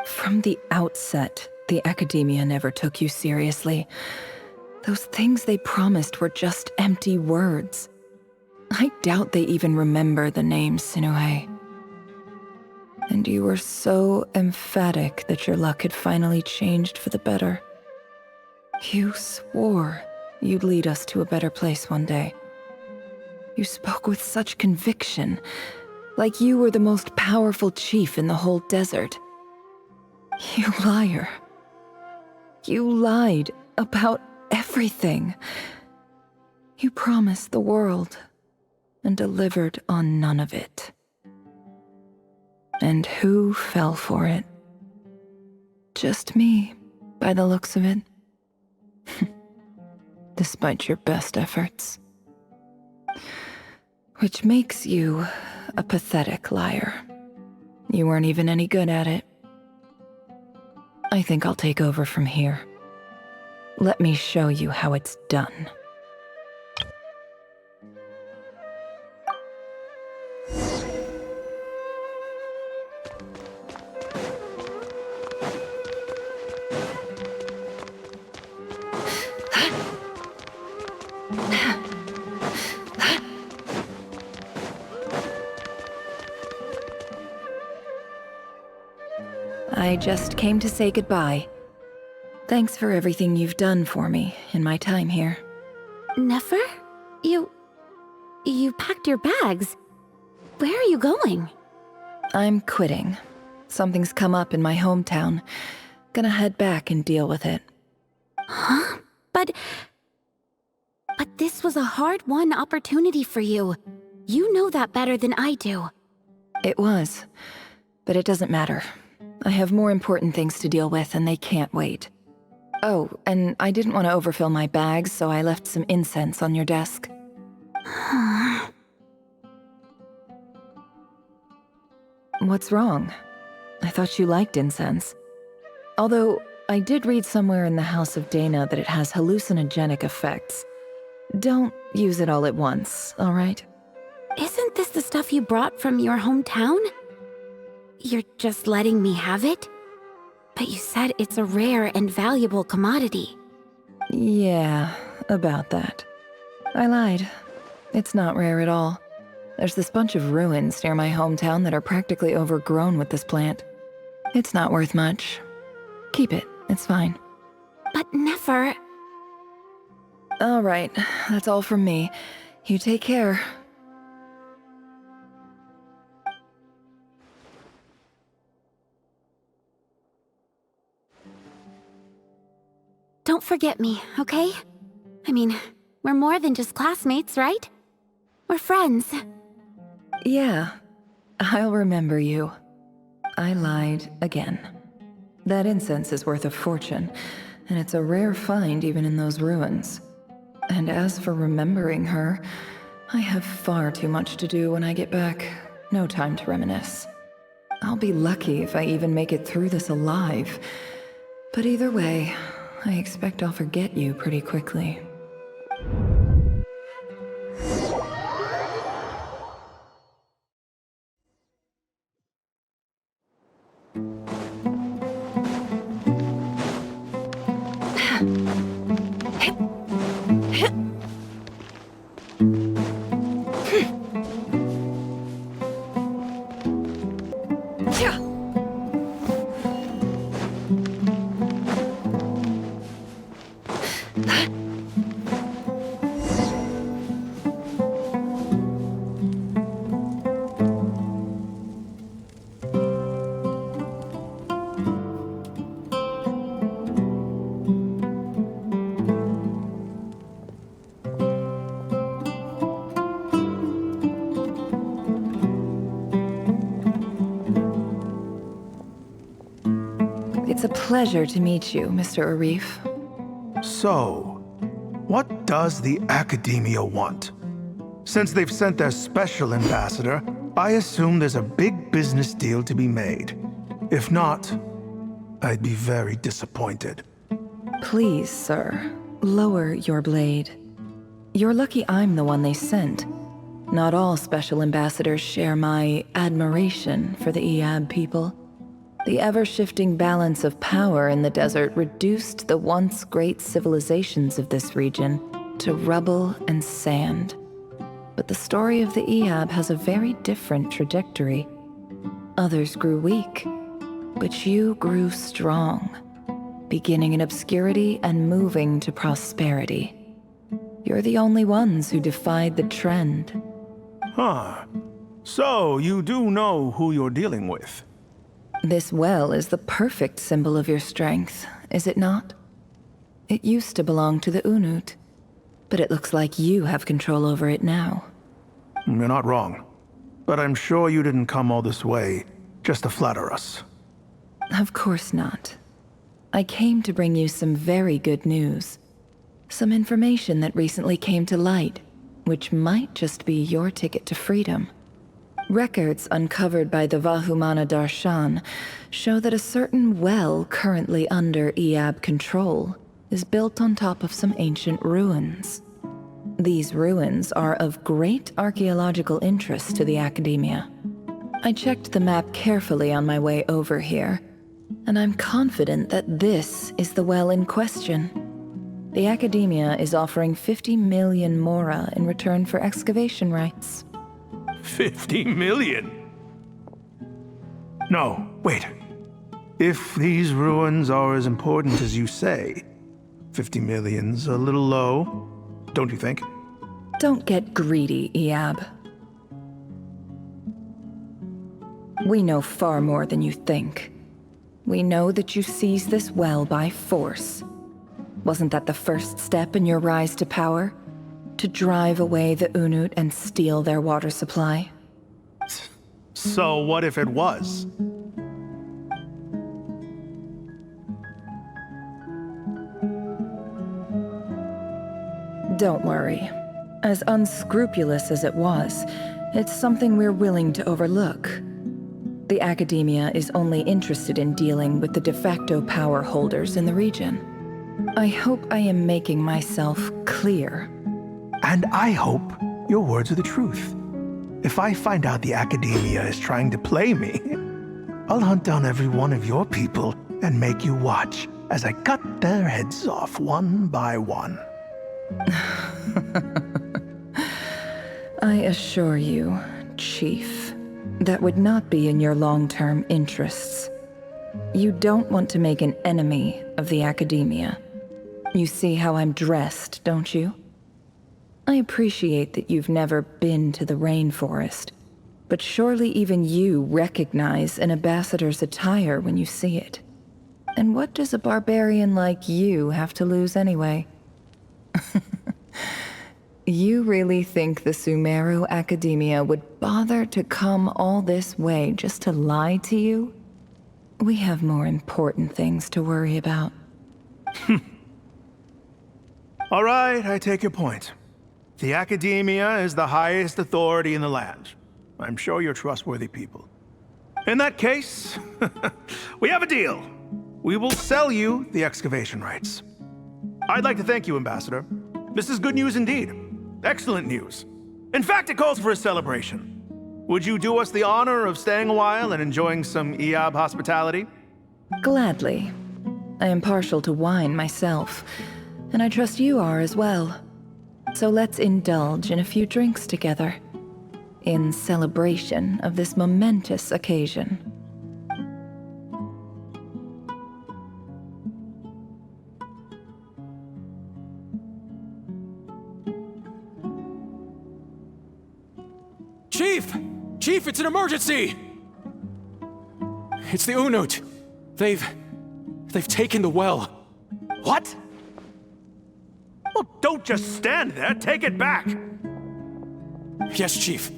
From the outset, the academia never took you seriously. Those things they promised were just empty words. I doubt they even remember the name Sinuhe. And you were so emphatic that your luck had finally changed for the better. You swore you'd lead us to a better place one day. You spoke with such conviction, like you were the most powerful chief in the whole desert. You liar. You lied about everything. You promised the world and delivered on none of it. And who fell for it? Just me, by the looks of it. Despite your best efforts. Which makes you a pathetic liar. You weren't even any good at it. I think I'll take over from here. Let me show you how it's done. I just came to say goodbye. Thanks for everything you've done for me in my time here. Nefer? You packed your bags. Where are you going? I'm quitting. Something's come up in my hometown. Gonna head back and deal with it. Huh? But this was a hard-won opportunity for you. You know that better than I do. It was, but it doesn't matter. I have more important things to deal with, and they can't wait. Oh, and I didn't want to overfill my bags, so I left some incense on your desk. What's wrong? I thought you liked incense. Although, I did read somewhere in the House of Dana that it has hallucinogenic effects. Don't use it all at once, all right? Isn't this the stuff you brought from your hometown? You're just letting me have it? But you said it's a rare and valuable commodity. Yeah, about that. I lied. It's not rare at all. There's this bunch of ruins near my hometown that are practically overgrown with this plant. It's not worth much. Keep it, it's fine. But Nefer... All right, that's all from me. You take care. Don't forget me, okay? I mean, we're more than just classmates, right? We're friends. Yeah, I'll remember you. I lied again. That incense is worth a fortune, and it's a rare find even in those ruins. And as for remembering her, I have far too much to do when I get back. No time to reminisce. I'll be lucky if I even make it through this alive. But either way, I expect I'll forget you pretty quickly. It's a pleasure to meet you, Mr. Arif. So, what does the Academia want? Since they've sent their special ambassador, I assume there's a big business deal to be made. If not, I'd be very disappointed. Please, sir, lower your blade. You're lucky I'm the one they sent. Not all special ambassadors share my admiration for the Iab people. The ever-shifting balance of power in the desert reduced the once great civilizations of this region to rubble and sand. But the story of the Iab has a very different trajectory. Others grew weak, but you grew strong, beginning in obscurity and moving to prosperity. You're the only ones who defied the trend. Huh. So, you do know who you're dealing with? This well is the perfect symbol of your strength, is it not? It used to belong to the Unut, but it looks like you have control over it now. You're not wrong. But I'm sure you didn't come all this way just to flatter us. Of course not. I came to bring you some very good news. Some information that recently came to light, which might just be your ticket to freedom. Records uncovered by the Vahumana Darshan show that a certain well currently under Iab control is built on top of some ancient ruins. These ruins are of great archaeological interest to the Academia. I checked the map carefully on my way over here, and I'm confident that this is the well in question. The Academia is offering 50 million mora in return for excavation rights. 50 million? No, wait. If these ruins are as important as you say, 50 million's a little low, don't you think? Don't get greedy, Iab. We know far more than you think. We know that you seized this well by force. Wasn't that the first step in your rise to power? To drive away the Unut and steal their water supply? So what if it was? Don't worry. As unscrupulous as it was, it's something we're willing to overlook. The Academia is only interested in dealing with the de facto power holders in the region. I hope I am making myself clear. And I hope your words are the truth. If I find out the Academia is trying to play me, I'll hunt down every one of your people and make you watch as I cut their heads off one by one. I assure you, Chief, that would not be in your long-term interests. You don't want to make an enemy of the Academia. You see how I'm dressed, don't you? I appreciate that you've never been to the rainforest, but surely even you recognize an ambassador's attire when you see it. And what does a barbarian like you have to lose anyway? You really think the Sumeru Academia would bother to come all this way just to lie to you? We have more important things to worry about. All right, I take your point. The Academia is the highest authority in the land. I'm sure you're trustworthy people. In that case, we have a deal. We will sell you the excavation rights. I'd like to thank you, Ambassador. This is good news indeed. Excellent news. In fact, it calls for a celebration. Would you do us the honor of staying a while and enjoying some Eab hospitality? Gladly. I am partial to wine myself, and I trust you are as well. So let's indulge in a few drinks together, in celebration of this momentous occasion. Chief! Chief, it's an emergency! It's the Unut. They've taken the well. What? Well, don't just stand there. Take it back. Yes, Chief.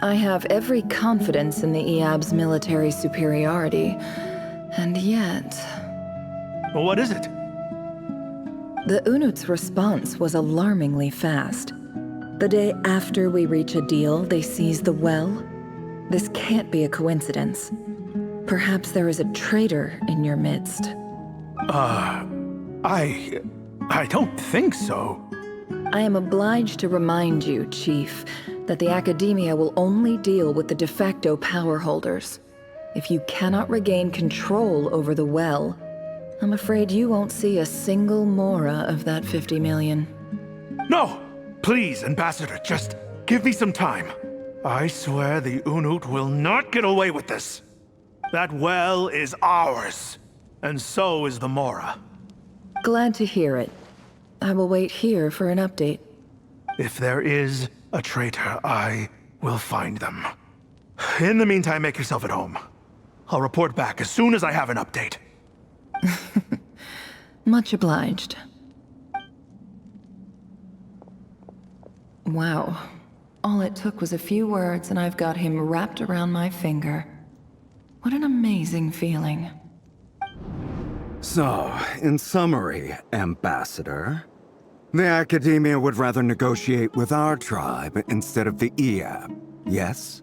I have every confidence in the Eab's military superiority, and yet... Well, what is it? The Unut's response was alarmingly fast. The day after we reach a deal, they seize the well. This can't be a coincidence. Perhaps there is a traitor in your midst. I don't think so. I am obliged to remind you, Chief, that the Academia will only deal with the de facto power holders. If you cannot regain control over the well, I'm afraid you won't see a single mora of that 50 million. No! Please, Ambassador, just give me some time. I swear the Unut will not get away with this. That well is ours, and so is the mora. Glad to hear it. I will wait here for an update. If there is a traitor, I will find them. In the meantime, make yourself at home. I'll report back as soon as I have an update. Much obliged. Wow. All it took was a few words and I've got him wrapped around my finger. What an amazing feeling. So, in summary, Ambassador, the Academia would rather negotiate with our tribe instead of the Eab, yes?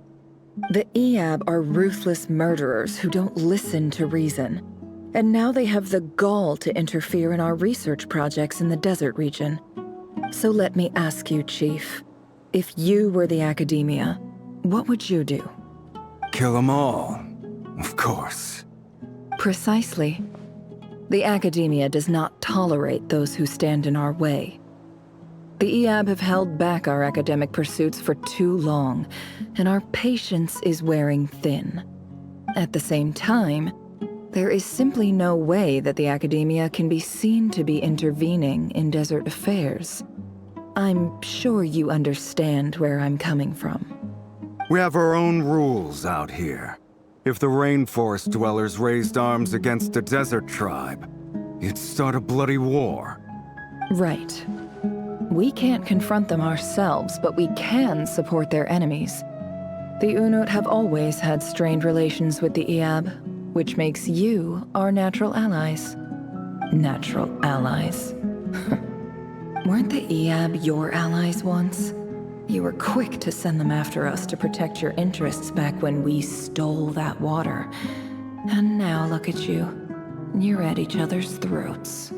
The Eab are ruthless murderers who don't listen to reason. And now they have the gall to interfere in our research projects in the desert region. So let me ask you, Chief. If you were the Academia, what would you do? Kill them all, of course. Precisely. The Academia does not tolerate those who stand in our way. The Eab have held back our academic pursuits for too long, and our patience is wearing thin. At the same time, there is simply no way that the Academia can be seen to be intervening in desert affairs. I'm sure you understand where I'm coming from. We have our own rules out here. If the rainforest dwellers raised arms against a desert tribe, it'd start a bloody war. Right. We can't confront them ourselves, but we can support their enemies. The Unut have always had strained relations with the Eab, which makes you our natural allies. Natural allies. Weren't the Eab your allies once? You were quick to send them after us to protect your interests back when we stole that water. And now look at you. You're at each other's throats.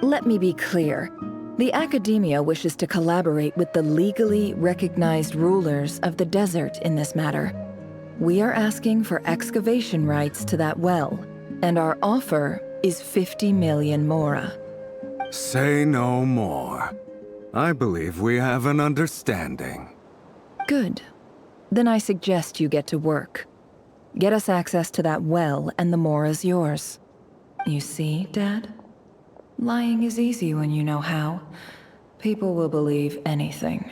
Let me be clear. The Academia wishes to collaborate with the legally recognized rulers of the desert in this matter. We are asking for excavation rights to that well, and our offer is 50 million mora. Say no more. I believe we have an understanding. Good. Then I suggest you get to work. Get us access to that well, and the mora's yours. You see, Dad? Lying is easy when you know how. People will believe anything.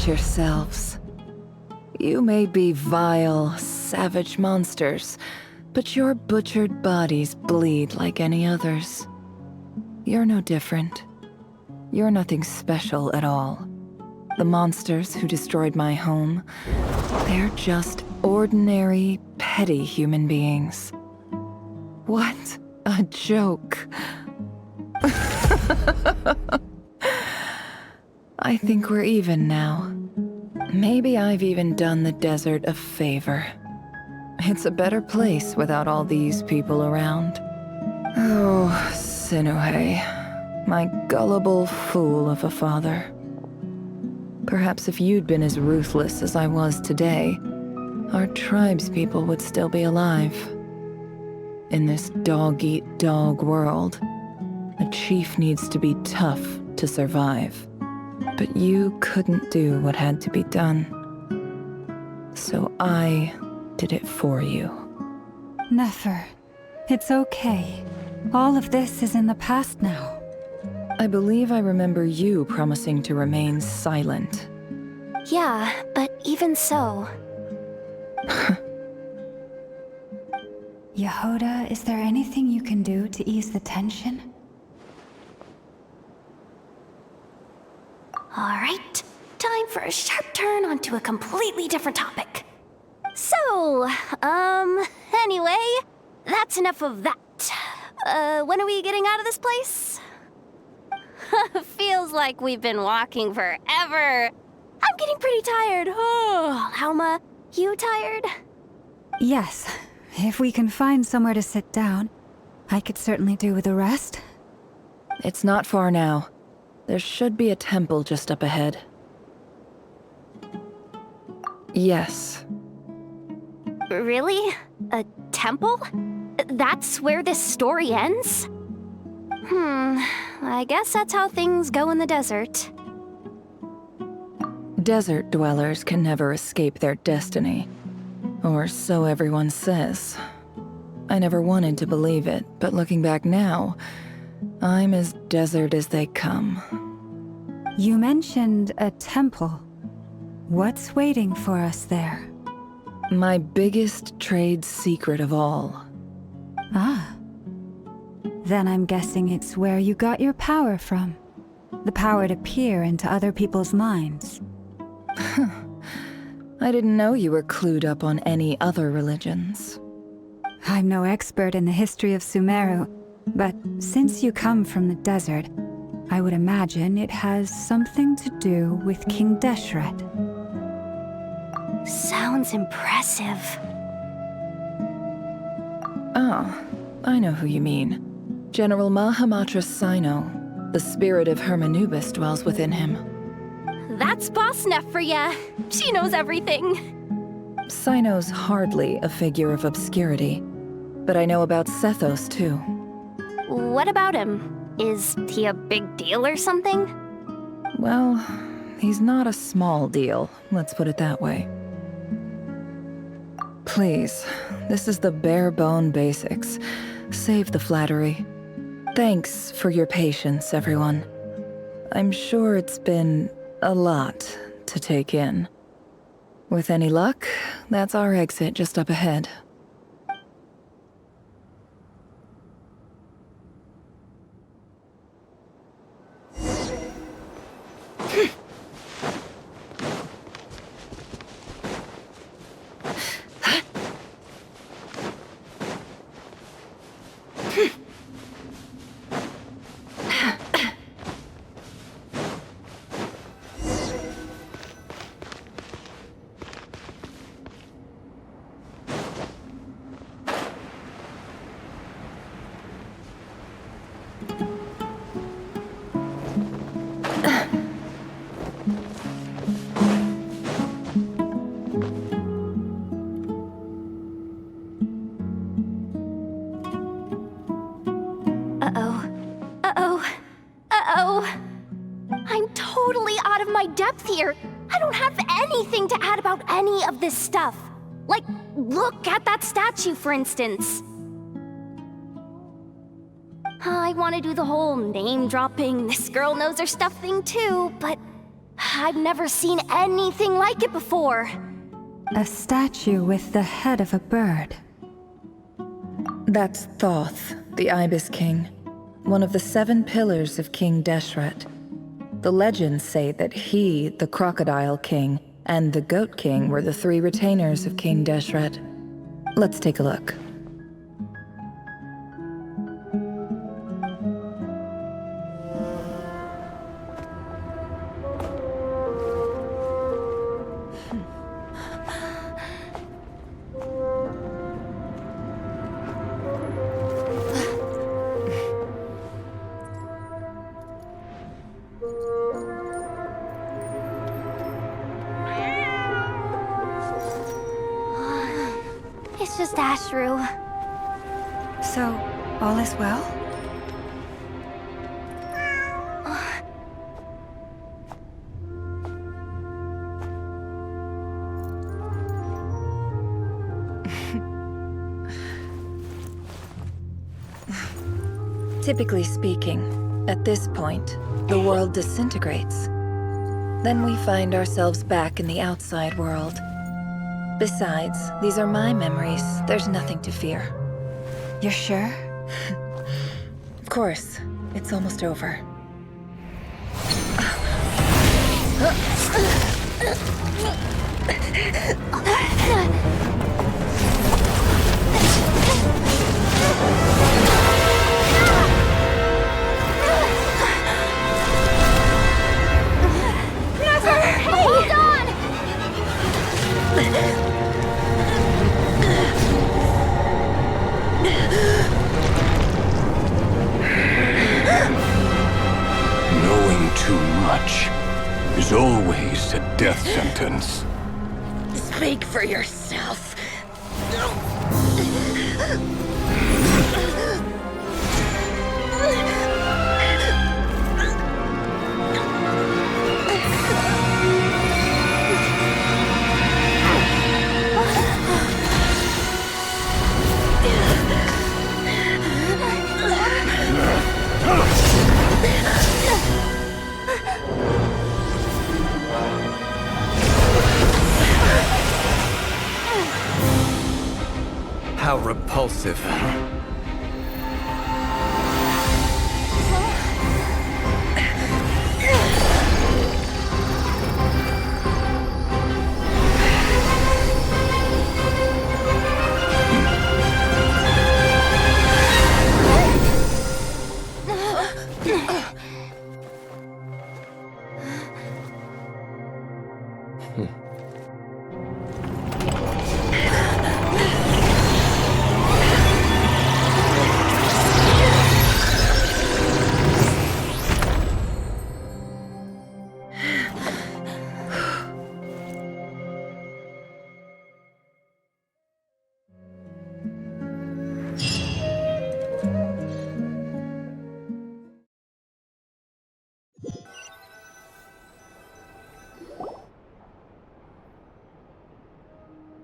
at yourselves. You may be vile, savage monsters, but your butchered bodies bleed like any others. You're no different. You're nothing special at all. The monsters who destroyed my home, they're just ordinary, petty human beings. What a joke. I think we're even now. Maybe I've even done the desert a favor. It's a better place without all these people around. Oh, Sinuhe, my gullible fool of a father. Perhaps if you'd been as ruthless as I was today, our tribespeople would still be alive. In this dog-eat-dog world, a chief needs to be tough to survive. But you couldn't do what had to be done. So I did it for you. Nefer, it's okay. All of this is in the past now. I believe I remember you promising to remain silent. Yeah, but even so... Yehoda, is there anything you can do to ease the tension? Alright, time for a sharp turn onto a completely different topic. So, anyway, that's enough of that. When are we getting out of this place? Feels like we've been walking forever. I'm getting pretty tired. Oh, lauma, you tired? Yes. If we can find somewhere to sit down, I could certainly do with a rest. It's not far now. There should be a temple just up ahead. Yes. Really? A temple? That's where this story ends? I guess that's how things go in the desert. Desert dwellers can never escape their destiny. Or so everyone says. I never wanted to believe it, but looking back now, I'm as desert as they come. You mentioned a temple. What's waiting for us there? My biggest trade secret of all. Ah. Then I'm guessing it's where you got your power from. The power to peer into other people's minds. I didn't know you were clued up on any other religions. I'm no expert in the history of Sumeru, but since you come from the desert, I would imagine it has something to do with King Deshret. Sounds impressive. Oh, I know who you mean. General Mahamatra Sino. The spirit of Hermanubis dwells within him. That's Boss Neff for ya. She knows everything. Sino's hardly a figure of obscurity, but I know about Sethos too. What about him? Is he a big deal or something? Well, he's not a small deal, let's put it that way. Please, this is the bare-bone basics. Save the flattery. Thanks for your patience, everyone. I'm sure it's been a lot to take in. With any luck, that's our exit just up ahead. I'm totally out of my depth here. I don't have anything to add about any of this stuff. Like, look at that statue, for instance. I want to do the whole name-dropping, this girl knows her stuff thing too, but I've never seen anything like it before. A statue with the head of a bird. That's Thoth, the Ibis King, one of the 7 pillars of King Deshret. The legends say that he, the Crocodile King, and the Goat King were the 3 retainers of King Deshret. Let's take a look. It's just Ashru. So, all is well? Typically speaking, at this point, the world disintegrates. Then we find ourselves back in the outside world. Besides, these are my memories. There's nothing to fear. You're sure? Of course. It's almost over. Nefer! Hey! Hold on! Knowing too much is always a death sentence. Speak for yourself. How repulsive.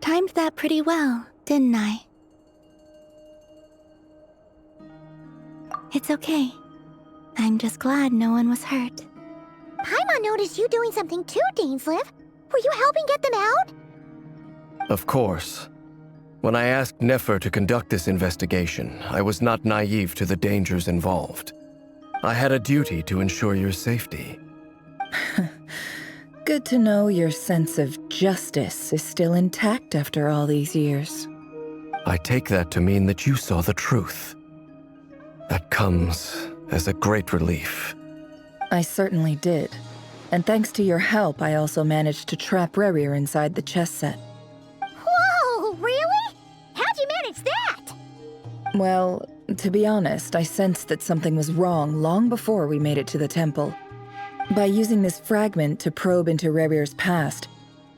Timed that pretty well, didn't I? It's okay. I'm just glad no one was hurt. Paimon noticed you doing something too, Dainsleif. Were you helping get them out? Of course. When I asked Nefer to conduct this investigation, I was not naive to the dangers involved. I had a duty to ensure your safety. Good to know your sense of justice is still intact after all these years. I take that to mean that you saw the truth. That comes as a great relief. I certainly did. And thanks to your help, I also managed to trap Rerir inside the chess set. Whoa, really? How'd you manage that? Well, to be honest, I sensed that something was wrong long before we made it to the temple. By using this fragment to probe into Rerir's past,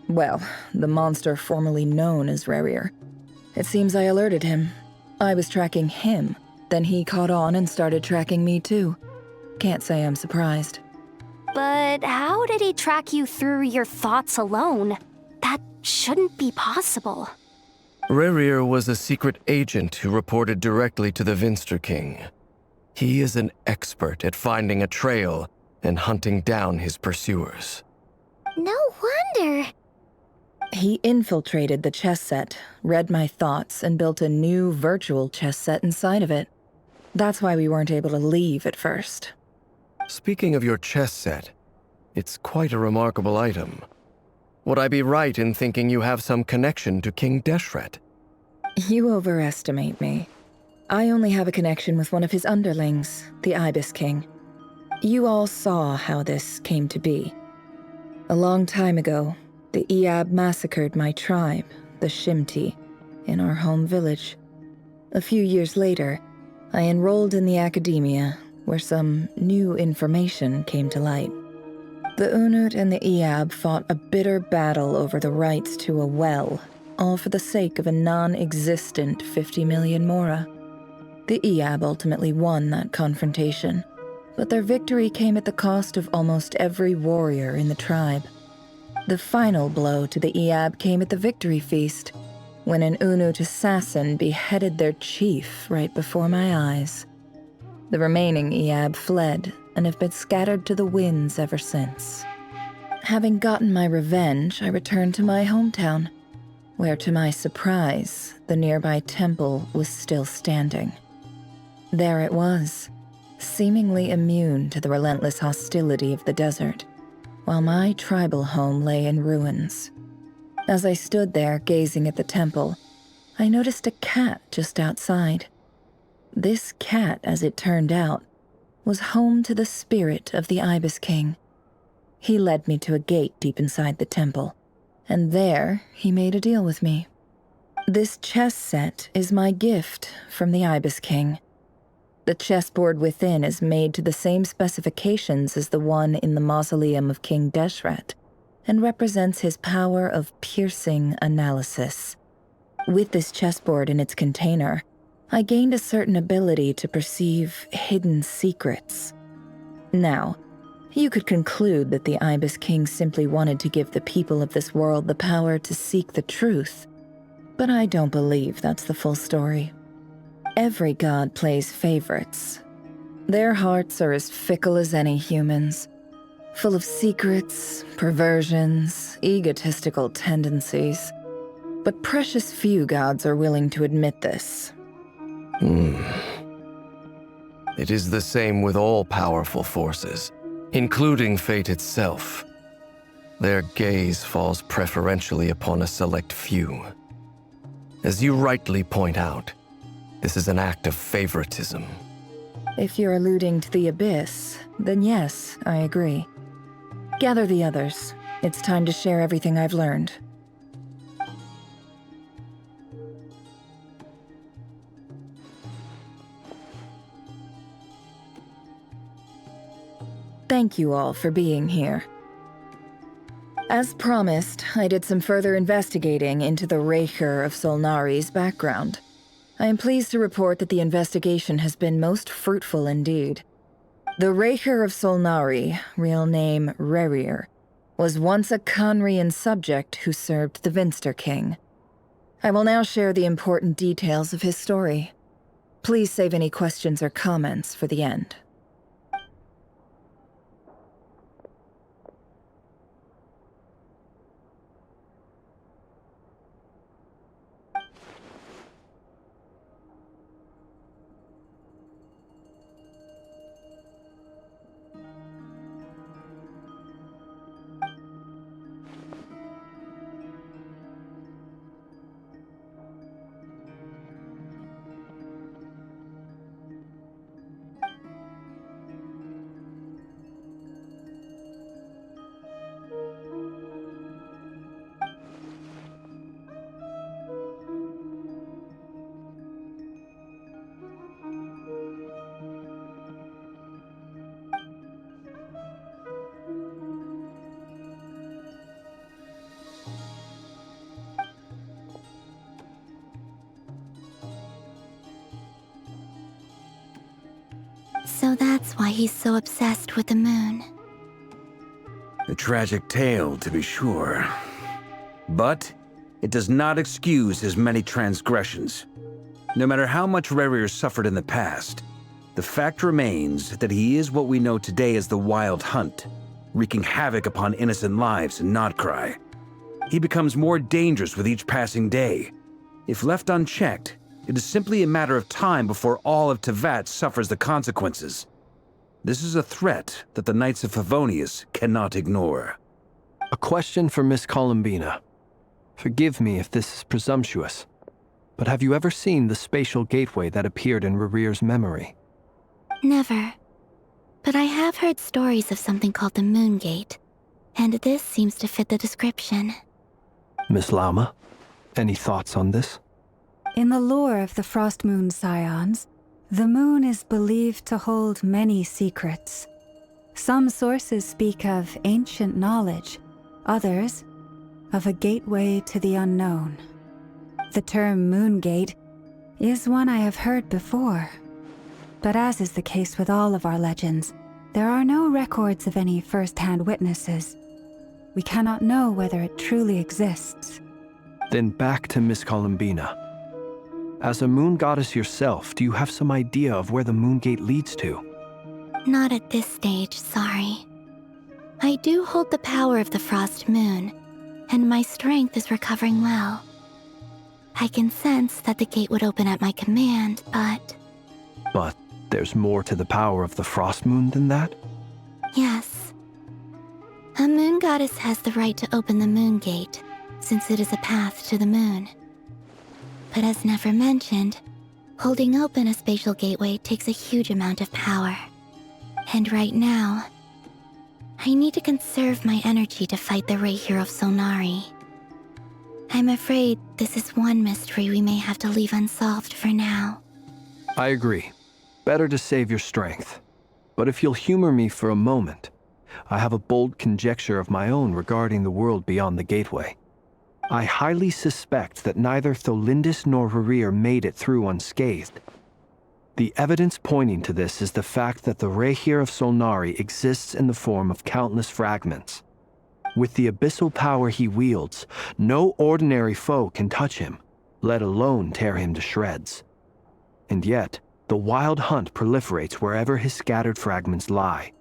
well, the monster formerly known as Rerir, it seems I alerted him. I was tracking him, then he caught on and started tracking me too. Can't say I'm surprised. But how did he track you through your thoughts alone? That shouldn't be possible. Rerir was a secret agent who reported directly to the Vinster King. He is an expert at finding a trail and hunting down his pursuers. No wonder. He infiltrated the chess set, read my thoughts, and built a new virtual chess set inside of it. That's why we weren't able to leave at first. Speaking of your chess set, it's quite a remarkable item. Would I be right in thinking you have some connection to King Deshret? You overestimate me. I only have a connection with one of his underlings, the Ibis King. You all saw how this came to be. A long time ago, the Eab massacred my tribe, the Shimti, in our home village. A few years later, I enrolled in the academia, where some new information came to light. The Unut and the Eab fought a bitter battle over the rights to a well, all for the sake of a non-existent 50 million mora. The Eab ultimately won that confrontation, but their victory came at the cost of almost every warrior in the tribe. The final blow to the Eab came at the victory feast, when an Unut assassin beheaded their chief right before my eyes. The remaining Eab fled and have been scattered to the winds ever since. Having gotten my revenge, I returned to my hometown, where to my surprise, the nearby temple was still standing. There it was, seemingly immune to the relentless hostility of the desert, while my tribal home lay in ruins. As I stood there gazing at the temple, I noticed a cat just outside. This cat, as it turned out, was home to the spirit of the Ibis King. He led me to a gate deep inside the temple, and there he made a deal with me. This chess set is my gift from the Ibis King. The chessboard within is made to the same specifications as the one in the mausoleum of King Deshret, and represents his power of piercing analysis. With this chessboard in its container, I gained a certain ability to perceive hidden secrets. Now, you could conclude that the Ibis King simply wanted to give the people of this world the power to seek the truth, but I don't believe that's the full story. Every god plays favorites. Their hearts are as fickle as any human's, full of secrets, perversions, egotistical tendencies. But precious few gods are willing to admit this. It is the same with all powerful forces, including fate itself. Their gaze falls preferentially upon a select few. As you rightly point out, this is an act of favoritism. If you're alluding to the Abyss, then yes, I agree. Gather the others. It's time to share everything I've learned. Thank you all for being here. As promised, I did some further investigating into the Rerir of Solnari's background. I am pleased to report that the investigation has been most fruitful indeed. The Rerir of Solnari, real name Rerir, was once a Khanrian subject who served the Vinster King. I will now share the important details of his story. Please save any questions or comments for the end. So that's why he's so obsessed with the moon. A tragic tale, to be sure. But it does not excuse his many transgressions. No matter how much Rerir suffered in the past, the fact remains that he is what we know today as the Wild Hunt, wreaking havoc upon innocent lives in Krai. He becomes more dangerous with each passing day. If left unchecked, it is simply a matter of time before all of Teyvat suffers the consequences. This is a threat that the Knights of Favonius cannot ignore. A question for Miss Columbina. Forgive me if this is presumptuous, but have you ever seen the spatial gateway that appeared in Rerir's memory? Never. But I have heard stories of something called the Moon Gate, and this seems to fit the description. Miss Lauma, any thoughts on this? In the lore of the Frost Moon Scions, the moon is believed to hold many secrets. Some sources speak of ancient knowledge, others of a gateway to the unknown. The term Moon Gate is one I have heard before, but as is the case with all of our legends, there are no records of any first-hand witnesses. We cannot know whether it truly exists. Then back to Miss Columbina. As a moon goddess yourself, do you have some idea of where the Moon Gate leads to? Not at this stage, sorry. I do hold the power of the Frost Moon, and my strength is recovering well. I can sense that the gate would open at my command, but... But there's more to the power of the Frost Moon than that? Yes. A moon goddess has the right to open the Moon Gate, since it is a path to the moon. But as Nefer mentioned, holding open a spatial gateway takes a huge amount of power. And right now, I need to conserve my energy to fight the Rerir of Solnari. I'm afraid this is one mystery we may have to leave unsolved for now. I agree. Better to save your strength. But if you'll humor me for a moment, I have a bold conjecture of my own regarding the world beyond the gateway. I highly suspect that neither Tholindis nor Rerir made it through unscathed. The evidence pointing to this is the fact that the Rerir of Solnari exists in the form of countless fragments. With the abyssal power he wields, no ordinary foe can touch him, let alone tear him to shreds. And yet, the wild hunt proliferates wherever his scattered fragments lie,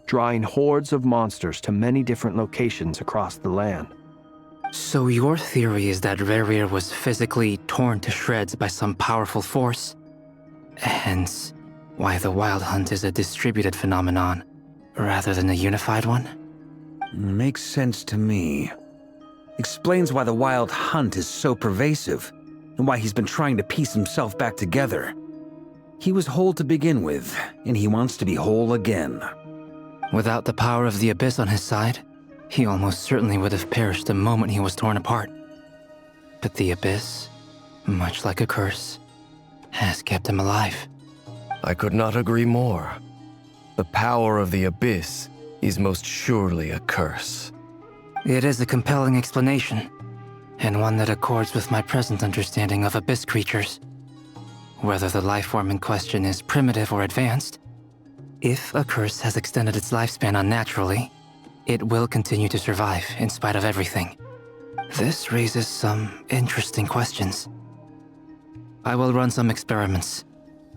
drawing hordes of monsters to many different locations across the land. So your theory is that Rerir was physically torn to shreds by some powerful force? Hence, why the Wild Hunt is a distributed phenomenon, rather than a unified one? Makes sense to me. Explains why the Wild Hunt is so pervasive, and why he's been trying to piece himself back together. He was whole to begin with, and he wants to be whole again. Without the power of the Abyss on his side, he almost certainly would have perished the moment he was torn apart. But the Abyss, much like a curse, has kept him alive. I could not agree more. The power of the Abyss is most surely a curse. It is a compelling explanation, and one that accords with my present understanding of Abyss creatures. Whether the life form in question is primitive or advanced, if a curse has extended its lifespan unnaturally, it will continue to survive in spite of everything. This raises some interesting questions. I will run some experiments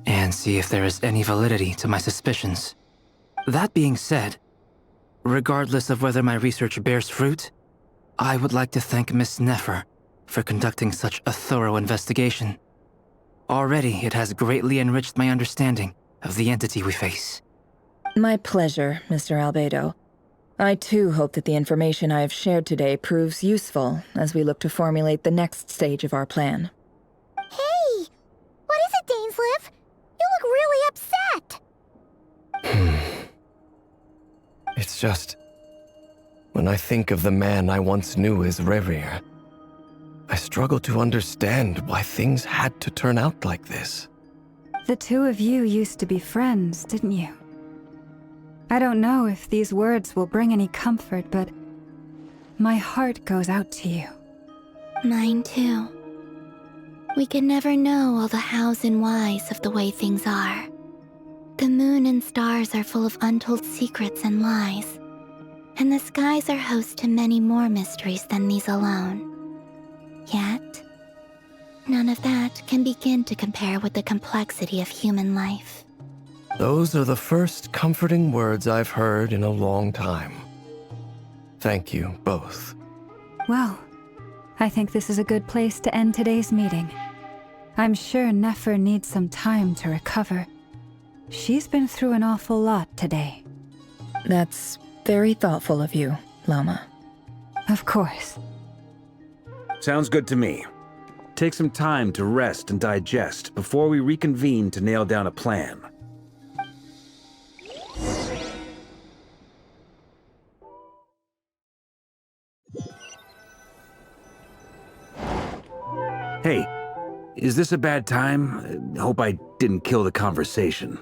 and see if there is any validity to my suspicions. That being said, regardless of whether my research bears fruit, I would like to thank Miss Nefer for conducting such a thorough investigation. Already, it has greatly enriched my understanding of the entity we face. My pleasure, Mr. Albedo. I too hope that the information I have shared today proves useful as we look to formulate the next stage of our plan. Hey! What is it, Dainsleif? You look really upset! It's just... when I think of the man I once knew as Rerir, I struggle to understand why things had to turn out like this. The two of you used to be friends, didn't you? I don't know if these words will bring any comfort, but my heart goes out to you. Mine too. We can never know all the hows and whys of the way things are. The moon and stars are full of untold secrets and lies, and the skies are host to many more mysteries than these alone. Yet, none of that can begin to compare with the complexity of human life. Those are the first comforting words I've heard in a long time. Thank you both. Well, I think this is a good place to end today's meeting. I'm sure Nefer needs some time to recover. She's been through an awful lot today. That's very thoughtful of you, Lauma. Of course. Sounds good to me. Take some time to rest and digest before we reconvene to nail down a plan. Hey, is this a bad time? Hope I didn't kill the conversation.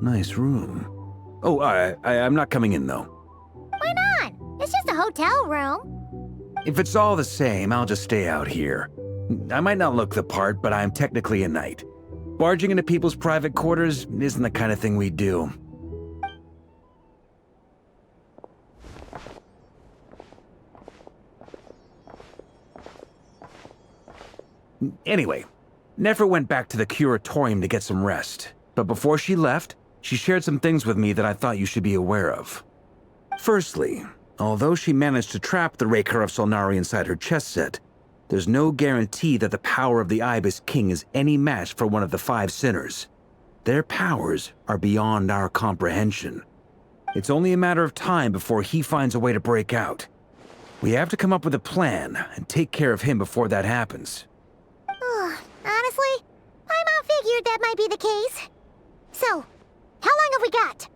Nice room. Oh, I'm not coming in, though. Why not? It's just a hotel room. If it's all the same, I'll just stay out here. I might not look the part, but I'm technically a knight. Barging into people's private quarters isn't the kind of thing we do. Anyway, Nefer went back to the curatorium to get some rest. But before she left, she shared some things with me that I thought you should be aware of. Firstly, although she managed to trap the Rerir of Solnari inside her chess set, there's no guarantee that the power of the Ibis King is any match for one of the 5 sinners. Their powers are beyond our comprehension. It's only a matter of time before he finds a way to break out. We have to come up with a plan and take care of him before that happens. Honestly, my mom figured that might be the case. So, how long have we got?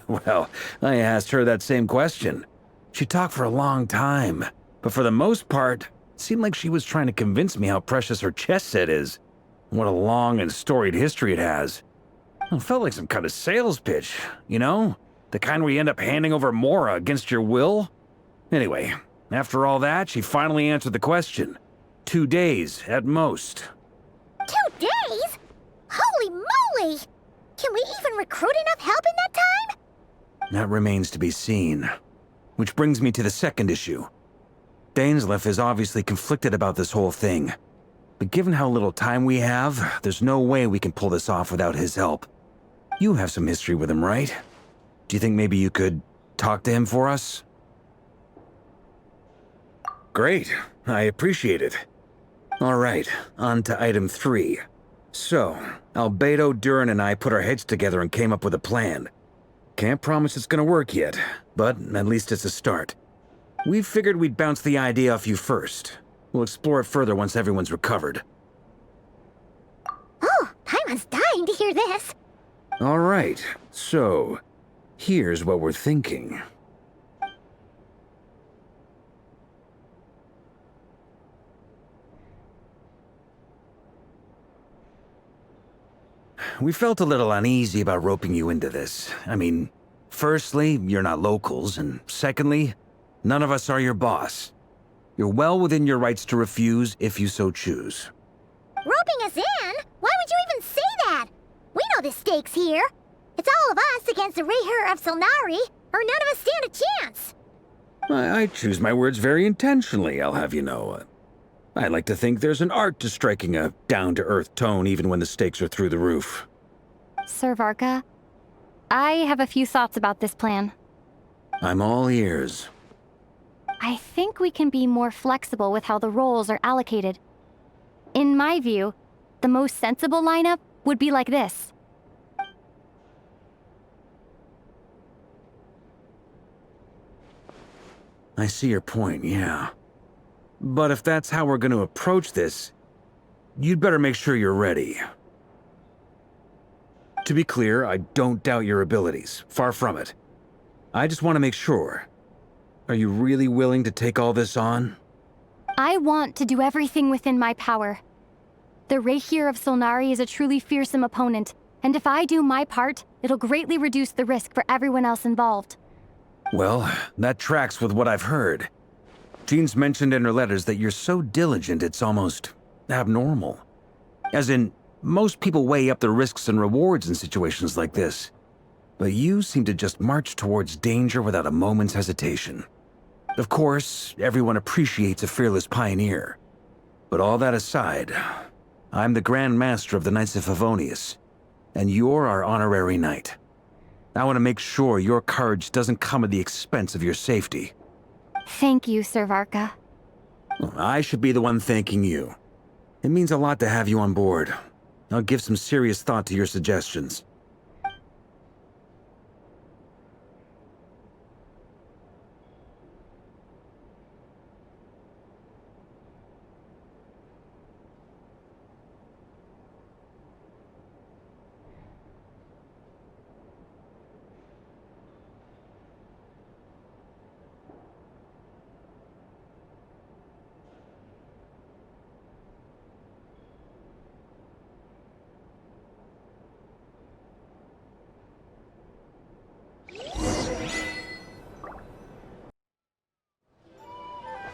Well, I asked her that same question. She talked for a long time, but for the most part, it seemed like she was trying to convince me how precious her chess set is. What a long and storied history it has. It felt like some kind of sales pitch, you know? The kind where you end up handing over Mora against your will? Anyway, after all that, she finally answered the question. 2 days, at most. 2 days? Holy moly! Can we even recruit enough help in that time? That remains to be seen. Which brings me to the second issue. Dainsleif is obviously conflicted about this whole thing. But given how little time we have, there's no way we can pull this off without his help. You have some history with him, right? Do you think maybe you could talk to him for us? Great. I appreciate it. All right, on to item 3. So, Albedo, Durin, and I put our heads together and came up with a plan. Can't promise it's gonna work yet, but at least it's a start. We figured we'd bounce the idea off you first. We'll explore it further once everyone's recovered. Oh, Paimon's dying to hear this. All right, so here's what we're thinking. We felt a little uneasy about roping you into this. I mean, firstly, you're not locals, and secondly, none of us are your boss. You're well within your rights to refuse if you so choose. Roping us in? Why would you even say that? We know the stakes here. It's all of us against the Rerir of Solnari, or none of us stand a chance. I choose my words very intentionally, I'll have you know. I like to think there's an art to striking a down-to-earth tone even when the stakes are through the roof. Sir Varka, I have a few thoughts about this plan. I'm all ears. I think we can be more flexible with how the roles are allocated. In my view, the most sensible lineup would be like this. I see your point, yeah. But if that's how we're going to approach this, you'd better make sure you're ready. To be clear, I don't doubt your abilities. Far from it. I just want to make sure. Are you really willing to take all this on? I want to do everything within my power. The Rerir of Solnari is a truly fearsome opponent, and if I do my part, it'll greatly reduce the risk for everyone else involved. Well, that tracks with what I've heard. Jean's mentioned in her letters that you're so diligent it's almost abnormal. As in, most people weigh up the risks and rewards in situations like this. But you seem to just march towards danger without a moment's hesitation. Of course, everyone appreciates a fearless pioneer. But all that aside, I'm the Grand Master of the Knights of Favonius. and you're our honorary knight. I want to make sure your courage doesn't come at the expense of your safety. Thank you, Sir Varka. I should be the one thanking you. It means a lot to have you on board. I'll give some serious thought to your suggestions.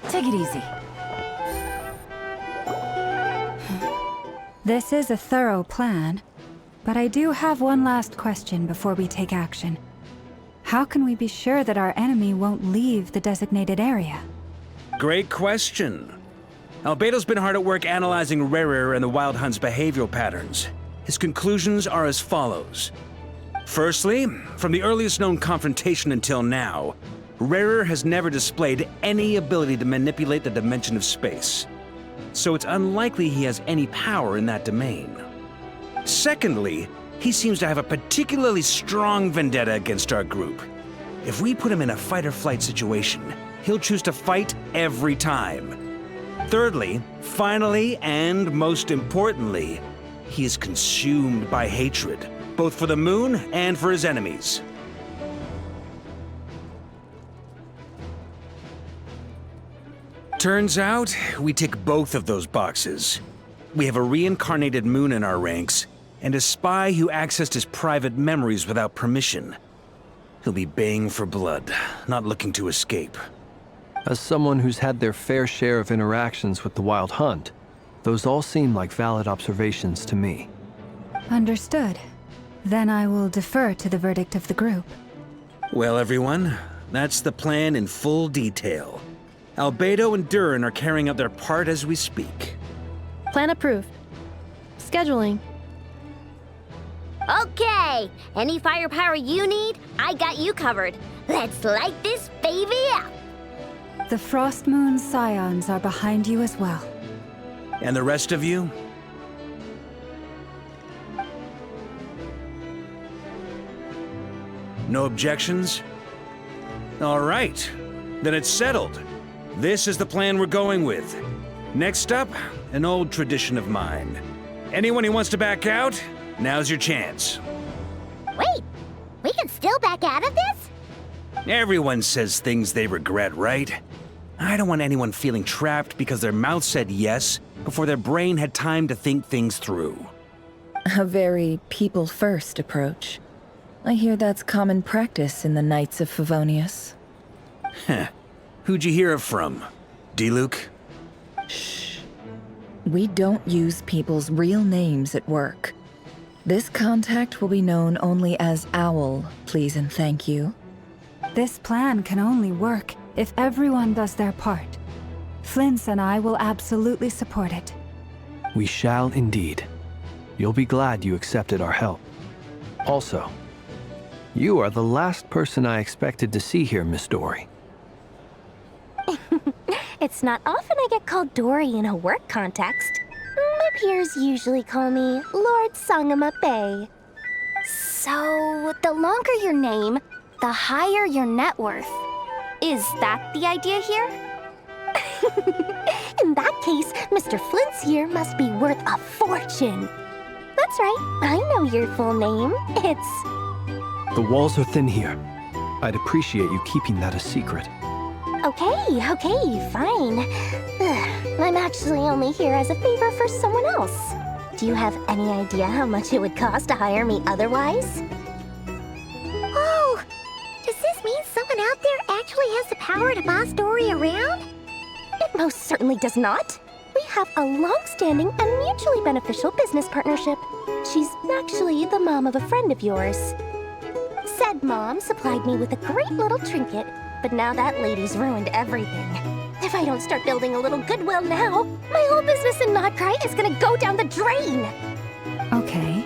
Take it easy. This is a thorough plan, but I do have one last question before we take action. How can we be sure that our enemy won't leave the designated area? Great question. Albedo's been hard at work analyzing Rerir and the Wild Hunt's behavioral patterns. His conclusions are as follows. Firstly, from the earliest known confrontation until now, Rerir has never displayed any ability to manipulate the dimension of space, so it's unlikely he has any power in that domain. Secondly, he seems to have a particularly strong vendetta against our group. If we put him in a fight-or-flight situation, he'll choose to fight every time. Thirdly, finally, and most importantly, he is consumed by hatred, both for the moon and for his enemies. Turns out, we tick both of those boxes. We have a reincarnated moon in our ranks, and a spy who accessed his private memories without permission. He'll be baying for blood, not looking to escape. As someone who's had their fair share of interactions with the Wild Hunt, those all seem like valid observations to me. Understood. Then I will defer to the verdict of the group. Well, everyone, that's the plan in full detail. Albedo and Durin are carrying out their part as we speak. Plan approved. Scheduling. Okay, any firepower you need, I got you covered. Let's light this baby up. The Frost Moon Scions are behind you as well. And the rest of you? No objections? All right, then it's settled. This is the plan we're going with. Next up, an old tradition of mine. Anyone who wants to back out, now's your chance. Wait, we can still back out of this? Everyone says things they regret, right? I don't want anyone feeling trapped because their mouth said yes before their brain had time to think things through. A very people-first approach. I hear that's common practice in the Knights of Favonius. Heh. Who'd you hear it from? D-Luke? Shh. We don't use people's real names at work. This contact will be known only as Owl, please and thank you. This plan can only work if everyone does their part. Flint's and I will absolutely support it. We shall indeed. You'll be glad you accepted our help. Also, you are the last person I expected to see here, Miss Dory. It's not often I get called Dory in a work context. My peers usually call me Lord Sangamabe. So, the longer your name, the higher your net worth. Is that the idea here? In that case, Mr. Flint's here must be worth a fortune. That's right, I know your full name. It's... The walls are thin here. I'd appreciate you keeping that a secret. Okay, fine. I'm actually only here as a favor for someone else. Do you have any idea how much it would cost to hire me otherwise? Oh, does this mean someone out there actually has the power to boss Dory around? It most certainly does not. We have a long-standing and mutually beneficial business partnership. She's actually the mom of a friend of yours. Said mom supplied me with a great little trinket, but now that lady's ruined everything. If I don't start building a little goodwill now, my whole business in Krai is gonna go down the drain! Okay.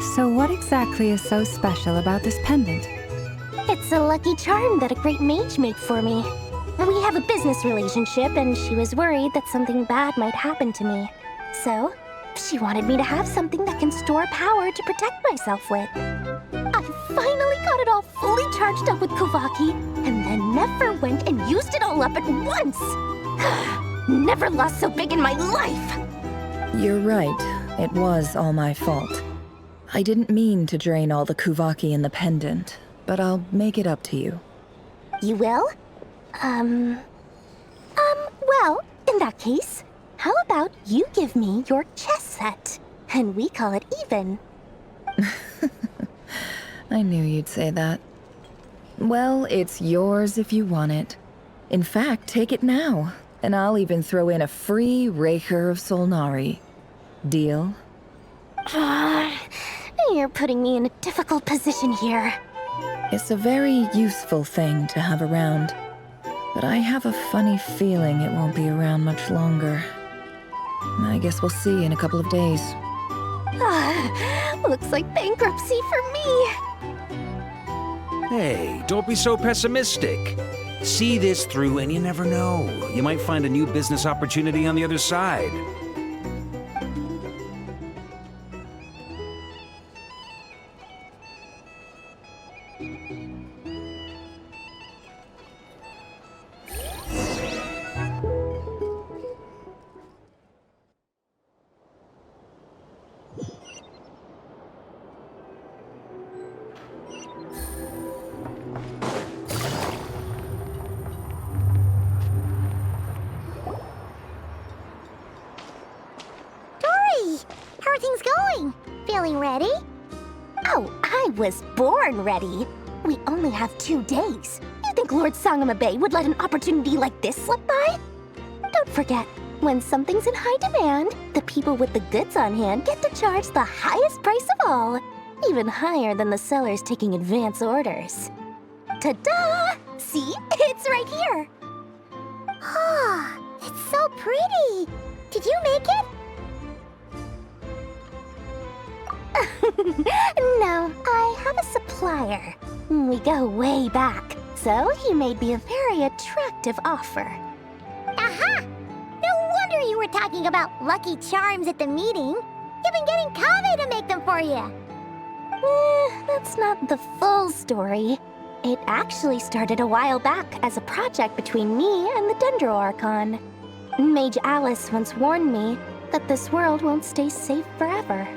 So what exactly is so special about this pendant? It's a lucky charm that a great mage made for me. We have a business relationship, and she was worried that something bad might happen to me. So, she wanted me to have something that can store power to protect myself with. I finally got it all fully charged up with Kovaki, and then Nefer went and used it all up at once! Never lost so big in my life! You're right. It was all my fault. I didn't mean to drain all the Kuvaki in the pendant, but I'll make it up to you. You will? Well, in that case, how about you give me your chess set, and we call it even? I knew you'd say that. Well, it's yours if you want it. In fact, take it now, and I'll even throw in a free Rerir of Solnari. Deal? You're putting me in a difficult position here. It's a very useful thing to have around, but I have a funny feeling it won't be around much longer. I guess we'll see in a couple of days. Looks like bankruptcy for me. Hey, don't be so pessimistic. See this through and you never know. You might find a new business opportunity on the other side. How are things going? Feeling ready? Oh, I was born ready. We only have 2 days. You think Lord Sangamabe would let an opportunity like this slip by? Don't forget, when something's in high demand, the people with the goods on hand get to charge the highest price of all, even higher than the sellers taking advance orders. Ta-da! See? It's right here! Ah, it's so pretty! Did you make it? No, I have a supplier. We go way back, so he made me a very attractive offer. Aha! No wonder you were talking about lucky charms at the meeting. You've been getting Kave to make them for you. That's not the full story. It actually started a while back as a project between me and the Dendro Archon. Mage Alice once warned me that this world won't stay safe forever.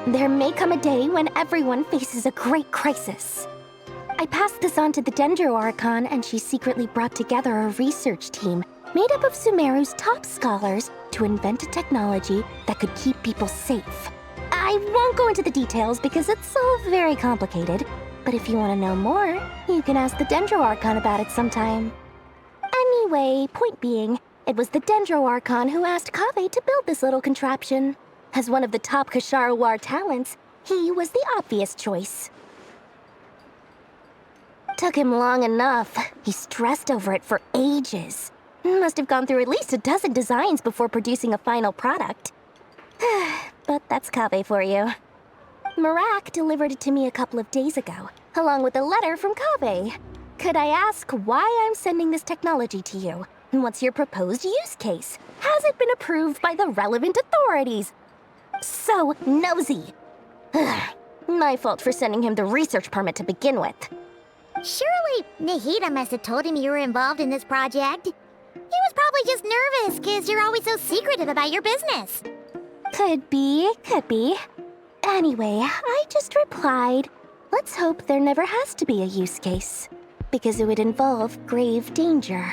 There may come a day when everyone faces a great crisis. I passed this on to the Dendro Archon, and she secretly brought together a research team made up of Sumeru's top scholars to invent a technology that could keep people safe. I won't go into the details because it's all very complicated, but if you want to know more, you can ask the Dendro Archon about it sometime. Anyway, point being, it was the Dendro Archon who asked Kave to build this little contraption. As one of the top Kasharawar talents, he was the obvious choice. Took him long enough. He stressed over it for ages. Must have gone through at least a dozen designs before producing a final product. But that's Kave for you. Marak delivered it to me a couple of days ago, along with a letter from Kave. Could I ask why I'm sending this technology to you? And what's your proposed use case? Has it been approved by the relevant authorities? So nosy. My fault for sending him the research permit to begin with. Surely Nahida must have told him you were involved in this project. He was probably just nervous because you're always so secretive about your business. Could be, could be. Anyway, I just replied, let's hope there never has to be a use case, because it would involve grave danger.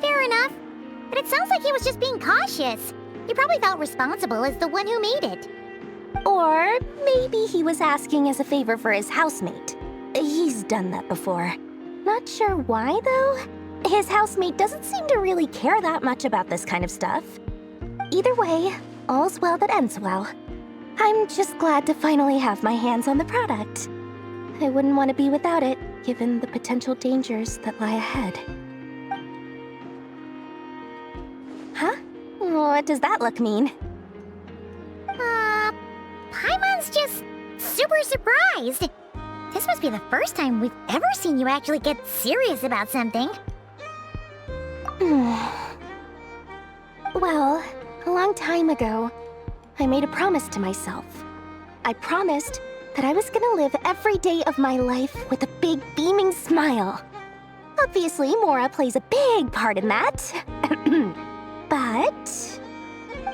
Fair enough. But it sounds like he was just being cautious. He probably felt responsible as the one who made it. Or maybe he was asking as a favor for his housemate. He's done that before. Not sure why, though. His housemate doesn't seem to really care that much about this kind of stuff. Either way, all's well that ends well. I'm just glad to finally have my hands on the product. I wouldn't want to be without it, given the potential dangers that lie ahead. Huh? What does that look mean? Paimon's just super surprised. This must be the first time we've ever seen you actually get serious about something. Well, a long time ago, I made a promise to myself. I promised that I was gonna live every day of my life with a big beaming smile. Obviously, Mora plays a big part in that. But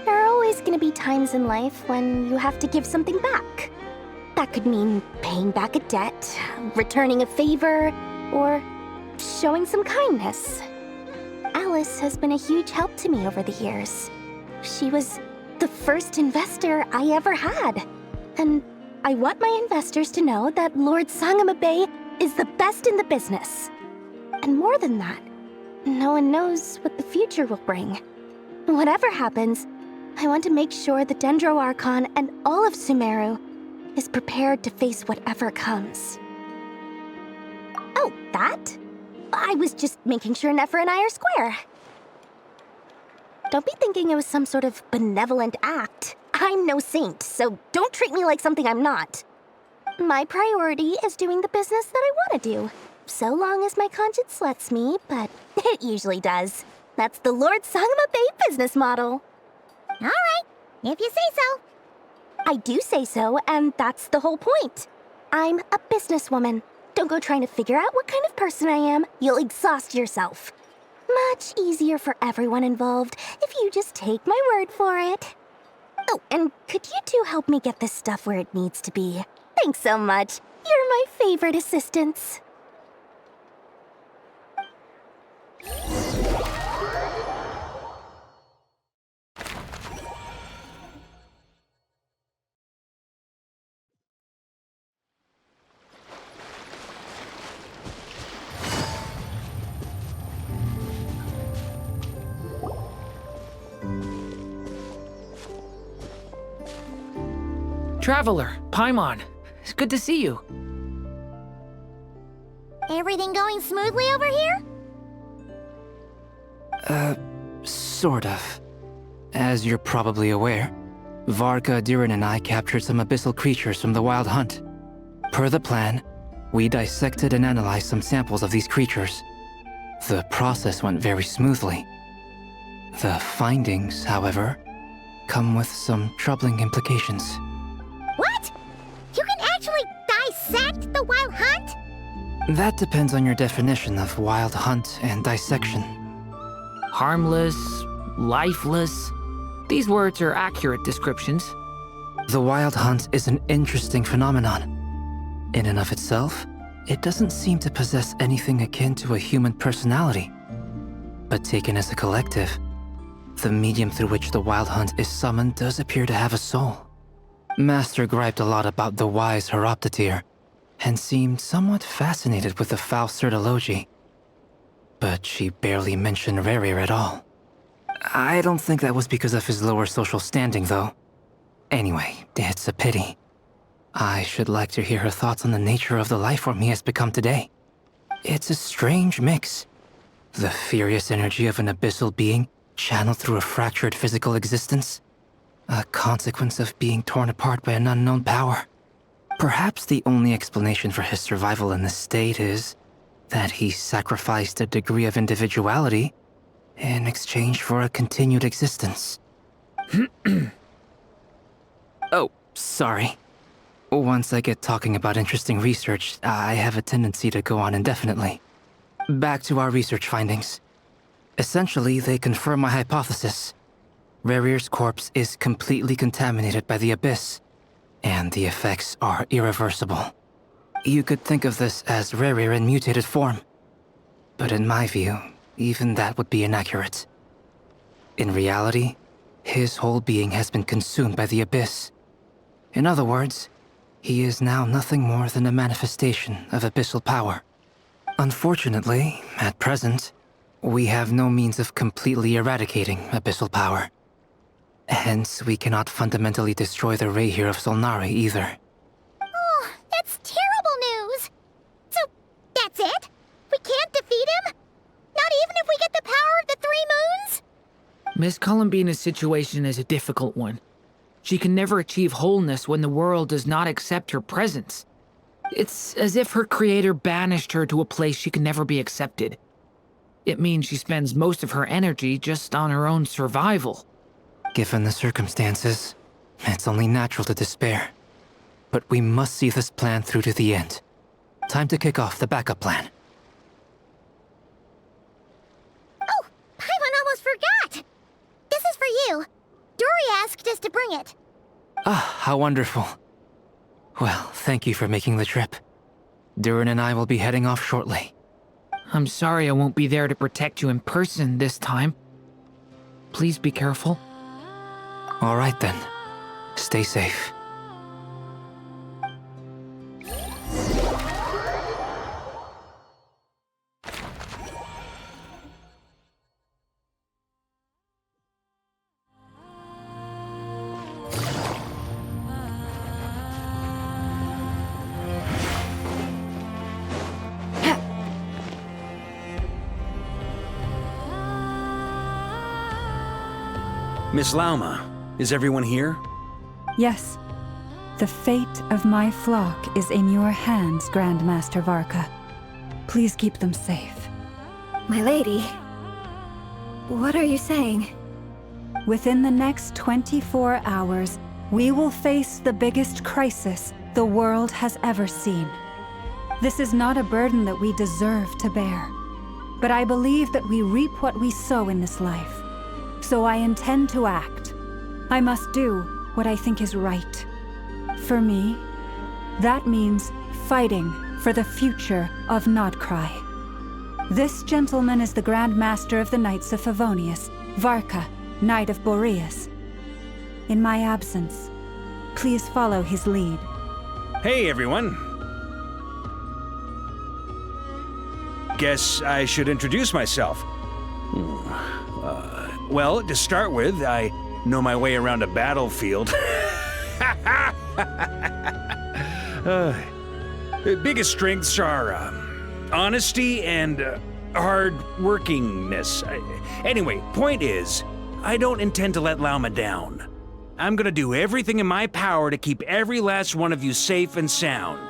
there are always gonna be times in life when you have to give something back. That could mean paying back a debt, returning a favor, or showing some kindness. Alice has been a huge help to me over the years. She was the first investor I ever had. And I want my investors to know that Lord Sangama Bay is the best in the business. And more than that, no one knows what the future will bring. Whatever happens, I want to make sure the Dendro Archon and all of Sumeru is prepared to face whatever comes. Oh, that? I was just making sure Nefer and I are square. Don't be thinking it was some sort of benevolent act. I'm no saint, so don't treat me like something I'm not. My priority is doing the business that I want to do, so long as my conscience lets me, but it usually does. That's the Lord Sangama Bay business model. All right, if you say so. I do say so, and that's the whole point. I'm a businesswoman. Don't go trying to figure out what kind of person I am. You'll exhaust yourself. Much easier for everyone involved if you just take my word for it. Oh, and could you two help me get this stuff where it needs to be? Thanks so much. You're my favorite assistants. Traveler, Paimon, it's good to see you. Everything going smoothly over here? Sort of. As you're probably aware, Varka, Durin, and I captured some abyssal creatures from the Wild Hunt. Per the plan, we dissected and analyzed some samples of these creatures. The process went very smoothly. The findings, however, come with some troubling implications. What? You can actually dissect the Wild Hunt? That depends on your definition of Wild Hunt and dissection. Harmless, lifeless. These words are accurate descriptions. The Wild Hunt is an interesting phenomenon. In and of itself, it doesn't seem to possess anything akin to a human personality. But taken as a collective, the medium through which the Wild Hunt is summoned does appear to have a soul. Master griped a lot about the wise Horoptatyr, and seemed somewhat fascinated with the Faust Elegy. But she barely mentioned Rerir at all. I don't think that was because of his lower social standing, though. Anyway, it's a pity. I should like to hear her thoughts on the nature of the lifeform he has become today. It's a strange mix. The furious energy of an abyssal being channeled through a fractured physical existence. A consequence of being torn apart by an unknown power. Perhaps the only explanation for his survival in this state is that he sacrificed a degree of individuality in exchange for a continued existence. Oh, sorry. Once I get talking about interesting research, I have a tendency to go on indefinitely. Back to our research findings. Essentially, they confirm my hypothesis. Rerir's corpse is completely contaminated by the Abyss, and the effects are irreversible. You could think of this as Rerir in mutated form. But in my view, even that would be inaccurate. In reality, his whole being has been consumed by the Abyss. In other words, he is now nothing more than a manifestation of abyssal power. Unfortunately, at present, we have no means of completely eradicating abyssal power. Hence, we cannot fundamentally destroy the Rerir of Solnari either. Oh, that's terrible news! So, that's it? We can't defeat him? Not even if we get the power of the Three Moons? Miss Columbina's situation is a difficult one. She can never achieve wholeness when the world does not accept her presence. It's as if her creator banished her to a place she can never be accepted. It means she spends most of her energy just on her own survival. Given the circumstances, it's only natural to despair. But we must see this plan through to the end. Time to kick off the backup plan. Oh, Paimon almost forgot! This is for you. Dory asked us to bring it. Ah, how wonderful. Well, thank you for making the trip. Durin and I will be heading off shortly. I'm sorry I won't be there to protect you in person this time. Please be careful. All right then. Stay safe. Miss Lauma, is everyone here? Yes. The fate of my flock is in your hands, Grandmaster Varka. Please keep them safe. My lady, what are you saying? Within the next 24 hours, we will face the biggest crisis the world has ever seen. This is not a burden that we deserve to bear, but I believe that we reap what we sow in this life. So I intend to act. I must do what I think is right. For me, that means fighting for the future of Krai. This gentleman is the Grand Master of the Knights of Favonius, Varka, Knight of Boreas. In my absence, please follow his lead. Hey, everyone. Guess I should introduce myself. Well, to start with, I know my way around a battlefield. Biggest strengths are honesty and hard-workingness. Anyway, point is, I don't intend to let Lauma down. I'm gonna do everything in my power to keep every last one of you safe and sound.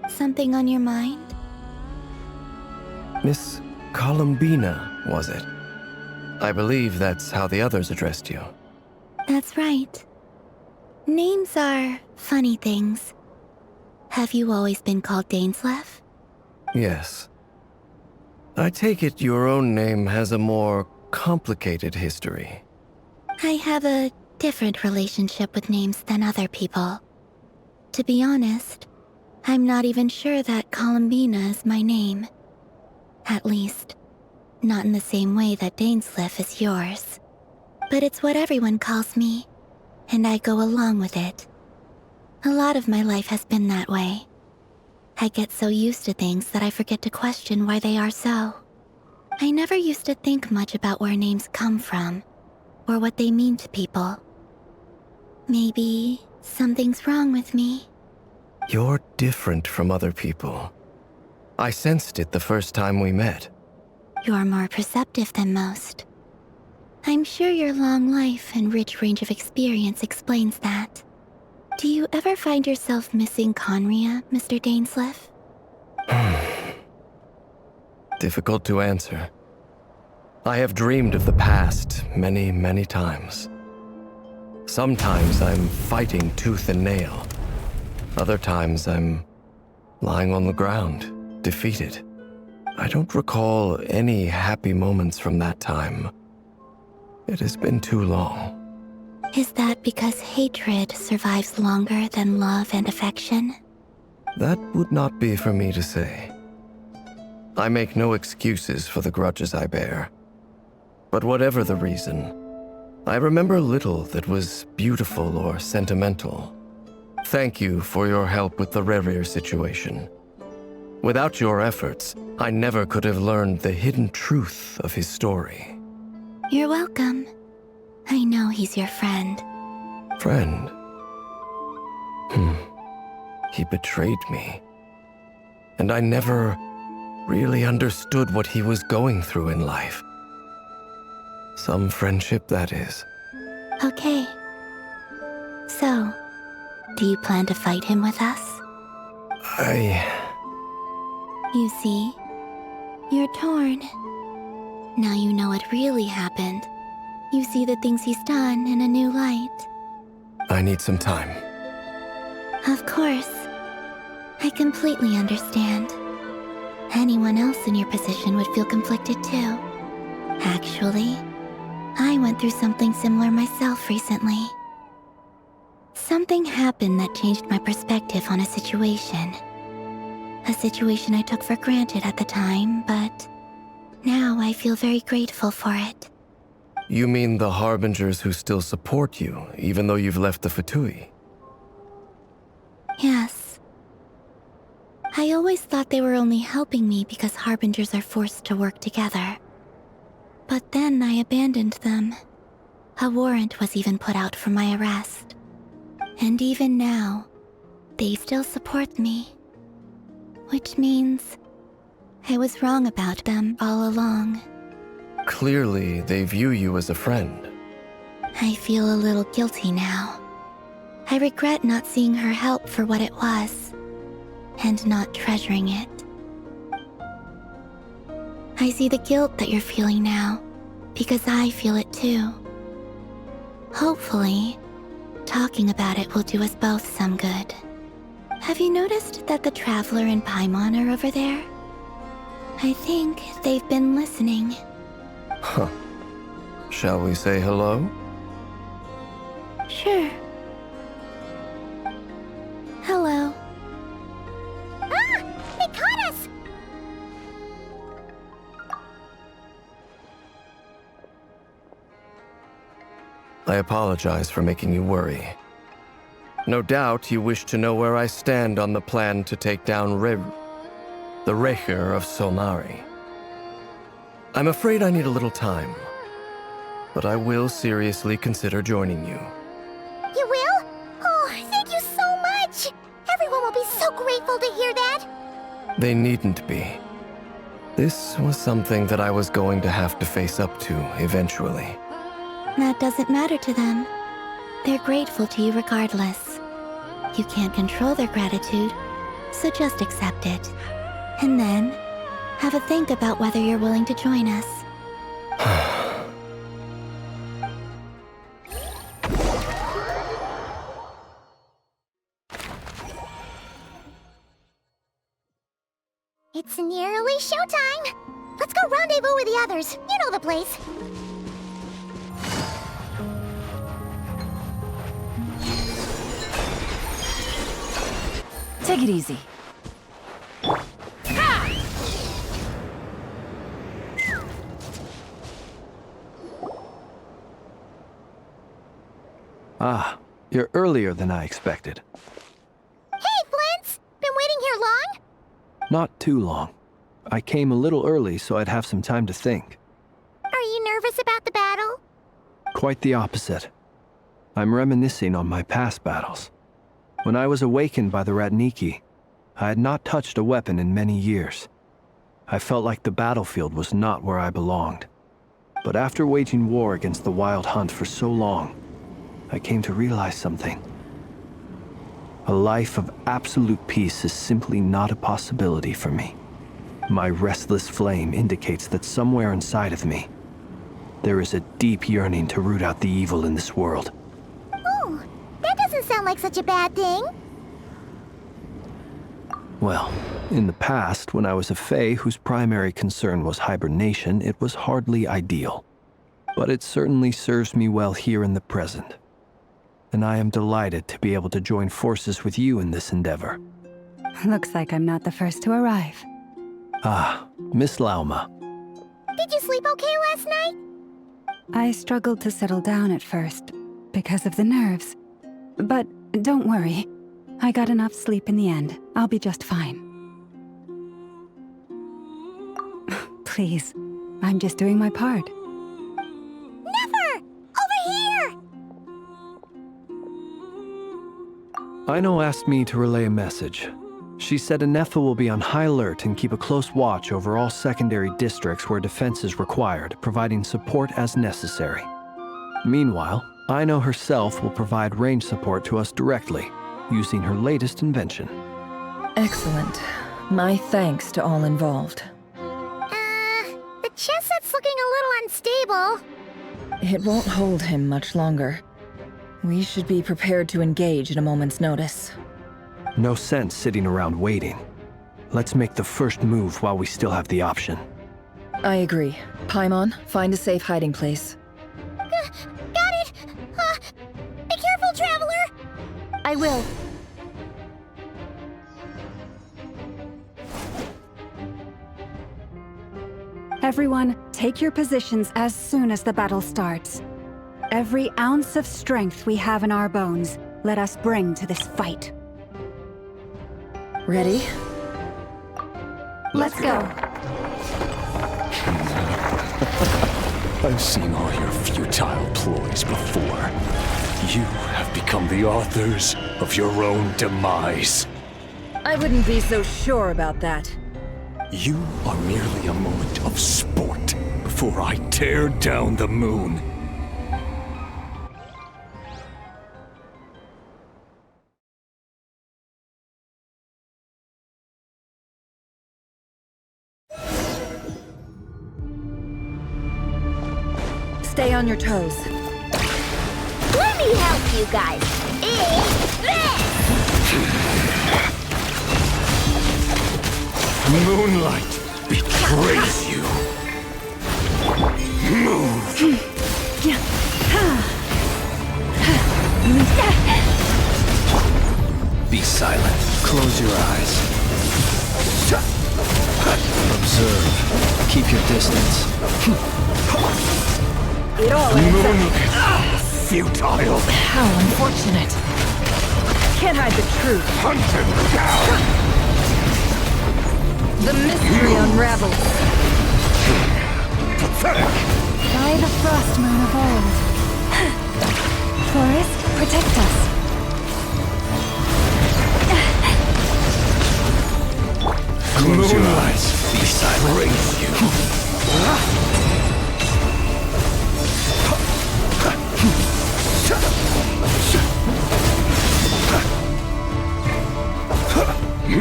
Something on your mind? Miss Columbina, was it? I believe that's how the others addressed you. That's right. Names are funny things. Have you always been called Dainsleif? Yes. I take it your own name has a more complicated history. I have a different relationship with names than other people. To be honest, I'm not even sure that Columbina is my name. At least, not in the same way that Dainsleif is yours. But it's what everyone calls me, and I go along with it. A lot of my life has been that way. I get so used to things that I forget to question why they are so. I never used to think much about where names come from, or what they mean to people. Maybe something's wrong with me. You're different from other people. I sensed it the first time we met. You're more perceptive than most. I'm sure your long life and rich range of experience explains that. Do you ever find yourself missing Conria, Mr. Dainsleif? Difficult to answer. I have dreamed of the past many, many times. Sometimes I'm fighting tooth and nail. Other times I'm lying on the ground, defeated. I don't recall any happy moments from that time. It has been too long. Is that because hatred survives longer than love and affection? That would not be for me to say. I make no excuses for the grudges I bear. But whatever the reason, I remember little that was beautiful or sentimental. Thank you for your help with the Rerir situation. Without your efforts, I never could have learned the hidden truth of his story. You're welcome. I know he's your friend. Friend? He betrayed me. And I never really understood what he was going through in life. Some friendship, that is. Okay. So, do you plan to fight him with us? You see, you're torn. Now you know what really happened. You see the things he's done in a new light. I need some time. Of course. I completely understand. Anyone else in your position would feel conflicted too. Actually, I went through something similar myself recently. Something happened that changed my perspective on a situation. A situation I took for granted at the time, but now I feel very grateful for it. You mean the Harbingers who still support you, even though you've left the Fatui? Yes. I always thought they were only helping me because Harbingers are forced to work together. But then I abandoned them. A warrant was even put out for my arrest. And even now, they still support me. Which means I was wrong about them all along. Clearly, they view you as a friend. I feel a little guilty now. I regret not seeing her help for what it was, and not treasuring it. I see the guilt that you're feeling now, because I feel it too. Hopefully, talking about it will do us both some good. Have you noticed that the Traveler and Paimon are over there? I think they've been listening. Huh. Shall we say hello? Sure. Hello. Ah! They caught us! I apologize for making you worry. No doubt you wish to know where I stand on the plan to take down the Rerir of Solnari. I'm afraid I need a little time, but I will seriously consider joining you. You will? Oh, thank you so much! Everyone will be so grateful to hear that! They needn't be. This was something that I was going to have to face up to eventually. That doesn't matter to them. They're grateful to you regardless. You can't control their gratitude, so just accept it. And then, have a think about whether you're willing to join us. It's nearly showtime! Let's go rendezvous with the others. You know the place. Take it easy. Ah, you're earlier than I expected. Hey, Flint's! Been waiting here long? Not too long. I came a little early so I'd have some time to think. Are you nervous about the battle? Quite the opposite. I'm reminiscing on my past battles. When I was awakened by the Ratniki, I had not touched a weapon in many years. I felt like the battlefield was not where I belonged. But after waging war against the Wild Hunt for so long, I came to realize something. A life of absolute peace is simply not a possibility for me. My restless flame indicates that somewhere inside of me, there is a deep yearning to root out the evil in this world. Oh, that doesn't sound like such a bad thing. Well, in the past, when I was a Fae whose primary concern was hibernation, it was hardly ideal. But it certainly serves me well here in the present. And I am delighted to be able to join forces with you in this endeavor. Looks like I'm not the first to arrive. Ah, Miss Lauma. Did you sleep okay last night? I struggled to settle down at first, because of the nerves. But don't worry. I got enough sleep in the end. I'll be just fine. please. I'm just doing my part. Nefer! Over here! Aino asked me to relay a message. She said Nefer will be on high alert and keep a close watch over all secondary districts where defense is required, providing support as necessary. Meanwhile, Aino herself will provide range support to us directly, using her latest invention. Excellent. My thanks to all involved. The chess set's looking a little unstable. It won't hold him much longer. We should be prepared to engage at a moment's notice. No sense sitting around waiting. Let's make the first move while we still have the option. I agree. Paimon, find a safe hiding place. Got it! Be careful, Traveler! I will. Everyone, take your positions as soon as the battle starts. Every ounce of strength we have in our bones, let us bring to this fight. Ready? Let's go. I've seen all your futile ploys before. You have become the authors of your own demise. I wouldn't be so sure about that. You are merely a moment of sport before I tear down the moon. Stay on your toes. Let me help you guys. Eat this! Moonlight betrays you. Move. Be silent. Close your eyes. Observe. Keep your distance. It all Moonlight. Futile. How unfortunate. Can't hide the truth. Hunt him down. The mystery unravels. Pathetic. By the frost moon of old. Forest, protect us. Close your eyes. Be silent. Raise you.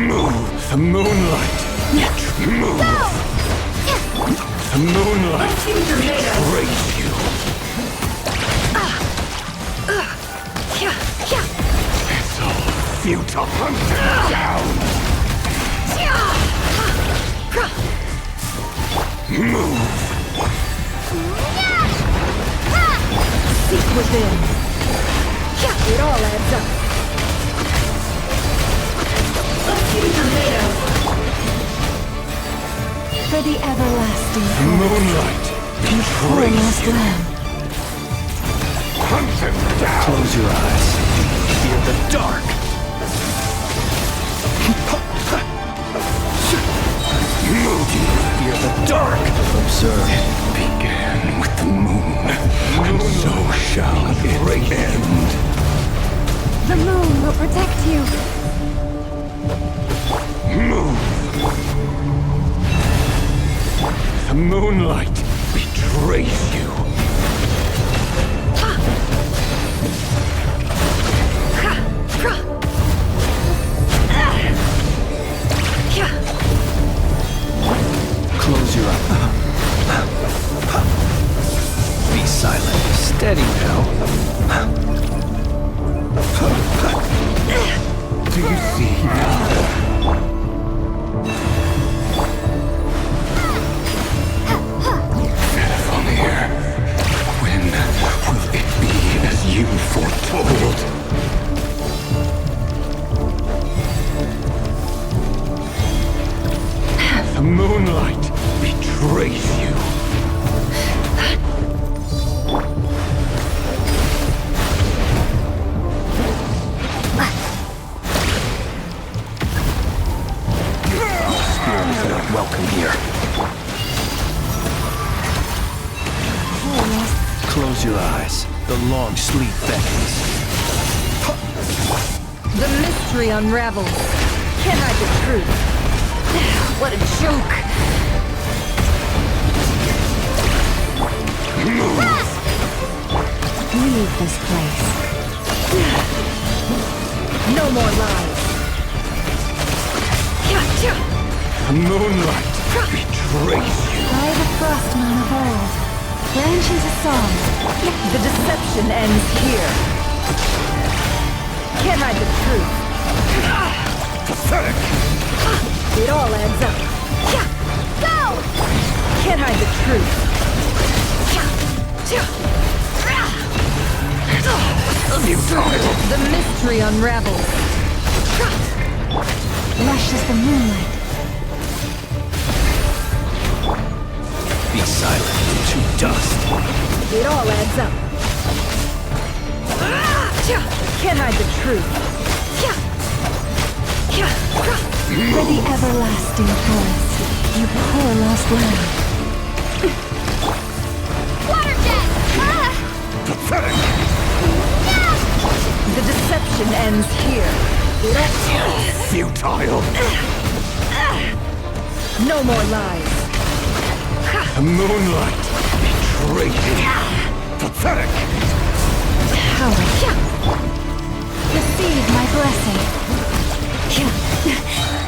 Move. The moonlight. Move. The moonlight betrays you. It's all futile. Hunt him down. Move. Seek within. It all adds up. For the everlasting Moonlight betrays you. Hunt him down. Close your eyes. Fear the dark. Move. Fear the dark. Observe. It began with the moon, and so shall it end. The moon will protect you. Move. The moonlight betrays you. Close your eyes. Be silent. Steady now. Do you see now? When will it be as you foretold? The moonlight betrays you. Spirit is not welcome here. Close your eyes. The long sleep beckons. The mystery unravels. Can't hide the truth. What a joke. Leave this place. No more lies. Moonlight betrays you. By the frostmoon of old, branches a song. The deception ends here. Can't hide the truth. Pathetic. It all adds up. Go! Can't hide the truth. The mystery unravels. Lush as the moonlight. Be silent, to dust. It all adds up. Can't hide the truth. For the everlasting forest, you poor lost lamb. Water jet! Pathetic. The deception ends here. Futile. No more lies. Moonlight betrayed you. Pathetic. Coward. Receive my blessing.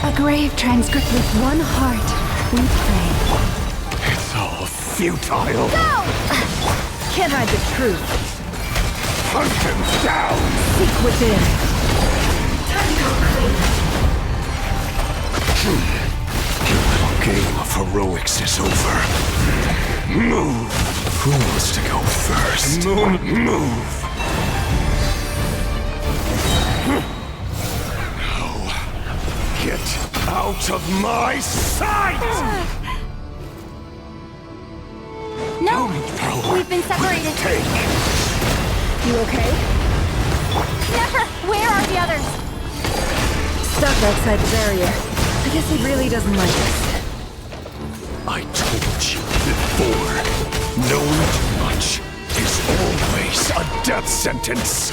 A grave transcript with one heart, we pray. It's all futile. Go! Can't hide the truth. Hunt him down. Seek within. Your little game of heroics is over. Move. Who wants to go first? Move. Get out of my sight! No! We've been separated. You okay? Nefer, where are the others? Stuck outside the barrier. I guess he really doesn't like us. I told you before. Knowing too much is always a death sentence.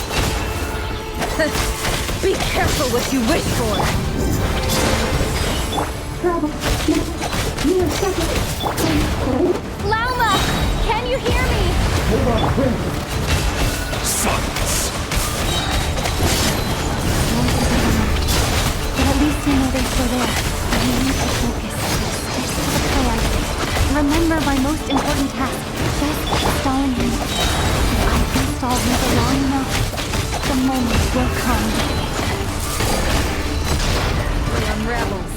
Be careful what you wish for. Lauma! Can you hear me? Silence. But at least I know they're still there. I need to focus. Stick to the plan. Remember my most important task. Just stalling him. If I can stall him for long enough, the moment will come. The unravels.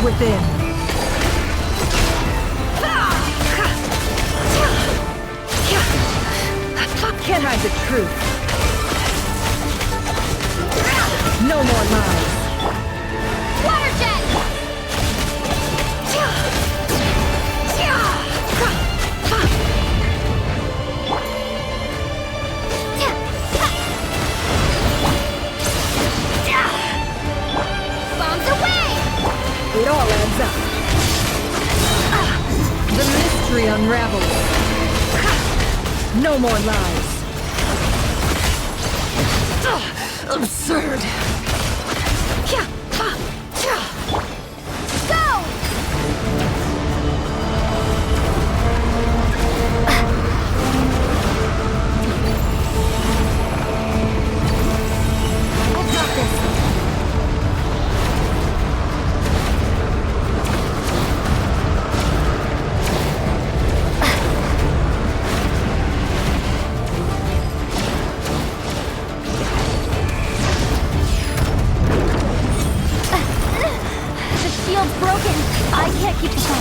Within. Can't hide the truth. No more lies. Water jet! Bombs away! It all adds up. The mystery unravels. No more lies. Absurd. Go! I've got this. keep this up.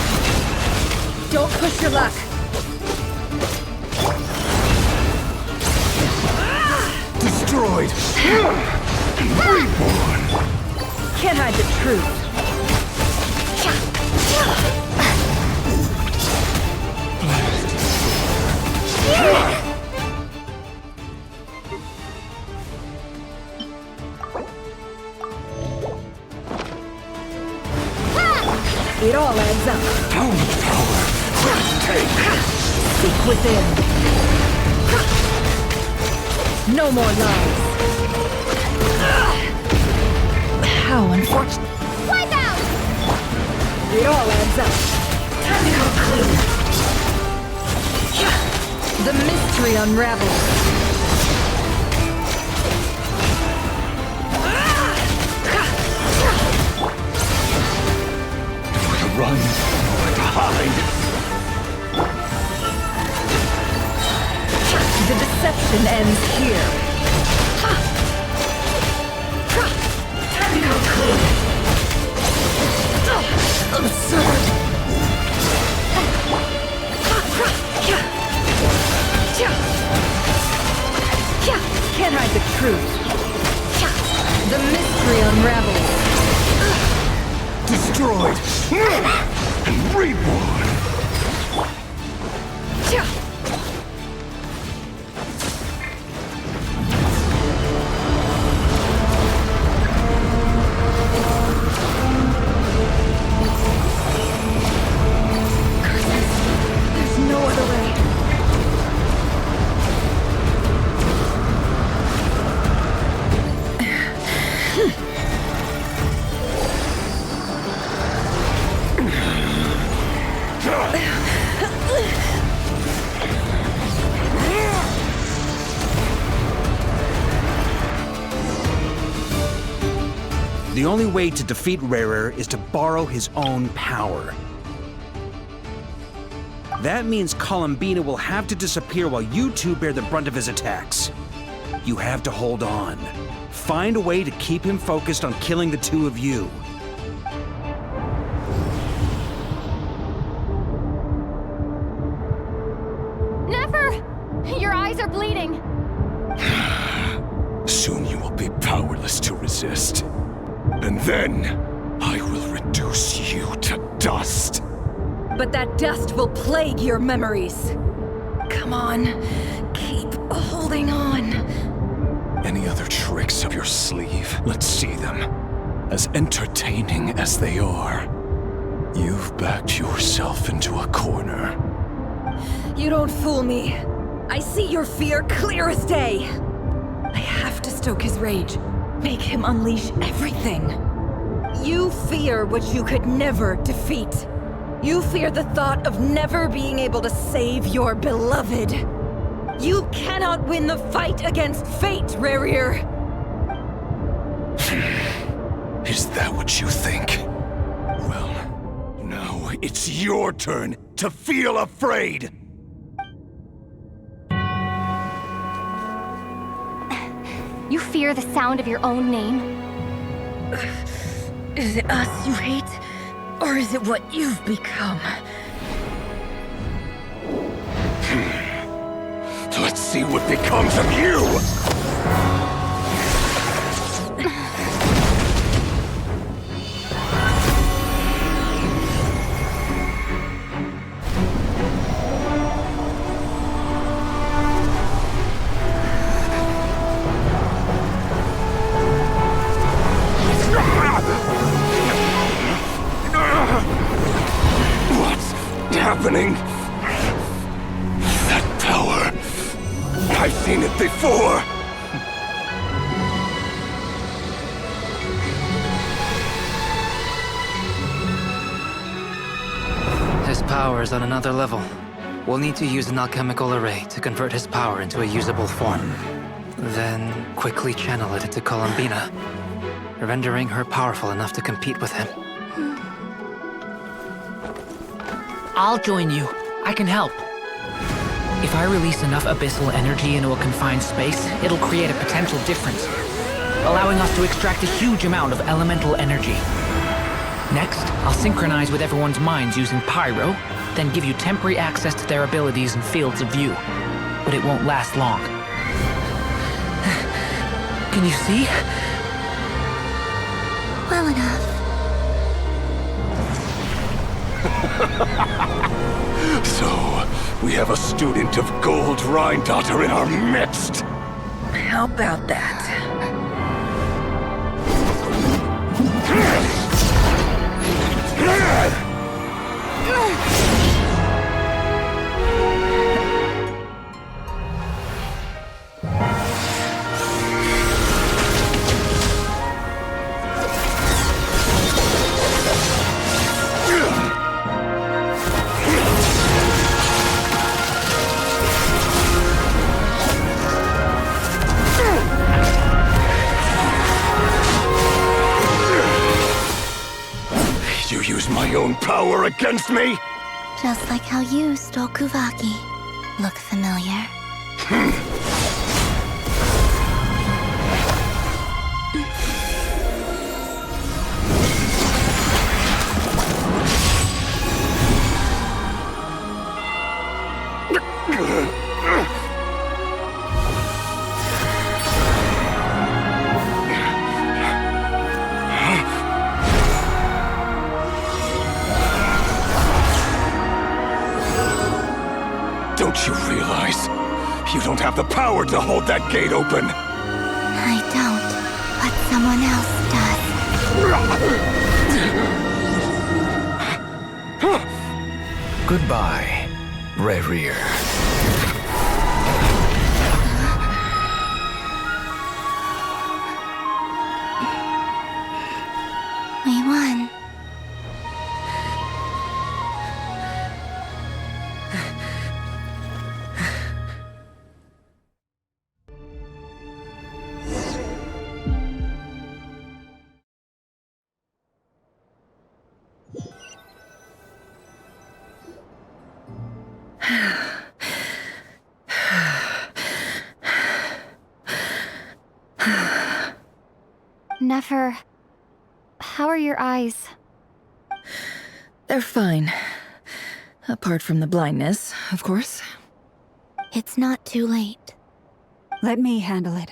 Don't push your luck. Destroyed! Reborn! Can't hide the truth. It all adds up. Found power! Take! Seek within. No more lies. How unfortunate. Wipe out! It all adds up. Time to go clean. The mystery unravels. Run, nowhere to hide. The deception ends here. Time to go clean. Absurd. Can't hide the truth. The mystery unravels. Destroyed and reborn. There's no other way. The only way to defeat Rerir is to borrow his own power. That means Columbina will have to disappear while you two bear the brunt of his attacks. You have to hold on. Find a way to keep him focused on killing the two of you. Nefer! Your eyes are bleeding. Soon you will be powerless to resist. And then, I will reduce you to dust. But that dust will plague your memories. Come on, keep holding on. Any other tricks up your sleeve? Let's see them. As entertaining as they are. You've backed yourself into a corner. You don't fool me. I see your fear clear as day. I have to stoke his rage. Make him unleash everything. You fear what you could never defeat. You fear the thought of never being able to save your beloved. You cannot win the fight against fate, Rerir. Is that what you think? Well, now it's your turn to feel afraid! You fear the sound of your own name? Is it us you hate? Or is it what you've become? Let's see what becomes of you! Happening? That power. I've seen it before. His power is on another level. We'll need to use an alchemical array to convert his power into a usable form. Then quickly channel it into Columbina, rendering her powerful enough to compete with him. I'll join you. I can help. If I release enough abyssal energy into a confined space, it'll create a potential difference, allowing us to extract a huge amount of elemental energy. Next, I'll synchronize with everyone's minds using pyro, then give you temporary access to their abilities and fields of view. But it won't last long. Can you see? Well enough. So, we have a student of Gold Rhine-Daughter in our midst. How about that? You use my own power against me? Just like how you stole Kuvaki. Look familiar? Don't you realize? You don't have the power to hold that gate open! I don't, but someone else does. Goodbye, Rerir. We won. Nefer, how are your eyes? They're fine. Apart from the blindness, of course. It's not too late. Let me handle it.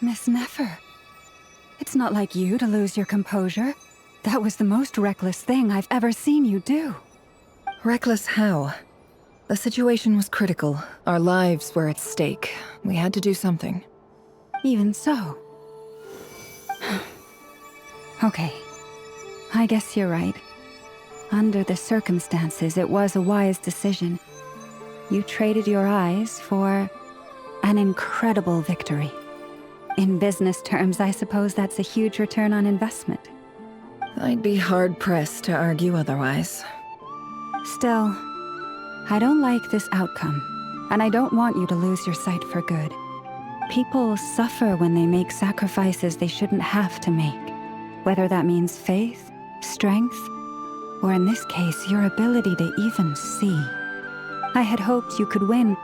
Miss Nefer, it's not like you to lose your composure. That was the most reckless thing I've ever seen you do. Reckless how? The situation was critical. Our lives were at stake. We had to do something. Even so. Okay. I guess you're right. Under the circumstances, it was a wise decision. You traded your eyes for an incredible victory. In business terms, I suppose that's a huge return on investment. I'd be hard-pressed to argue otherwise. Still, I don't like this outcome, and I don't want you to lose your sight for good. People suffer when they make sacrifices they shouldn't have to make, whether that means faith, strength, or in this case, your ability to even see. I had hoped you could win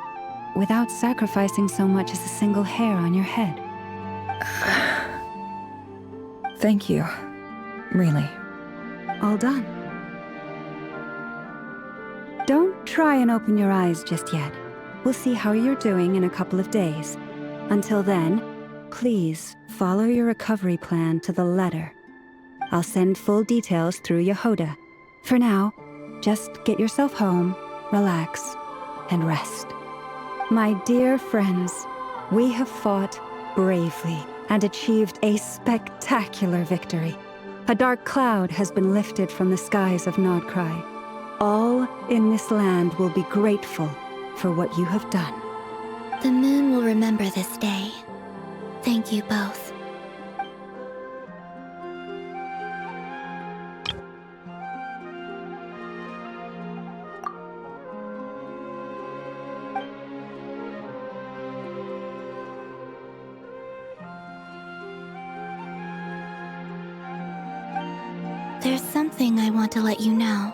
without sacrificing so much as a single hair on your head. Thank you. Really. All done. Don't try and open your eyes just yet. We'll see how you're doing in a couple of days. Until then, please follow your recovery plan to the letter. I'll send full details through Yehoda. For now, just get yourself home, relax, and rest. My dear friends, we have fought bravely and achieved a spectacular victory. A dark cloud has been lifted from the skies of Krai. All in this land will be grateful for what you have done. The moon will remember this day. Thank you both. There's something I want to let you know.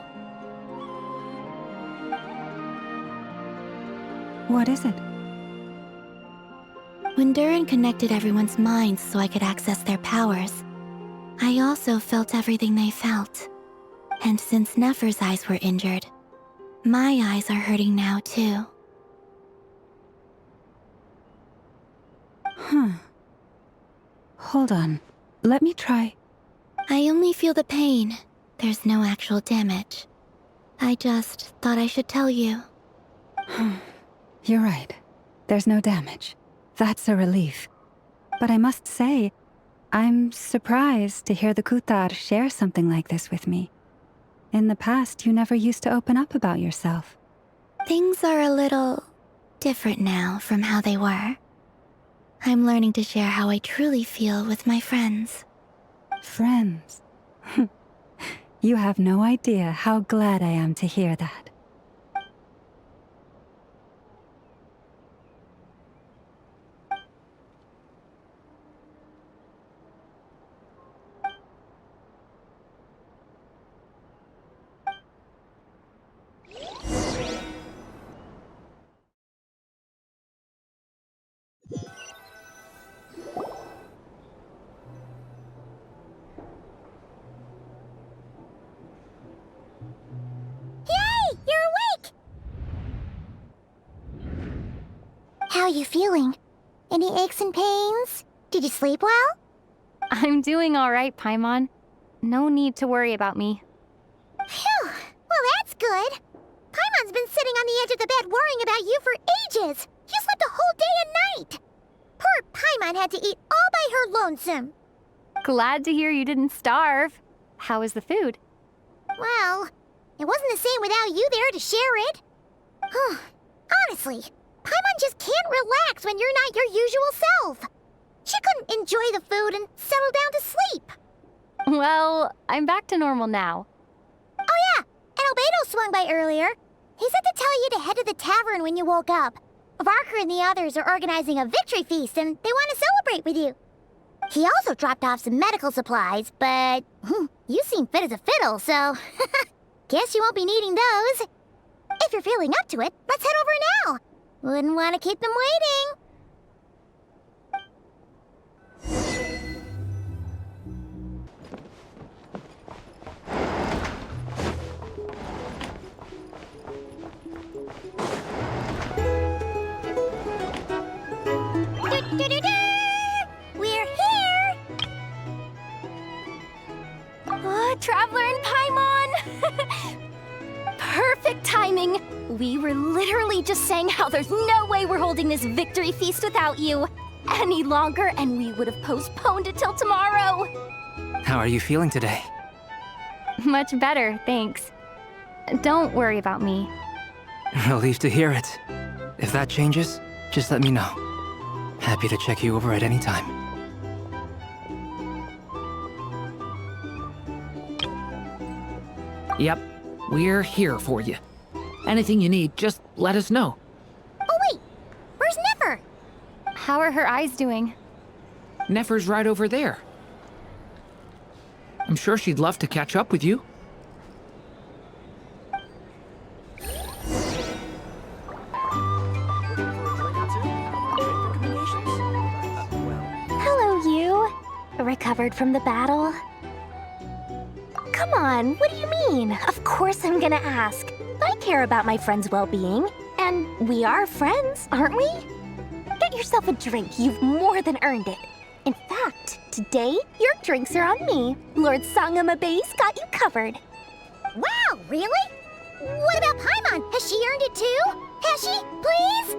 What is it? When Durin connected everyone's minds so I could access their powers, I also felt everything they felt. And since Nefer's eyes were injured, my eyes are hurting now too. Hold on. Let me try. I only feel the pain. There's no actual damage. I just thought I should tell you. You're right. There's no damage. That's a relief. But I must say, I'm surprised to hear the Kutar share something like this with me. In the past, you never used to open up about yourself. Things are a little different now from how they were. I'm learning to share how I truly feel with my friends. Friends? You have no idea how glad I am to hear that. How you feeling? Any aches and pains? Did you sleep well? I'm doing all right, Paimon. No need to worry about me. Phew! Well, that's good. Paimon's been sitting on the edge of the bed worrying about you for ages. You slept a whole day and night. Poor Paimon had to eat all by her lonesome. Glad to hear you didn't starve. How was the food? Well, it wasn't the same without you there to share it. Honestly, Paimon just can't relax when you're not your usual self. She couldn't enjoy the food and settle down to sleep. Well, I'm back to normal now. Oh yeah, and Albedo swung by earlier. He said to tell you to head to the tavern when you woke up. Varka and the others are organizing a victory feast and they want to celebrate with you. He also dropped off some medical supplies, but you seem fit as a fiddle, so guess you won't be needing those. If you're feeling up to it, let's head over now. Wouldn't want to keep them waiting. We're here! Oh, Traveler and Paimon! Perfect timing! We were literally just saying how there's no way we're holding this victory feast without you any longer, and we would have postponed it till tomorrow. How are you feeling today? Much better, thanks. Don't worry about me. Relieved to hear it. If that changes, just let me know. Happy to check you over at any time. Yep, we're here for you. Anything you need, just let us know. Oh wait, where's Nefer? How are her eyes doing? Nefer's right over there. I'm sure she'd love to catch up with you. Hello, you. Recovered from the battle? Come on, what do you mean? Of course I'm gonna ask. I care about my friend's well-being. And we are friends, aren't we? Get yourself a drink. You've more than earned it. In fact, today, your drinks are on me. Lord Sangama Base got you covered. Wow, really? What about Paimon? Has she earned it too? Has she? Please?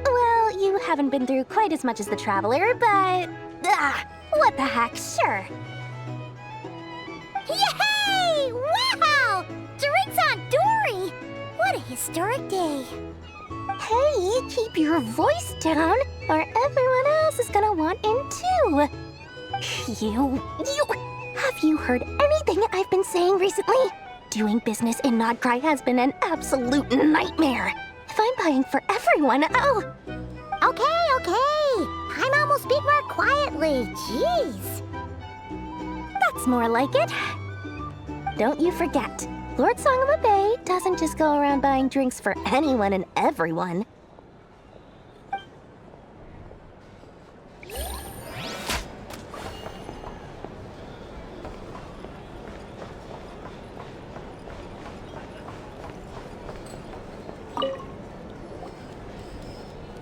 Well, you haven't been through quite as much as the Traveler, but... what the heck, sure. Yay! Wow! Drinks on Dory! What a historic day. Hey, keep your voice down, or everyone else is gonna want in too. Have you heard anything I've been saying recently? Doing business in Krai has been an absolute nightmare. If I'm buying for everyone, oh... Okay. Paimon will speak more quietly. Jeez. That's more like it. Don't you forget, Lord Song of the Bay doesn't just go around buying drinks for anyone and everyone.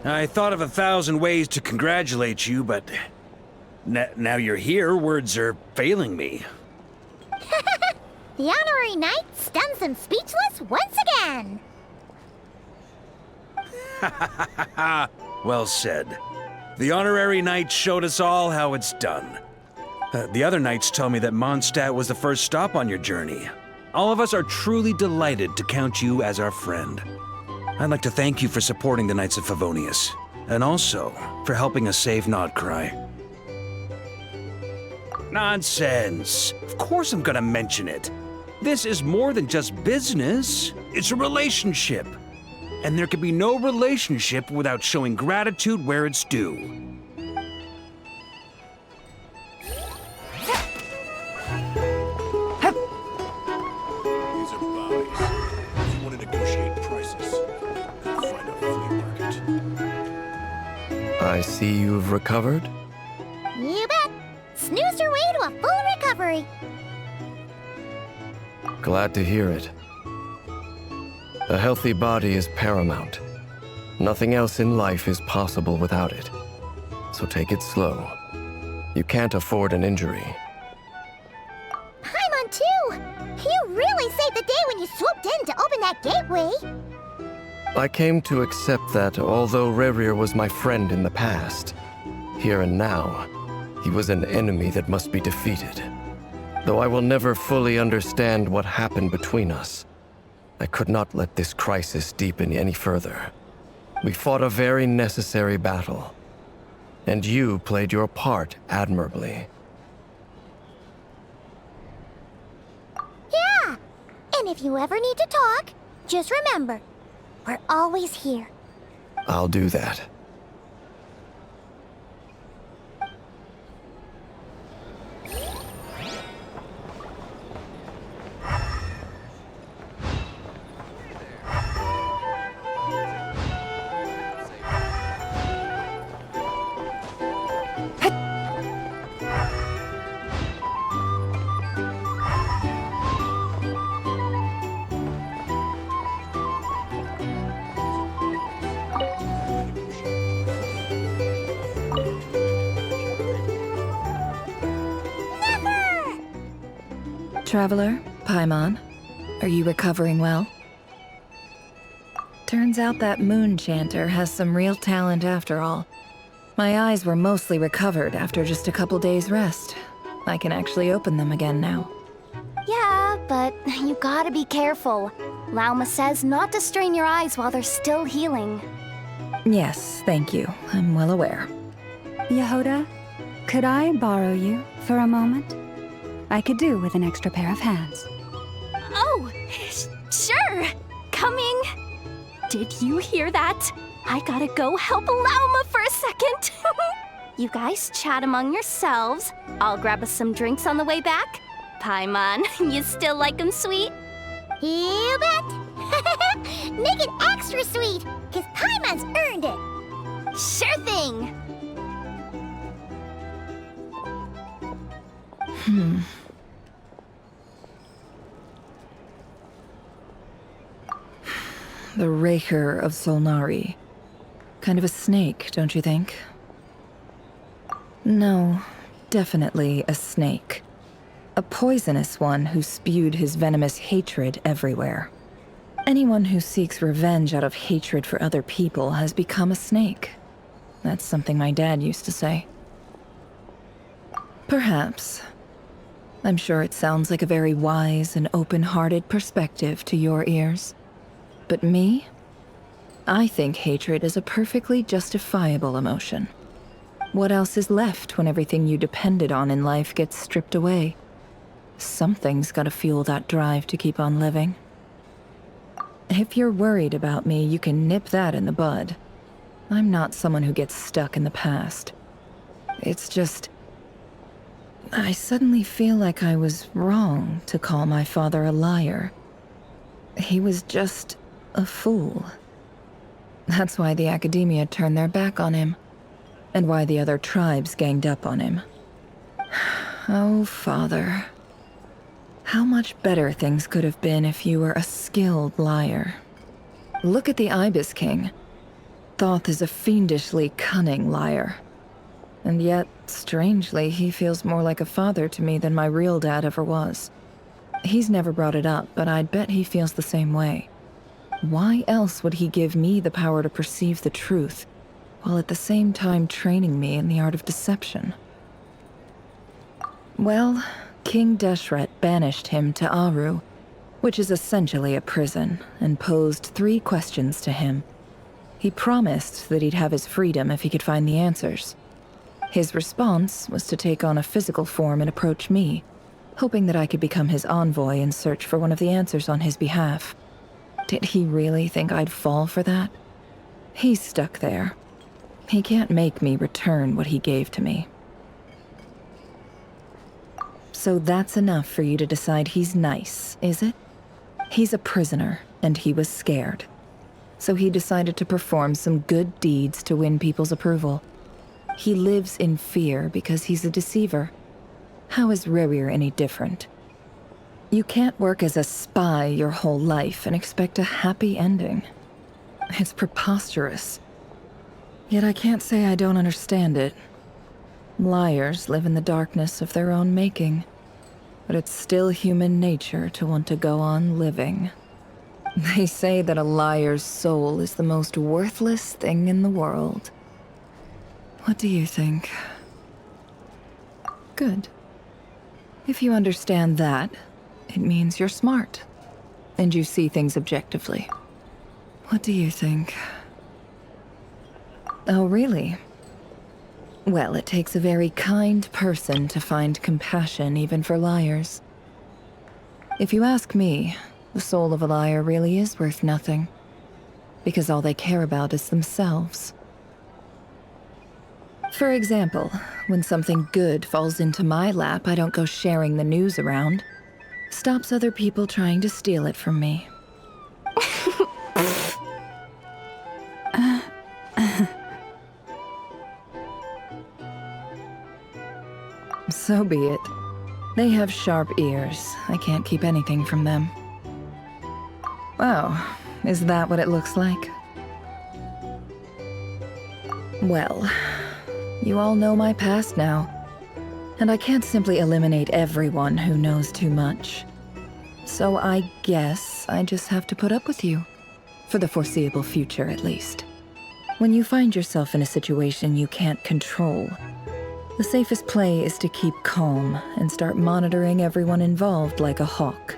I thought of 1,000 ways to congratulate you, but now you're here, words are failing me. The honorary knight stuns them speechless once again. Well said. The honorary knight showed us all how it's done. The other knights tell me that Mondstadt was the first stop on your journey. All of us are truly delighted to count you as our friend. I'd like to thank you for supporting the Knights of Favonius, and also for helping us save Krai. Nonsense! Of course I'm gonna mention it. This is more than just business. It's a relationship. And there can be no relationship without showing gratitude where it's due. I see you've recovered? You bet. Snoozed your way to a full recovery. Glad to hear it. A healthy body is paramount. Nothing else in life is possible without it. So take it slow. You can't afford an injury. Paimon too! You really saved the day when you swooped in to open that gateway. I came to accept that although Rerir was my friend in the past, here and now, he was an enemy that must be defeated. Though I will never fully understand what happened between us, I could not let this crisis deepen any further. We fought a very necessary battle, and you played your part admirably. Yeah! And if you ever need to talk, just remember, we're always here. I'll do that. Traveler, Paimon, are you recovering well? Turns out that moon chanter has some real talent after all. My eyes were mostly recovered after just a couple days rest. I can actually open them again now. Yeah, but you gotta be careful. Lauma says not to strain your eyes while they're still healing. Yes, thank you. I'm well aware. Yehoda, could I borrow you for a moment? I could do with an extra pair of hands. Oh, sure. Coming. Did you hear that? I gotta go help Lauma for a second. You guys chat among yourselves. I'll grab us some drinks on the way back. Paimon, you still like them sweet? You bet. Make it extra sweet, because Paimon's earned it. Sure thing. The Rerir of Solnari. Kind of a snake, don't you think? No, definitely a snake. A poisonous one who spewed his venomous hatred everywhere. Anyone who seeks revenge out of hatred for other people has become a snake. That's something my dad used to say. Perhaps. I'm sure it sounds like a very wise and open-hearted perspective to your ears. But me? I think hatred is a perfectly justifiable emotion. What else is left when everything you depended on in life gets stripped away? Something's gotta fuel that drive to keep on living. If you're worried about me, you can nip that in the bud. I'm not someone who gets stuck in the past. It's just... I suddenly feel like I was wrong to call my father a liar. He was just a fool. That's why the Academia turned their back on him, and why the other tribes ganged up on him. Oh, Father. How much better things could have been if you were a skilled liar. Look at the Ibis King. Thoth is a fiendishly cunning liar. And yet, strangely, he feels more like a father to me than my real dad ever was. He's never brought it up, but I'd bet he feels the same way. Why else would he give me the power to perceive the truth, while at the same time training me in the art of deception? Well, King Deshret banished him to Aru, which is essentially a prison, and posed 3 questions to him. He promised that he'd have his freedom if he could find the answers. His response was to take on a physical form and approach me, hoping that I could become his envoy and search for one of the answers on his behalf. Did he really think I'd fall for that? He's stuck there. He can't make me return what he gave to me. So that's enough for you to decide he's nice, is it? He's a prisoner, and he was scared. So he decided to perform some good deeds to win people's approval. He lives in fear because he's a deceiver. How is Rerir any different? You can't work as a spy your whole life and expect a happy ending. It's preposterous. Yet I can't say I don't understand it. Liars live in the darkness of their own making, but it's still human nature to want to go on living. They say that a liar's soul is the most worthless thing in the world. What do you think? Good. If you understand that, it means you're smart, and you see things objectively. What do you think? Oh, really? Well, it takes a very kind person to find compassion even for liars. If you ask me, the soul of a liar really is worth nothing, because all they care about is themselves. For example, when something good falls into my lap, I don't go sharing the news around. Stops other people trying to steal it from me. So be it. They have sharp ears. I can't keep anything from them. Oh, is that what it looks like? Well, you all know my past now, and I can't simply eliminate everyone who knows too much. So I guess I just have to put up with you, for the foreseeable future at least. When you find yourself in a situation you can't control, the safest play is to keep calm and start monitoring everyone involved like a hawk.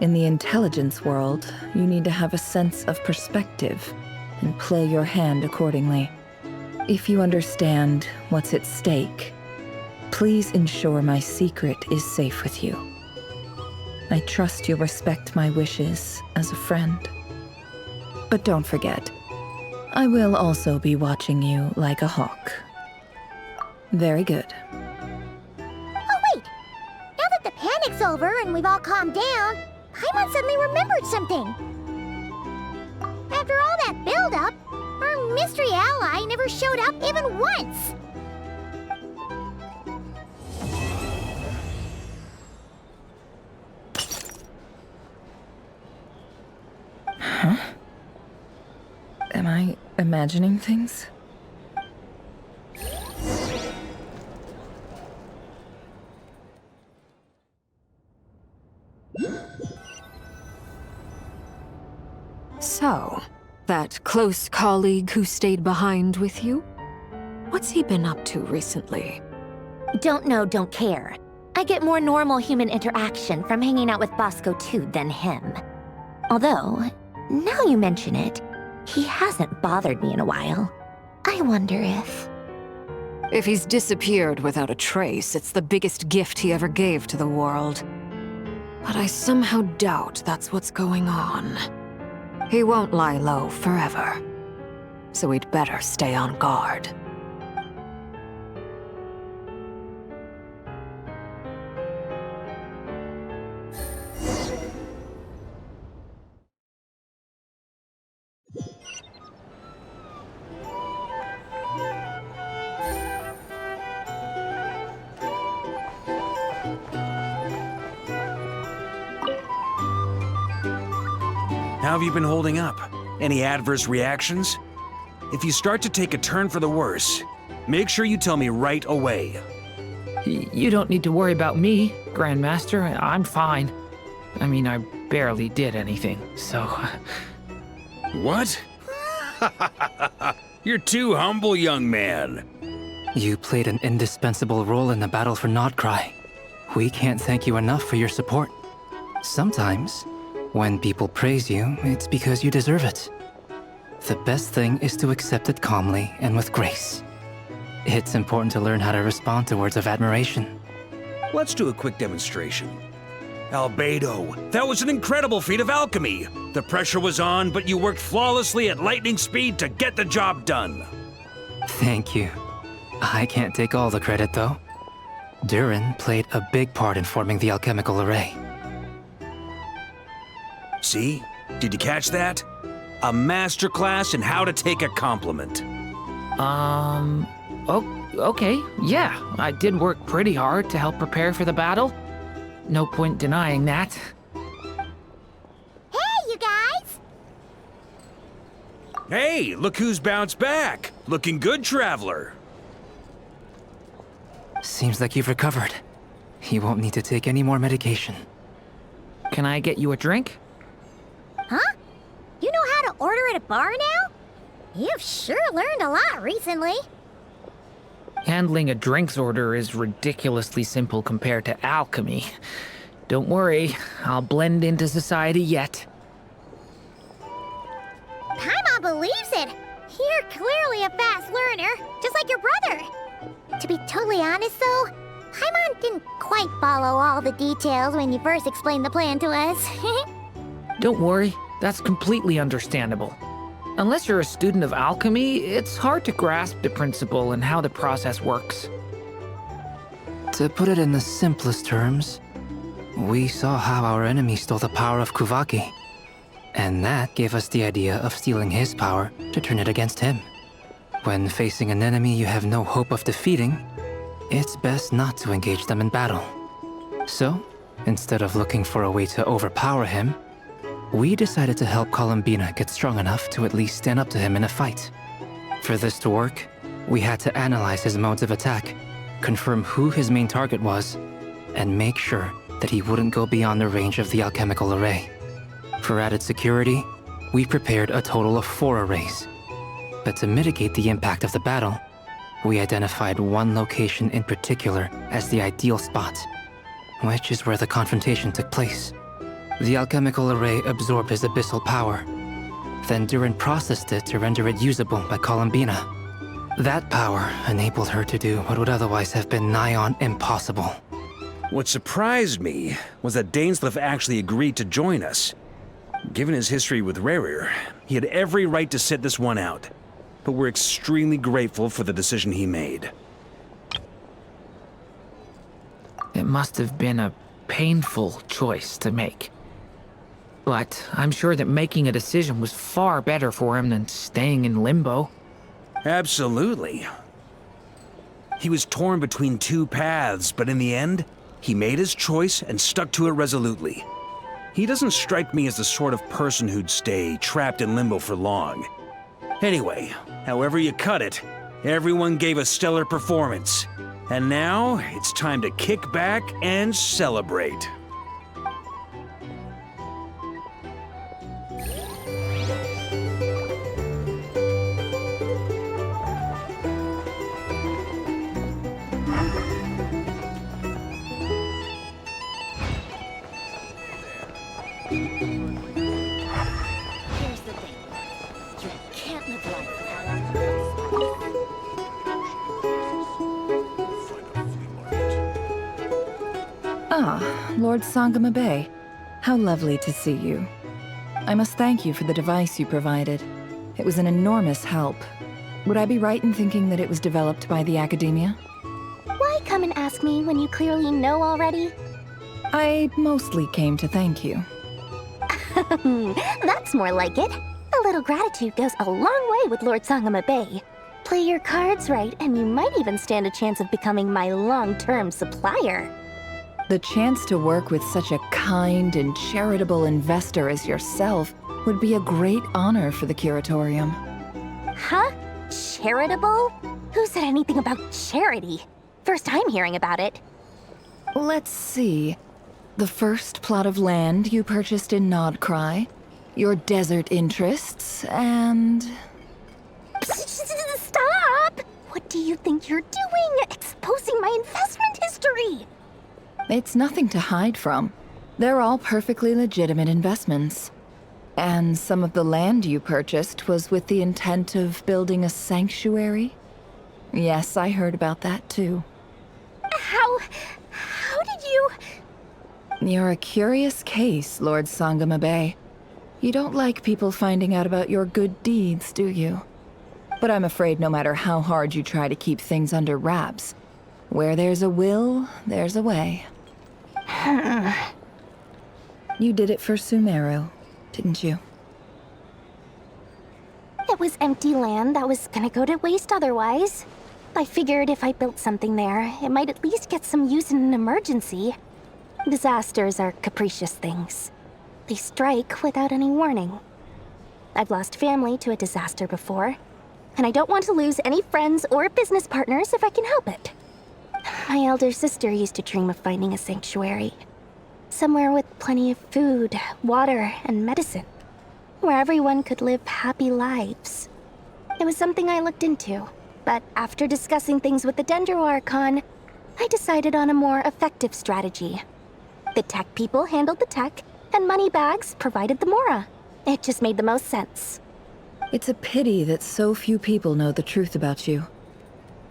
In the intelligence world, you need to have a sense of perspective and play your hand accordingly. If you understand what's at stake, please ensure my secret is safe with you. I trust you'll respect my wishes as a friend. But don't forget, I will also be watching you like a hawk. Very good. Oh wait! Now that the panic's over and we've all calmed down, Paimon suddenly remembered something. After all that build-up, our mystery ally never showed up even once! Huh? Am I imagining things? So, that close colleague who stayed behind with you? What's he been up to recently? Don't know, don't care. I get more normal human interaction from hanging out with Bosco too than him. Although, now you mention it, he hasn't bothered me in a while. I wonder if... If he's disappeared without a trace, it's the biggest gift he ever gave to the world. But I somehow doubt that's what's going on. He won't lie low forever, so we'd better stay on guard. How have you been holding up? Any adverse reactions? If you start to take a turn for the worse, make sure you tell me right away. You don't need to worry about me, Grandmaster. I'm fine. I mean, I barely did anything, so... What? You're too humble, young man. You played an indispensable role in the battle for Krai. We can't thank you enough for your support. Sometimes, when people praise you, it's because you deserve it. The best thing is to accept it calmly and with grace. It's important to learn how to respond to words of admiration. Let's do a quick demonstration. Albedo, that was an incredible feat of alchemy. The pressure was on, but you worked flawlessly at lightning speed to get the job done. Thank you. I can't take all the credit, though. Durin played a big part in forming the alchemical array. See? Did you catch that? A masterclass in how to take a compliment. Okay, yeah. I did work pretty hard to help prepare for the battle. No point denying that. Hey, you guys! Hey, look who's bounced back. Looking good, traveler. Seems like you've recovered. You won't need to take any more medication. Can I get you a drink? Huh? You know how to order at a bar now? You've sure learned a lot recently. Handling a drinks order is ridiculously simple compared to alchemy. Don't worry, I'll blend into society yet. Paimon believes it. You're clearly a fast learner, just like your brother. To be totally honest though, Paimon didn't quite follow all the details when you first explained the plan to us. Don't worry, that's completely understandable. Unless you're a student of alchemy, it's hard to grasp the principle and how the process works. To put it in the simplest terms, we saw how our enemy stole the power of Kuvaki. And that gave us the idea of stealing his power to turn it against him. When facing an enemy you have no hope of defeating, it's best not to engage them in battle. So, instead of looking for a way to overpower him, we decided to help Columbina get strong enough to at least stand up to him in a fight. For this to work, we had to analyze his modes of attack, confirm who his main target was, and make sure that he wouldn't go beyond the range of the alchemical array. For added security, we prepared a total of 4 arrays. But to mitigate the impact of the battle, we identified one location in particular as the ideal spot, which is where the confrontation took place. The alchemical array absorbed his abyssal power. Then Durin processed it to render it usable by Columbina. That power enabled her to do what would otherwise have been nigh on impossible. What surprised me was that Dainsleif actually agreed to join us. Given his history with Rerir, he had every right to sit this one out. But we're extremely grateful for the decision he made. It must have been a painful choice to make. But I'm sure that making a decision was far better for him than staying in limbo. Absolutely. He was torn between 2 paths, but in the end, he made his choice and stuck to it resolutely. He doesn't strike me as the sort of person who'd stay trapped in limbo for long. Anyway, however you cut it, everyone gave a stellar performance. And now, it's time to kick back and celebrate. Ah, Lord Sangama Bay. How lovely to see you. I must thank you for the device you provided. It was an enormous help. Would I be right in thinking that it was developed by the Academia? Why come and ask me when you clearly know already? I mostly came to thank you. That's more like it. A little gratitude goes a long way with Lord Sangama Bay. Play your cards right, and you might even stand a chance of becoming my long-term supplier. The chance to work with such a kind and charitable investor as yourself would be a great honor for the curatorium. Huh? Charitable? Who said anything about charity? First time hearing about it. Let's see. The first plot of land you purchased in Krai, your desert interests, and... Stop! What do you think you're doing? Exposing my investment history! It's nothing to hide from. They're all perfectly legitimate investments. And some of the land you purchased was with the intent of building a sanctuary? Yes, I heard about that too. How did you... You're a curious case, Lord Sangamabe. You don't like people finding out about your good deeds, do you? But I'm afraid no matter how hard you try to keep things under wraps, where there's a will, there's a way. You did it for Sumeru, didn't you? It was empty land that was gonna go to waste otherwise. I figured if I built something there, it might at least get some use in an emergency. Disasters are capricious things. They strike without any warning. I've lost family to a disaster before, and I don't want to lose any friends or business partners if I can help it. My elder sister used to dream of finding a sanctuary. Somewhere with plenty of food, water, and medicine. Where everyone could live happy lives. It was something I looked into, but after discussing things with the Dendro Archon, I decided on a more effective strategy. The tech people handled the tech, and Moneybags provided the Mora. It just made the most sense. It's a pity that so few people know the truth about you.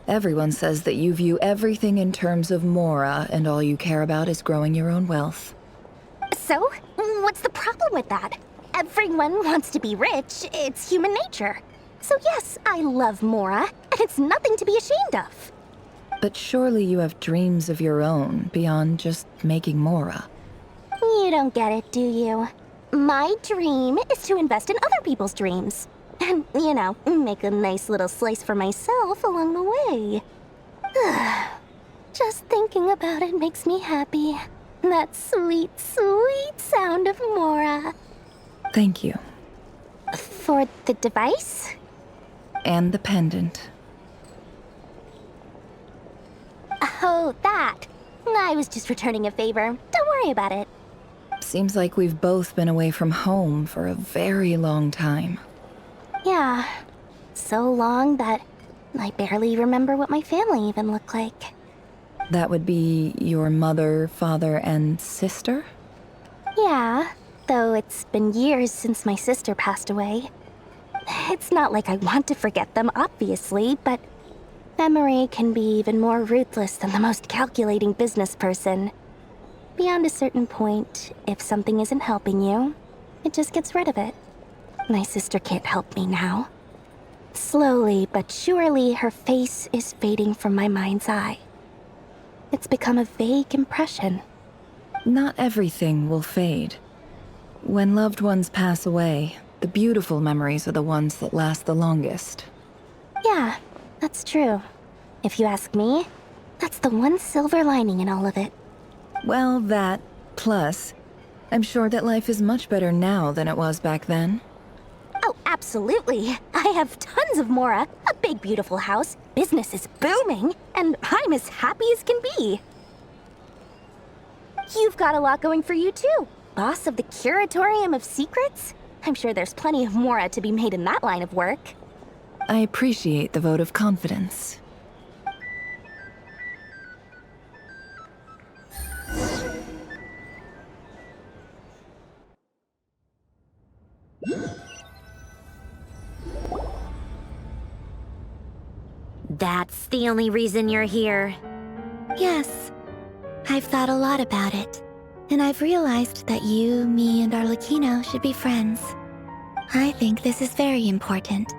Everyone says that you view everything in terms of Mora, and all you care about is growing your own wealth. So, what's the problem with that? Everyone wants to be rich. It's human nature. So yes, I love Mora, and it's nothing to be ashamed of. But surely you have dreams of your own beyond just making Mora. You don't get it, do you? My dream is to invest in other people's dreams. And, you know, make a nice little slice for myself along the way. Just thinking about it makes me happy. That sweet, sweet sound of Mora. Thank you. For the device? And the pendant. Oh, that. I was just returning a favor. Don't worry about it. Seems like we've both been away from home for a very long time. Yeah. So long that I barely remember what my family even looked like. That would be your mother, father, and sister? Yeah, though it's been years since my sister passed away. It's not like I want to forget them, obviously, but memory can be even more ruthless than the most calculating business person. Beyond a certain point, if something isn't helping you, it just gets rid of it. My sister can't help me now. Slowly but surely, her face is fading from my mind's eye. It's become a vague impression. Not everything will fade. When loved ones pass away, the beautiful memories are the ones that last the longest. Yeah, that's true. If you ask me, that's the one silver lining in all of it. Well, that, plus, I'm sure that life is much better now than it was back then. Oh, absolutely. I have tons of Mora, a big beautiful house, business is booming, and I'm as happy as can be. You've got a lot going for you too. Boss of the Curatorium of Secrets? I'm sure there's plenty of Mora to be made in that line of work. I appreciate the vote of confidence. That's the only reason you're here. Yes. I've thought a lot about it. And I've realized that you, me, and Arlecchino should be friends. I think this is very important.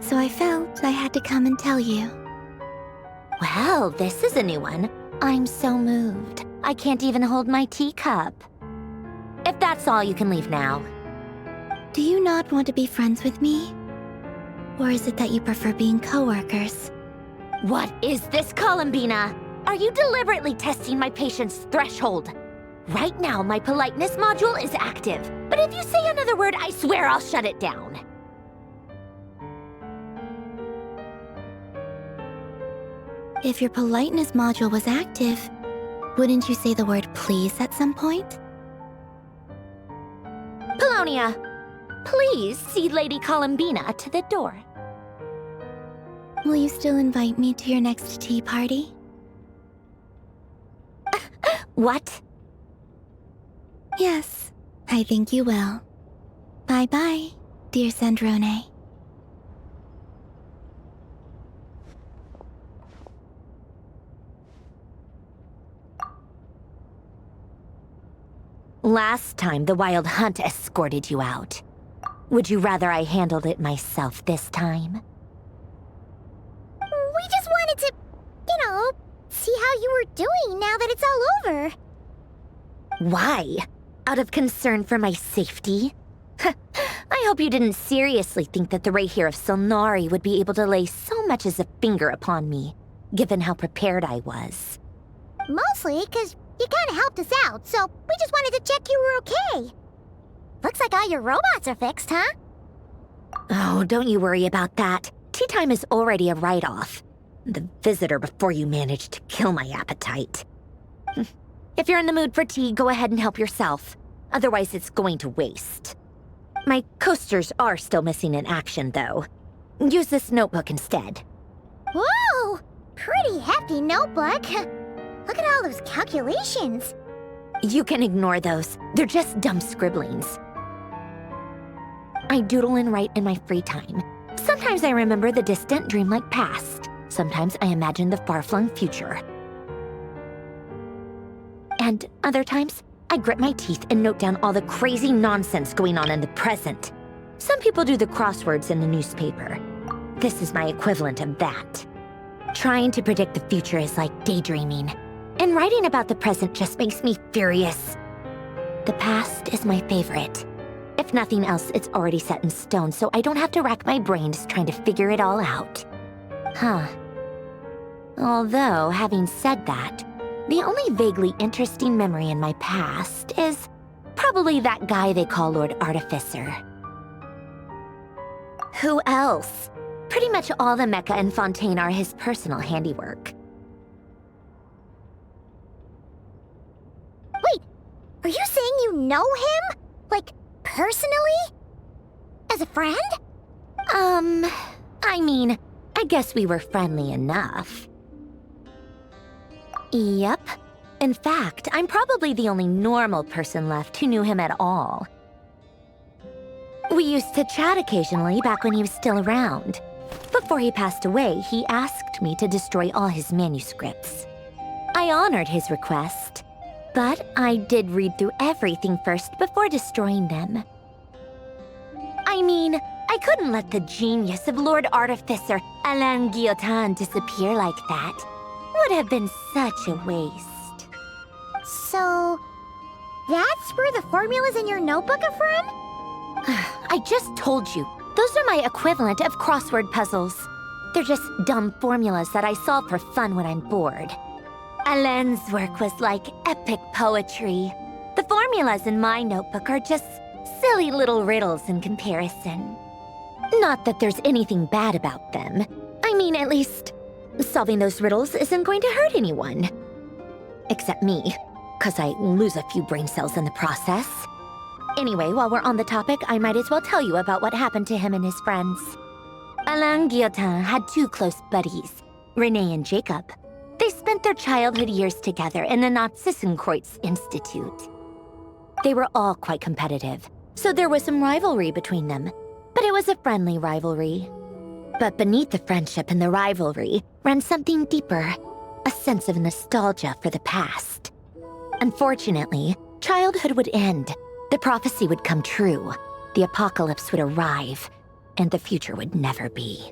So I felt I had to come and tell you. Well, this is a new one. I'm so moved. I can't even hold my teacup. If that's all, you can leave now. Do you not want to be friends with me? Or is it that you prefer being co-workers? What is this, Columbina? Are you deliberately testing my patience threshold? Right now, my politeness module is active. But if you say another word, I swear I'll shut it down. If your politeness module was active, wouldn't you say the word please at some point? Polonia, please see Lady Columbina to the door. Will you still invite me to your next tea party? What? Yes, I think you will. Bye-bye, dear Sandrone. Last time, the Wild Hunt escorted you out. Would you rather I handled it myself this time? We just wanted to, see how you were doing now that it's all over. Why? Out of concern for my safety? I hope you didn't seriously think that the Rerir of Solnari would be able to lay so much as a finger upon me, given how prepared I was. Mostly because you kind of helped us out, so we just wanted to check you were okay. Looks like all your robots are fixed, huh? Oh, don't you worry about that. Tea time is already a write-off. The visitor before you managed to kill my appetite. If you're in the mood for tea, go ahead and help yourself. Otherwise, it's going to waste. My coasters are still missing in action, though. Use this notebook instead. Whoa! Pretty hefty notebook. Look at all those calculations. You can ignore those. They're just dumb scribblings. I doodle and write in my free time. Sometimes I remember the distant, dreamlike past. Sometimes I imagine the far-flung future. And other times, I grit my teeth and note down all the crazy nonsense going on in the present. Some people do the crosswords in the newspaper. This is my equivalent of that. Trying to predict the future is like daydreaming. And writing about the present just makes me furious. The past is my favorite. If nothing else, it's already set in stone, so I don't have to rack my brains trying to figure it all out. Huh. Although, having said that, the only vaguely interesting memory in my past is probably that guy they call Lord Artificer. Who else? Pretty much all the mecha in Fontaine are his personal handiwork. Wait, are you saying you know him? Like, personally? As a friend? I mean, I guess we were friendly enough. Yep. In fact, I'm probably the only normal person left who knew him at all. We used to chat occasionally back when he was still around. Before he passed away, he asked me to destroy all his manuscripts. I honored his request, but I did read through everything first before destroying them. I mean, I couldn't let the genius of Lord Artificer Alain Guillotin disappear like that. Would have been such a waste. So, that's where the formulas in your notebook are from? I just told you. Those are my equivalent of crossword puzzles. They're just dumb formulas that I solve for fun when I'm bored. Alain's work was like epic poetry. The formulas in my notebook are just silly little riddles in comparison. Not that there's anything bad about them. I mean, at least, solving those riddles isn't going to hurt anyone. Except me, 'cause I lose a few brain cells in the process. Anyway, while we're on the topic, I might as well tell you about what happened to him and his friends. Alain Guillotin had two close buddies, René and Jacob. They spent their childhood years together in the Nazissenkreuz Institute. They were all quite competitive, so there was some rivalry between them, but it was a friendly rivalry. But beneath the friendship and the rivalry ran something deeper, a sense of nostalgia for the past. Unfortunately, childhood would end. The prophecy would come true, the apocalypse would arrive, and the future would never be.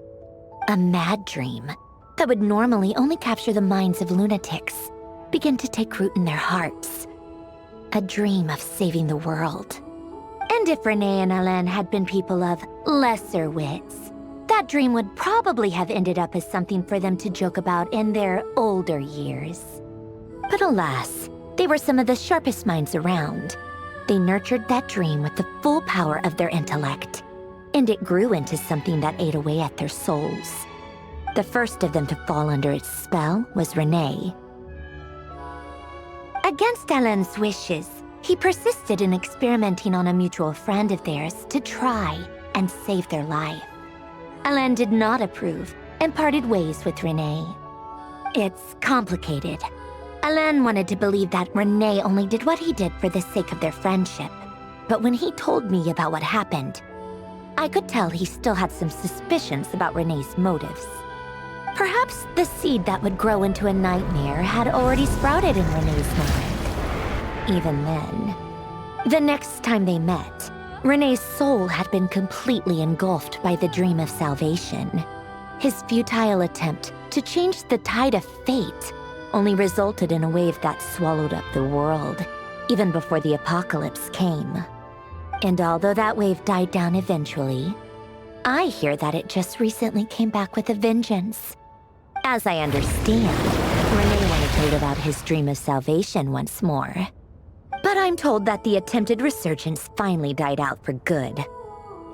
A mad dream that would normally only capture the minds of lunatics begin to take root in their hearts. A dream of saving the world. And if René and Alain had been people of lesser wits, that dream would probably have ended up as something for them to joke about in their older years. But alas, They were some of the sharpest minds around. They nurtured that dream with the full power of their intellect, and it grew into something that ate away at their souls. The first of them to fall under its spell was Rerir. Against Alain's wishes, he persisted in experimenting on a mutual friend of theirs to try and save their life. Alain did not approve and parted ways with Rerir. It's complicated. Alain wanted to believe that Rerir only did what he did for the sake of their friendship. But when he told me about what happened, I could tell he still had some suspicions about Renee's motives. Perhaps the seed that would grow into a nightmare had already sprouted in Renee's mind. Even then, the next time they met, Renee's soul had been completely engulfed by the dream of salvation. His futile attempt to change the tide of fate only resulted in a wave that swallowed up the world, even before the apocalypse came. And although that wave died down eventually, I hear that it just recently came back with a vengeance. As I understand, Rerir wanted to live out his dream of salvation once more. But I'm told that the attempted resurgence finally died out for good.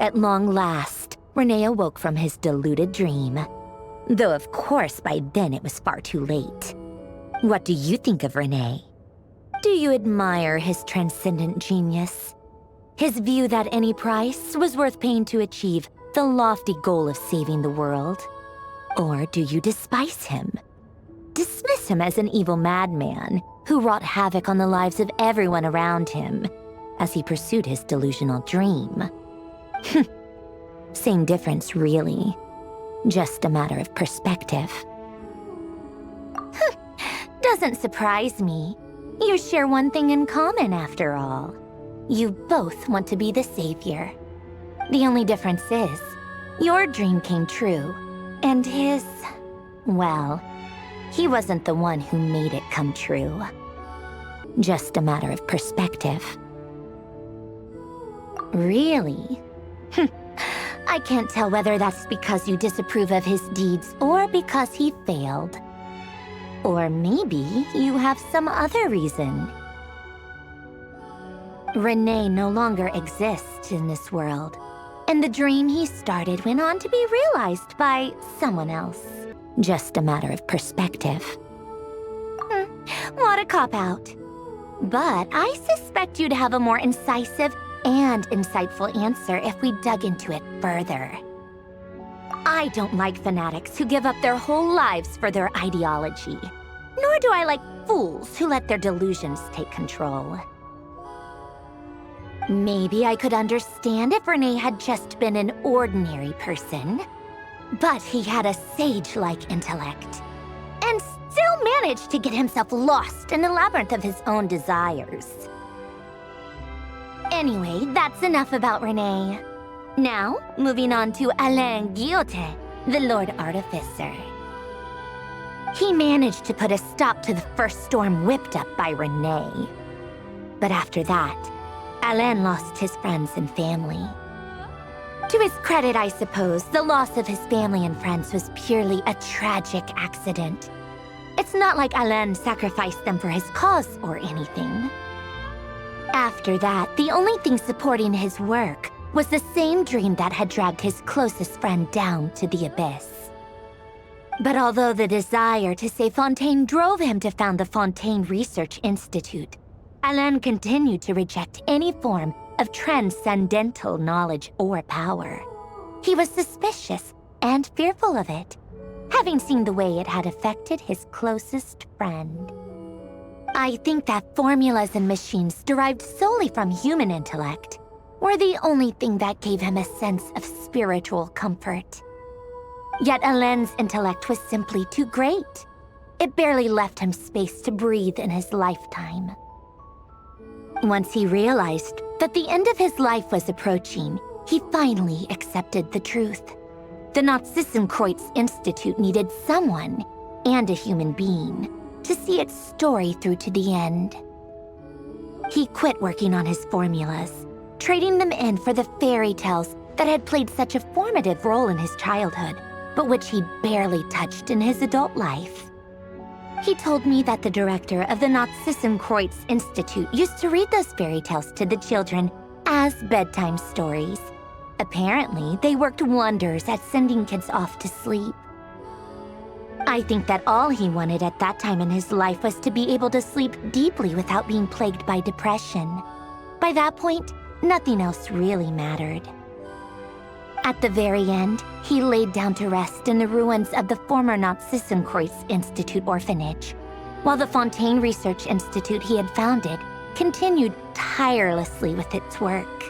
At long last, Rerir awoke from his deluded dream. Though of course by then it was far too late. What do you think of Rerir? Do you admire his transcendent genius? His view that any price was worth paying to achieve the lofty goal of saving the world? Or do you despise him? Dismiss him as an evil madman who wrought havoc on the lives of everyone around him as he pursued his delusional dream? Same difference, really. Just a matter of perspective. Doesn't surprise me. You share one thing in common, after all. You both want to be the savior. The only difference is, your dream came true, and his, well, he wasn't the one who made it come true. Just a matter of perspective. Really? I can't tell whether that's because you disapprove of his deeds or because he failed. Or maybe you have some other reason. Rerir no longer exists in this world, and the dream he started went on to be realized by someone else. Just a matter of perspective. What a cop-out. But I suspect you'd have a more incisive and insightful answer if we dug into it further. I don't like fanatics who give up their whole lives for their ideology. Nor do I like fools who let their delusions take control. Maybe I could understand if Rerir had just been an ordinary person. But he had a sage-like intellect, and still managed to get himself lost in the labyrinth of his own desires. Anyway, that's enough about Rerir. Now, moving on to Alain Guillotin, the Lord Artificer. He managed to put a stop to the first storm whipped up by Rerir. But after that, Alain lost his friends and family. To his credit, I suppose, the loss of his family and friends was purely a tragic accident. It's not like Alain sacrificed them for his cause or anything. After that, the only thing supporting his work was the same dream that had dragged his closest friend down to the abyss. But although the desire to save Fontaine drove him to found the Fontaine Research Institute, Alain continued to reject any form of transcendental knowledge or power. He was suspicious and fearful of it, having seen the way it had affected his closest friend. I think that formulas and machines derived solely from human intellect were the only thing that gave him a sense of spiritual comfort. Yet Alain's intellect was simply too great. It barely left him space to breathe in his lifetime. Once he realized that the end of his life was approaching, he finally accepted the truth. The Nazissenkreuz Institute needed someone, and a human being, to see its story through to the end. He quit working on his formulas, trading them in for the fairy tales that had played such a formative role in his childhood, but which he barely touched in his adult life. He told me that the director of the Kreuz Institute used to read those fairy tales to the children as bedtime stories. Apparently, they worked wonders at sending kids off to sleep. I think that all he wanted at that time in his life was to be able to sleep deeply without being plagued by depression. By that point, nothing else really mattered. At the very end, he laid down to rest in the ruins of the former Kreuz Institute orphanage, while the Fontaine Research Institute he had founded continued tirelessly with its work.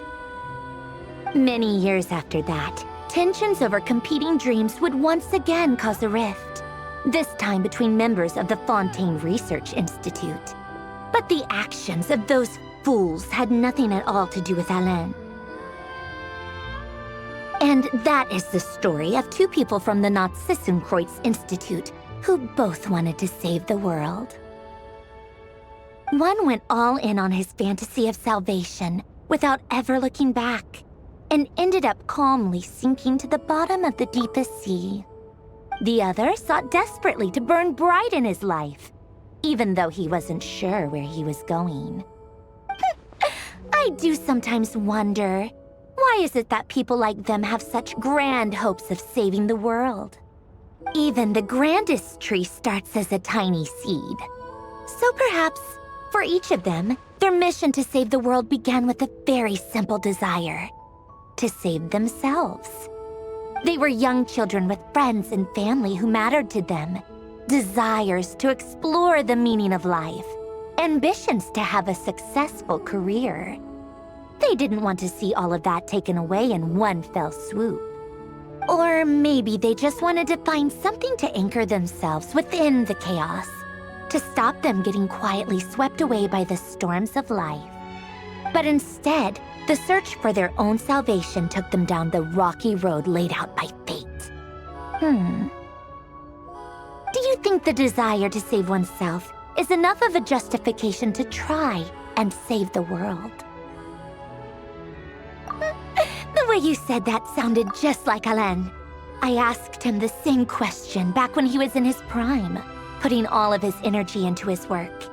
Many years after that, tensions over competing dreams would once again cause a rift, this time between members of the Fontaine Research Institute. But the actions of those fools had nothing at all to do with Alain. And that is the story of two people from the Kreuz Institute who both wanted to save the world. One went all in on his fantasy of salvation without ever looking back, and ended up calmly sinking to the bottom of the deepest sea. The other sought desperately to burn bright in his life, even though he wasn't sure where he was going. I do sometimes wonder, why is it that people like them have such grand hopes of saving the world? Even the grandest tree starts as a tiny seed. So perhaps, for each of them, their mission to save the world began with a very simple desire: to save themselves. They were young children with friends and family who mattered to them, desires to explore the meaning of life, ambitions to have a successful career. They didn't want to see all of that taken away in one fell swoop. Or maybe they just wanted to find something to anchor themselves within the chaos, to stop them getting quietly swept away by the storms of life. But instead, the search for their own salvation took them down the rocky road laid out by fate. Do you think the desire to save oneself is enough of a justification to try and save the world? The way you said that sounded just like Alain. I asked him the same question back when he was in his prime, putting all of his energy into his work.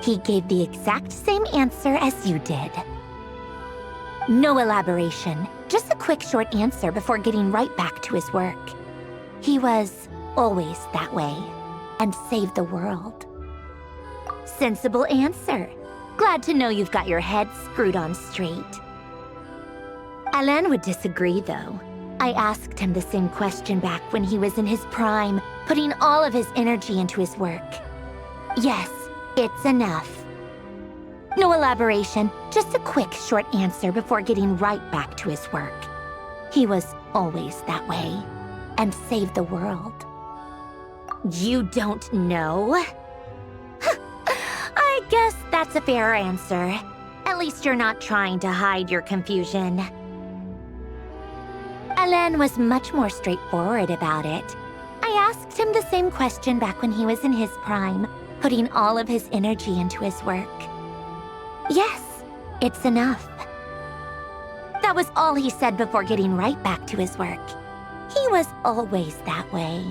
He gave the exact same answer as you did. No elaboration, just a quick short answer before getting right back to his work. He was always that way, and saved the world. Sensible answer. Glad to know you've got your head screwed on straight. Alain would disagree, though. I asked him the same question back when he was in his prime, putting all of his energy into his work. Yes, it's enough. No elaboration, just a quick short answer before getting right back to his work. He was always that way, and saved the world. You don't know? I guess that's a fair answer. At least you're not trying to hide your confusion. Alain was much more straightforward about it. I asked him the same question back when he was in his prime, putting all of his energy into his work. Yes, it's enough. That was all he said before getting right back to his work. He was always that way.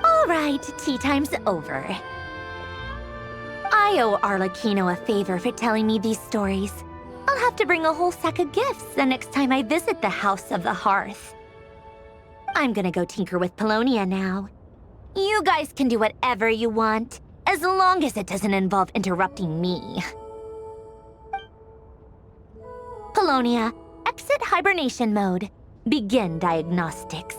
All right, tea time's over. I owe Arlecchino a favor for telling me these stories. I'll have to bring a whole sack of gifts the next time I visit the House of the Hearth. I'm gonna go tinker with Polonia now. You guys can do whatever you want, as long as it doesn't involve interrupting me. Polonia, exit hibernation mode. Begin diagnostics.